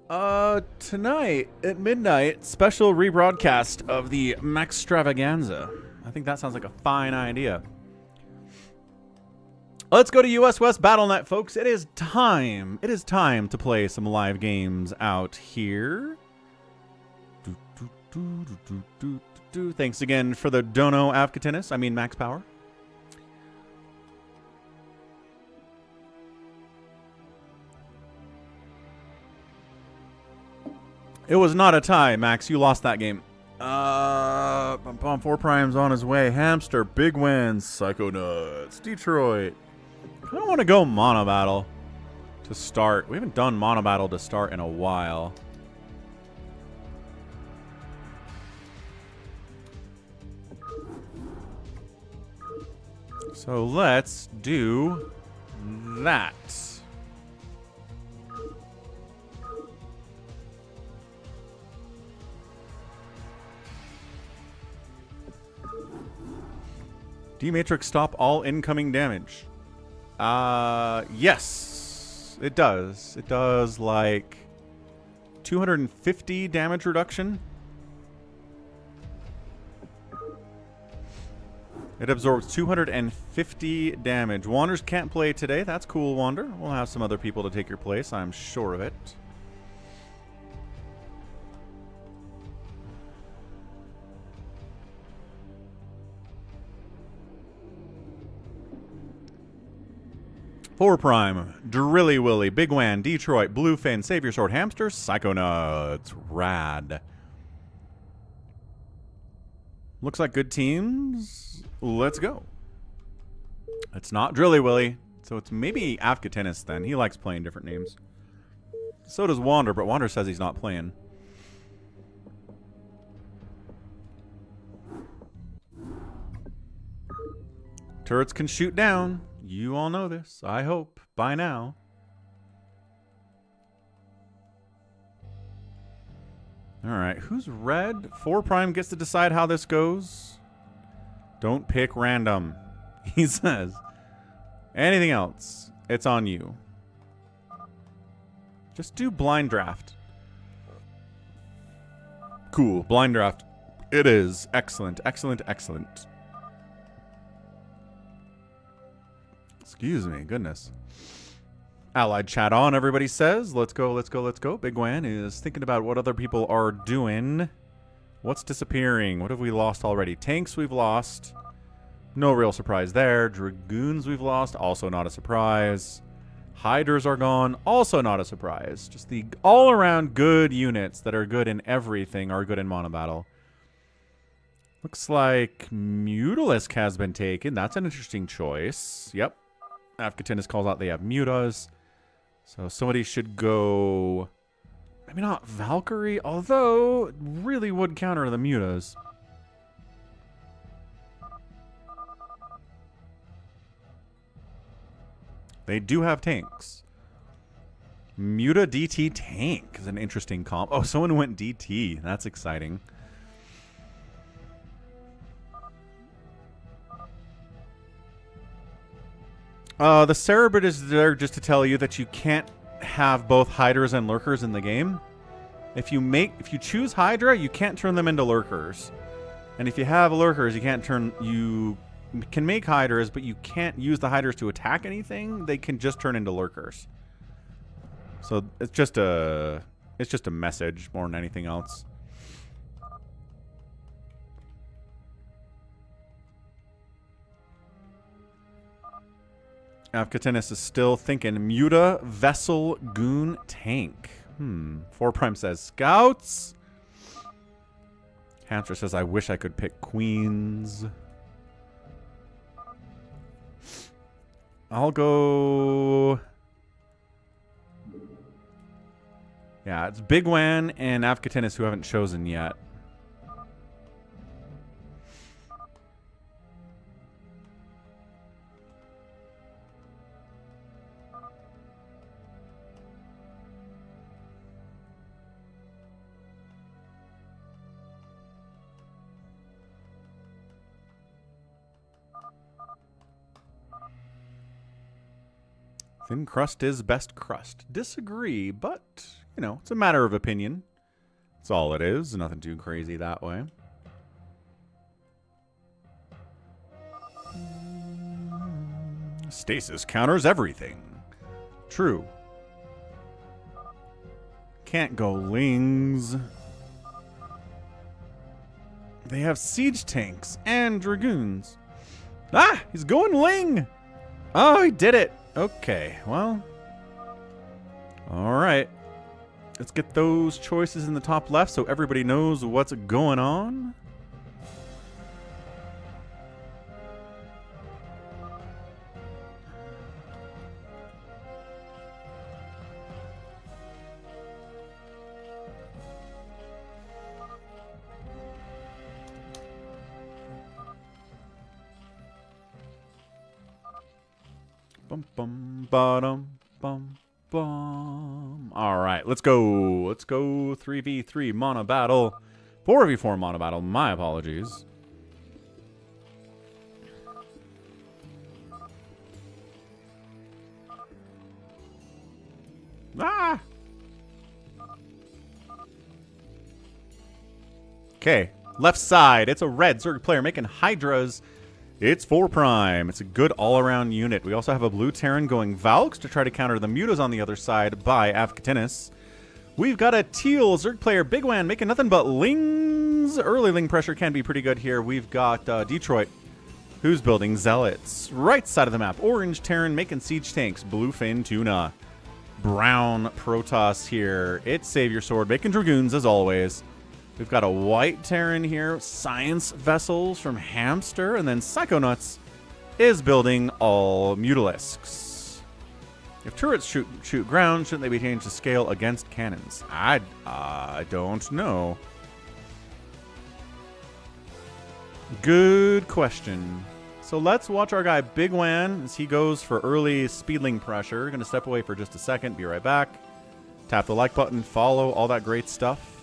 tonight at midnight. Special rebroadcast of the Maxtravaganza. I think that sounds like a fine idea. Let's go to US West BattleNet, folks. It is time. It is time to play some live games out here. Thanks again for the dono, Avkatinis. I mean, Max Power. It was not a tie, Max. You lost that game. 4 Prime's on his way. Hamster, big wins. Psychonauts, Detroit. I don't want to go MONOBATTLE to start. We haven't done MONOBATTLE to start in a while. So let's do that. D-Matrix stop all incoming damage. Yes, it does. It does like 250 damage reduction. It absorbs 250 damage. Wanders can't play today. That's cool, Wander. We'll have some other people to take your place. I'm sure of it. Four Prime, Drilly Willy, Bigwan, Detroit, Bluefin, Savior Sword, Hamster, Psychonauts, Rad. Looks like good teams. Let's go. It's not Drilly Willy, so it's maybe Avkatinis then. He likes playing different names. So does Wander, but Wander says he's not playing. Turrets can shoot down. You all know this, I hope, by now. Alright, who's red? 4 Prime gets to decide how this goes. Don't pick random, he says. Anything else, it's on you. Just do blind draft. Cool, blind draft. It is. Excellent, excellent, excellent. Excuse me, goodness. Allied chat on, everybody says. Let's go, let's go, let's go. Bigwan is thinking about what other people are doing. What's disappearing? What have we lost already? Tanks we've lost. No real surprise there. Dragoons we've lost. Also not a surprise. Hydras are gone. Also not a surprise. Just the all-around good units that are good in everything are good in MONOBATTLE. Looks like Mutalisk has been taken. That's an interesting choice. Yep. Avkatinis calls out they have mutas. So somebody should go... Maybe not Valkyrie, although really would counter the mutas. They do have tanks. Muta DT tank is an interesting comp. Oh, someone went DT. That's exciting. The Cerebrid is there just to tell you that you can't have both Hydras and Lurkers in the game. If you choose Hydra, you can't turn them into Lurkers. And if you have Lurkers, you can make Hydras, but you can't use the Hydras to attack anything. They can just turn into Lurkers. So it's just a message more than anything else. Avkatinis is still thinking Muta, Vessel, Goon, Tank. 4 Prime says Scouts. Hamster says, I wish I could pick Queens. I'll go... Yeah, it's Bigwan and Avkatinis who haven't chosen yet. Thin crust is best crust. Disagree, but, you know, it's a matter of opinion. That's all it is. Nothing too crazy that way. Stasis counters everything. True. Can't go Lings. They have siege tanks and dragoons. Ah! He's going Ling! Oh, he did it! Okay, well. Alright. Let's get those choices in the top left so everybody knows what's going on. Bum bum bottom bum bum. All right, let's go. Let's go 3v3 mono battle. 4v4 mono battle. My apologies. Ah. Okay, left side. It's a red Zerg player making Hydras. It's 4 prime. It's a good all-around unit. We also have a blue Terran going Valks to try to counter the Mutas on the other side by Afkatinis. We've got a teal Zerg player, Bigwan, making nothing but Lings. Early Ling pressure can be pretty good here. We've got Detroit, who's building Zealots. Right side of the map, orange Terran making siege tanks, bluefin Tuna. Brown Protoss here. It's Savior Sword, making Dragoons as always. We've got a white Terran here, Science Vessels from Hamster, and then Psychonauts is building all Mutalisks. If turrets shoot ground, shouldn't they be changed to scale against cannons? I don't know. Good question. So let's watch our guy Bigwan as he goes for early speedling pressure. Going to step away for just a second, be right back. Tap the like button, follow, all that great stuff.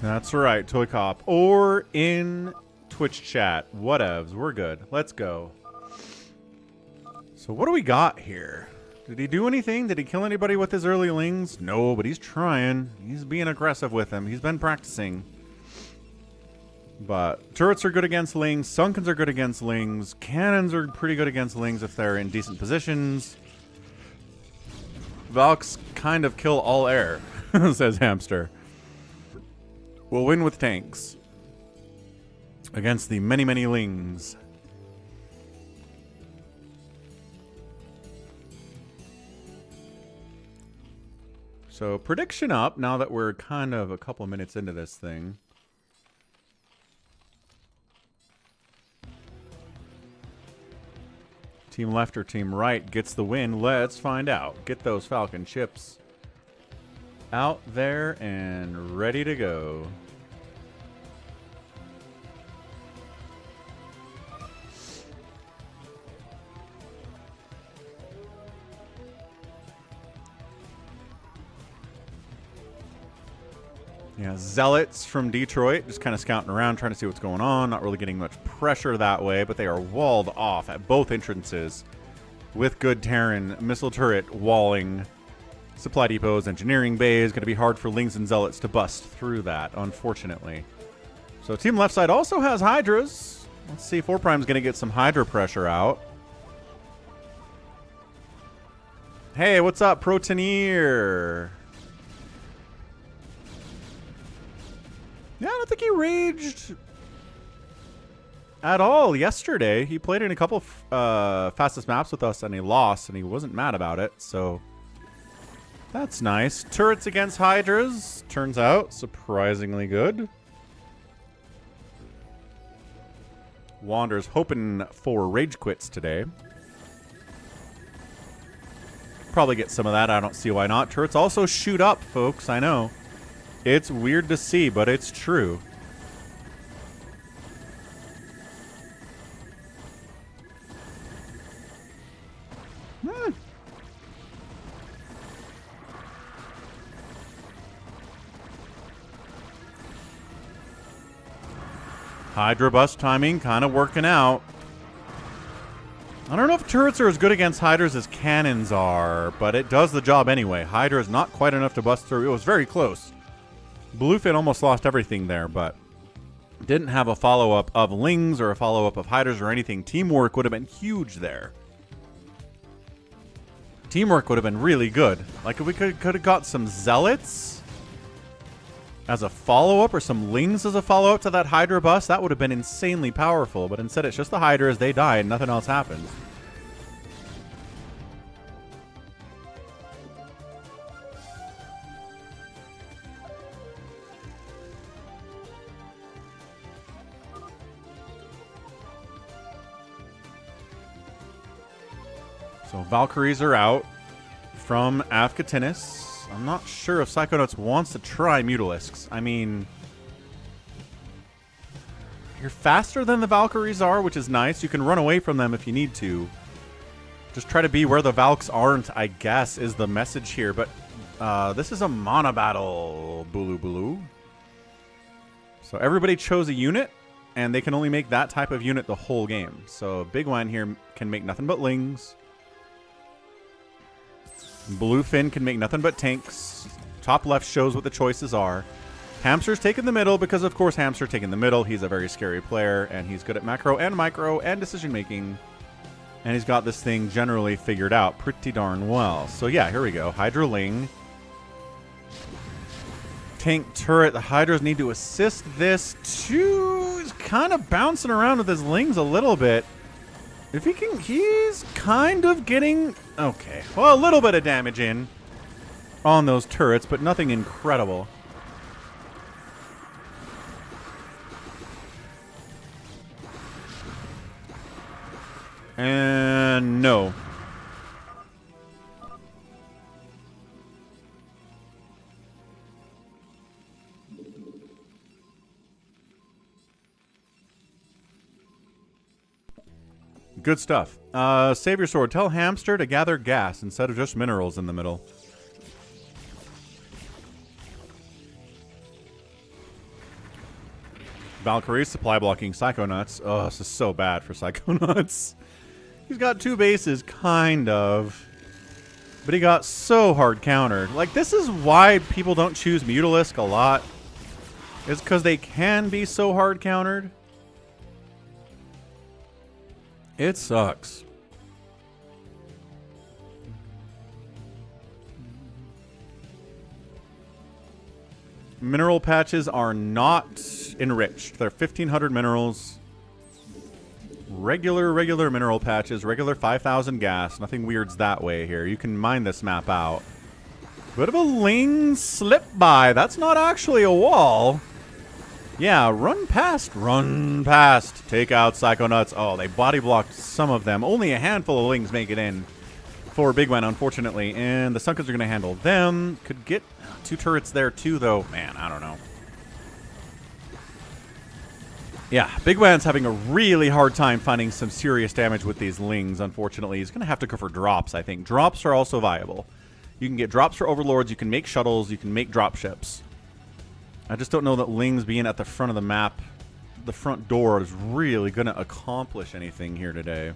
That's right, ToyCop. Or in Twitch chat. Whatevs. We're good. Let's go. So what do we got here? Did he do anything? Did he kill anybody with his early lings? No, but he's trying. He's being aggressive with them. He's been practicing. But turrets are good against lings. Sunkens are good against lings. Cannons are pretty good against lings if they're in decent positions. Valks kind of kill all air, says Hamster. We'll win with tanks against the many, many lings. So prediction up now that we're kind of a couple minutes into this thing. Team left or team right gets the win. Let's find out. Get those Falcon chips out there and ready to go. Yeah, Zealots from Detroit, just kind of scouting around, trying to see what's going on. Not really getting much pressure that way, but they are walled off at both entrances with good Terran missile turret walling. Supply depots, engineering bays. Going to be hard for Lings and Zealots to bust through that, unfortunately. So team left side also has Hydras. Let's see if 4 Prime's going to get some Hydra pressure out. Hey, what's up, Protoneer? Yeah, I don't think he raged at all yesterday. He played in a couple fastest maps with us and he lost, and he wasn't mad about it, so that's nice. Turrets against Hydras, turns out surprisingly good. Wander's hoping for rage quits today. Probably get some of that. I don't see why not. Turrets also shoot up, folks. I know. It's weird to see, but it's true. Hydra bust timing kind of working out. I don't know if turrets are as good against Hydras as cannons are, but it does the job anyway. Hydra is not quite enough to bust through. It was very close. Bluefin almost lost everything there, but didn't have a follow-up of Lings or a follow-up of Hydras or anything. Teamwork would have been huge there. Teamwork would have been really good. Like if we could have got some Zealots as a follow-up or some Lings as a follow-up to that Hydra bust, that would have been insanely powerful. But instead it's just the Hydras, they die, and nothing else happens. So Valkyries are out from Afkatinis. I'm not sure if Psychonauts wants to try Mutalisks. I mean, you're faster than the Valkyries are, which is nice. You can run away from them if you need to. Just try to be where the Valks aren't, I guess, is the message here. But this is a MONOBATTLE, Bulu Bulu. So everybody chose a unit, and they can only make that type of unit the whole game. So Bigwan here can make nothing but Lings. Bluefin can make nothing but tanks. Top left shows what the choices are. Hamster's taking the middle because, of course, Hamster taking the middle. He's a very scary player, and he's good at macro and micro and decision-making. And he's got this thing generally figured out pretty darn well. So, yeah, here we go. Hydra Ling. Tank turret. The Hydras need to assist this too. He's kind of bouncing around with his Lings a little bit. If he can, he's kind of getting, okay, well, a little bit of damage in on those turrets, but nothing incredible. And no. Good stuff. Save your sword. Tell Hamster to gather gas instead of just minerals in the middle. Valkyrie supply blocking Psychonauts. Oh, this is so bad for Psychonauts. He's got 2 bases, kind of. But he got so hard countered. Like, this is why people don't choose Mutalisk a lot. It's because they can be so hard countered. It sucks. Mineral patches are not enriched. They're 1,500 minerals. Regular mineral patches. Regular 5,000 gas. Nothing weirds that way here. You can mine this map out. Bit of a Ling slip by. That's not actually a wall. Yeah, run past. Run past. Take out Psychonauts. Oh, they body blocked some of them. Only a handful of Lings make it in for Bigwan, unfortunately. And the Sunkers are going to handle them. Could get 2 turrets there, too, though. Man, I don't know. Yeah, Bigwan's having a really hard time finding some serious damage with these Lings, unfortunately. He's going to have to go for drops, I think. Drops are also viable. You can get drops for Overlords. You can make shuttles. You can make drop ships. I just don't know that Lings being at the front of the map, the front door, is really going to accomplish anything here today.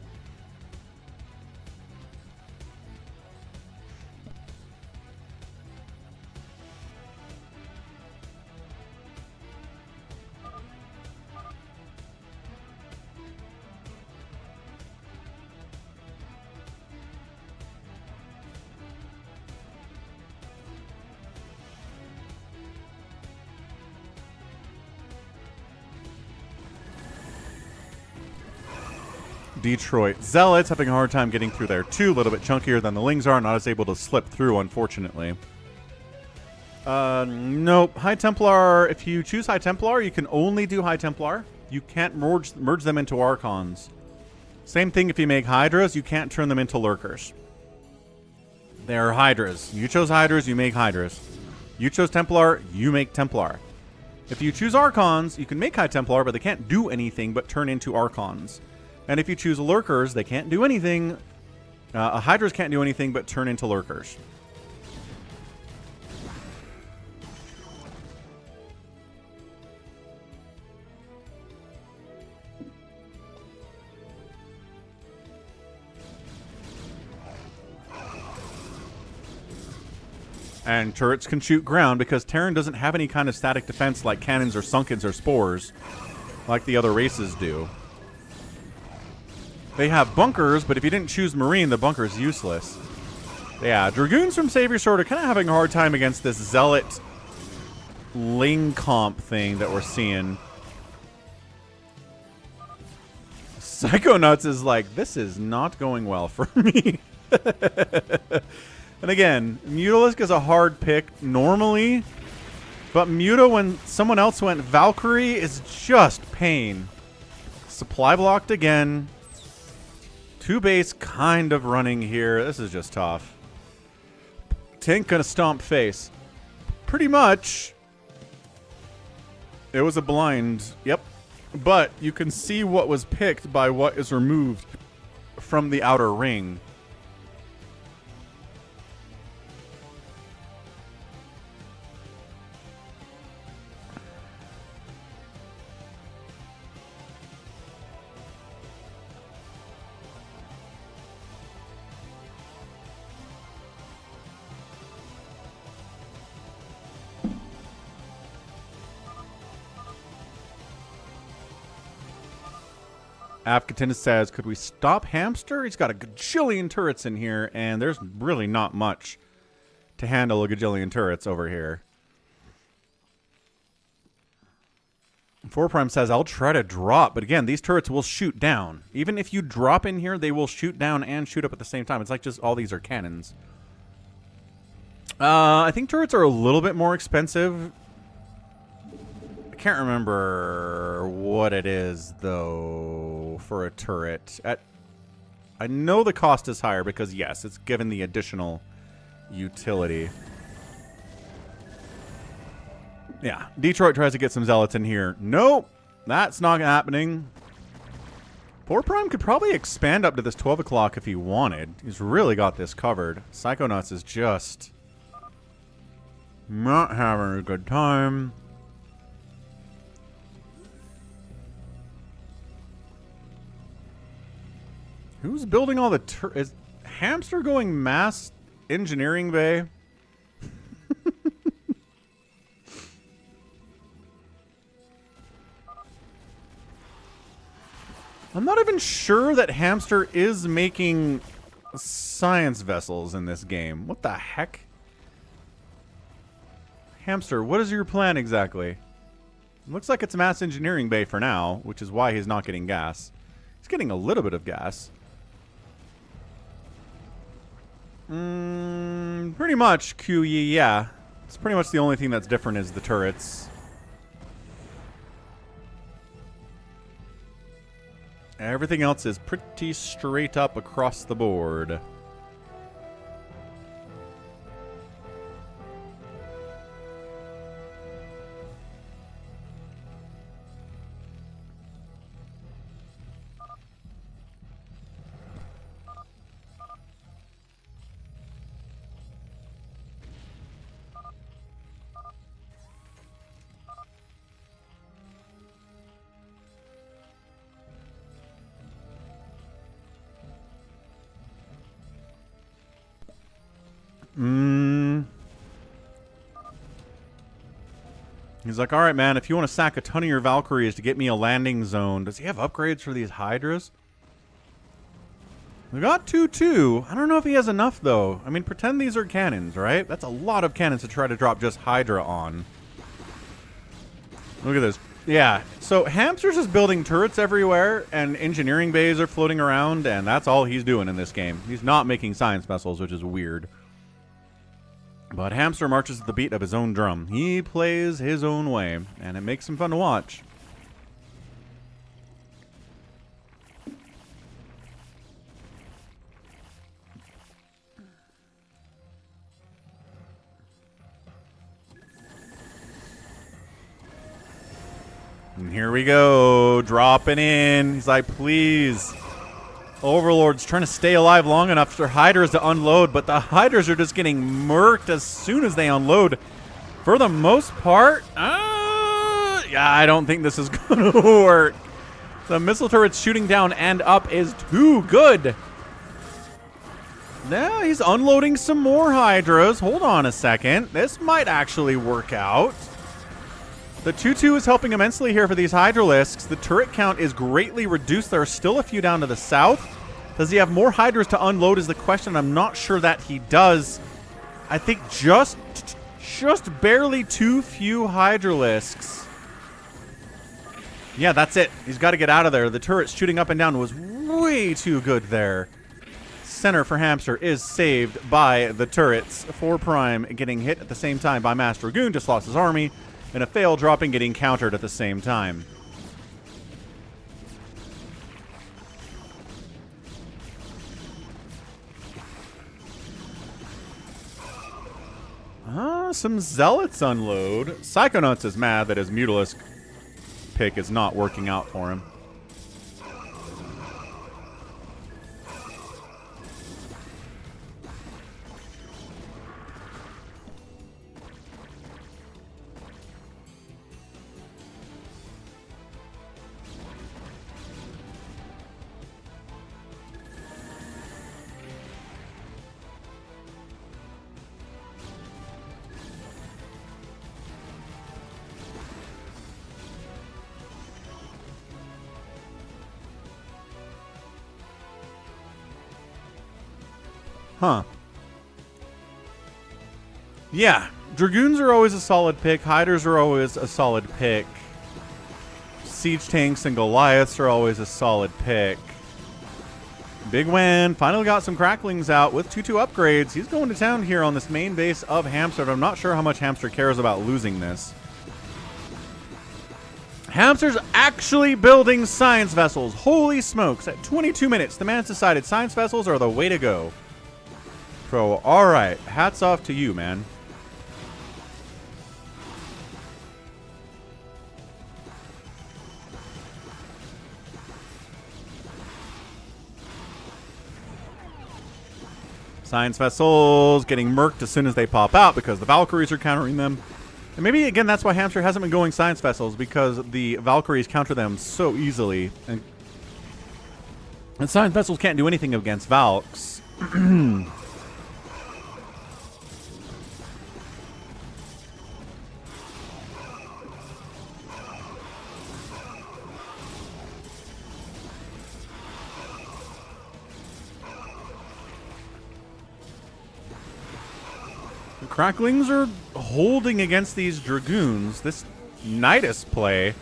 Detroit Zealots having a hard time getting through there too. A little bit chunkier than the Lings are. Not as able to slip through, unfortunately. Nope. High Templar. If you choose High Templar, you can only do High Templar. You can't merge them into Archons. Same thing if you make Hydras. You can't turn them into Lurkers. They're Hydras. You chose Hydras, you make Hydras. You chose Templar, you make Templar. If you choose Archons, you can make High Templar, but they can't do anything but turn into Archons. And if you choose Lurkers, they can't do anything. Hydras can't do anything but turn into Lurkers. And turrets can shoot ground because Terran doesn't have any kind of static defense like cannons or Sunkens or Spores like the other races do. They have bunkers, but if you didn't choose Marine, the bunker is useless. Yeah, Dragoons from Savior Sword are kind of having a hard time against this Zealot Ling comp thing that we're seeing. Psychonauts is like, this is not going well for me. And again, Mutalisk is a hard pick normally, but Muta when someone else went Valkyrie is just pain. Supply blocked again. 2 base kind of running here. This is just tough. Tank gonna stomp face. Pretty much. It was a blind. Yep. But you can see what was picked by what is removed from the outer ring. Afkatin says, could we stop Hamster? He's got a gajillion turrets in here, and there's really not much to handle a gajillion turrets over here. 4Prime says, I'll try to drop, but again, these turrets will shoot down. Even if you drop in here, they will shoot down and shoot up at the same time. It's like just all these are cannons. I think turrets are a little bit more expensive. I can't remember what it is, though, for a turret. I know the cost is higher because, yes, it's given the additional utility. Yeah, Detroit tries to get some Zealots in here. Nope, that's not happening. 4Prime could probably expand up to this 12 o'clock if he wanted. He's really got this covered. Psychonauts is just not having a good time. Who's building all the is Hamster going mass engineering bay? I'm not even sure that Hamster is making science vessels in this game. What the heck? Hamster, what is your plan exactly? Looks like it's mass engineering bay for now, which is why he's not getting gas. He's getting a little bit of gas. Pretty much, QE, yeah. It's pretty much the only thing that's different is the turrets. Everything else is pretty straight up across the board. He's like, all right, man, if you want to sack a ton of your Valkyries to get me a landing zone. Does he have upgrades for these Hydras? We got 2-2. I don't know if he has enough, though. I mean, pretend these are cannons, right? That's a lot of cannons to try to drop just Hydra on. Look at this. Yeah, so Hamster's just building turrets everywhere, and engineering bays are floating around, and that's all he's doing in this game. He's not making science vessels, which is weird. But Hamster marches to the beat of his own drum. He plays his own way, and it makes him fun to watch. And here we go, dropping in. He's like, please. Overlord's trying to stay alive long enough for Hydras to unload, but the Hydras are just getting murked as soon as they unload. For the most part, yeah, I don't think this is going to work. The missile turrets shooting down and up is too good. Now he's unloading some more Hydras. Hold on a second. This might actually work out. The 2-2 is helping immensely here for these Hydralisks. The turret count is greatly reduced. There are still a few down to the south. Does he have more Hydras to unload is the question. I'm not sure that he does. I think just barely too few Hydralisks. Yeah, that's it. He's got to get out of there. The turret shooting up and down was way too good there. Center for Hamster is saved by the turrets. 4 Prime getting hit at the same time by Mass Dragoon. Just lost his army. And a fail dropping getting countered at the same time. Some Zealots unload. Psychonauts is mad that his Mutalisk pick is not working out for him. Huh. Yeah, Dragoons are always a solid pick. Hydras are always a solid pick. Siege Tanks and Goliaths are always a solid pick. Bigwan finally got some cracklings out with 2-2 upgrades. He's going to town here on this main base of Hamster. I'm not sure how much Hamster cares about losing this. Hamster's actually building science vessels. Holy smokes. At 22 minutes, the man's decided science vessels are the way to go. So, alright. Hats off to you, man. Science vessels getting murked as soon as they pop out because the Valkyries are countering them. And maybe, again, that's why Hamster hasn't been going science vessels, because the Valkyries counter them so easily. And And science vessels can't do anything against Valks. The Cracklings are holding against these Dragoons. This Nidus play.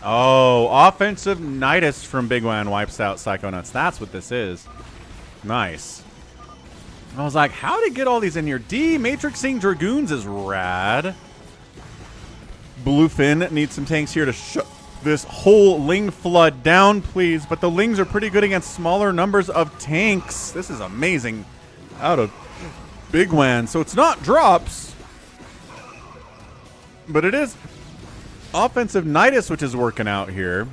Oh, offensive Nidus from Bigwan wipes out Psychonauts. That's what this is. Nice. I was like, how did it get all these in here? Matrixing Dragoons is rad. Bluefin needs some tanks here to shut this whole Ling flood down, please. But the Lings are pretty good against smaller numbers of tanks. This is amazing. Out of Bigwan. So it's not drops, but it is offensive Nidus, which is working out here.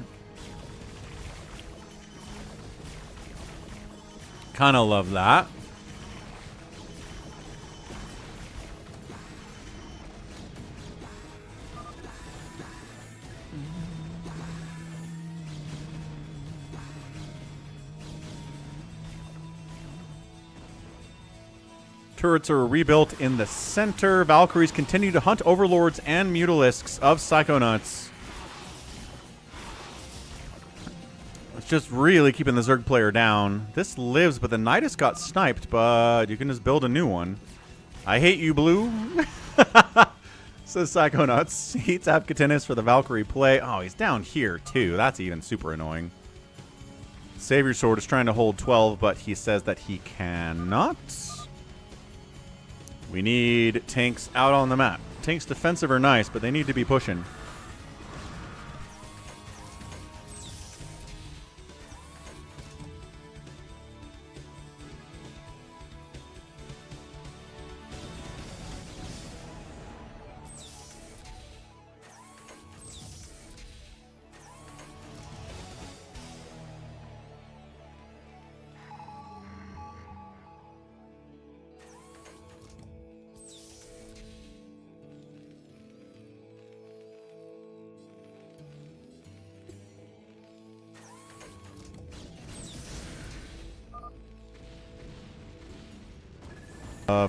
Kind of love that. Turrets are rebuilt in the center. Valkyries continue to hunt overlords and mutalisks of Psychonauts. It's just really keeping the Zerg player down. This lives, but the Nidus got sniped, but you can just build a new one. I hate you, Blue. Says Psychonauts. He eats Apkatinis for the Valkyrie play. Oh, he's down here, too. That's even super annoying. Savior Sword is trying to hold 12, but he says that he cannot. We need tanks out on the map. Tanks defensive are nice, but they need to be pushing.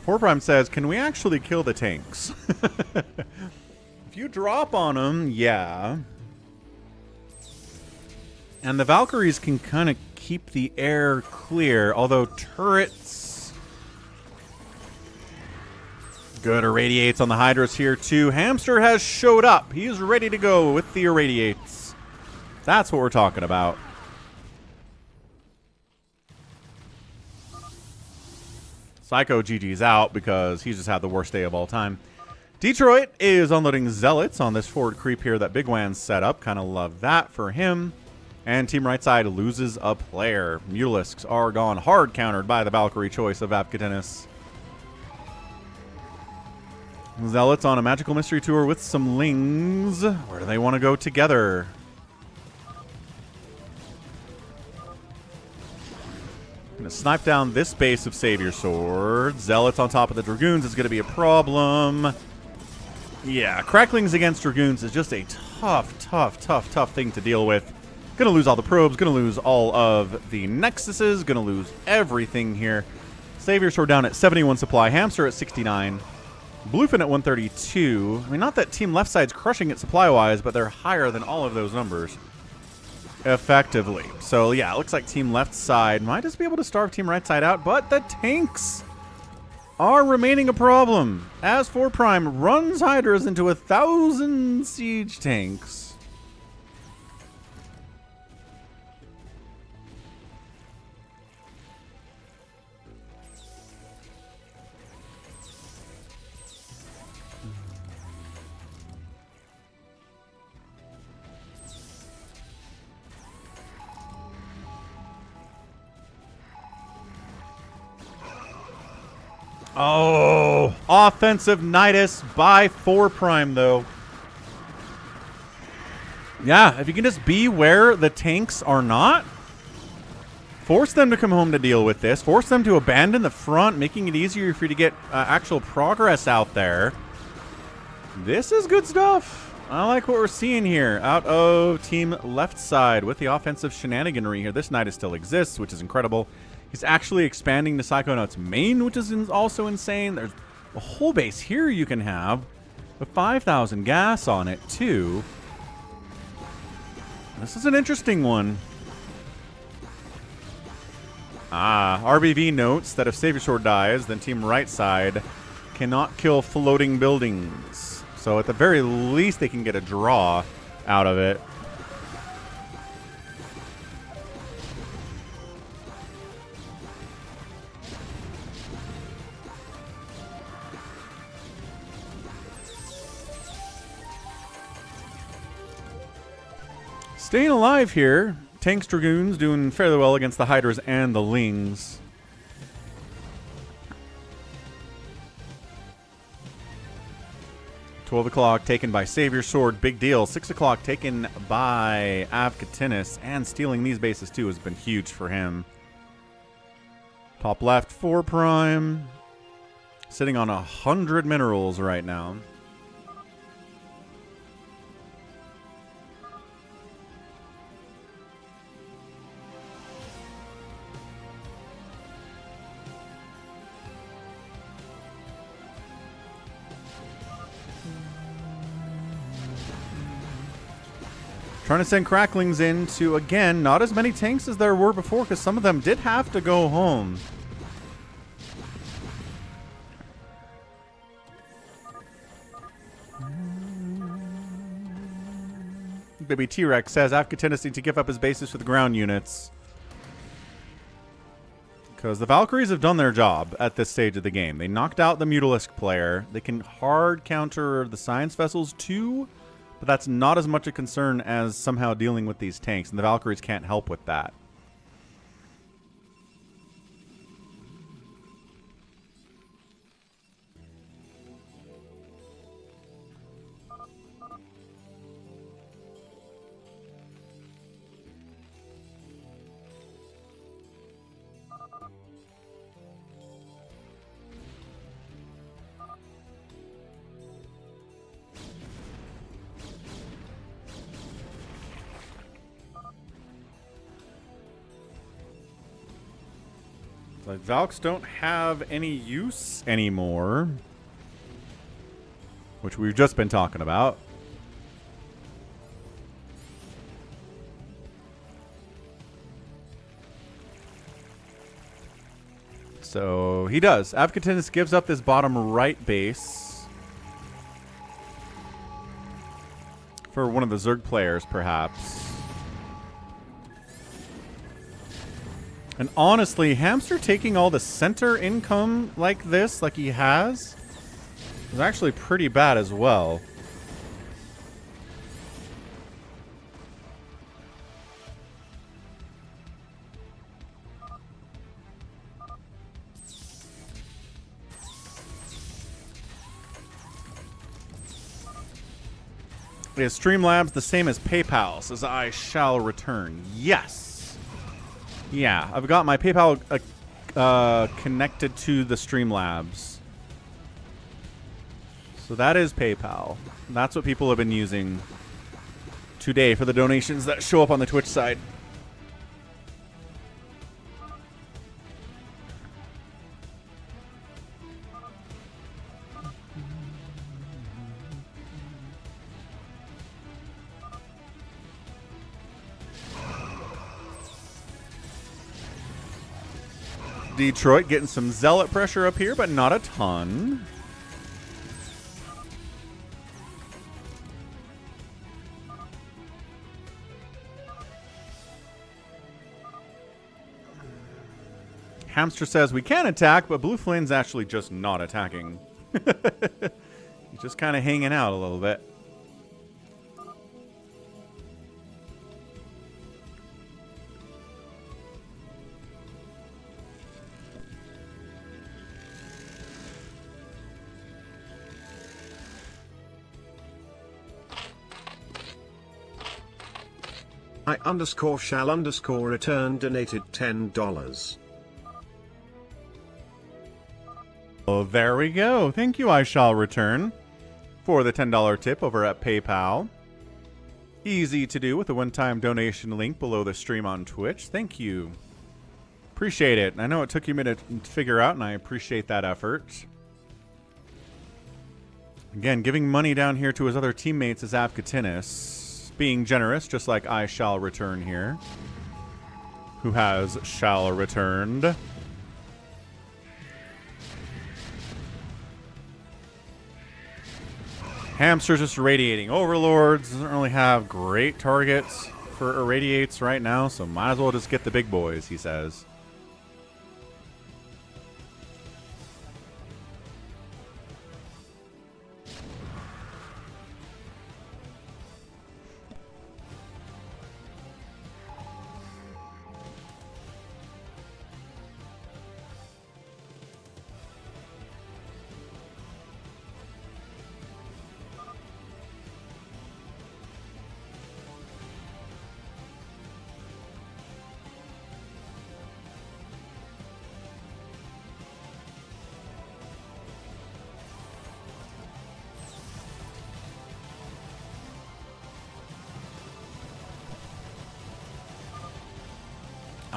Four Prime says, can we actually kill the tanks? If you drop on them, yeah. And the Valkyries can kind of keep the air clear, although turrets... Good irradiates on the Hydras here, too. Hamster has showed up. He's ready to go with the irradiates. That's what we're talking about. Psycho GG's out because he's just had the worst day of all time. Detroit is unloading Zealots on this forward creep here that Bigwan's set up. Kind of love that for him. And Team Right Side loses a player. Mutalisks are gone hard countered by the Valkyrie choice of Apkatinis. Zealots on a magical mystery tour with some Lings. Where do they want to go together? Gonna snipe down this base of Savior Sword. Zealots on top of the Dragoons is gonna be a problem. Yeah, Cracklings against Dragoons is just a tough thing to deal with. Gonna lose all the probes, gonna lose all of the Nexuses, gonna lose everything here. Savior Sword down at 71 supply, Hamster at 69. Bluefin at 132. I mean, not that Team Left Side's crushing it supply-wise, but they're higher than all of those numbers. Effectively. So, yeah, it looks like Team Left Side might just be able to starve Team Right Side out, but the tanks are remaining a problem. As 4 Prime runs Hydras into 1,000 siege tanks. Oh, offensive Nidus by 4 Prime, though. Yeah, if you can just be where the tanks are not, force them to come home to deal with this. Force them to abandon the front, making it easier for you to get actual progress out there. This is good stuff. I like what we're seeing here out of team left side with the offensive shenaniganry here. This Knight still exists, which is incredible. He's actually expanding the Psychonauts main, which is also insane. There's a whole base here you can have with 5,000 gas on it, too. This is an interesting one. RBV notes that if Savior Sword dies, then team right side cannot kill floating buildings. So at the very least, they can get a draw out of it. Staying alive here. Tanks Dragoons doing fairly well against the Hydras and the Lings. $12 taken by Savior Sword. Big deal. 6 o'clock taken by Avkatinis. And stealing these bases too has been huge for him. Top left, 4 prime. Sitting on 100 minerals right now. Trying to send Cracklings in to, again, not as many tanks as there were before, because some of them did have to go home. Baby T-Rex says Avkatinis need to give up his bases for the ground units. Because the Valkyries have done their job at this stage of the game. They knocked out the Mutalisk player. They can hard counter the Science Vessels too. But that's not as much a concern as somehow dealing with these tanks, and the Valkyries can't help with that. The Valks don't have any use anymore, which we've just been talking about. So he does. Avkatinis gives up this bottom right base for one of the Zerg players, perhaps. And honestly, Hamster taking all the center income like this, like he has, is actually pretty bad as well. Is Streamlabs the same as PayPal? Says I shall return. Yes. Yeah, I've got my PayPal connected to the Streamlabs. So that is PayPal. That's what people have been using today for the donations that show up on the Twitch side. Detroit getting some zealot pressure up here, but not a ton. Hamster says we can attack, but Blue Flame's actually just not attacking. He's just kind of hanging out a little bit. I_shall_return donated $10. Oh, there we go. Thank you, I shall return. for the $10 tip over at PayPal. Easy to do with a one-time donation link below the stream on Twitch. Thank you. Appreciate it. I know it took you a minute to figure out, and I appreciate that effort. Again, giving money down here to his other teammates is Avkatinis. Being generous, just like I shall return here. Who has shall returned. Hamster's just irradiating overlords. Doesn't really have great targets for irradiates right now, so might as well just get the big boys, he says.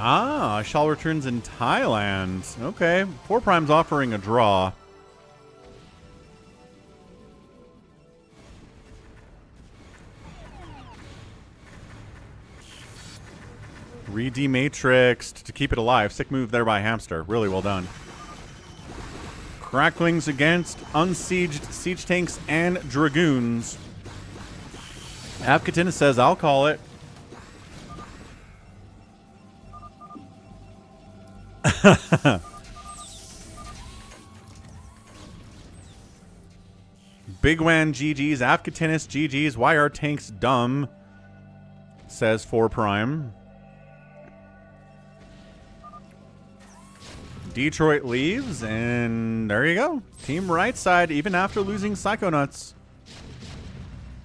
Ah, Shall returns in Thailand. Okay, 4 Prime's offering a draw. Re-dematrixed to keep it alive. Sick move there by Hamster. Really well done. Cracklings against unsieged siege tanks and dragoons. Avkatinis says, I'll call it. Bigwan GG's, Avkatinis GG's, why are tanks dumb? Says 4 Prime. Detroit leaves, and there you go. Team right side, even after losing Psychonauts,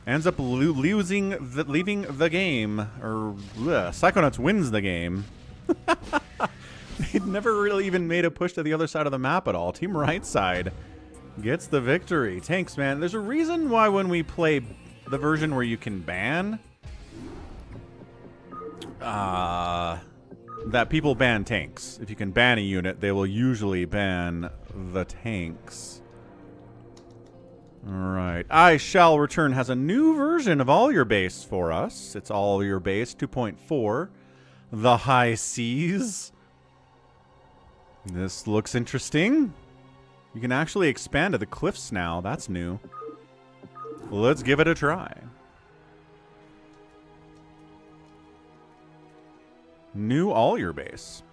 ends up leaving the game. Or Psychonauts wins the game. They'd never really even made a push to the other side of the map at all. Team right side gets the victory. Tanks, man. There's a reason why when we play the version where you can ban, that people ban tanks. If you can ban a unit, they will usually ban the tanks. Alright. I Shall Return has a new version of All Your Base for us. It's All Your Base 2.4. The High Seas. This looks interesting. You can actually expand to the cliffs now. That's new. Let's give it a try. New All Your Base.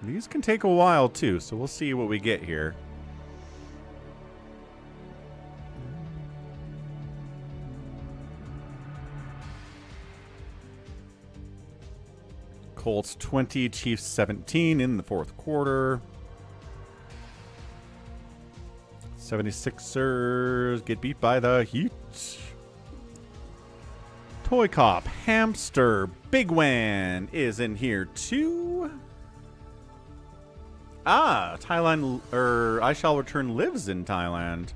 These can take a while too, so we'll see what we get here. Colts 20, Chiefs 17 in the 4th quarter. 76ers get beat by the Heat. ToyCop, Hamster, Bigwan is in here too. Ah, Thailand, or I Shall Return lives in Thailand.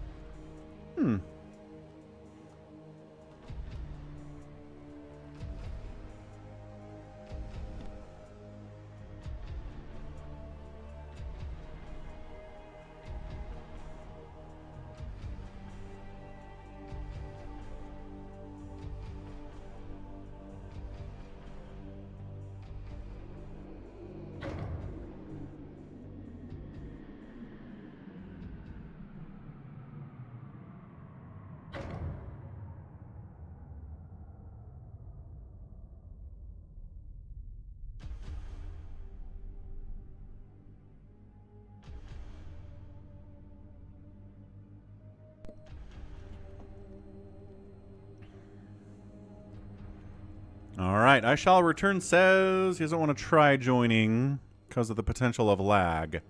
Alright, I Shall Return says he doesn't want to try joining because of the potential of lag.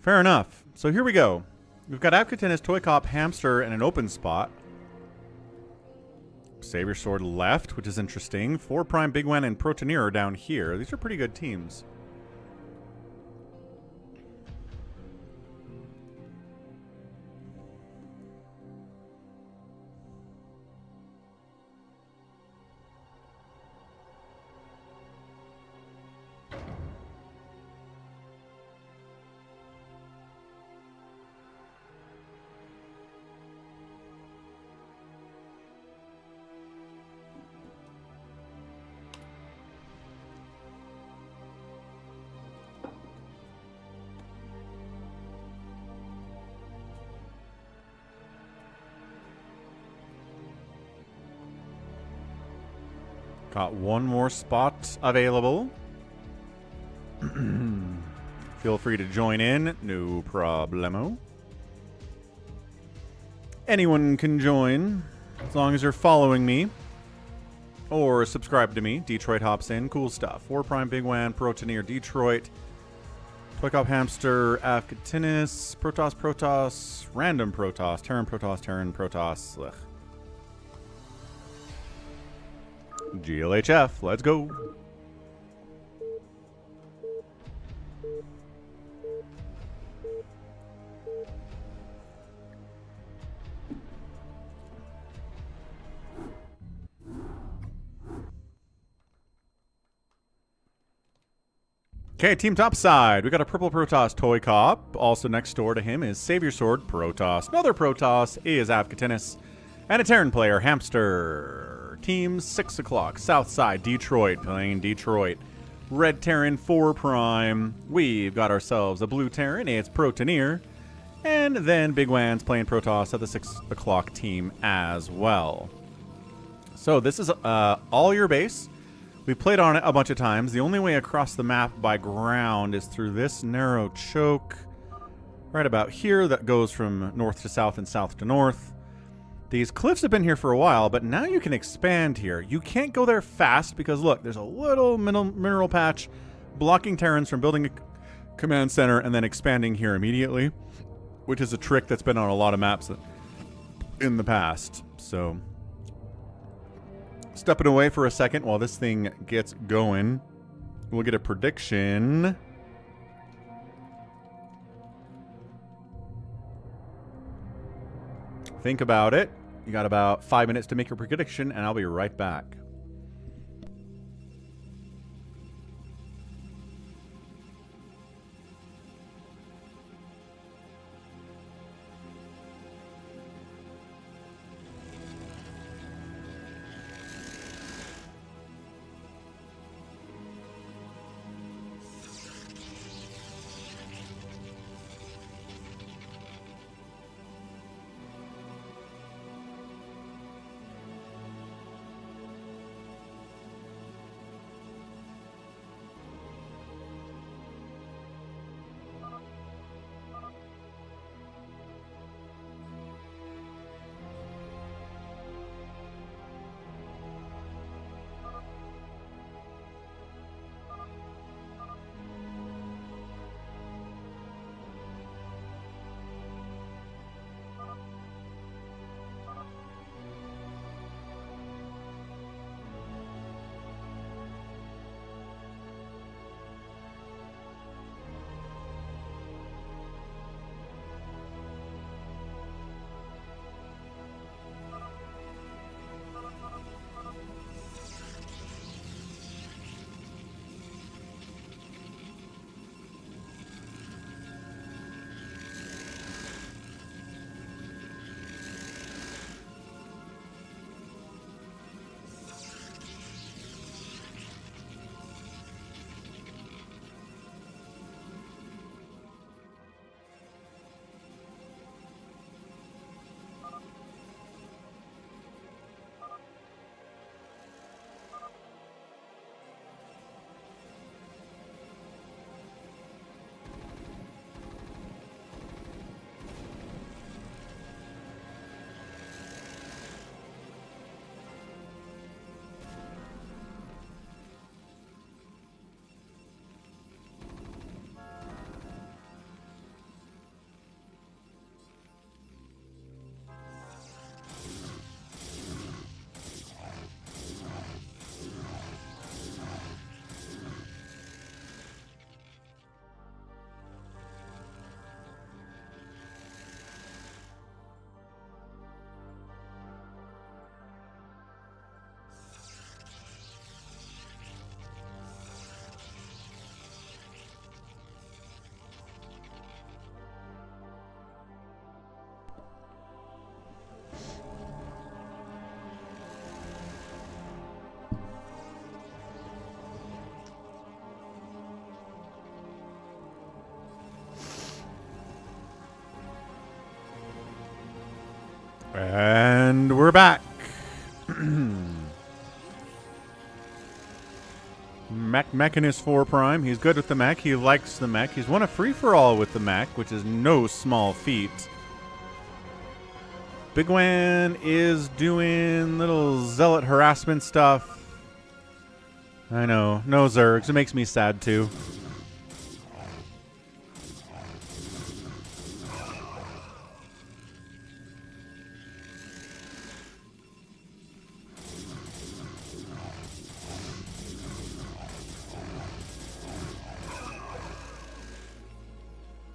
Fair enough. So here we go. We've got Avkatinis, ToyCop, Hamster, and an open spot. Savior Sword left, which is interesting. 4 Prime, Bigwan, and Protoneer are down here. These are pretty good teams. Got one more spot available. Feel free to join in. No problemo. Anyone can join as long as you're following me or subscribe to me. Detroit hops in. Cool stuff. 4 Prime, Bigwan, Protoneer, Detroit. ToyCop, Hamster, Afkatinis, Protoss, Random Protoss, Terran Protoss. Ugh. GLHF, let's go. Okay, team topside. We got a purple Protoss ToyCop. Also next door to him is Savior Sword Protoss. Another Protoss is Afkatinis. And a Terran player, Hamster. Team 6 o'clock. South side, Detroit. Playing Detroit. Red Terran 4 Prime. We've got ourselves a blue Terran. It's Protoneer. And then Bigwan's playing Protoss at the 6 o'clock team as well. So this is all your base. We've played on it a bunch of times. The only way across the map by ground is through this narrow choke right about here that goes from north to south and south to north. These cliffs have been here for a while, but now you can expand here. You can't go there fast because, look, there's a little mineral patch blocking Terrans from building a command center and then expanding here immediately, which is a trick that's been on a lot of maps in the past. So, stepping away for a second while this thing gets going. We'll get a prediction. Think about it. You got about 5 minutes to make your prediction, and I'll be right back. And we're back. Mechanist 4 Prime. He's good with the mech. He likes the mech. He's won a free-for-all with the mech, which is no small feat. Bigwan is doing little zealot harassment stuff. I know. No Zergs. It makes me sad, too.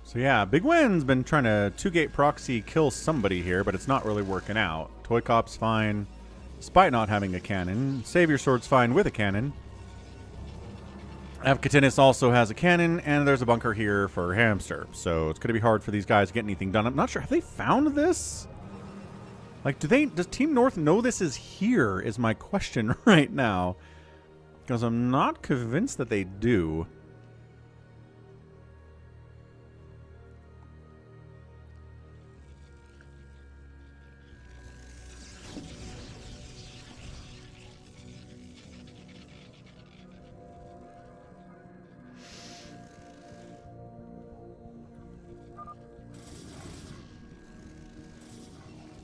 So yeah, Bigwan's been trying to 2-gate proxy kill somebody here, but it's not really working out. ToyCop's fine, despite not having a cannon. Savior Sword's fine with a cannon. Avkatinis also has a cannon, and there's a bunker here for Hamster. So it's going to be hard for these guys to get anything done. I'm not sure. Have they found this? Like, does Team North know this is here, is my question right now. Because I'm not convinced that they do.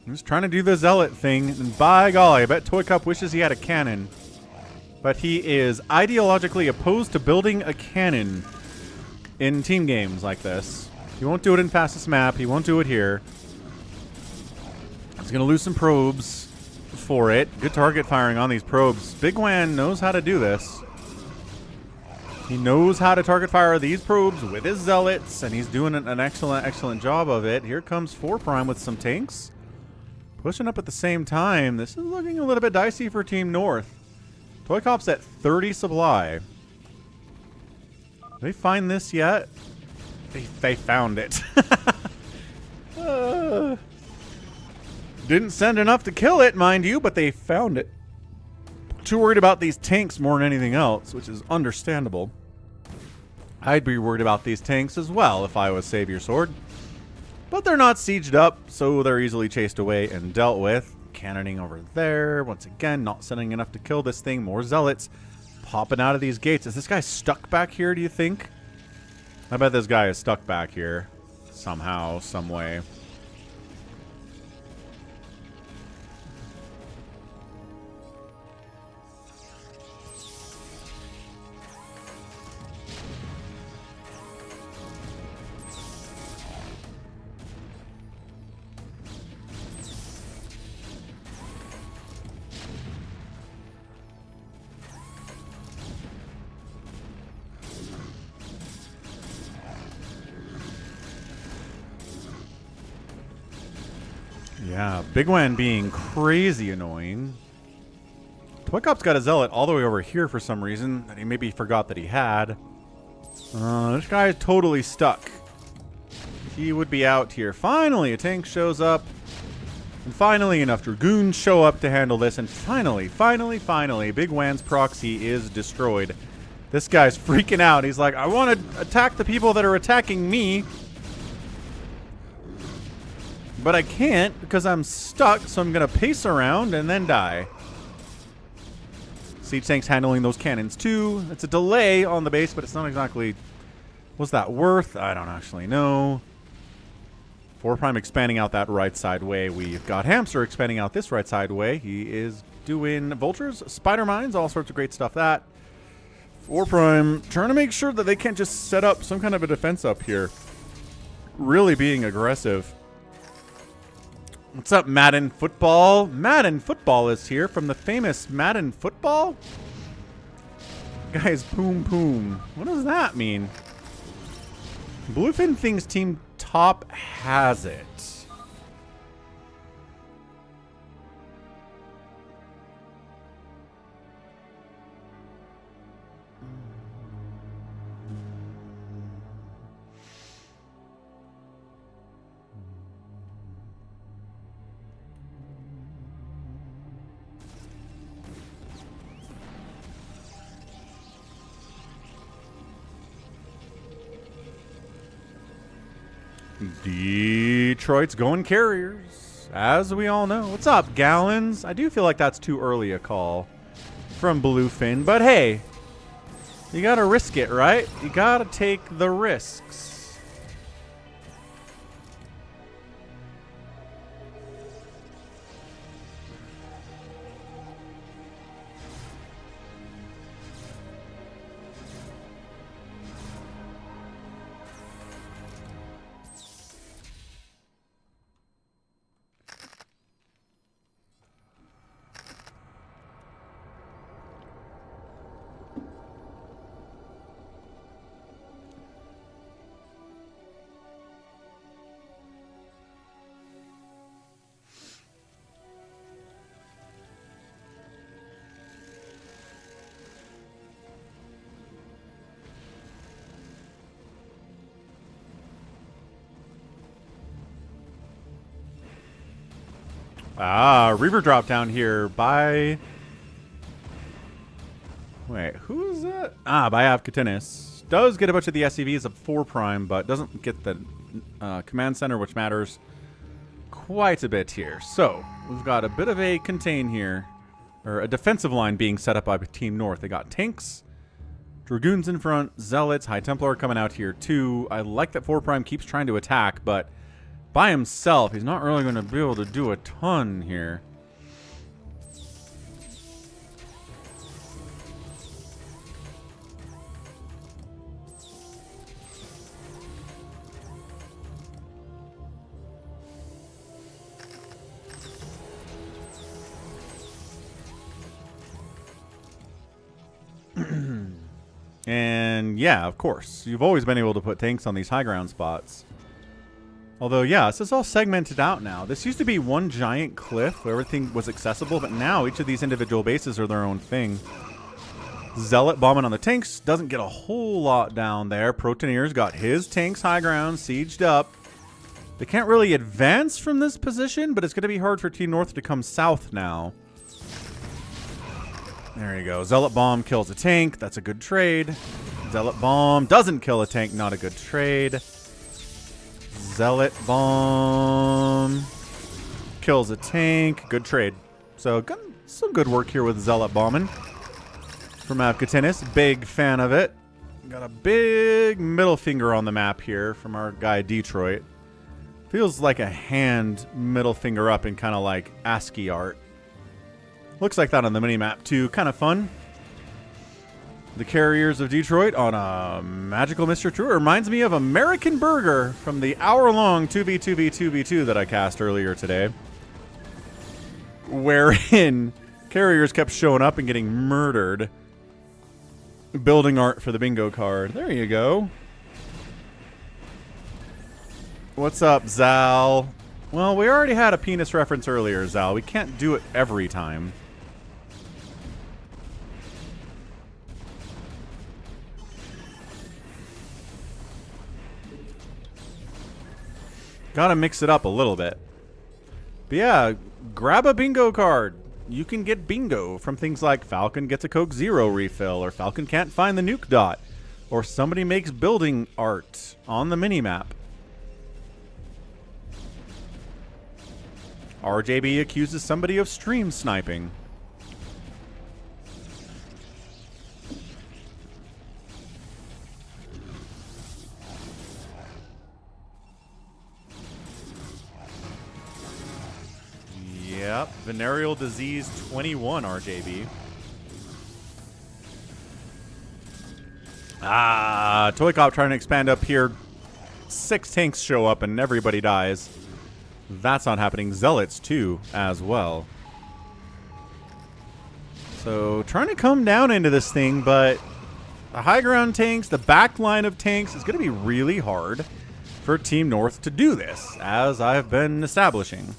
I'm just trying to do the zealot thing, and by golly, I bet ToyCop wishes he had a cannon. But he is ideologically opposed to building a cannon in team games like this. He won't do it in fastest map. He won't do it here. He's going to lose some probes for it. Good target firing on these probes. Bigwan knows how to do this. He knows how to target fire these probes with his zealots, and he's doing an excellent job of it. Here comes 4 Prime with some tanks. Pushing up at the same time. This is looking a little bit dicey for Team North. ToyCop's at 30 supply. Did they find this yet? They found it. Didn't send enough to kill it, mind you, but they found it. Too worried about these tanks more than anything else, which is understandable. I'd be worried about these tanks as well if I was Savior Sword. But they're not sieged up, so they're easily chased away and dealt with. Cannoning over there. Once again, not sending enough to kill this thing. More zealots popping out of these gates. Is this guy stuck back here, do you think? I bet this guy is stuck back here. Somehow, some way. Yeah, Bigwan being crazy annoying. ToyCop's got a zealot all the way over here for some reason that he maybe forgot that he had. This guy is totally stuck. He would be out here. Finally, a tank shows up. And finally, enough Dragoons show up to handle this. And finally, Bigwan's proxy is destroyed. This guy's freaking out. He's like, I want to attack the people that are attacking me. But I can't because I'm stuck, so I'm going to pace around and then die. Siege tank's handling those cannons too. It's a delay on the base, but it's not exactly... What's that worth? I don't actually know. 4 Prime expanding out that right side way. We've got Hamster expanding out this right side way. He is doing vultures, spider mines, all sorts of great stuff. That 4 Prime trying to make sure that they can't just set up some kind of a defense up here. Really being aggressive. What's up, Madden Football? Madden Football is here from the famous Madden Football? Guys, boom, boom. What does that mean? Bluefin thinks Team Top has it. Detroit's going carriers. as we all know. What's up, Gallons? I do feel like that's too early a call from Bluefin, but hey, you gotta risk it, right? You gotta take the risks. Reaver drop down here by... Wait, who is that? By Avkatinis. Does get a bunch of the SCVs of 4 prime, but doesn't get the command center, which matters quite a bit here. So, we've got a bit of a contain here, or a defensive line being set up by Team North. They got tanks, Dragoons in front, Zealots, High Templar coming out here too. I like that 4 prime keeps trying to attack, but by himself, he's not really going to be able to do a ton here. And yeah, of course, you've always been able to put tanks on these high ground spots. Although, yeah, this is all segmented out now. This used to be one giant cliff where everything was accessible, but now each of these individual bases are their own thing. Zealot bombing on the tanks doesn't get a whole lot down there. Protoneer's got his tanks high ground, sieged up. They can't really advance from this position, but it's going to be hard for Team North to come south now. There you go. Zealot bomb kills a tank. That's a good trade. Zealot bomb doesn't kill a tank. Not a good trade. Zealot bomb kills a tank. Good trade. So some good work here with Zealot bombing from Avkatinis. Big fan of it. Got a big middle finger on the map here from our guy Detroit. Feels like a hand middle finger up in kind of like ASCII art. Looks like that on the mini-map, too. Kind of fun. The Carriers of Detroit on a Magical Mr. True. Reminds me of American Burger from the hour-long 2v2v2v2 that I cast earlier today. Wherein Carriers kept showing up and getting murdered. Building art for the bingo card. There you go. What's up, Zal? Well, we already had a penis reference earlier, Zal. We can't do it every time. Gotta mix it up a little bit. But yeah, grab a bingo card. You can get bingo from things like Falcon gets a Coke Zero refill, or Falcon can't find the nuke dot, or somebody makes building art on the minimap. RJB accuses somebody of stream sniping. Yep, venereal disease 21, RJB. ToyCop trying to expand up here. 6 tanks show up and everybody dies. That's not happening. Zealots, too, as well. So, trying to come down into this thing, but the high ground tanks, the back line of tanks is going to be really hard for Team North to do this, as I've been establishing.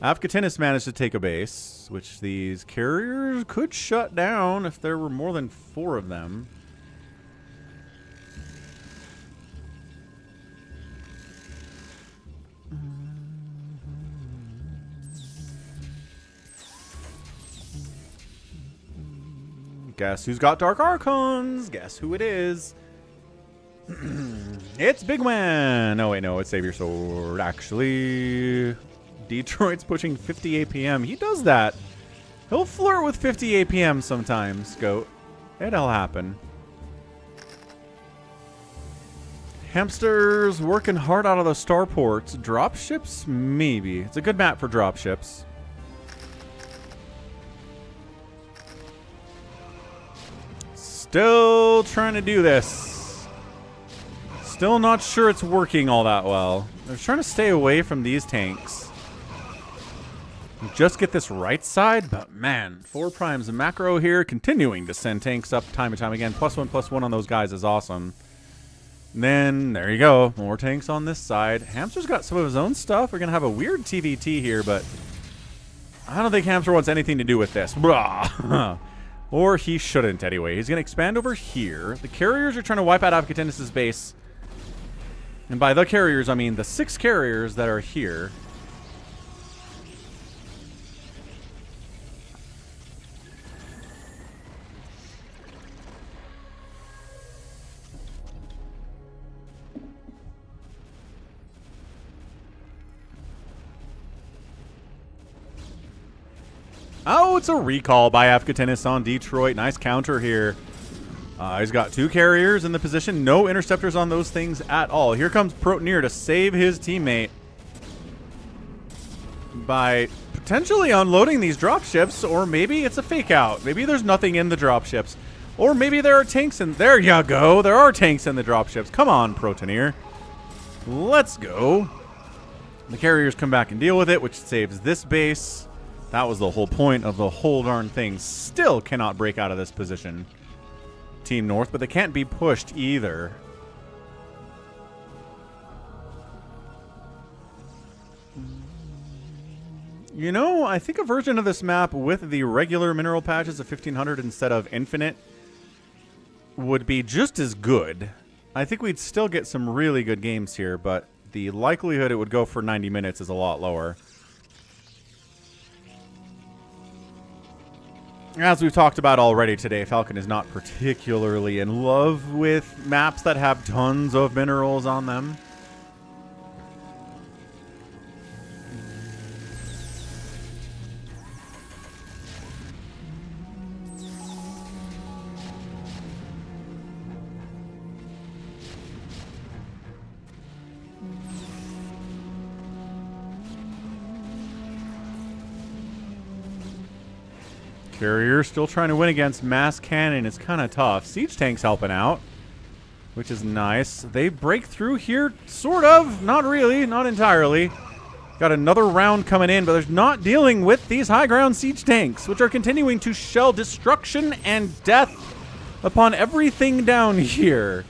Avkatinis managed to take a base, which these Carriers could shut down if there were more than 4 of them. Guess who's got Dark Archons? Guess who it is? It's Bigwan! Oh wait, no, it's Save Your Sword. Actually, Detroit's pushing 50 APM. He does that. He'll flirt with 50 APM sometimes, Goat. It'll happen. Hamsters working hard out of the starports. Dropships? Maybe. It's a good map for dropships. Still trying to do this. Still not sure it's working all that well. They're trying to stay away from these tanks. Just get this right side, but man, 4 primes and macro here, continuing to send tanks up time and time again. +1/+1 on those guys is awesome. And then, there you go. More tanks on this side. Hamster's got some of his own stuff. We're going to have a weird TVT here, but I don't think Hamster wants anything to do with this. Or he shouldn't anyway. He's going to expand over here. The carriers are trying to wipe out Avkatinus' base. And by the carriers, I mean the 6 carriers that are here. Oh, it's a recall by Avkatinus on Detroit. Nice counter here. He's got 2 carriers in the position. No interceptors on those things at all. Here comes Protoneer to save his teammate by potentially unloading these dropships, or maybe it's a fake out. Maybe there's nothing in the dropships. Or maybe there are tanks in... There you go. There are tanks in the dropships. Come on, Protoneer. Let's go. The carriers come back and deal with it, which saves this base. That was the whole point of the whole darn thing. Still cannot break out of this position. Team North, but they can't be pushed either. You know, I think a version of this map with the regular mineral patches of 1500 instead of infinite would be just as good. I think we'd still get some really good games here, but the likelihood it would go for 90 minutes is a lot lower. As we've talked about already today, Falcon is not particularly in love with maps that have tons of minerals on them. Carrier still trying to win against mass cannon. It's kind of tough. Siege tank's helping out, which is nice. They break through here, sort of. Not really, not entirely. Got another round coming in, but there's not dealing with these high ground siege tanks, which are continuing to shell destruction and death upon everything down here.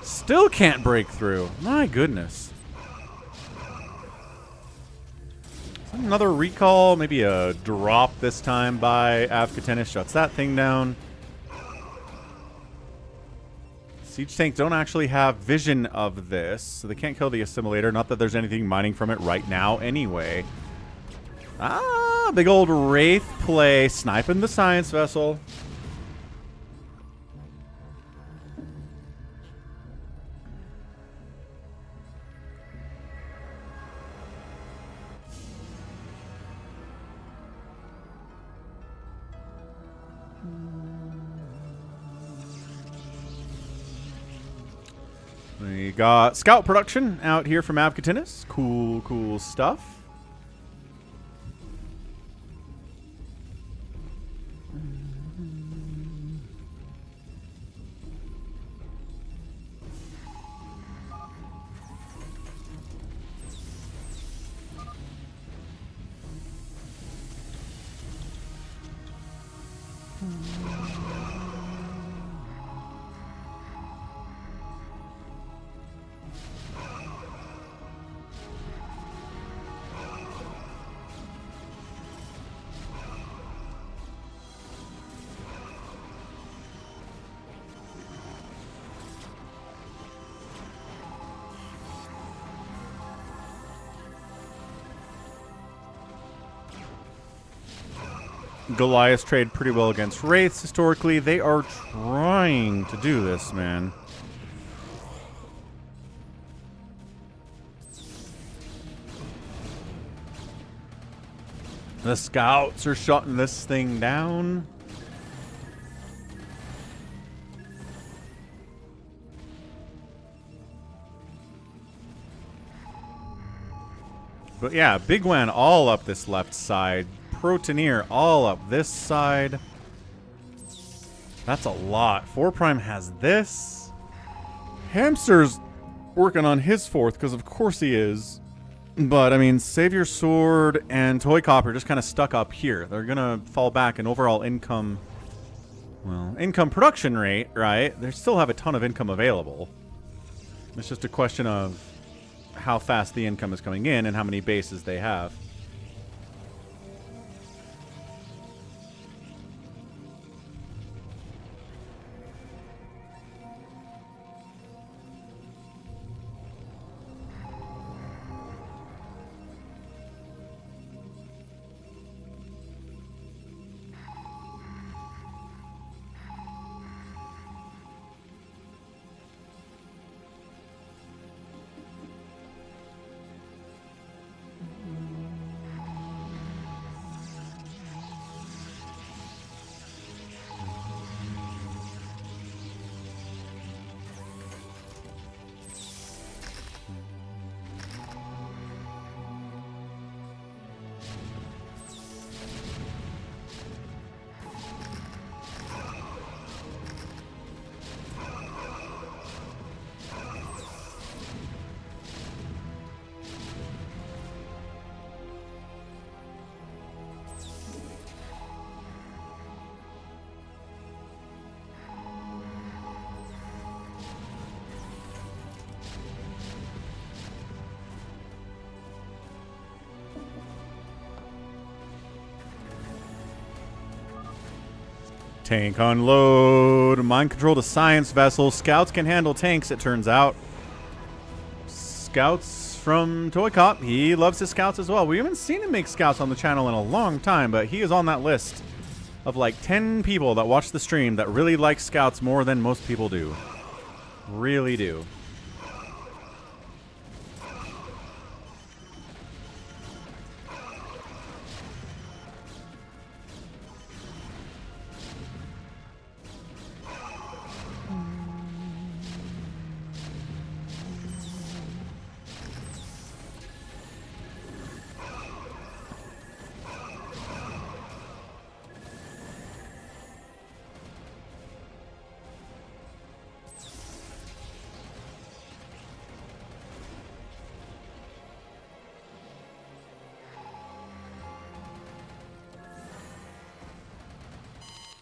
Still can't break through. My goodness. Another recall, maybe a drop this time by Avkatinus. Shuts that thing down. Siege tanks don't actually have vision of this, so they can't kill the assimilator. Not that there's anything mining from it right now anyway. Ah, big old Wraith play, sniping the science vessel. We got scout production out here from Avkatinus. Cool, cool stuff. Goliaths trade pretty well against Wraiths historically. They are trying to do this, man. The scouts are shutting this thing down. But yeah, Bigwan all up this left side. Protoneer all up this side. That's a lot. 4 Prime has this. Hamster's working on his 4th, because of course he is. But, I mean, Savior Sword and ToyCop are just kind of stuck up here. They're going to fall back in overall income. Well, income production rate, right? They still have a ton of income available. It's just a question of how fast the income is coming in and how many bases they have. Tank unload. Mind control to science vessel. Scouts can handle tanks, it turns out. Scouts from ToyCop. He loves his scouts as well. We haven't seen him make scouts on the channel in a long time, but he is on that list of like 10 people that watch the stream that really like scouts more than most people do. Really do.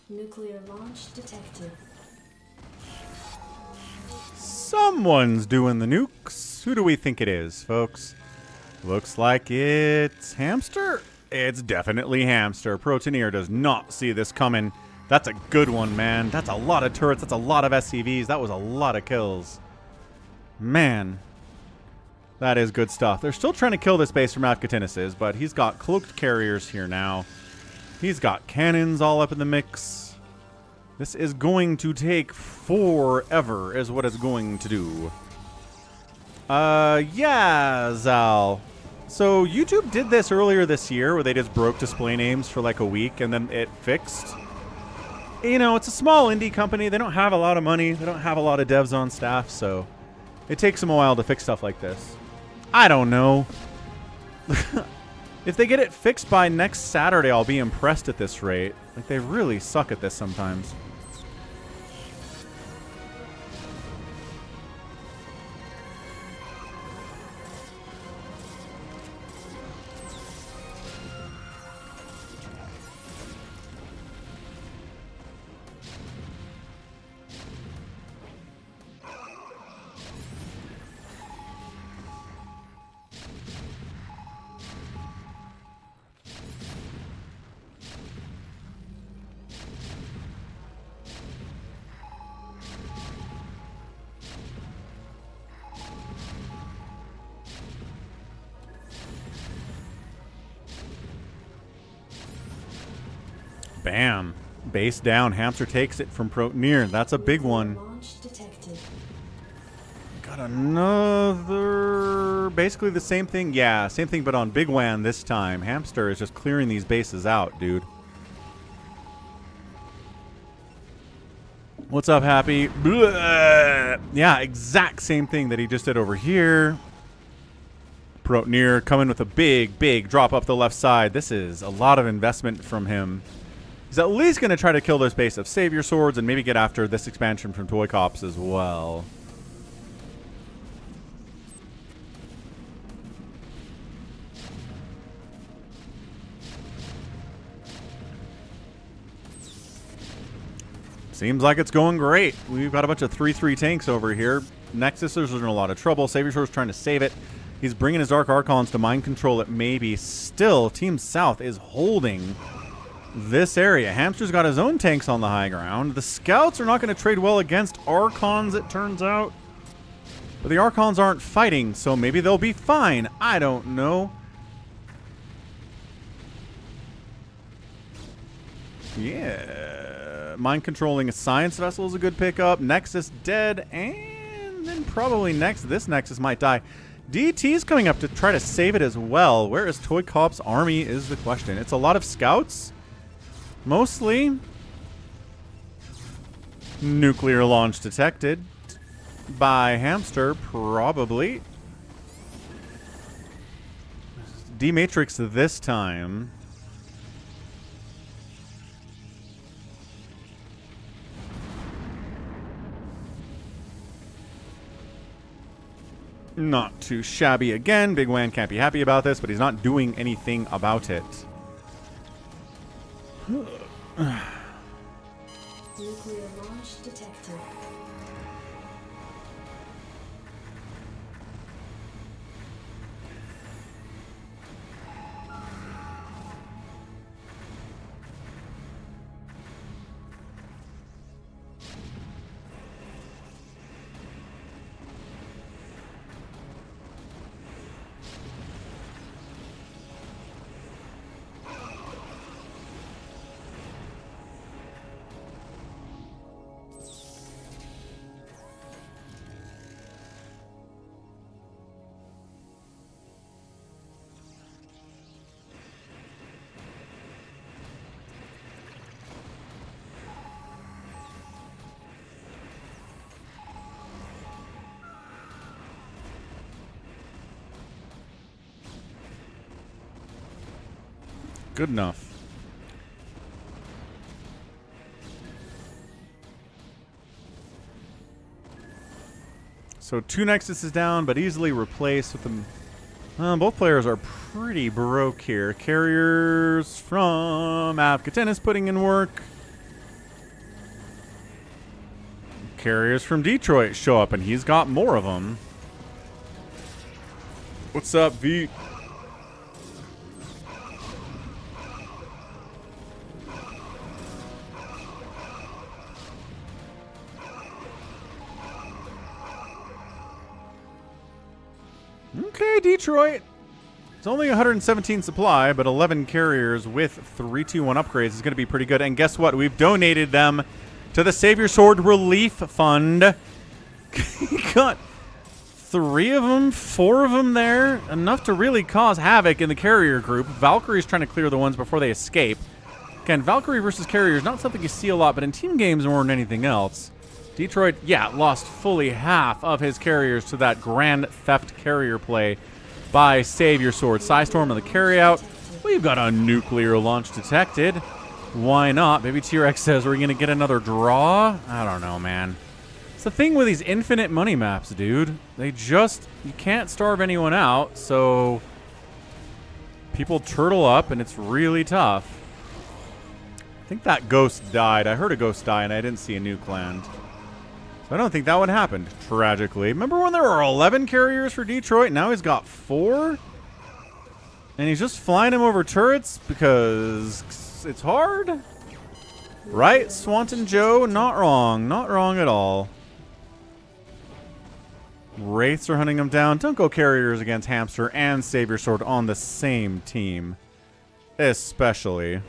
Nuclear launch detected. Someone's doing the nukes. Who do we think it is, folks? Looks like it's Hamster. It's definitely Hamster. Protoneer does not see this coming. That's a good one, man. That's a lot of turrets. That's a lot of SCVs. That was a lot of kills. Man. That is good stuff. They're still trying to kill this base from Afghanistanis, but he's got cloaked carriers here now. He's got cannons all up in the mix. This is going to take forever, is what it's going to do. Yeah, Zal. So YouTube did this earlier this year where they just broke display names for like a week and then it fixed. You know, it's a small indie company. They don't have a lot of money. They don't have a lot of devs on staff, so it takes them a while to fix stuff like this. I don't know. If they get it fixed by next Saturday, I'll be impressed at this rate. Like, they really suck at this sometimes. Bam. Base down. Hamster takes it from Protoneer. That's a big one. Launch detected. Got another... Basically the same thing. Yeah, same thing, but on Bigwan this time. Hamster is just clearing these bases out, dude. What's up, Happy? Blah. Yeah, exact same thing that he just did over here. Protneer coming with a big drop up the left side. This is a lot of investment from him. He's at least going to try to kill this base of Savior Swords and maybe get after this expansion from ToyCops as well. Seems like it's going great. We've got a bunch of 3-3 tanks over here. Nexus is in a lot of trouble. Savior Sword's trying to save it. He's bringing his Dark Archons to mind control it maybe. Still, Team South is holding this area. Hamster's got his own tanks on the high ground. The Scouts are not going to trade well against Archons, it turns out. But the Archons aren't fighting, so maybe they'll be fine. I don't know. Yeah. Mind controlling a science vessel is a good pickup. Nexus dead, and then probably this Nexus might die. DT's coming up to try to save it as well. Where is ToyCop's army is the question. It's a lot of scouts, mostly. Nuclear launch detected by Hamster, probably. D-Matrix this time. Not too shabby again. Bigwan can't be happy about this, but he's not doing anything about it. Nuclear launch detected. Good enough. So 2 Nexus is down, but easily replaced with them. Both players are pretty broke here. Carriers from Afghanistan is putting in work. Carriers from Detroit show up, and he's got more of them. What's up, V? Okay, Detroit. It's only 117 supply, but 11 carriers with 321 upgrades is going to be pretty good. And guess what? We've donated them to the Savior Sword Relief Fund. Got 3 of them, 4 of them there. Enough to really cause havoc in the carrier group. Valkyrie's trying to clear the ones before they escape. Again, Valkyrie versus carrier is not something you see a lot, but in team games more than anything else. Detroit, yeah, lost fully half of his carriers to that grand theft carrier play by Savior Sword. Psystorm on the carryout. We've got a nuclear launch detected. Why not? Maybe T-Rex says we're going to get another draw. I don't know, man. It's the thing with these infinite money maps, dude. They just, you can't starve anyone out, so people turtle up, and it's really tough. I think that ghost died. I heard a ghost die, and I didn't see a nuke land. So I don't think that one happened, tragically. Remember when there were 11 carriers for Detroit? Now he's got 4? And he's just flying them over turrets because it's hard? Right, Swanton Joe? Not wrong. Not wrong at all. Wraiths are hunting him down. Don't go carriers against Hamster and Savior Sword on the same team. Especially.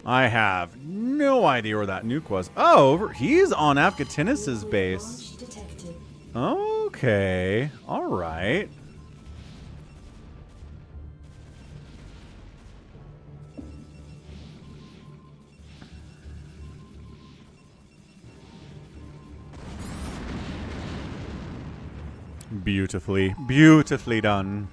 I have no idea where that nuke was. Oh, he's on Afghatinis's base. Launch detected. Okay. All right. Beautifully, beautifully done.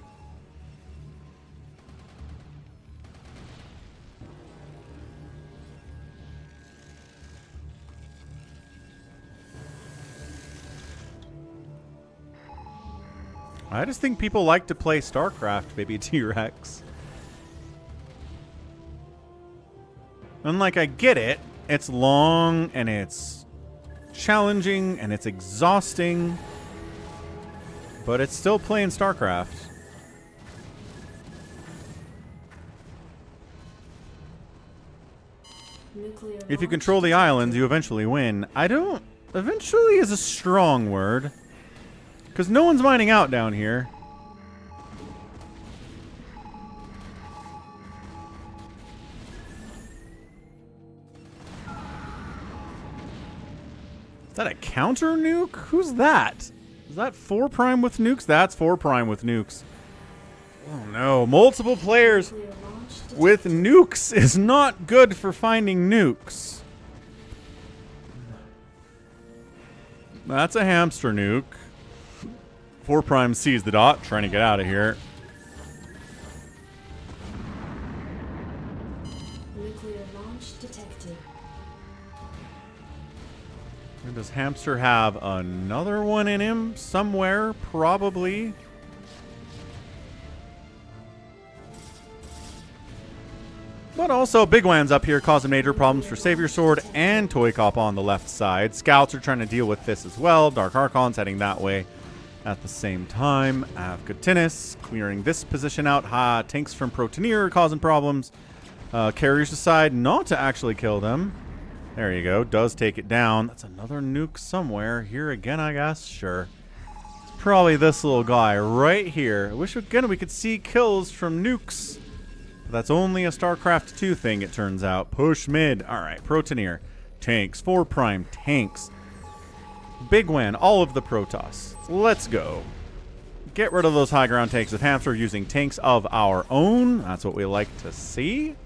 I just think people like to play StarCraft, baby T-Rex. And like, I get it. It's long and it's challenging and it's exhausting. But it's still playing StarCraft. Nuclear If you launch control the detected. islands, you eventually win. I don't... Eventually is a strong word. Because no one's mining out down here. Is that a counter nuke? Who's that? Is that 4 prime with nukes? That's 4 prime with nukes. Oh no. Multiple players Nuclear launch detected. with nukes is not good for finding nukes. That's a hamster nuke. 4 prime sees the dot, trying to get out of here. Nuclear launch detected. And does hamster have another one in him somewhere? Probably. But also, Bigwan's up here causing major problems for Savior Sword and ToyCop on the left side. Scouts are trying to deal with this as well. Dark Archon's heading that way at the same time. Afghatinis clearing this position out. Tanks from Protoneer causing problems. Carriers decide not to actually kill them. There you go. Does take it down. That's another nuke somewhere. Here again, I guess. Sure. It's probably this little guy right here. I wish, again, we could see kills from nukes. But that's only a StarCraft 2 thing, it turns out. Push mid. All right. Protoneer. Tanks. 4 prime. Tanks. Bigwan. All of the Protoss. Let's go. Get rid of those high ground tanks with hamster using tanks of our own. That's what we like to see.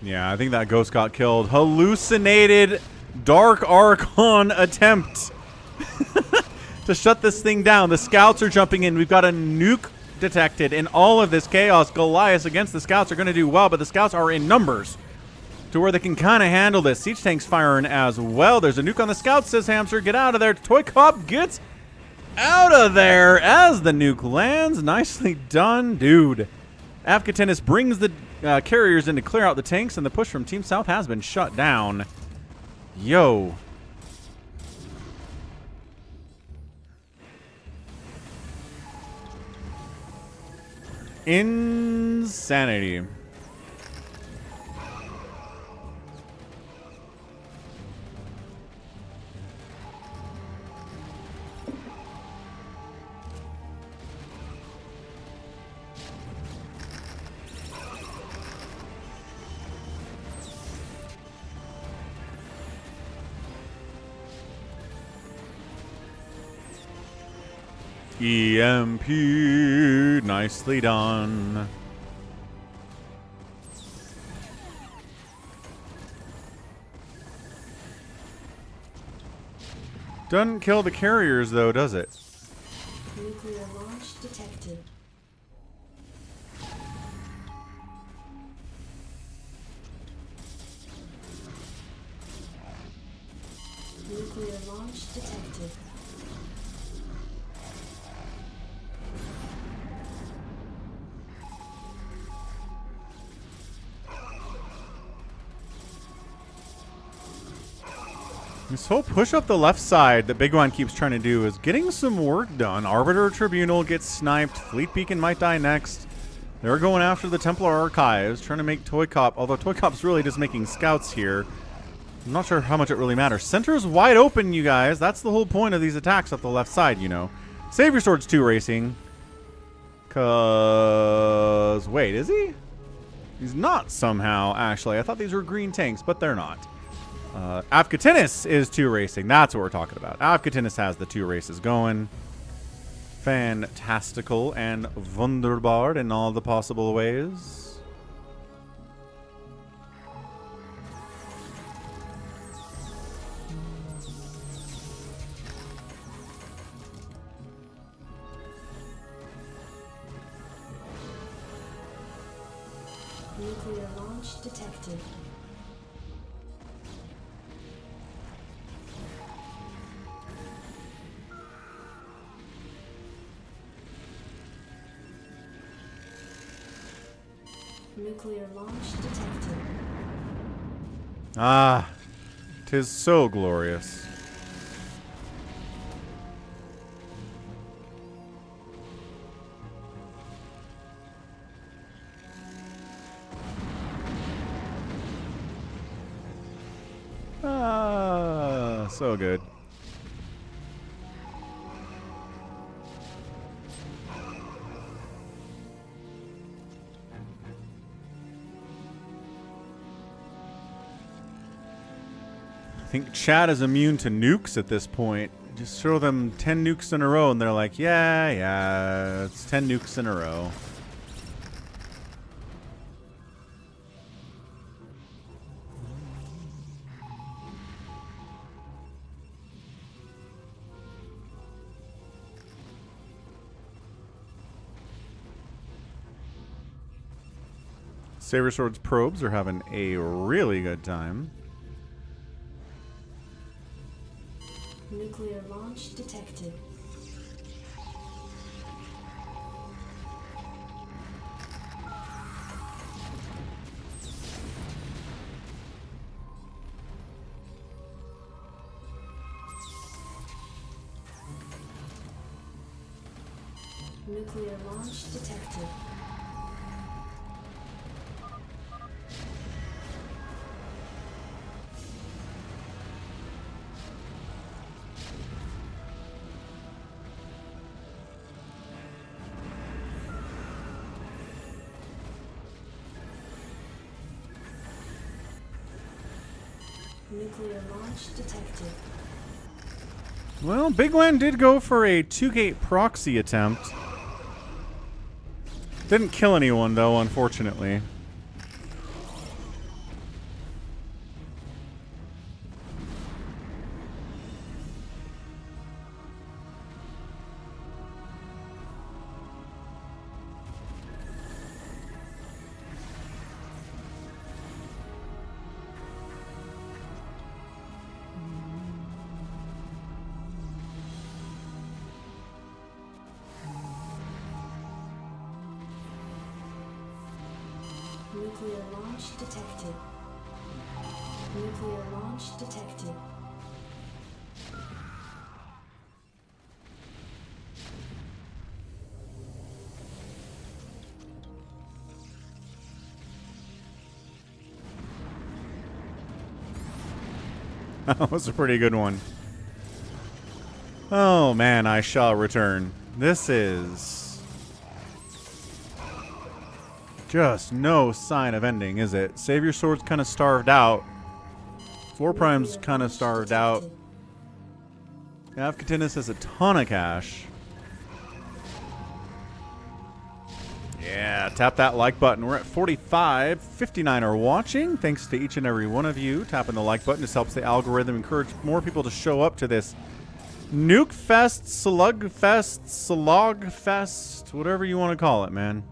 Yeah, I think that ghost got killed. Hallucinated Dark Archon attempt to shut this thing down. The scouts are jumping in. We've got a nuke detected in all of this chaos. Goliath against the scouts are going to do well, but the scouts are in numbers to where they can kind of handle this. Siege tanks firing as well. There's a nuke on the scouts, says Hamster. Get out of there. ToyCop gets out of there as the nuke lands. Nicely done, dude. Afghatinis brings the carriers in to clear out the tanks, and the push from Team South has been shut down. Yo. Insanity. EMP, nicely done. Doesn't kill the carriers though, does it? Nuclear launch detected. Nuclear launch detected. This whole push up the left side that Bigwan keeps trying to do is getting some work done. Arbiter Tribunal gets sniped. Fleet Beacon might die next. They're going after the Templar Archives, trying to make ToyCop, although ToyCop's really just making scouts here. I'm not sure how much it really matters. Center's wide open, you guys. That's the whole point of these attacks up the left side, you know. Savior Sword's 2 racing. Cause... wait, is he? He's not somehow, actually. I thought these were green tanks, but they're not. Afghatinus is 2 racing. That's what we're talking about. Afghatinus has the 2 races going. Fantastical and wunderbar in all the possible ways. Nuclear launch detected. Nuclear launch detected. Ah, 'tis so glorious. Ah, so good. I think Chad is immune to nukes at this point. Just throw them 10 nukes in a row and they're like, yeah, it's 10 nukes in a row. Saber Sword's probes are having a really good time. Nuclear launch detected. Nuclear launch detected. Nuclear launch detected. Well, Bigwan did go for a 2-gate proxy attempt. Didn't kill anyone, though, unfortunately. Nuclear launch detected. Nuclear launch detected. That was a pretty good one. Oh man, I shall return. This is just no sign of ending, is it? Savior Sword's kind of starved out. Floor Prime's kind of starved out. Afghatinus has a ton of cash. Yeah, tap that like button. We're at 45. 59 are watching. Thanks to each and every one of you. Tapping the like button just helps the algorithm encourage more people to show up to this Nuke Fest, Slug Fest, Slog Fest, whatever you want to call it, man.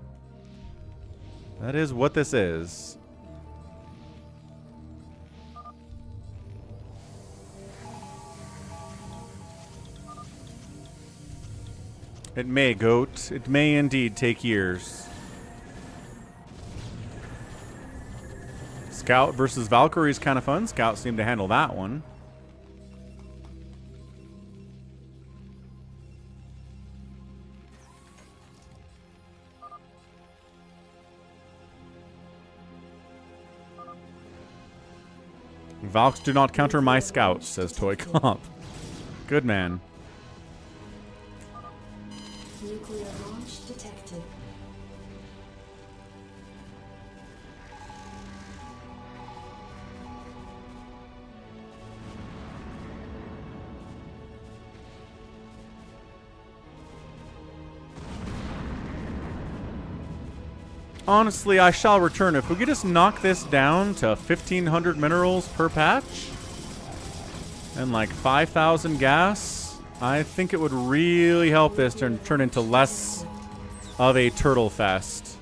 That is what this is. It may, Goat. It may indeed take years. Scout versus Valkyrie is kind of fun. Scout seemed to handle that one. Valks do not counter my scouts, says ToyCop. Good man. Nuclear launch detected. Honestly, I shall return. If we could just knock this down to 1,500 minerals per patch and like 5,000 gas, I think it would really help this turn into less of a turtle fest.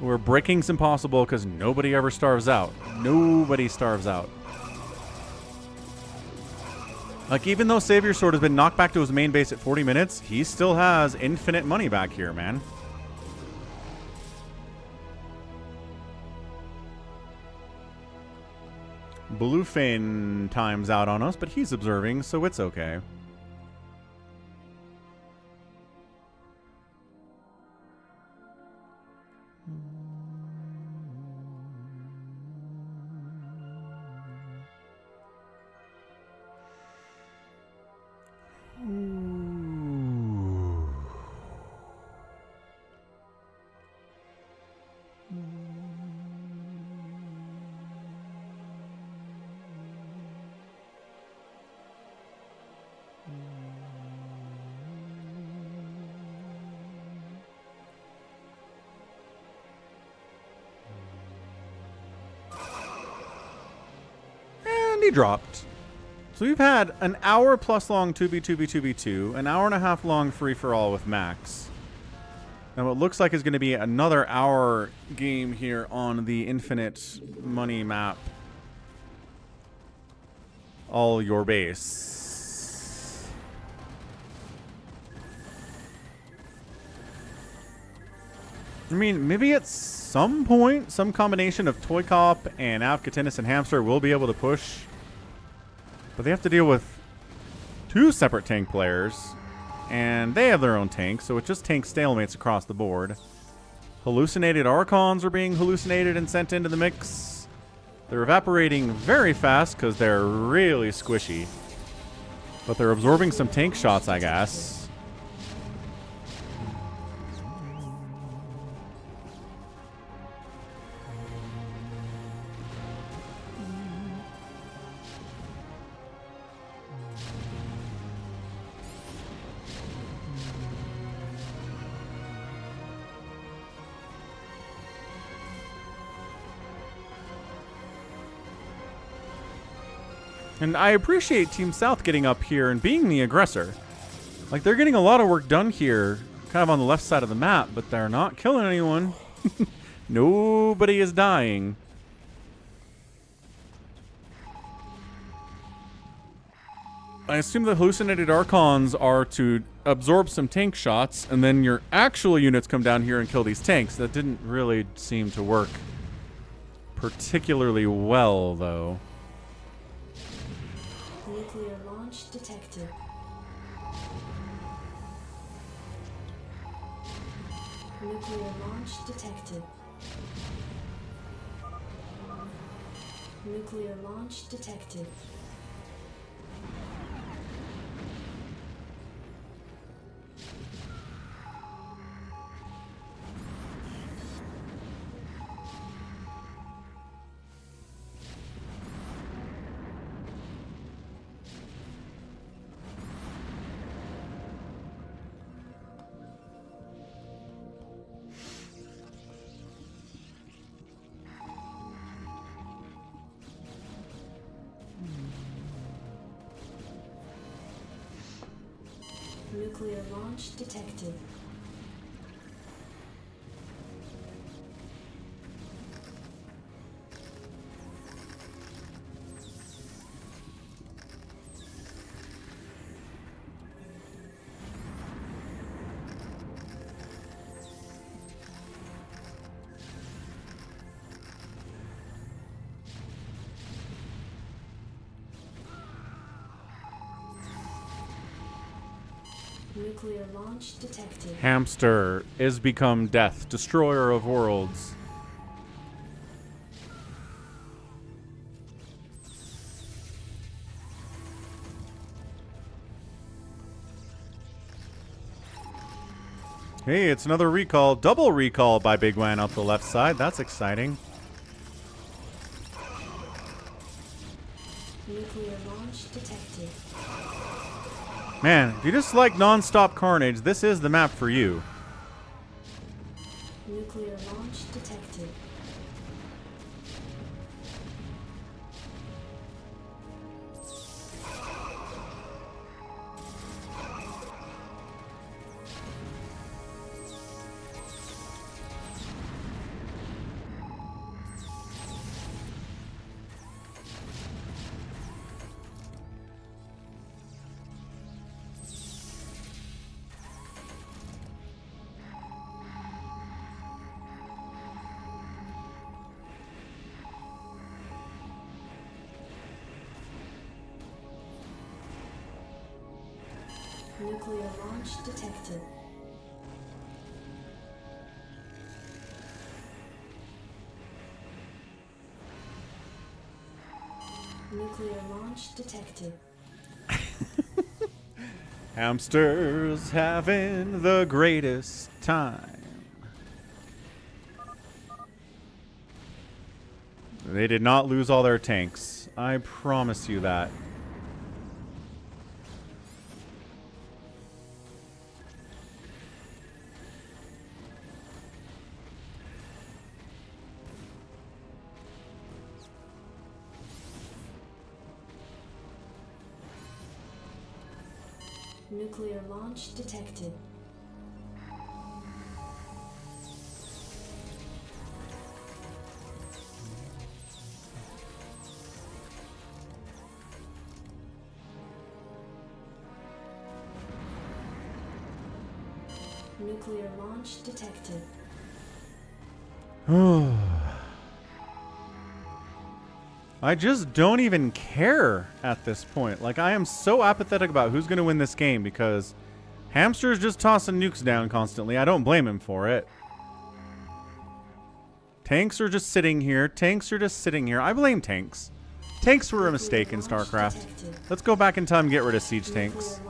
Where breaking's impossible because nobody ever starves out. Nobody starves out. Like, even though Savior Sword has been knocked back to his main base at 40 minutes, he still has infinite money back here, man. Bluefin times out on us, but he's observing, so it's okay. He dropped. So we've had an hour plus long 2v2v2v2, an hour and a half long free-for-all with Max. And what looks like is going to be another hour game here on the infinite money map. All your base. I mean, maybe at some point, some combination of ToyCop and Avkatinis and Hamster will be able to push. But they have to deal with two separate tank players. And they have their own tanks, so it's just tank stalemates across the board. Hallucinated Archons are being hallucinated and sent into the mix. They're evaporating very fast because they're really squishy. But they're absorbing some tank shots, I guess. And I appreciate Team South getting up here and being the aggressor. Like, they're getting a lot of work done here, kind of on the left side of the map, but they're not killing anyone. Nobody is dying. I assume the hallucinated Archons are to absorb some tank shots, and then your actual units come down here and kill these tanks. That didn't really seem to work particularly well, though. Nuclear launch detected. Nuclear launch detected. Nuclear launch detected. Nuclear launch detected. Nuclear launch detected. Hamster is become death, destroyer of worlds. Hey, it's another recall. Double recall by Bigwan out the left side. That's exciting. Nuclear launch detected. Man, if you just like non-stop carnage, this is the map for you. Nuclear launch detected. Nuclear launch detected. Nuclear launch detected. Hamsters having the greatest time. They did not lose all their tanks. I promise you that. Nuclear launch detected. Nuclear launch detected. I just don't even care at this point. Like, I am so apathetic about who's going to win this game because Hamster's just tossing nukes down constantly. I don't blame him for it. Tanks are just sitting here. Tanks are just sitting here. I blame tanks. Tanks were a mistake in StarCraft. Let's go back in time and get rid of siege tanks.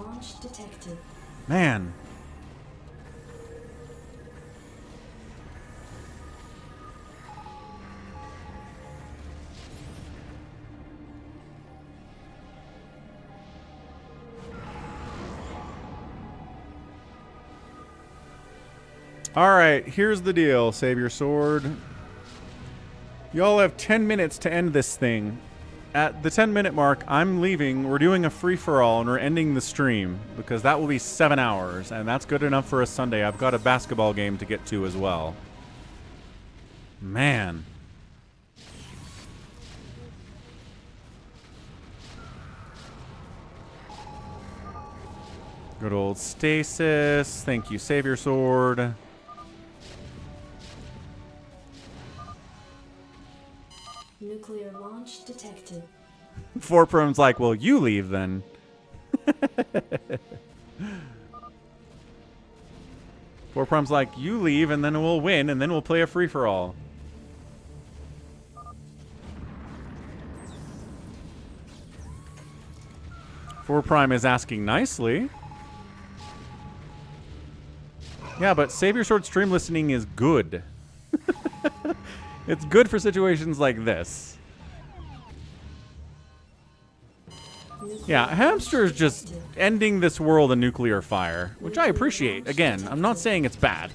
Man. Alright, here's the deal, Save Your Sword. Y'all have 10 minutes to end this thing. At the 10-minute mark, I'm leaving. We're doing a free-for-all, and we're ending the stream. Because that will be 7 hours, and that's good enough for a Sunday. I've got a basketball game to get to as well. Man. Good old Stasis. Thank you, Save Your Sword. Nuclear launch detected. Forprum's like, well, you leave then. Forprum's like, you leave and then we'll win and then we'll play a free-for-all. Forprime is asking nicely. Yeah, but Save Your Sword stream listening is good. It's good for situations like this. Yeah, Hamster's just ending this world in nuclear fire, which I appreciate. Again, I'm not saying it's bad,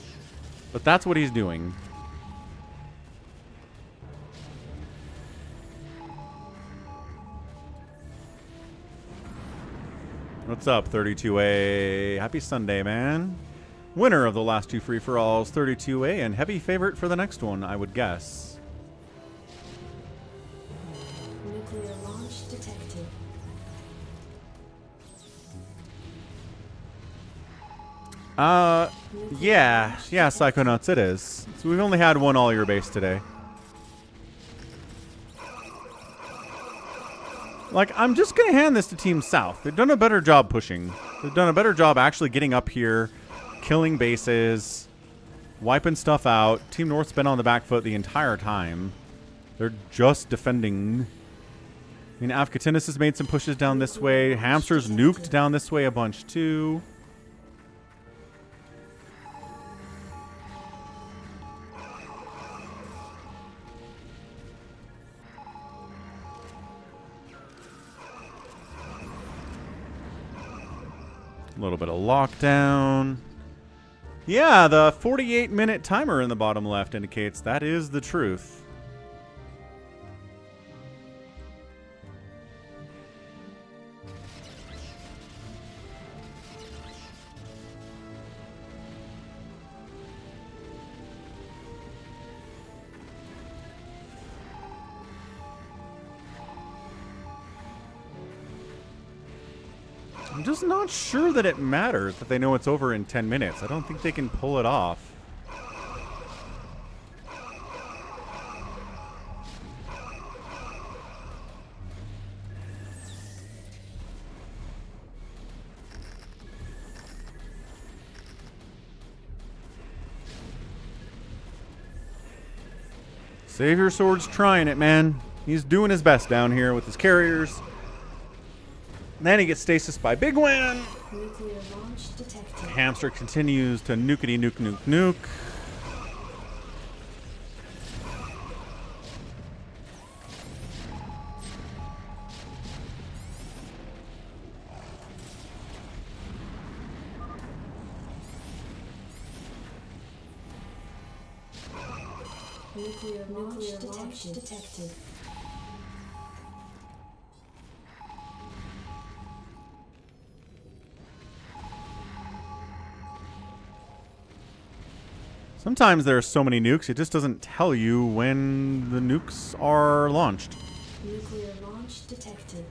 but that's what he's doing. What's up, 32A? Happy Sunday, man. Winner of the last two free-for-alls, 32A, and heavy favorite for the next one, I would guess. Nuclear launch detected. Yeah, Psychonauts, it is. So we've only had one all-year base today. Like, I'm just gonna hand this to Team South. They've done a better job pushing. They've done a better job actually getting up here, killing bases, wiping stuff out. Team North's been on the back foot the entire time. They're just defending. I mean, Afghatinus has made some pushes down this way. Hamster's nuked down this way a bunch too. little bit of lockdown. Yeah, the 48-minute timer in the bottom left indicates that is the truth. I'm just not sure that it matters that they know it's over in 10 minutes. I don't think they can pull it off. Savior Sword's trying it, man. He's doing his best down here with his carriers. Then he gets stasis by Bigwan. Nuclear launch detected. Hamster continues to nukety nuke nuke nuke. Nuclear launch detected. Sometimes there are so many nukes, it just doesn't tell you when the nukes are launched. Nuclear launch detected.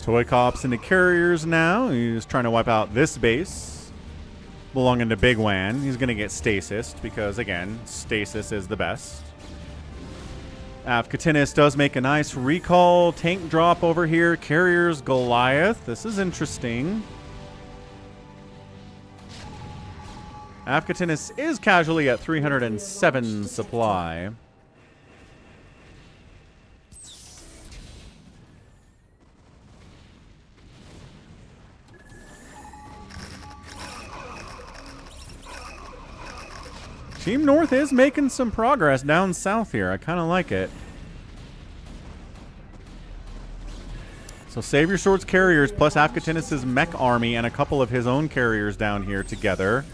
ToyCop's into carriers now. He's trying to wipe out this base belonging to Bigwan. He's going to get stasis because, again, stasis is the best. Afkatinis does make a nice recall tank drop over here. Carriers Goliath. This is interesting. Afkatinis is casually at 307 supply. Team North is making some progress down south here. I kind of like it. So Savior Sword's carriers plus Afkatinis' mech army and a couple of his own carriers down here together.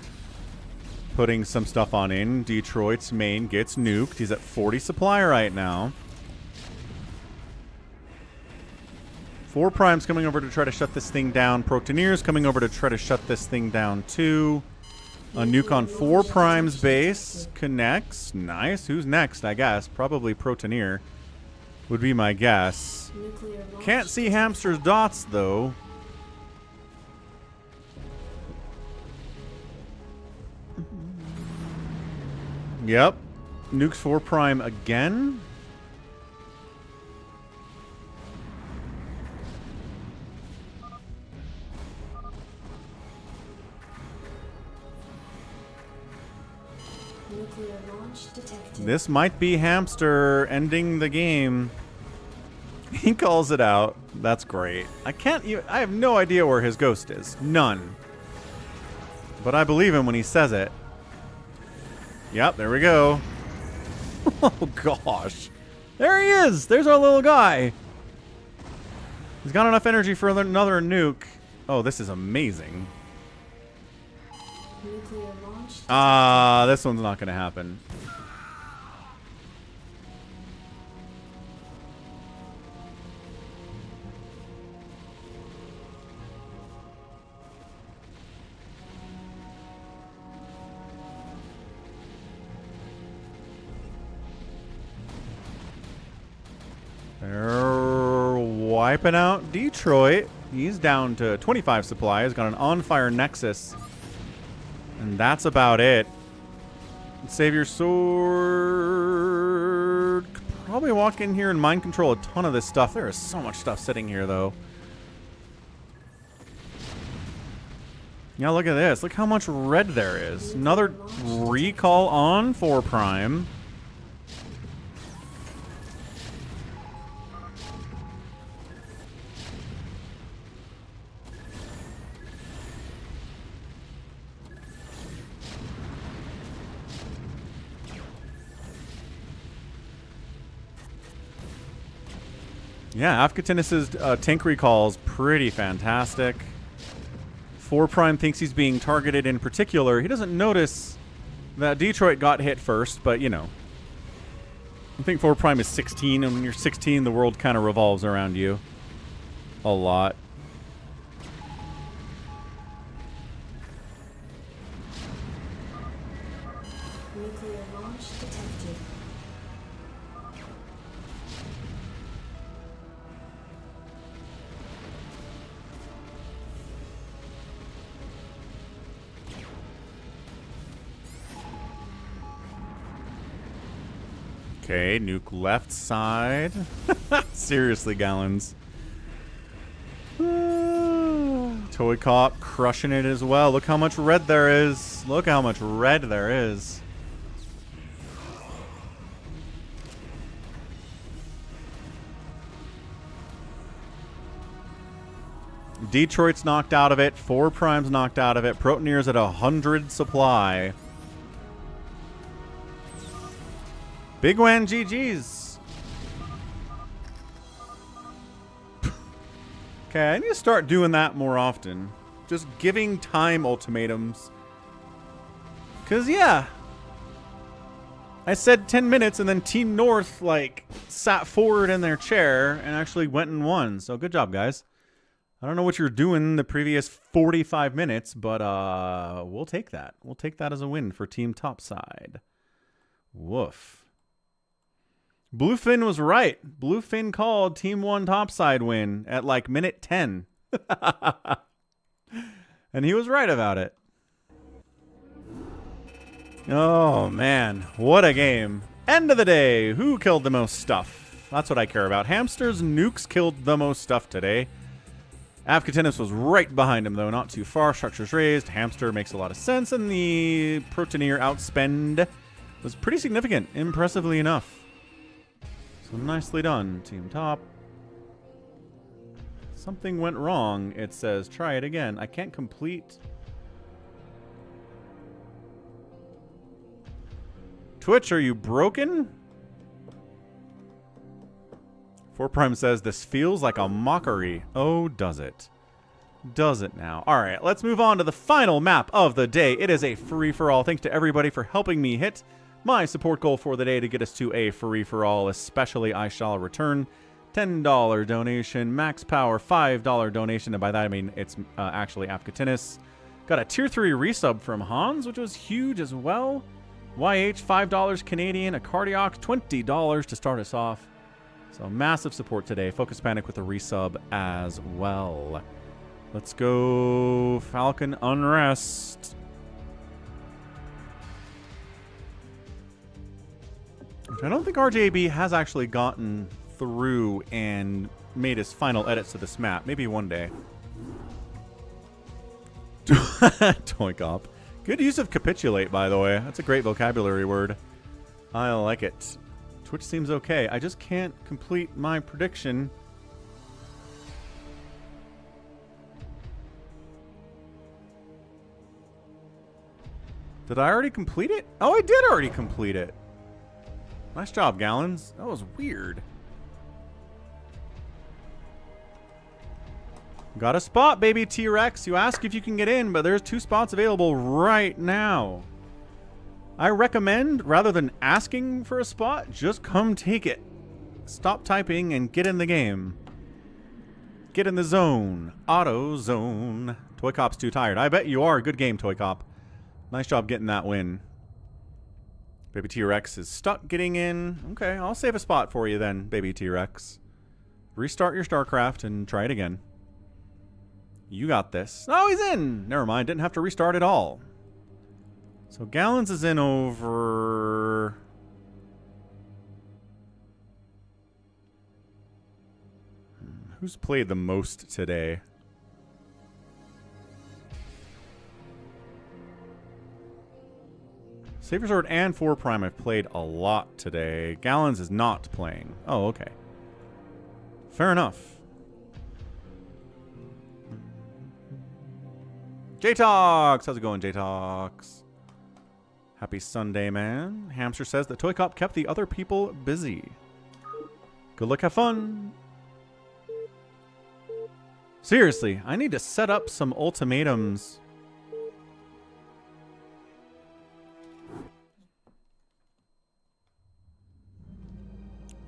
Putting some stuff on in. Detroit's main gets nuked. He's at 40 supply right now. 4 Prime's coming over to try to shut this thing down. Protoneer's coming over to try to shut this thing down too. A nuke on 4 Prime's base connects. Nice. Who's next, I guess? Probably Protoneer would be my guess. Can't see Hamster's dots, though. Yep. Nukes 4 Prime again. This might be Hamster ending the game. He calls it out. That's great. I have no idea where his ghost is. None. But I believe him when he says it. Yep, there we go. Oh, gosh. There he is. There's our little guy. He's got enough energy for another nuke. Oh, this is amazing. This one's not going to happen. They're wiping out Detroit. He's down to 25 supply. He's got an on-fire Nexus. And that's about it. Save your sword. Could probably walk in here and mind control a ton of this stuff. There is so much stuff sitting here, though. Yeah, look at this. Look how much red there is. Another recall on 4 Prime. Yeah, Afkatinus's tank recall is pretty fantastic. 4 Prime thinks he's being targeted in particular. He doesn't notice that Detroit got hit first, but you know. I think 4 Prime is 16, and when you're 16, the world kind of revolves around you a lot. Nuclear launch detected. Okay, nuke left side. Seriously, Gallons. ToyCop crushing it as well. Look how much red there is. Look how much red there is. Detroit's knocked out of it. 4 Prime's knocked out of it. Protoneer's at 100 supply. Bigwan GG's. Okay, I need to start doing that more often. Just giving time ultimatums. Because, yeah. I said 10 minutes and then Team North, like, sat forward in their chair and actually went and won. So, good job, guys. I don't know what you're doing the previous 45 minutes, but we'll take that. We'll take that as a win for Team Topside. Woof. Bluefin was right. Bluefin called Team 1 Topside win at like minute 10. And he was right about it. Oh, man. What a game. End of the day. Who killed the most stuff? That's what I care about. Hamster's nukes killed the most stuff today. Afkatinus was right behind him, though. Not too far. Structures raised. Hamster makes a lot of sense. And the Protoneer outspend was pretty significant. Impressively enough. So nicely done, Team Top. Something went wrong. It says, try it again. I can't complete. Twitch, are you broken? 4 Prime says, this feels like a mockery. Oh, does it? Does it now? All right, let's move on to the final map of the day. It is a free-for-all. Thanks to everybody for helping me hit my support goal for the day to get us to a free-for-all, especially I shall return. $10 donation, Max Power, $5 donation, and by that I mean it's actually Afkatinus. Got a Tier 3 resub from Hans, which was huge as well. YH, $5 Canadian, a Cardiac, $20 to start us off. So massive support today. Focus Panic with a resub as well. Let's go Falcon Unrest. I don't think RJB has actually gotten through and made his final edits to this map. Maybe one day. ToyCop. Good use of capitulate, by the way. That's a great vocabulary word. I like it. Twitch seems okay. I just can't complete my prediction. Did I already complete it? Oh, I did already complete it. Nice job, Gallons. That was weird. Got a spot, baby T-Rex. You ask if you can get in, but there's 2 spots available right now. I recommend, rather than asking for a spot, just come take it. Stop typing and get in the game. Get in the zone. Auto zone. ToyCop's too tired. I bet you are. Good game, ToyCop. Nice job getting that win. Baby T-Rex is stuck getting in. Okay, I'll save a spot for you then, Baby T-Rex. Restart your StarCraft and try it again. You got this. Oh, he's in. Never mind. Didn't have to restart at all. So Gallons is in over... Who's played the most today? Saber Sword and 4 Prime have played a lot today. Gallons is not playing. Oh, okay. Fair enough. J-Tox! How's it going, J-Tox? Happy Sunday, man. Hamster says that ToyCop kept the other people busy. Good luck, have fun. Seriously, I need to set up some ultimatums.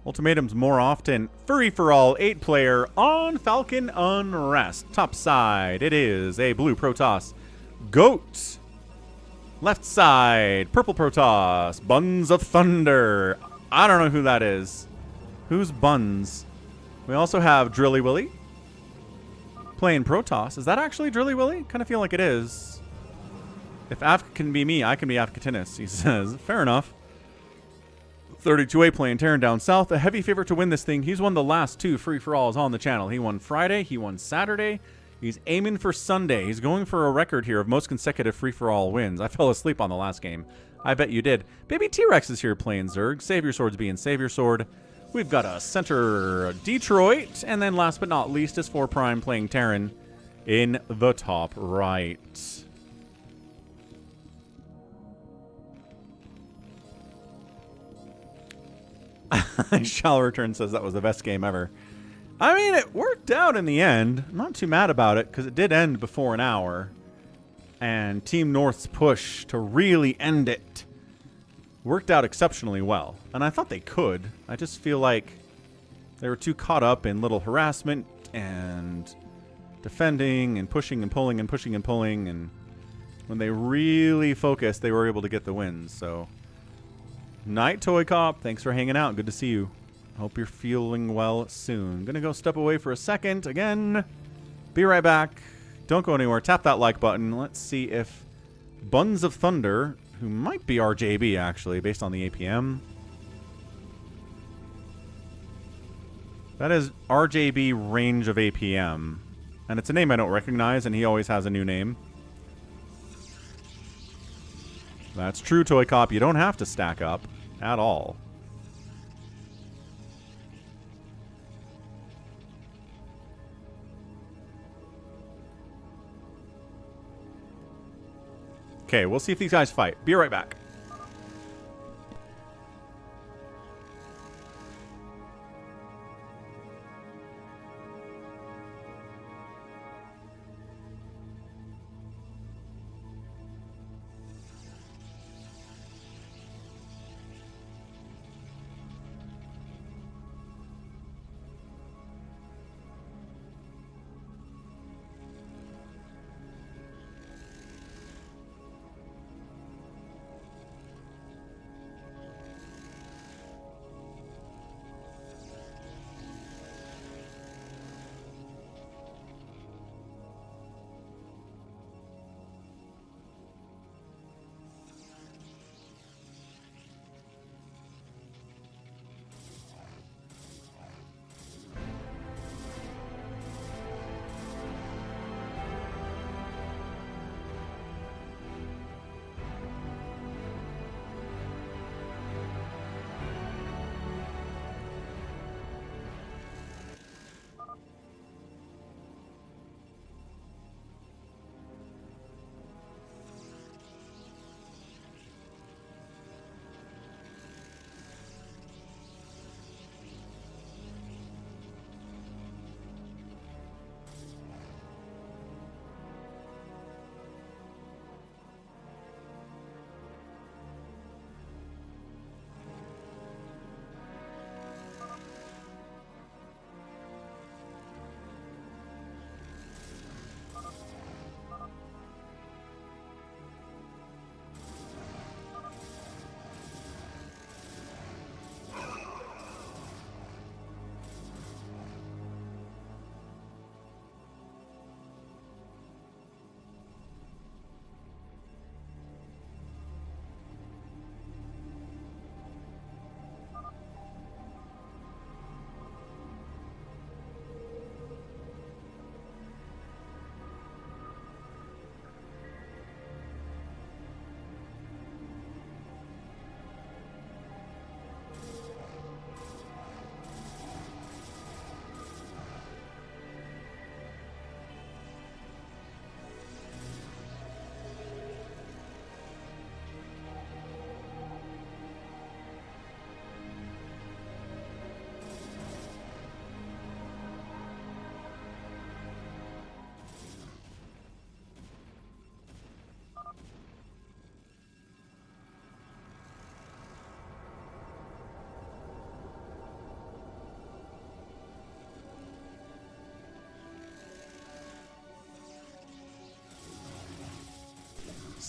Ultimatums more often. Free-for-all 8-player on Falcon Unrest. Top side, it is a blue Protoss. Goat. Left side, purple Protoss. Buns of Thunder. I don't know who that is. Who's Buns? We also have Drilly Willy. Playing Protoss. Is that actually Drilly Willy? Kind of feel like it is. If Africa can be me, I can be Africatinus, he says. Fair enough. 32A playing Terran down south. A heavy favorite to win this thing. He's won the last 2 free-for-alls on the channel. He won Friday. He won Saturday. He's aiming for Sunday. He's going for a record here of most consecutive free-for-all wins. I fell asleep on the last game. I bet you did. Baby T-Rex is here playing Zerg. Savior Sword's being Savior Sword. We've got a center Detroit. And then last but not least is 4 Prime playing Terran in the top right. Shall Return says that was the best game ever. I mean, it worked out in the end. I'm not too mad about it because it did end before an hour. And Team North's push to really end it worked out exceptionally well. And I thought they could. I just feel like they were too caught up in little harassment and defending and pushing and pulling and pushing and pulling. And when they really focused, they were able to get the wins. So, Night ToyCop, thanks for hanging out. Good to see you. Hope you're feeling well soon. Gonna go step away for a second again. Be right back. Don't go anywhere. Tap that like button. Let's see if Buns of Thunder, who might be RJB actually, based on the APM. That is RJB range of APM. And it's a name I don't recognize, and he always has a new name. That's true, ToyCop. You don't have to stack up at all. Okay, we'll see if these guys fight. Be right back.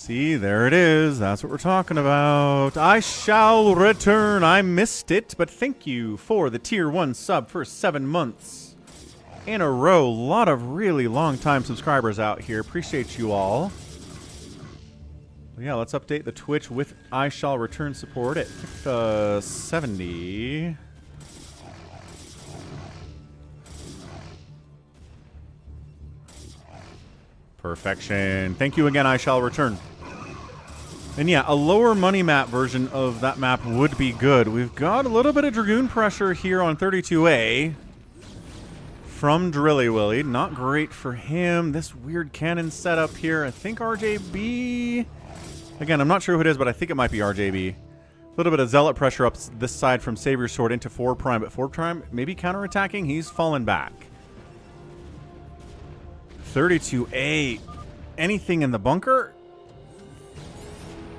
See, there it is. That's what we're talking about. I shall return. I missed it, but thank you for the tier 1 sub for 7 months in a row. A lot of really long-time subscribers out here. Appreciate you all. Yeah, let's update the Twitch with I shall return support at 70. Perfection. Thank you again, I shall return. And yeah, a lower money map version of that map would be good. We've got a little bit of Dragoon pressure here on 32A from Drilly Willy. Not great for him. This weird cannon setup here. I think RJB. Again, I'm not sure who it is, but I think it might be RJB. A little bit of Zealot pressure up this side from Savior Sword into 4 Prime, but 4 Prime maybe counterattacking. He's fallen back. 32A. Anything in the bunker?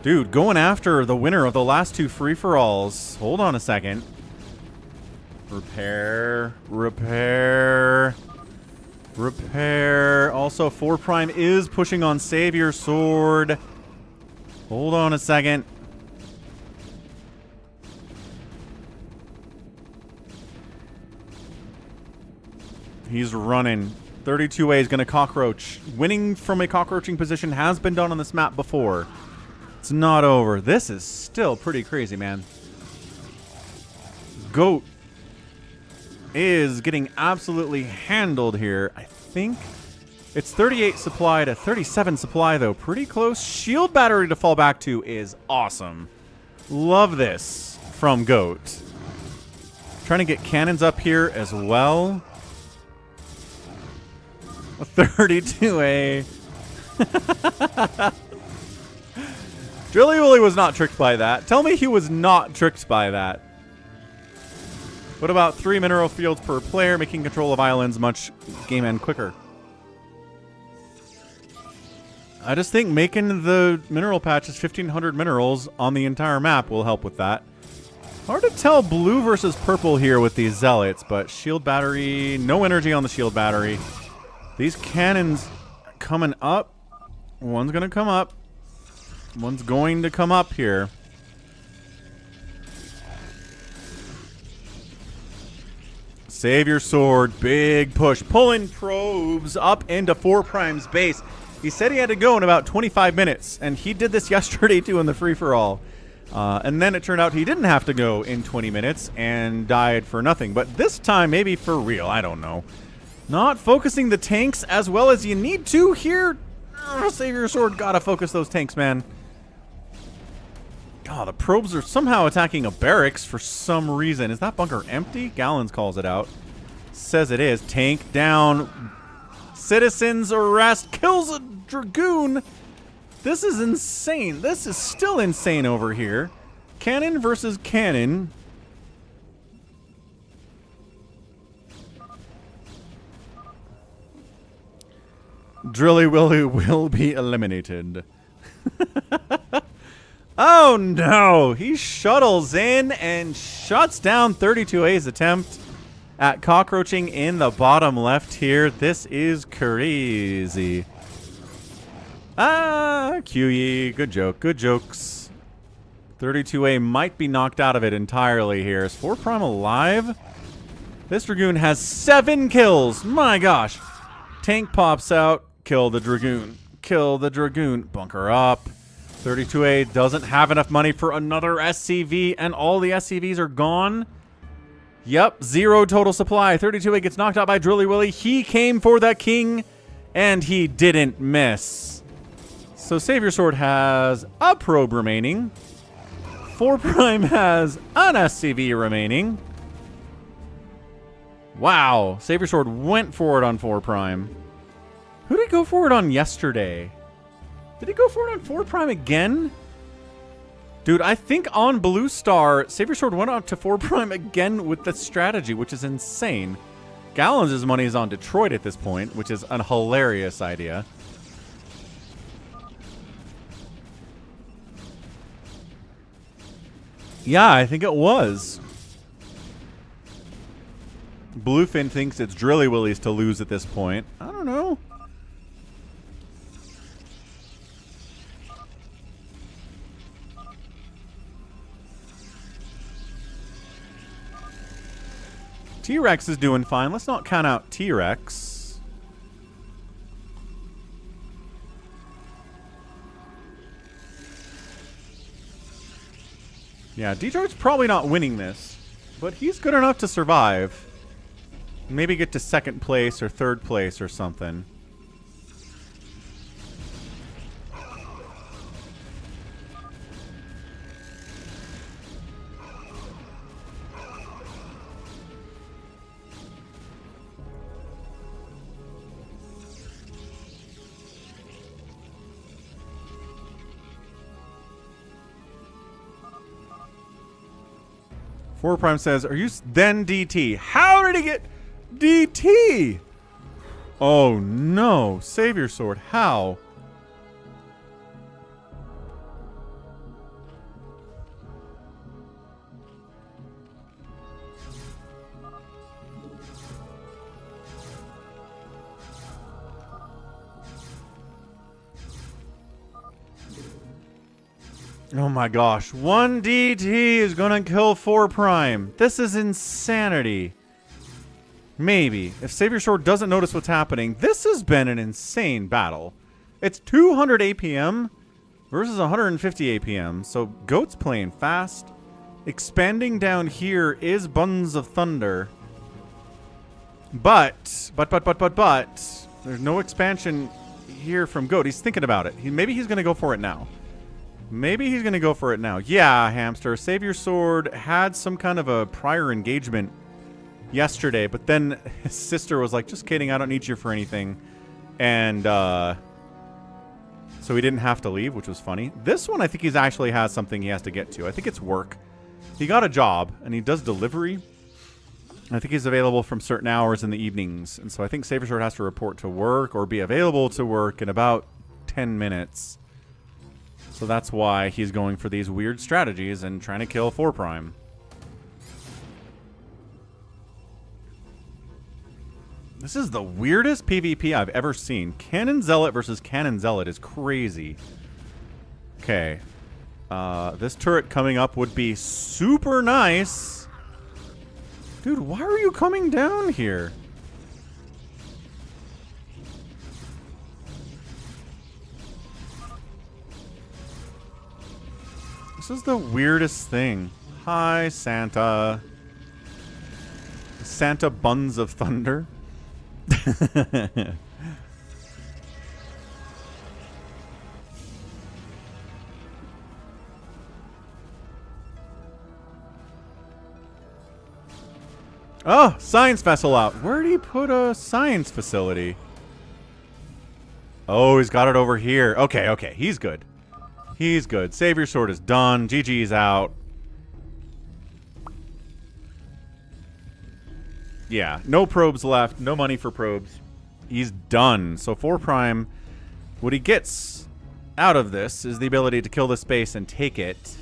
Dude, going after the winner of the last 2 free-for-alls. Hold on a second. Repair. Repair. Repair. Also, 4 Prime is pushing on Savior Sword. Hold on a second. He's running. 32A is going to cockroach. Winning from a cockroaching position has been done on this map before. It's not over. This is still pretty crazy, man. Goat is getting absolutely handled here. I think it's 38 supply to 37 supply, though. Pretty close. Shield battery to fall back to is awesome. Love this from Goat. Trying to get cannons up here as well. 32A. Drilly Willy was not tricked by that. Tell me he was not tricked by that. What about 3 mineral fields per player, making control of islands much game end quicker? I just think making the mineral patches 1,500 minerals on the entire map will help with that. Hard to tell blue versus purple here with these zealots, but shield battery, no energy on the shield battery. These cannons coming up. One's going to come up. One's going to come up here. Savior Sword, big push. Pulling probes up into 4 Prime's base. He said he had to go in about 25 minutes, and he did this yesterday too in the free-for-all. And then it turned out he didn't have to go in 20 minutes and died for nothing. But this time, maybe for real, I don't know. Not focusing the tanks as well as you need to here. Savior Sword, gotta focus those tanks, man. God, the probes are somehow attacking a barracks for some reason. Is that bunker empty? Gallons calls it out. Says it is. Tank down. Citizens arrest. Kills a Dragoon. This is insane. This is still insane over here. Cannon versus cannon. Drilly Willy will be eliminated. Oh no! He shuttles in and shuts down 32A's attempt at cockroaching in the bottom left here. This is crazy. Ah, QE. Good joke. Good jokes. 32A might be knocked out of it entirely here. Is 4 Prime alive? This Dragoon has 7 kills. My gosh. Tank pops out. Kill the Dragoon. Kill the Dragoon. Bunker up. 32A doesn't have enough money for another SCV, and all the SCVs are gone. Yep, 0 total supply. 32A gets knocked out by Drilly Willy. He came for the king, and he didn't miss. So Savior Sword has a probe remaining. 4 Prime has an SCV remaining. Wow, Savior Sword went for it on 4 Prime. Who did he go for it on yesterday? Did he go for it on 4 Prime again? Dude, I think on Blue Star, Savior Sword went out to 4 Prime again with the strategy, which is insane. Gallons' money is on Detroit at this point, which is a hilarious idea. Yeah, I think it was. Bluefin thinks it's Drilly Willy's to lose at this point. I don't know. T-Rex is doing fine. Let's not count out T-Rex. Yeah, Detroit's probably not winning this, but he's good enough to survive. Maybe get to second place or third place or something. Four Prime says, "Are you then DT? How did he get DT? Oh no! Save your sword. How?" Oh my gosh, 1 DT is gonna kill 4 Prime. This is insanity. Maybe. If Savior Sword doesn't notice what's happening, this has been an insane battle. It's 200 APM versus 150 APM, so Goat's playing fast. Expanding down here is Buns of Thunder. But, there's no expansion here from Goat. He's thinking about it. Maybe he's gonna go for it now. Maybe he's going to go for it now. Yeah, Hamster. Savior Sword had some kind of a prior engagement yesterday, but then his sister was like, just kidding, I don't need you for anything. And so he didn't have to leave, which was funny. This one, I think he's actually has something he has to get to. I think it's work. He got a job, and he does delivery. I think he's available from certain hours in the evenings. And so I think Savior Sword has to report to work or be available to work in about 10 minutes. So that's why he's going for these weird strategies and trying to kill 4 Prime. This is the weirdest PvP I've ever seen. Cannon Zealot versus Cannon Zealot is crazy. Okay. This turret coming up would be super nice. Dude, why are you coming down here? This is the weirdest thing. Hi, Santa. Santa Buns of Thunder. Oh, science vessel out. Where did he put a science facility? Oh, he's got it over here. Okay, okay. He's good. He's good. Savior Sword is done. GG's out. Yeah, no probes left. No money for probes. He's done. So 4 Prime, what he gets out of this is the ability to kill the space and take it.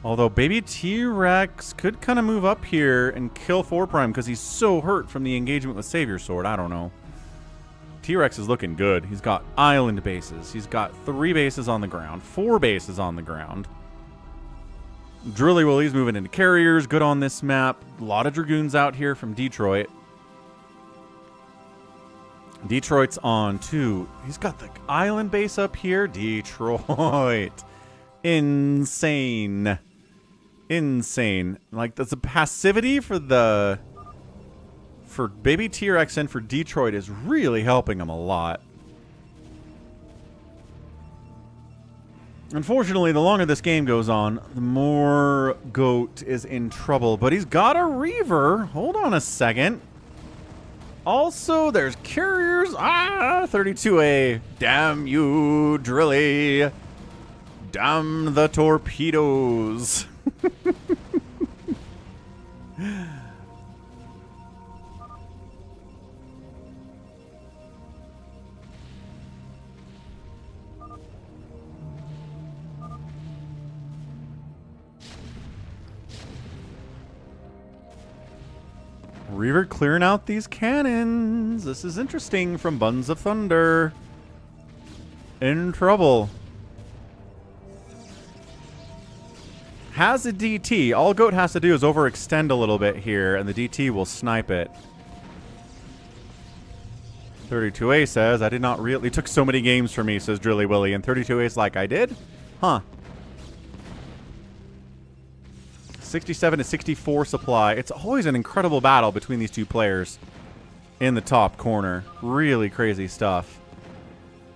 Although baby T-Rex could kind of move up here and kill 4 Prime because he's so hurt from the engagement with Savior Sword. I don't know. T-Rex is looking good. He's got island bases. He's got 3 bases on the ground. 4 bases on the ground. Drilly Willy's moving into carriers. Good on this map. A lot of Dragoons out here from Detroit. Detroit's on 2. He's got the island base up here. Detroit. Insane. Insane. Like, that's a passivity for the... for baby T-Rex and for Detroit is really helping him a lot. Unfortunately, the longer this game goes on, the more Goat is in trouble. But he's got a Reaver. Hold on a second. Also, there's carriers. 32A. Damn you, Drilly. Damn the torpedoes. Reaver clearing out these cannons. This is interesting from Buns of Thunder. In trouble. has a DT. All Goat has to do is overextend a little bit here, and the DT will snipe it. 32A says, I did not really... It took so many games for me, says Drilly Willy. And 32A's like, I did? Huh. 67 to 64 supply. It's always an incredible battle between these two players in the top corner. Really crazy stuff.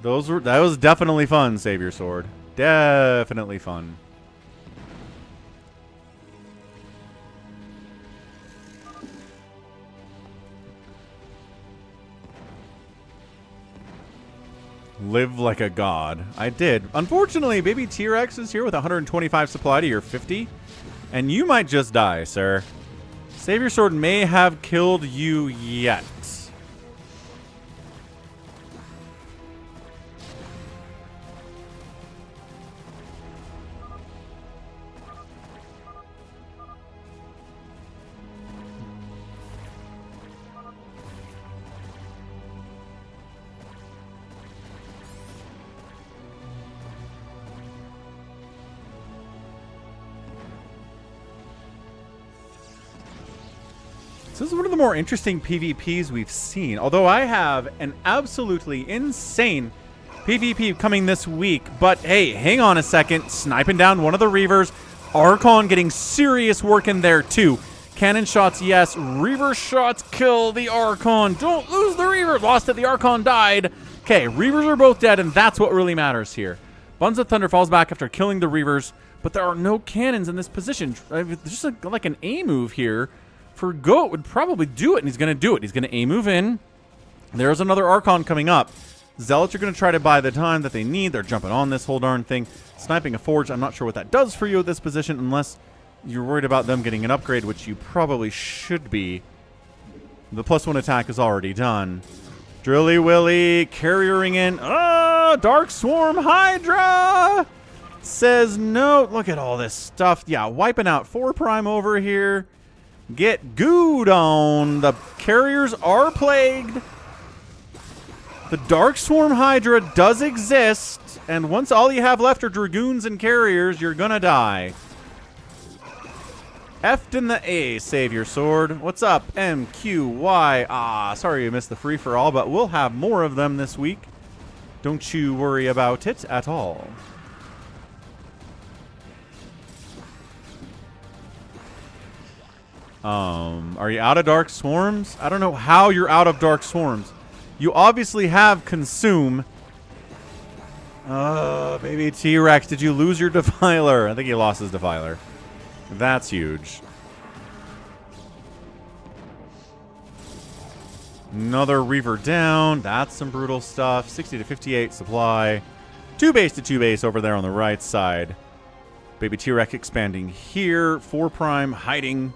That was definitely fun, Savior Sword. Definitely fun. Live like a god. I did. Unfortunately, baby T-Rex is here with 125 supply to your 50. And you might just die, sir. Savior Sword may have killed you yet. So this is one of the more interesting PvPs we've seen. Although I have an absolutely insane PvP coming this week. But hey, hang on a second. Sniping down one of the Reavers. Archon getting serious work in there too. Cannon shots, yes. Reaver shots kill the Archon. Don't lose the Reaver. Lost it. The Archon died. Okay, Reavers are both dead, and that's what really matters here. Buns of Thunder falls back after killing the Reavers. But there are no cannons in this position. Just like an A move here. For Goat would probably do it, and he's going to do it. He's going to A-move in. There's another Archon coming up. Zealots are going to try to buy the time that they need. They're jumping on this whole darn thing. Sniping a Forge, I'm not sure what that does for you at this position, unless you're worried about them getting an upgrade, which you probably should be. The +1 attack is already done. Drilly Willy carrying in. Dark Swarm Hydra says no. Look at all this stuff. Yeah, wiping out 4 Prime over here. Get gooed on. The carriers are plagued. The Dark Swarm Hydra does exist. And once all you have left are Dragoons and carriers, you're gonna die. F'd in the A, Savior Sword. What's up, MQY? Sorry you missed the free-for-all, but we'll have more of them this week. Don't you worry about it at all. Are you out of Dark Swarms? I don't know how you're out of Dark Swarms. You obviously have Consume. Baby T-Rex, did you lose your Defiler? I think he lost his Defiler. That's huge. Another Reaver down. That's some brutal stuff. 60 to 58 supply. 2 base to 2 base over there on the right side. Baby T-Rex expanding here. 4 Prime hiding.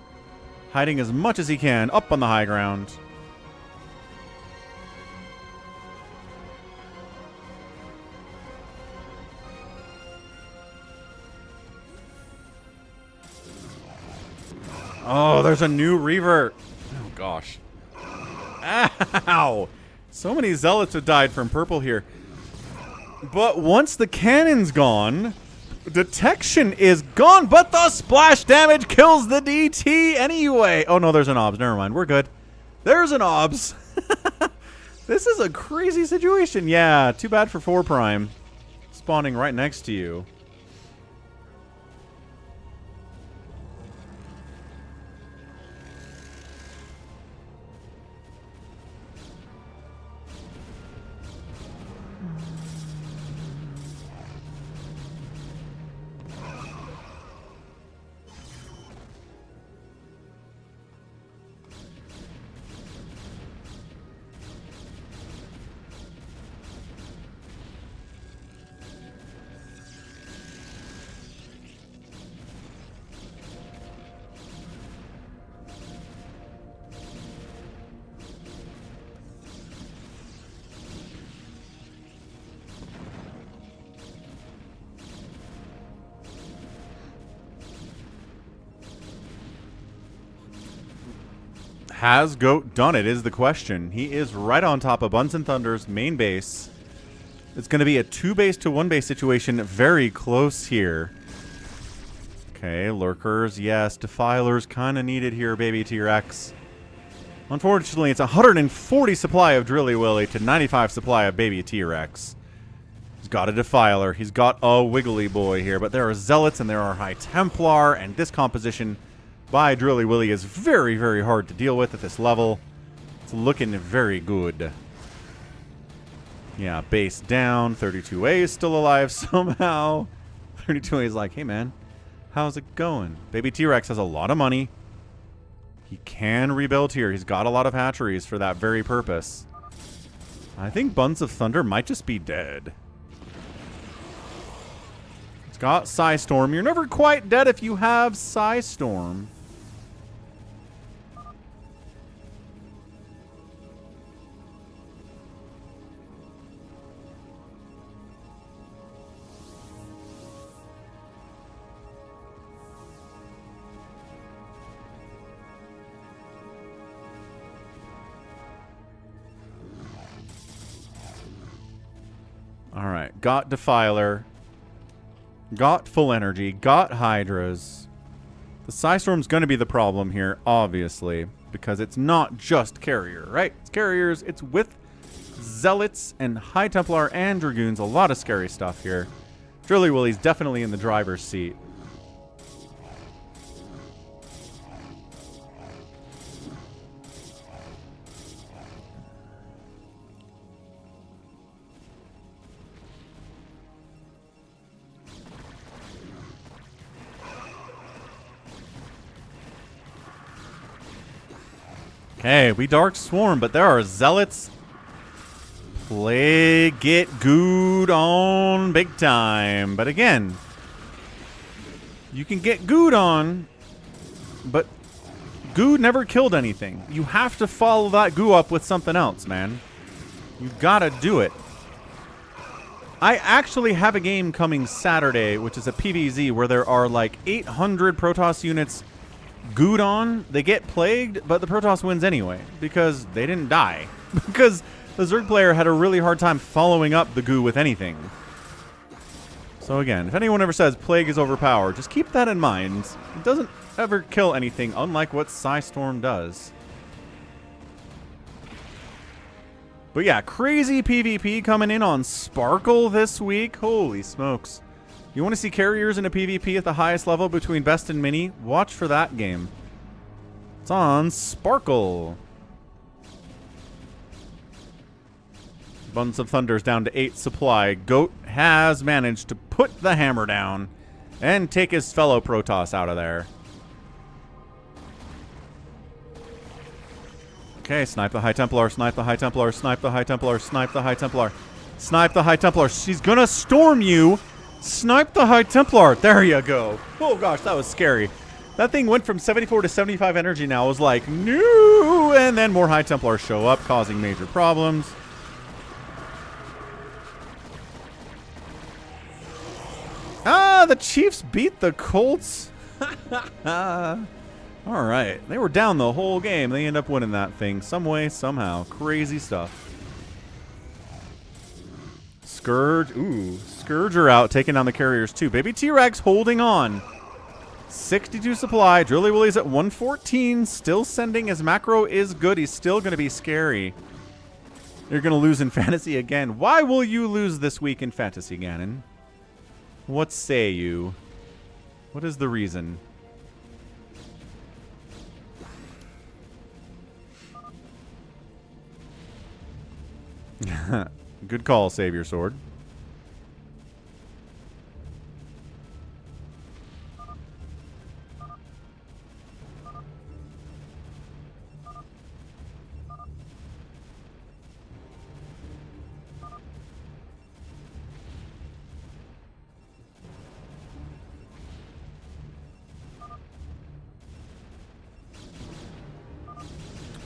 Hiding as much as he can up on the high ground. Oh, there's a new Reaver. Oh, gosh. Ow. So many Zealots have died from purple here. But once the cannon's gone, detection is gone, but the splash damage kills the DT anyway. Oh, no, there's an OBS. Never mind. We're good. There's an OBS. This is a crazy situation. Yeah, too bad for 4 Prime. Spawning right next to you. Has Goat done it is the question. He is right on top of Buns and Thunder's main base. It's going to be a 2 base to 1 base situation, very close here. Okay, lurkers, yes. Defilers kind of needed here, baby T-Rex. Unfortunately, it's 140 supply of Drilly Willy to 95 supply of baby T-Rex. He's got a Defiler. He's got a Wiggly Boy here, but there are Zealots and there are High Templar, and this composition by Drilly Willy is very, very hard to deal with at this level. It's looking very good. Yeah, base down. 32A is still alive somehow. 32A is like, hey man, how's it going? Baby T-Rex has a lot of money. He can rebuild here. He's got a lot of hatcheries for that very purpose. I think Buns of Thunder might just be dead. It's got Psystorm. You're never quite dead if you have Psystorm. Alright, got Defiler. Got Full Energy. Got Hydras. The Psystorm's going to be the problem here, obviously. Because it's not just Carrier, right? It's Carriers. It's with Zealots and High Templar and Dragoons. A lot of scary stuff here. Drilly Willy's definitely in the driver's seat. Okay, we Dark Swarm, but there are Zealots. Play get gooed on big time. But again, you can get gooed on, but goo never killed anything. You have to follow that goo up with something else, man. You gotta do it. I actually have a game coming Saturday, which is a PvZ, where there are like 800 Protoss units gooed on. They get plagued, but the Protoss wins anyway because they didn't die. Because the Zerg player had a really hard time following up the goo with anything. So again, if anyone ever says plague is overpowered, just keep that in mind. It doesn't ever kill anything, unlike what Psystorm does. But yeah, crazy PvP coming in on Sparkle this week. Holy smokes. You want to see Carriers in a PvP at the highest level between Best and Mini? Watch for that game. It's on Sparkle. Buns of Thunder's down to 8 supply. Goat has managed to put the hammer down and take his fellow Protoss out of there. Okay, snipe the High Templar, snipe the High Templar, snipe the High Templar, snipe the High Templar. Snipe the High Templar. She's gonna storm you. Snipe the High Templar. There you go. Oh gosh, that was scary. That thing went from 74 to 75 energy now. I was like, no! And then more High Templars show up, causing major problems. Ah, the Chiefs beat the Colts. Alright. They were down the whole game. They end up winning that thing some way, somehow. Crazy stuff. Scourge. Ooh. Scourger out, taking down the Carriers too. Baby T-Rex holding on. 62 supply. Drilly Willy's at 114. Still sending. His macro is good. He's still going to be scary. You're going to lose in Fantasy again. Why will you lose this week in Fantasy, Ganon? What say you? What is the reason? Good call, Savior Sword.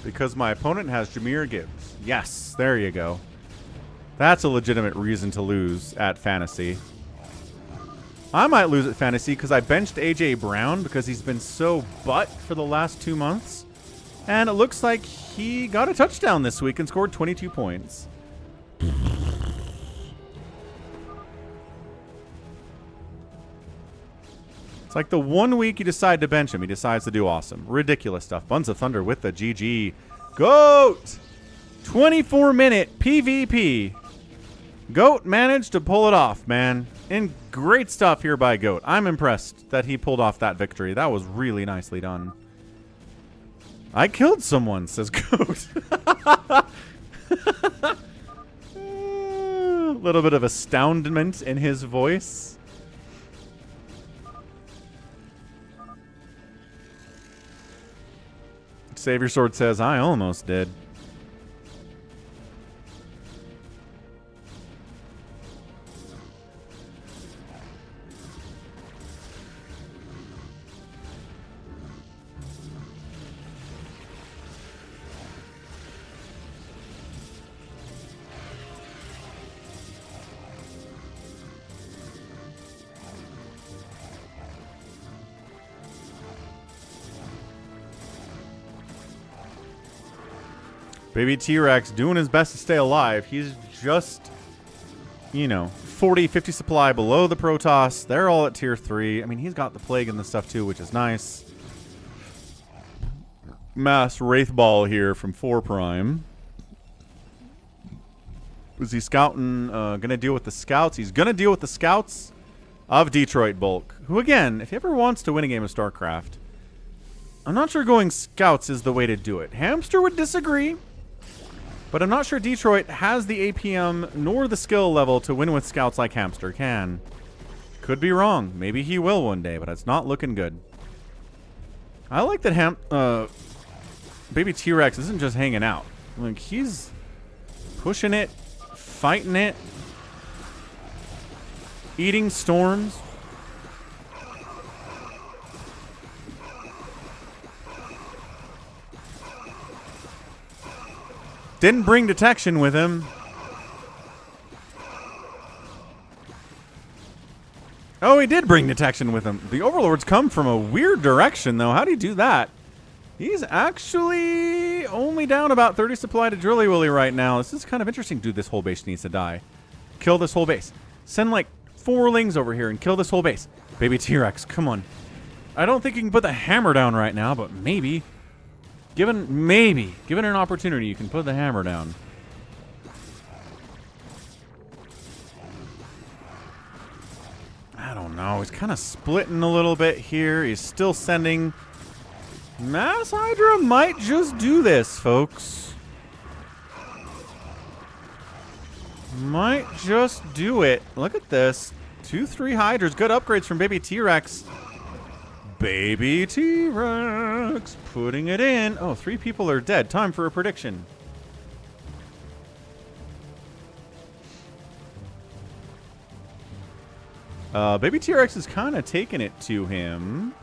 Because my opponent has Jameer Gibbs. Yes, there you go. That's a legitimate reason to lose at Fantasy. I might lose at Fantasy because I benched AJ Brown because he's been so butt for the last 2 months. And it looks like he got a touchdown this week and scored 22 points. It's like the 1 week you decide to bench him, he decides to do awesome. Ridiculous stuff. Buns of Thunder with the GG. GOAT! 24-minute PvP. GOAT managed to pull it off, man. And great stuff here by GOAT. I'm impressed that he pulled off that victory. That was really nicely done. I killed someone, says GOAT. A little bit of astoundment in his voice. Savior Sword says, I almost did. Baby T-Rex doing his best to stay alive. He's just, you know, 40, 50 supply below the Protoss. They're all at tier 3. I mean, he's got the Plague and the stuff too, which is nice. Mass Wraith Ball here from 4 Prime. Was he scouting, gonna deal with the scouts? He's gonna deal with the scouts of Detroit Bulk. Who, again, if he ever wants to win a game of StarCraft, I'm not sure going scouts is the way to do it. Hamster would disagree. But I'm not sure Detroit has the APM nor the skill level to win with scouts like Hamster can. Could be wrong. Maybe he will one day, but it's not looking good. I like that Baby T-Rex isn't just hanging out. Like, he's pushing it, fighting it, eating storms. Didn't bring detection with him. Oh, he did bring detection with him. The Overlords come from a weird direction, though. How do you do that? He's actually only down about 30 supply to Drilly Willy right now. This is kind of interesting. Dude, this whole base needs to die. Kill this whole base. Send like 4 lings over here and kill this whole base. Baby T-Rex, come on. I don't think you can put the hammer down right now, but maybe. Given an opportunity, you can put the hammer down. I don't know. He's kind of splitting a little bit here. He's still sending. Mass Hydra might just do this, folks. Might just do it. Look at this. 2-3 Hydras. Good upgrades from Baby T-Rex. Baby T-Rex putting it in. Oh, 3 people are dead. Time for a prediction. Baby T-Rex is kind of taking it to him.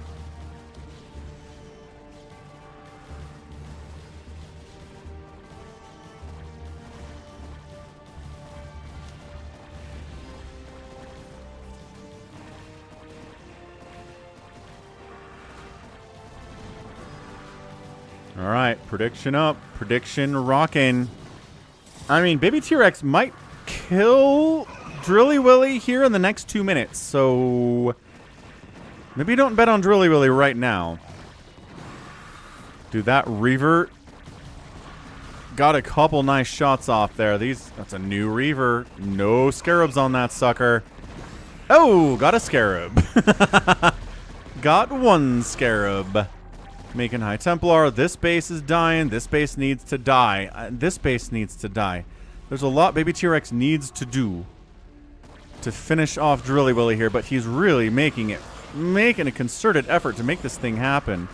All right, prediction up, prediction rocking. I mean, Baby T-Rex might kill Drilly Willy here in the next 2 minutes, so maybe don't bet on Drilly Willy right now. Dude, that Reaver got a couple nice shots off there. That's a new Reaver. No scarabs on that sucker. Oh, got a scarab. Got 1 scarab. Making High Templar. This base is dying. This base needs to die. This base needs to die. There's a lot Baby T-Rex needs to do to finish off Drilly Willy here, but he's really making a concerted effort to make this thing happen.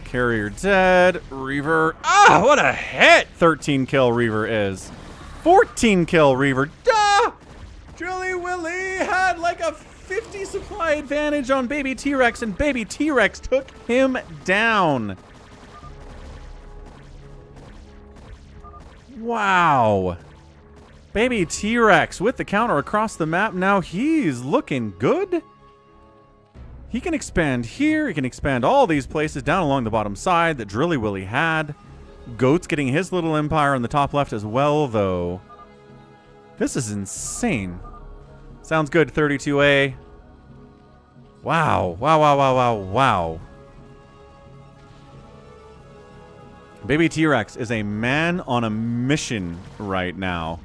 Carrier dead. Reaver. Ah, what a hit! 13 kill Reaver is. 14 kill Reaver. Ah! Drilly Willy had like a 50 supply advantage on Baby T-Rex, and Baby T-Rex took him down. Wow. Baby T-Rex with the counter across the map. Now he's looking good. He can expand here. He can expand all these places down along the bottom side that Drilly Willy had. Goat's getting his little empire on the top left as well, though. This is insane. Sounds good, 32A. Wow. Wow, wow, wow, wow, wow. Baby T-Rex is a man on a mission right now.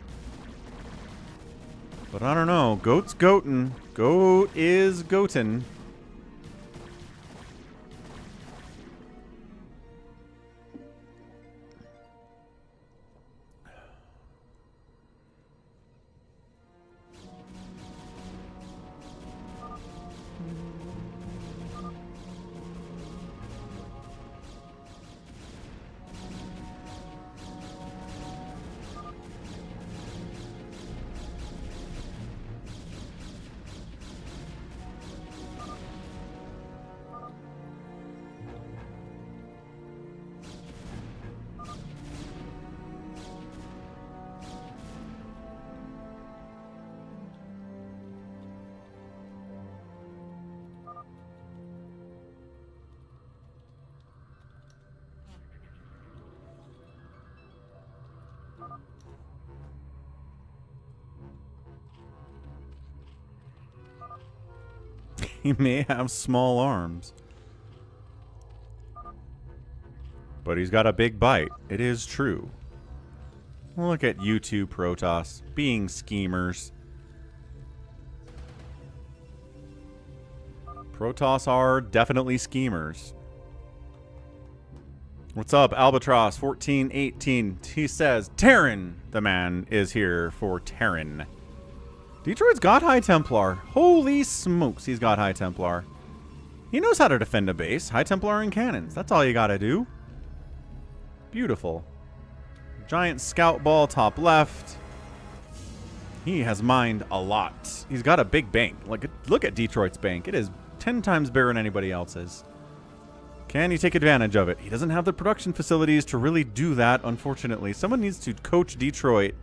But I don't know. Goat's goatin'. Goat is goatin'. He may have small arms. But he's got a big bite. It is true. Look at you two, Protoss, being schemers. Protoss are definitely schemers. What's up, Albatross 1418? He says, Terran, the man is here for Terran. Detroit's got High Templar. Holy smokes, he's got High Templar. He knows how to defend a base. High Templar and cannons. That's all you gotta do. Beautiful. Giant scout ball top left. He has mined a lot. He's got a big bank. Look at Detroit's bank. It is 10 times bigger than anybody else's. Can he take advantage of it? He doesn't have the production facilities to really do that, unfortunately. Someone needs to coach Detroit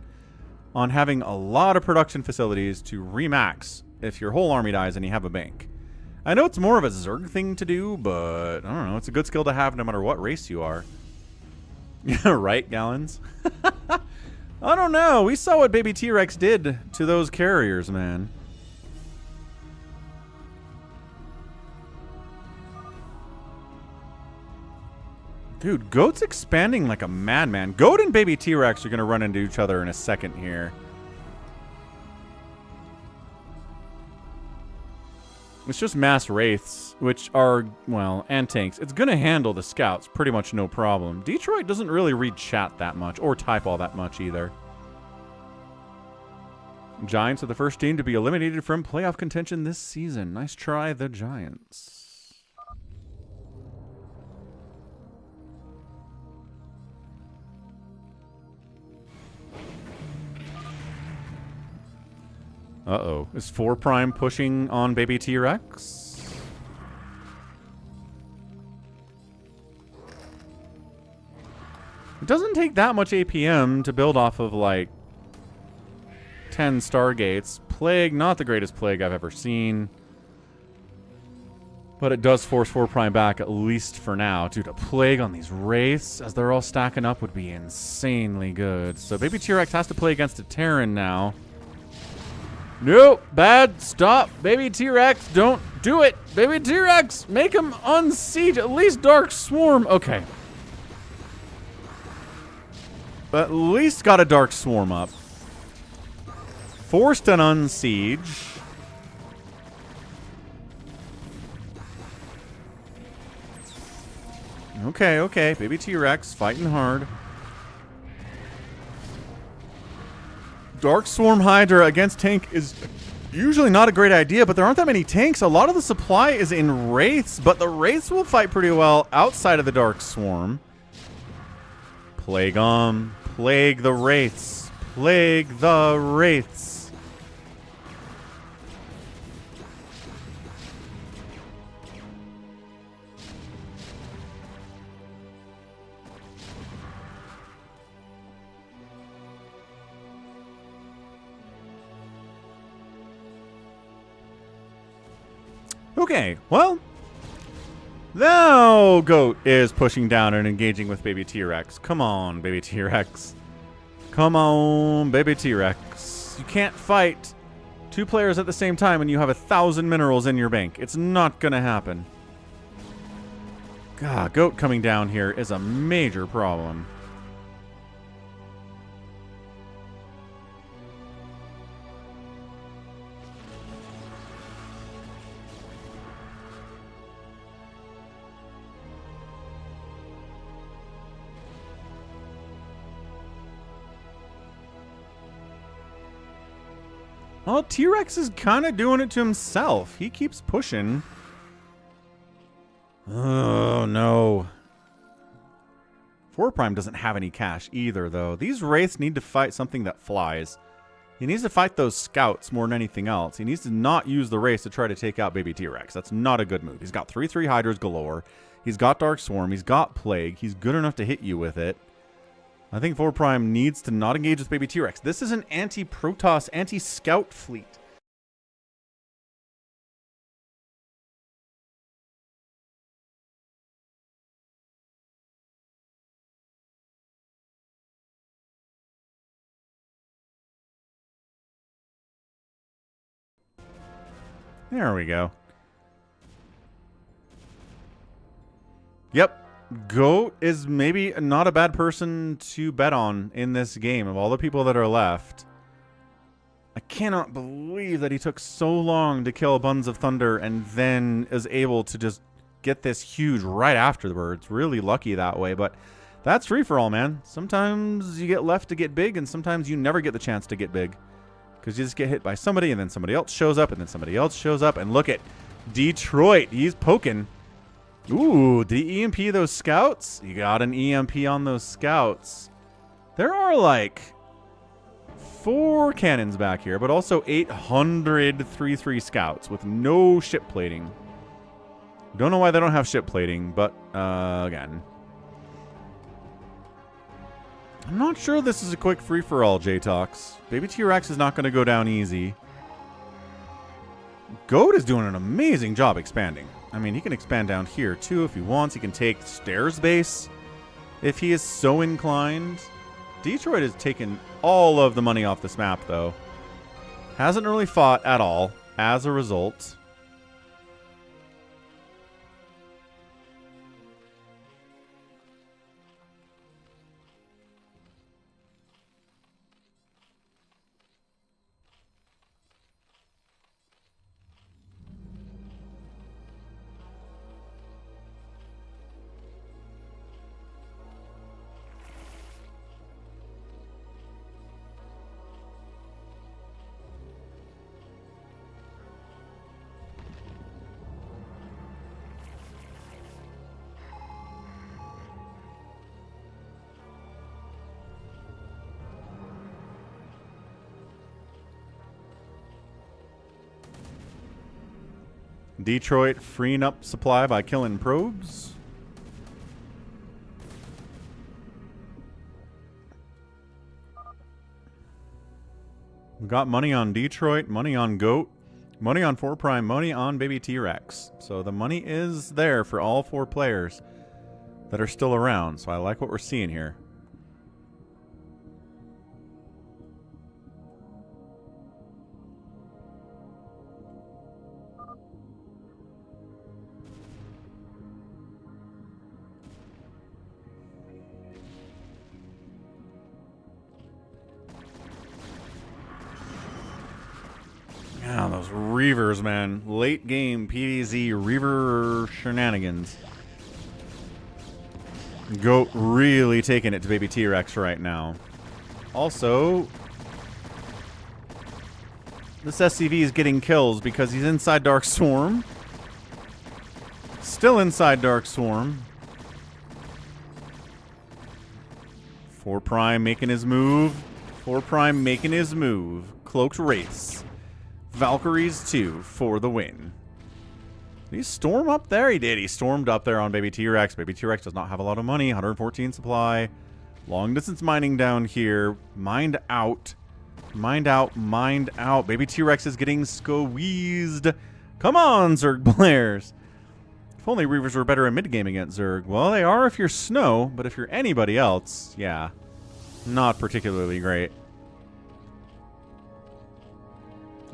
on having a lot of production facilities to remax if your whole army dies and you have a bank. I know it's more of a Zerg thing to do, but I don't know. It's a good skill to have no matter what race you are. Yeah, right, Gallons? I don't know. We saw what Baby T-Rex did to those carriers, man. Dude, Goat's expanding like a madman. Goat and Baby T-Rex are going to run into each other in a second here. It's just mass wraiths, which are, well, and tanks. It's going to handle the scouts pretty much no problem. Detroit doesn't really read chat that much, or type all that much either. Giants are the first team to be eliminated from playoff contention this season. Nice try, the Giants. Uh-oh. Is 4 Prime pushing on Baby T-Rex? It doesn't take that much APM to build off of, like, 10 Stargates. Plague, not the greatest Plague I've ever seen. But it does force 4 Prime back, at least for now. Dude, a Plague on these Wraiths, as they're all stacking up, would be insanely good. So Baby T-Rex has to play against a Terran now. Nope, bad, stop. Baby T-Rex, don't do it. Baby T-Rex, make him unsiege, at least Dark Swarm. Okay. At least got a Dark Swarm up. Forced an unsiege. Okay, okay, Baby T-Rex fighting hard. Dark Swarm Hydra against tank is usually not a great idea, but there aren't that many tanks. A lot of the supply is in Wraiths, but the Wraiths will fight pretty well outside of the Dark Swarm. Plague on. Plague the Wraiths. Plague the Wraiths. Okay, well, now Goat is pushing down and engaging with Baby T-Rex. Come on, Baby T-Rex. Come on, Baby T-Rex. You can't fight 2 players at the same time and you have 1,000 minerals in your bank. It's not gonna happen. God, goat coming down here is a major problem. Well, T-Rex is kind of doing it to himself. He keeps pushing. Oh, no. 4 Prime doesn't have any cash either, though. These Wraiths need to fight something that flies. He needs to fight those scouts more than anything else. He needs to not use the Wraiths to try to take out baby T-Rex. That's not a good move. He's got 3/3 Hydras galore. He's got Dark Swarm. He's got Plague. He's good enough to hit you with it. I think 4 Prime needs to not engage with baby T-Rex. This is an anti-Protoss, anti-Scout fleet. There we go. Yep. Goat is maybe not a bad person to bet on in this game of all the people that are left. I cannot believe that he took so long to kill Buns of Thunder and then is able to just get this huge right afterwards. Really lucky that way, but that's free for all, man. Sometimes you get left to get big and sometimes you never get the chance to get big because you just get hit by somebody and then somebody else shows up and then somebody else shows up. And look at Detroit. He's poking. Ooh, did he EMP those scouts? You got an EMP on those scouts. There are like 4 cannons back here, but also 800 3/3 scouts with no ship plating. Don't know why they don't have ship plating, but again. I'm not sure this is a quick free-for-all, J-Tox. Baby T-Rex is not going to go down easy. Goat is doing an amazing job expanding. I mean, he can expand down here, too, if he wants. He can take Stairs Base if he is so inclined. Detroit has taken all of the money off this map, though. Hasn't really fought at all as a result. Detroit freeing up supply by killing probes. We got money on Detroit, money on Goat, money on 4 Prime, money on baby T-Rex. So the money is there for all 4 players that are still around. So I like what we're seeing here. Yeah, those Reavers, man. Late game PvZ Reaver shenanigans. Goat really taking it to baby T-Rex right now. Also, this SCV is getting kills because he's inside Dark Swarm. Still inside Dark Swarm. 4 Prime making his move. 4 Prime making his move. Cloaked Wraiths. Valkyries 2 for the win. Did he storm up there? He did. He stormed up there on baby T-Rex. Baby T-Rex does not have a lot of money. 114 supply. Long distance mining down here. Mined out. Mined out. Mined out. Baby T-Rex is getting squeezed. Come on, Zerg players. If only Reavers were better in mid-game against Zerg. Well, they are if you're Snow, but if you're anybody else, yeah. Not particularly great.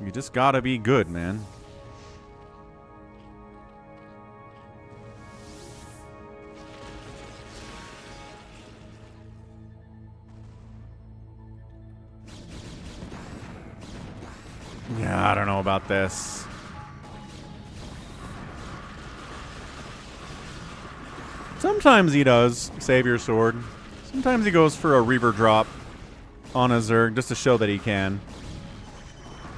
You just gotta be good, man. Yeah, I don't know about this. Sometimes he does save your sword. Sometimes he goes for a Reaver drop on a Zerg just to show that he can.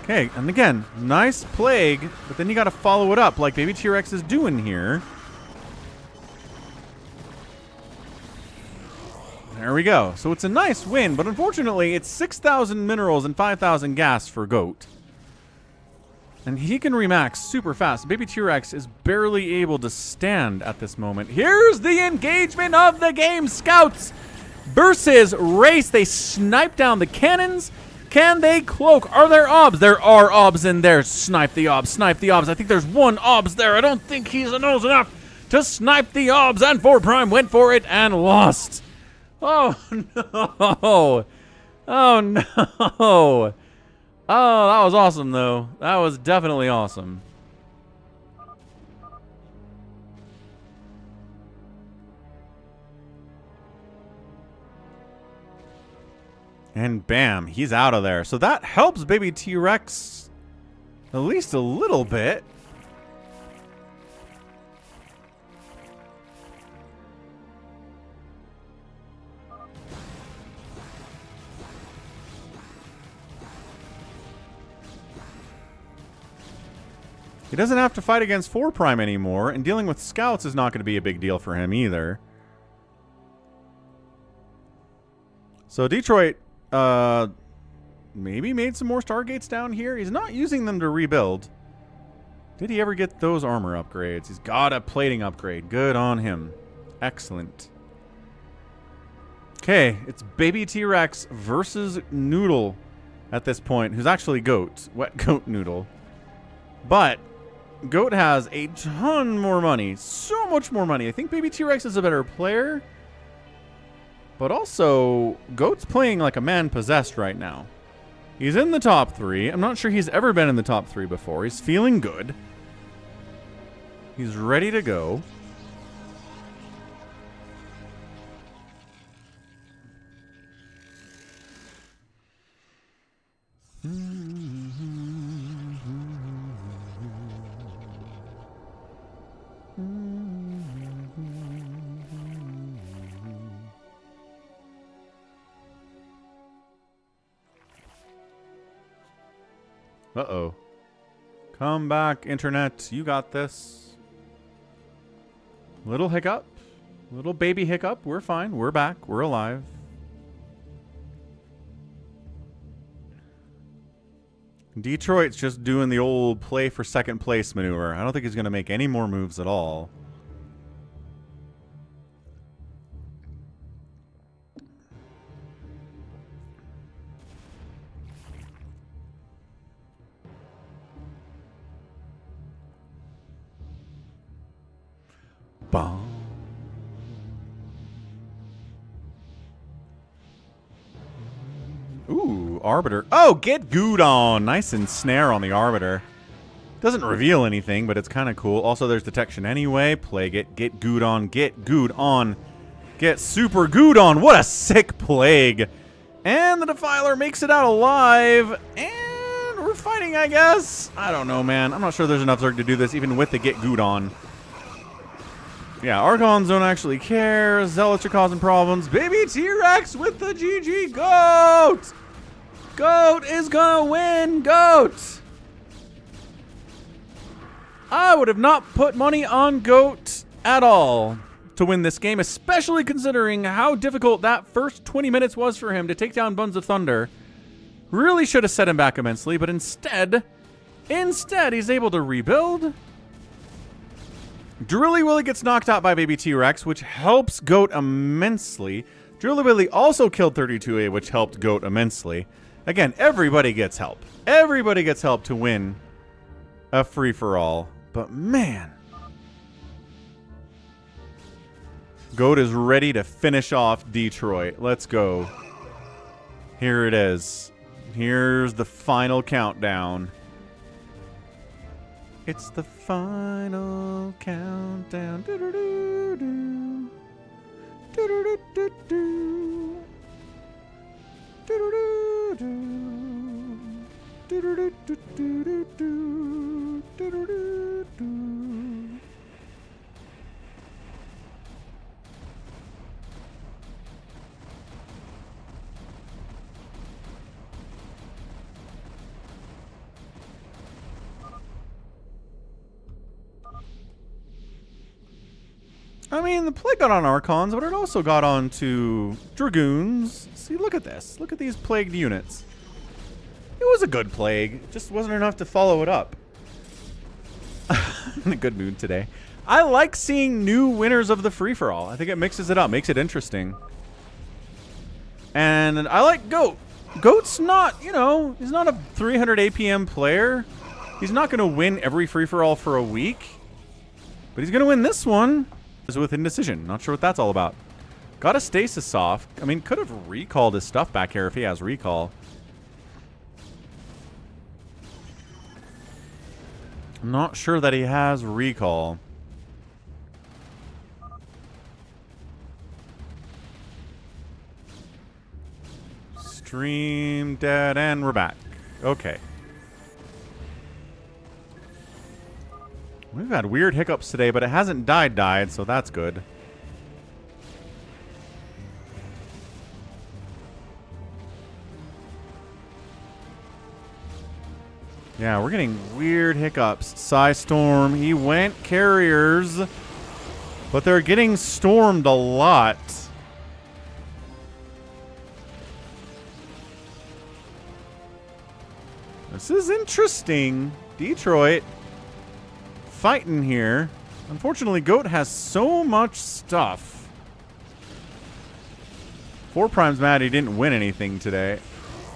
Okay, and again, nice Plague, but then you gotta follow it up like Baby T-Rex is doing here. There we go. So it's a nice win, but unfortunately it's 6,000 minerals and 5,000 gas for Goat. And he can remax super fast. Baby T-Rex is barely able to stand at this moment. Here's the engagement of the game. Scouts versus Race. They snipe down the cannons. Can they cloak? Are there obs? There are obs in there. Snipe the obs. Snipe the obs. I think there's one obs there. I don't think he knows enough to snipe the obs. And 4 Prime went for it and lost. Oh, no. Oh, no. Oh, that was awesome, though. That was definitely awesome. And bam, he's out of there. So that helps Baby T-Rex at least a little bit. He doesn't have to fight against 4 Prime anymore, and dealing with scouts is not going to be a big deal for him either. So Detroit maybe made some more Stargates down here. He's not using them to rebuild. Did he ever get those armor upgrades? He's got a plating upgrade. Good on him. Excellent. Okay, it's Baby T-Rex versus Noodle at this point, who's actually Goat. Wet Goat Noodle. But Goat has a ton more money. So much more money. I think Baby T-Rex is a better player. But also, Goat's playing like a man possessed right now. He's in the top 3. I'm not sure he's ever been in the top 3 before. He's feeling good. He's ready to go. Uh-oh. Come back, internet. You got this. Little hiccup. Little baby hiccup. We're fine. We're back. We're alive. Detroit's just doing the old play for second place maneuver. I don't think he's going to make any more moves at all. Bomb. Ooh, Arbiter. Oh, get Good on. Nice and snare on the Arbiter. Doesn't reveal anything, but it's kind of cool. Also, there's detection anyway. Plague it. Get Good on. Get Good on. Get super Good on. What a sick Plague. And the Defiler makes it out alive. And we're fighting, I guess. I don't know, man. I'm not sure there's enough Zerg to do this, even with the Get Good on. Yeah, Archons don't actually care. Zealots are causing problems. Baby T-Rex with the GG. Goat! Goat is gonna win. Goat! I would have not put money on Goat at all to win this game, especially considering how difficult that first 20 minutes was for him to take down Buns of Thunder. Really should have set him back immensely, but instead he's able to rebuild. Drilly Willy gets knocked out by Baby T-Rex, which helps Goat immensely. Drilly Willy also killed 32A, which helped Goat immensely. Again, everybody gets help. Everybody gets help to win a free-for-all. But man, Goat is ready to finish off Detroit. Let's go. Here it is. Here's the final countdown. It's the final countdown. Do-do-do-do. Do-do-do-do-do. Do-do-do-do. Do-do-do-do-do-do. Do-do-do-do. I mean, the plague got on Archons, but it also got on to Dragoons. See, look at this. Look at these plagued units. It was a good plague. Just wasn't enough to follow it up. I'm in a good mood today. I like seeing new winners of the free-for-all. I think it mixes it up, makes it interesting. And I like Goat. Goat's not, you know, he's not a 300 APM player. He's not going to win every free-for-all for a week. But he's going to win this one. With indecision. Not sure what that's all about. Got a stasis off. I mean, could have recalled his stuff back here if he has recall. I'm not sure that he has recall. Stream dead and we're back. Okay. We've had weird hiccups today, but it hasn't died, so that's good. Yeah, we're getting weird hiccups. Psystorm, he went carriers, but they're getting stormed a lot. This is interesting. Detroit fighting here. Unfortunately, Goat has so much stuff. 4 Prime's mad he didn't win anything today.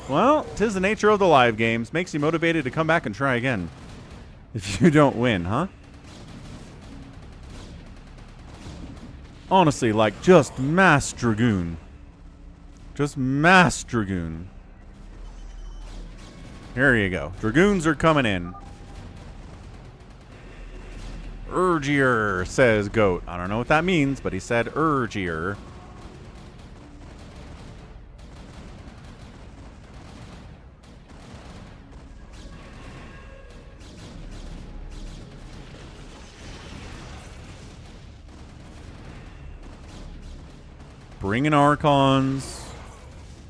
Well, 'tis the nature of the live games. Makes you motivated to come back and try again. If you don't win, huh? Honestly, like, just mass Dragoon. Just mass Dragoon. Here you go. Dragoons are coming in. Urgier, says Goat. I don't know what that means, but he said urgier. Bring in Archons.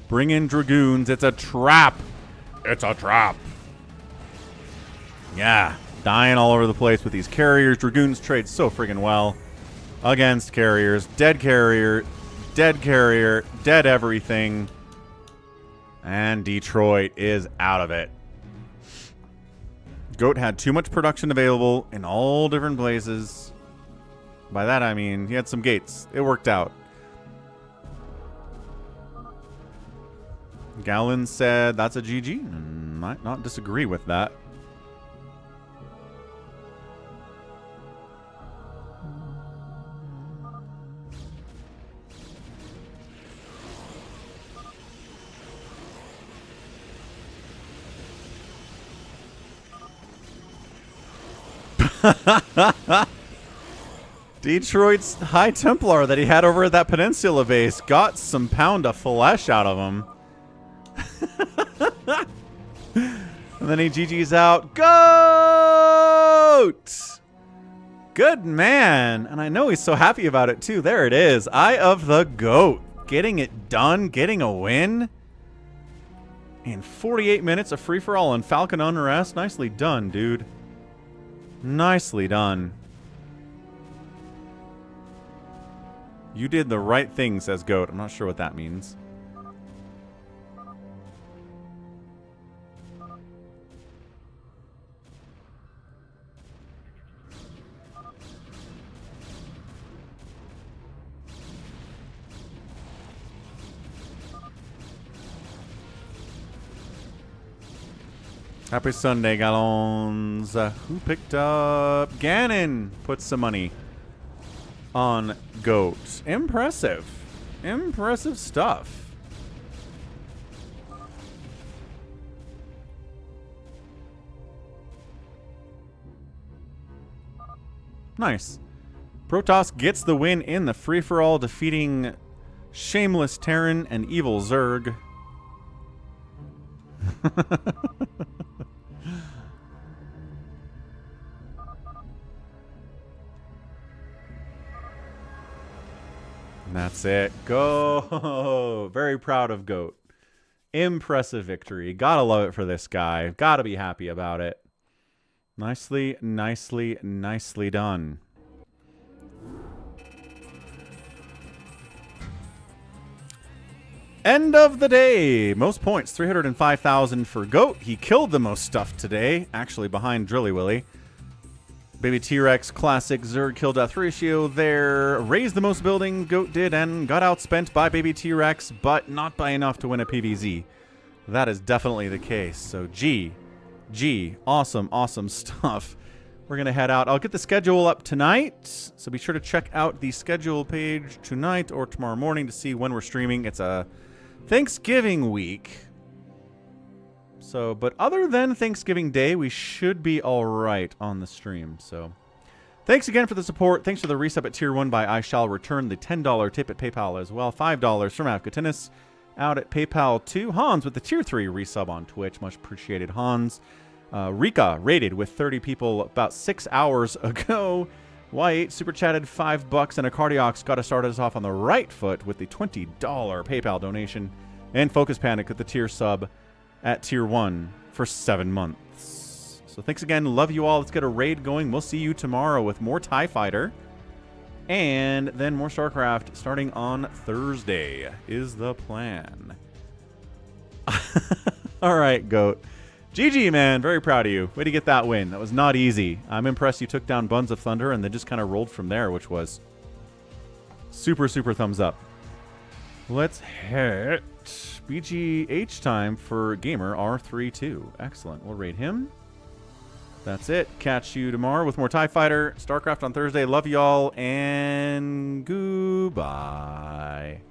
Bring in Dragoons. It's a trap. It's a trap. Yeah. Dying all over the place with these carriers. Dragoons trade so friggin' well against carriers. Dead carrier. Dead carrier. Dead everything. And Detroit is out of it. Goat had too much production available in all different places. By that I mean he had some gates. It worked out. Gallon said that's a GG. Might not disagree with that. Detroit's High Templar that he had over at that Peninsula base got some pound of flesh out of him. And then he GG's out. Goat! Good man. And I know he's so happy about it too. There it is. Eye of the Goat. Getting it done. Getting a win. In 48 minutes of free-for-all on Falcon Unrest. Nicely done, dude. Nicely done. You did the right thing, says Goat. I'm not sure what that means. Happy Sunday, Gallons. Who picked up? Gannon put some money on Goat. Impressive. Impressive stuff. Nice. Protoss gets the win in the free-for-all, defeating Shameless Terran and Evil Zerg. And that's it. Go! Very proud of Goat. Impressive victory. Gotta love it for this guy. Gotta be happy about it. Nicely, nicely, nicely done. End of the day. Most points, 305,000 for Goat. He killed the most stuff today, actually behind Drilly Willy. Baby T-Rex, classic Zerg kill death ratio there. Raised the most building, Goat did, and got outspent by Baby T-Rex, but not by enough to win a PvZ. That is definitely the case. So G, awesome, awesome stuff. We're going to head out. I'll get the schedule up tonight, so be sure to check out the schedule page tonight or tomorrow morning to see when we're streaming. It's a Thanksgiving week. So, but other than Thanksgiving Day, we should be all right on the stream. So, thanks again for the support. Thanks for the resub at Tier 1 by I Shall Return. The $10 tip at PayPal as well. $5 from Afghatinus out at PayPal too. Hans with the Tier 3 resub on Twitch. Much appreciated, Hans. Rika rated with 30 people about 6 hours ago. Y8 super chatted $5 and a Cardiox got to start us off on the right foot with the $20 PayPal donation. And Focus Panic with the tier sub at Tier 1 for 7 months. So thanks again. Love you all. Let's get a raid going. We'll see you tomorrow with more TIE Fighter. And then more StarCraft starting on Thursday is the plan. All right, Goat. GG, man. Very proud of you. Way to get that win. That was not easy. I'm impressed you took down Buns of Thunder and then just kind of rolled from there, which was super, super thumbs up. Let's hit BGH time for Gamer R32. Excellent. We'll raid him. That's it. Catch you tomorrow with more TIE Fighter. StarCraft on Thursday. Love y'all, and goodbye.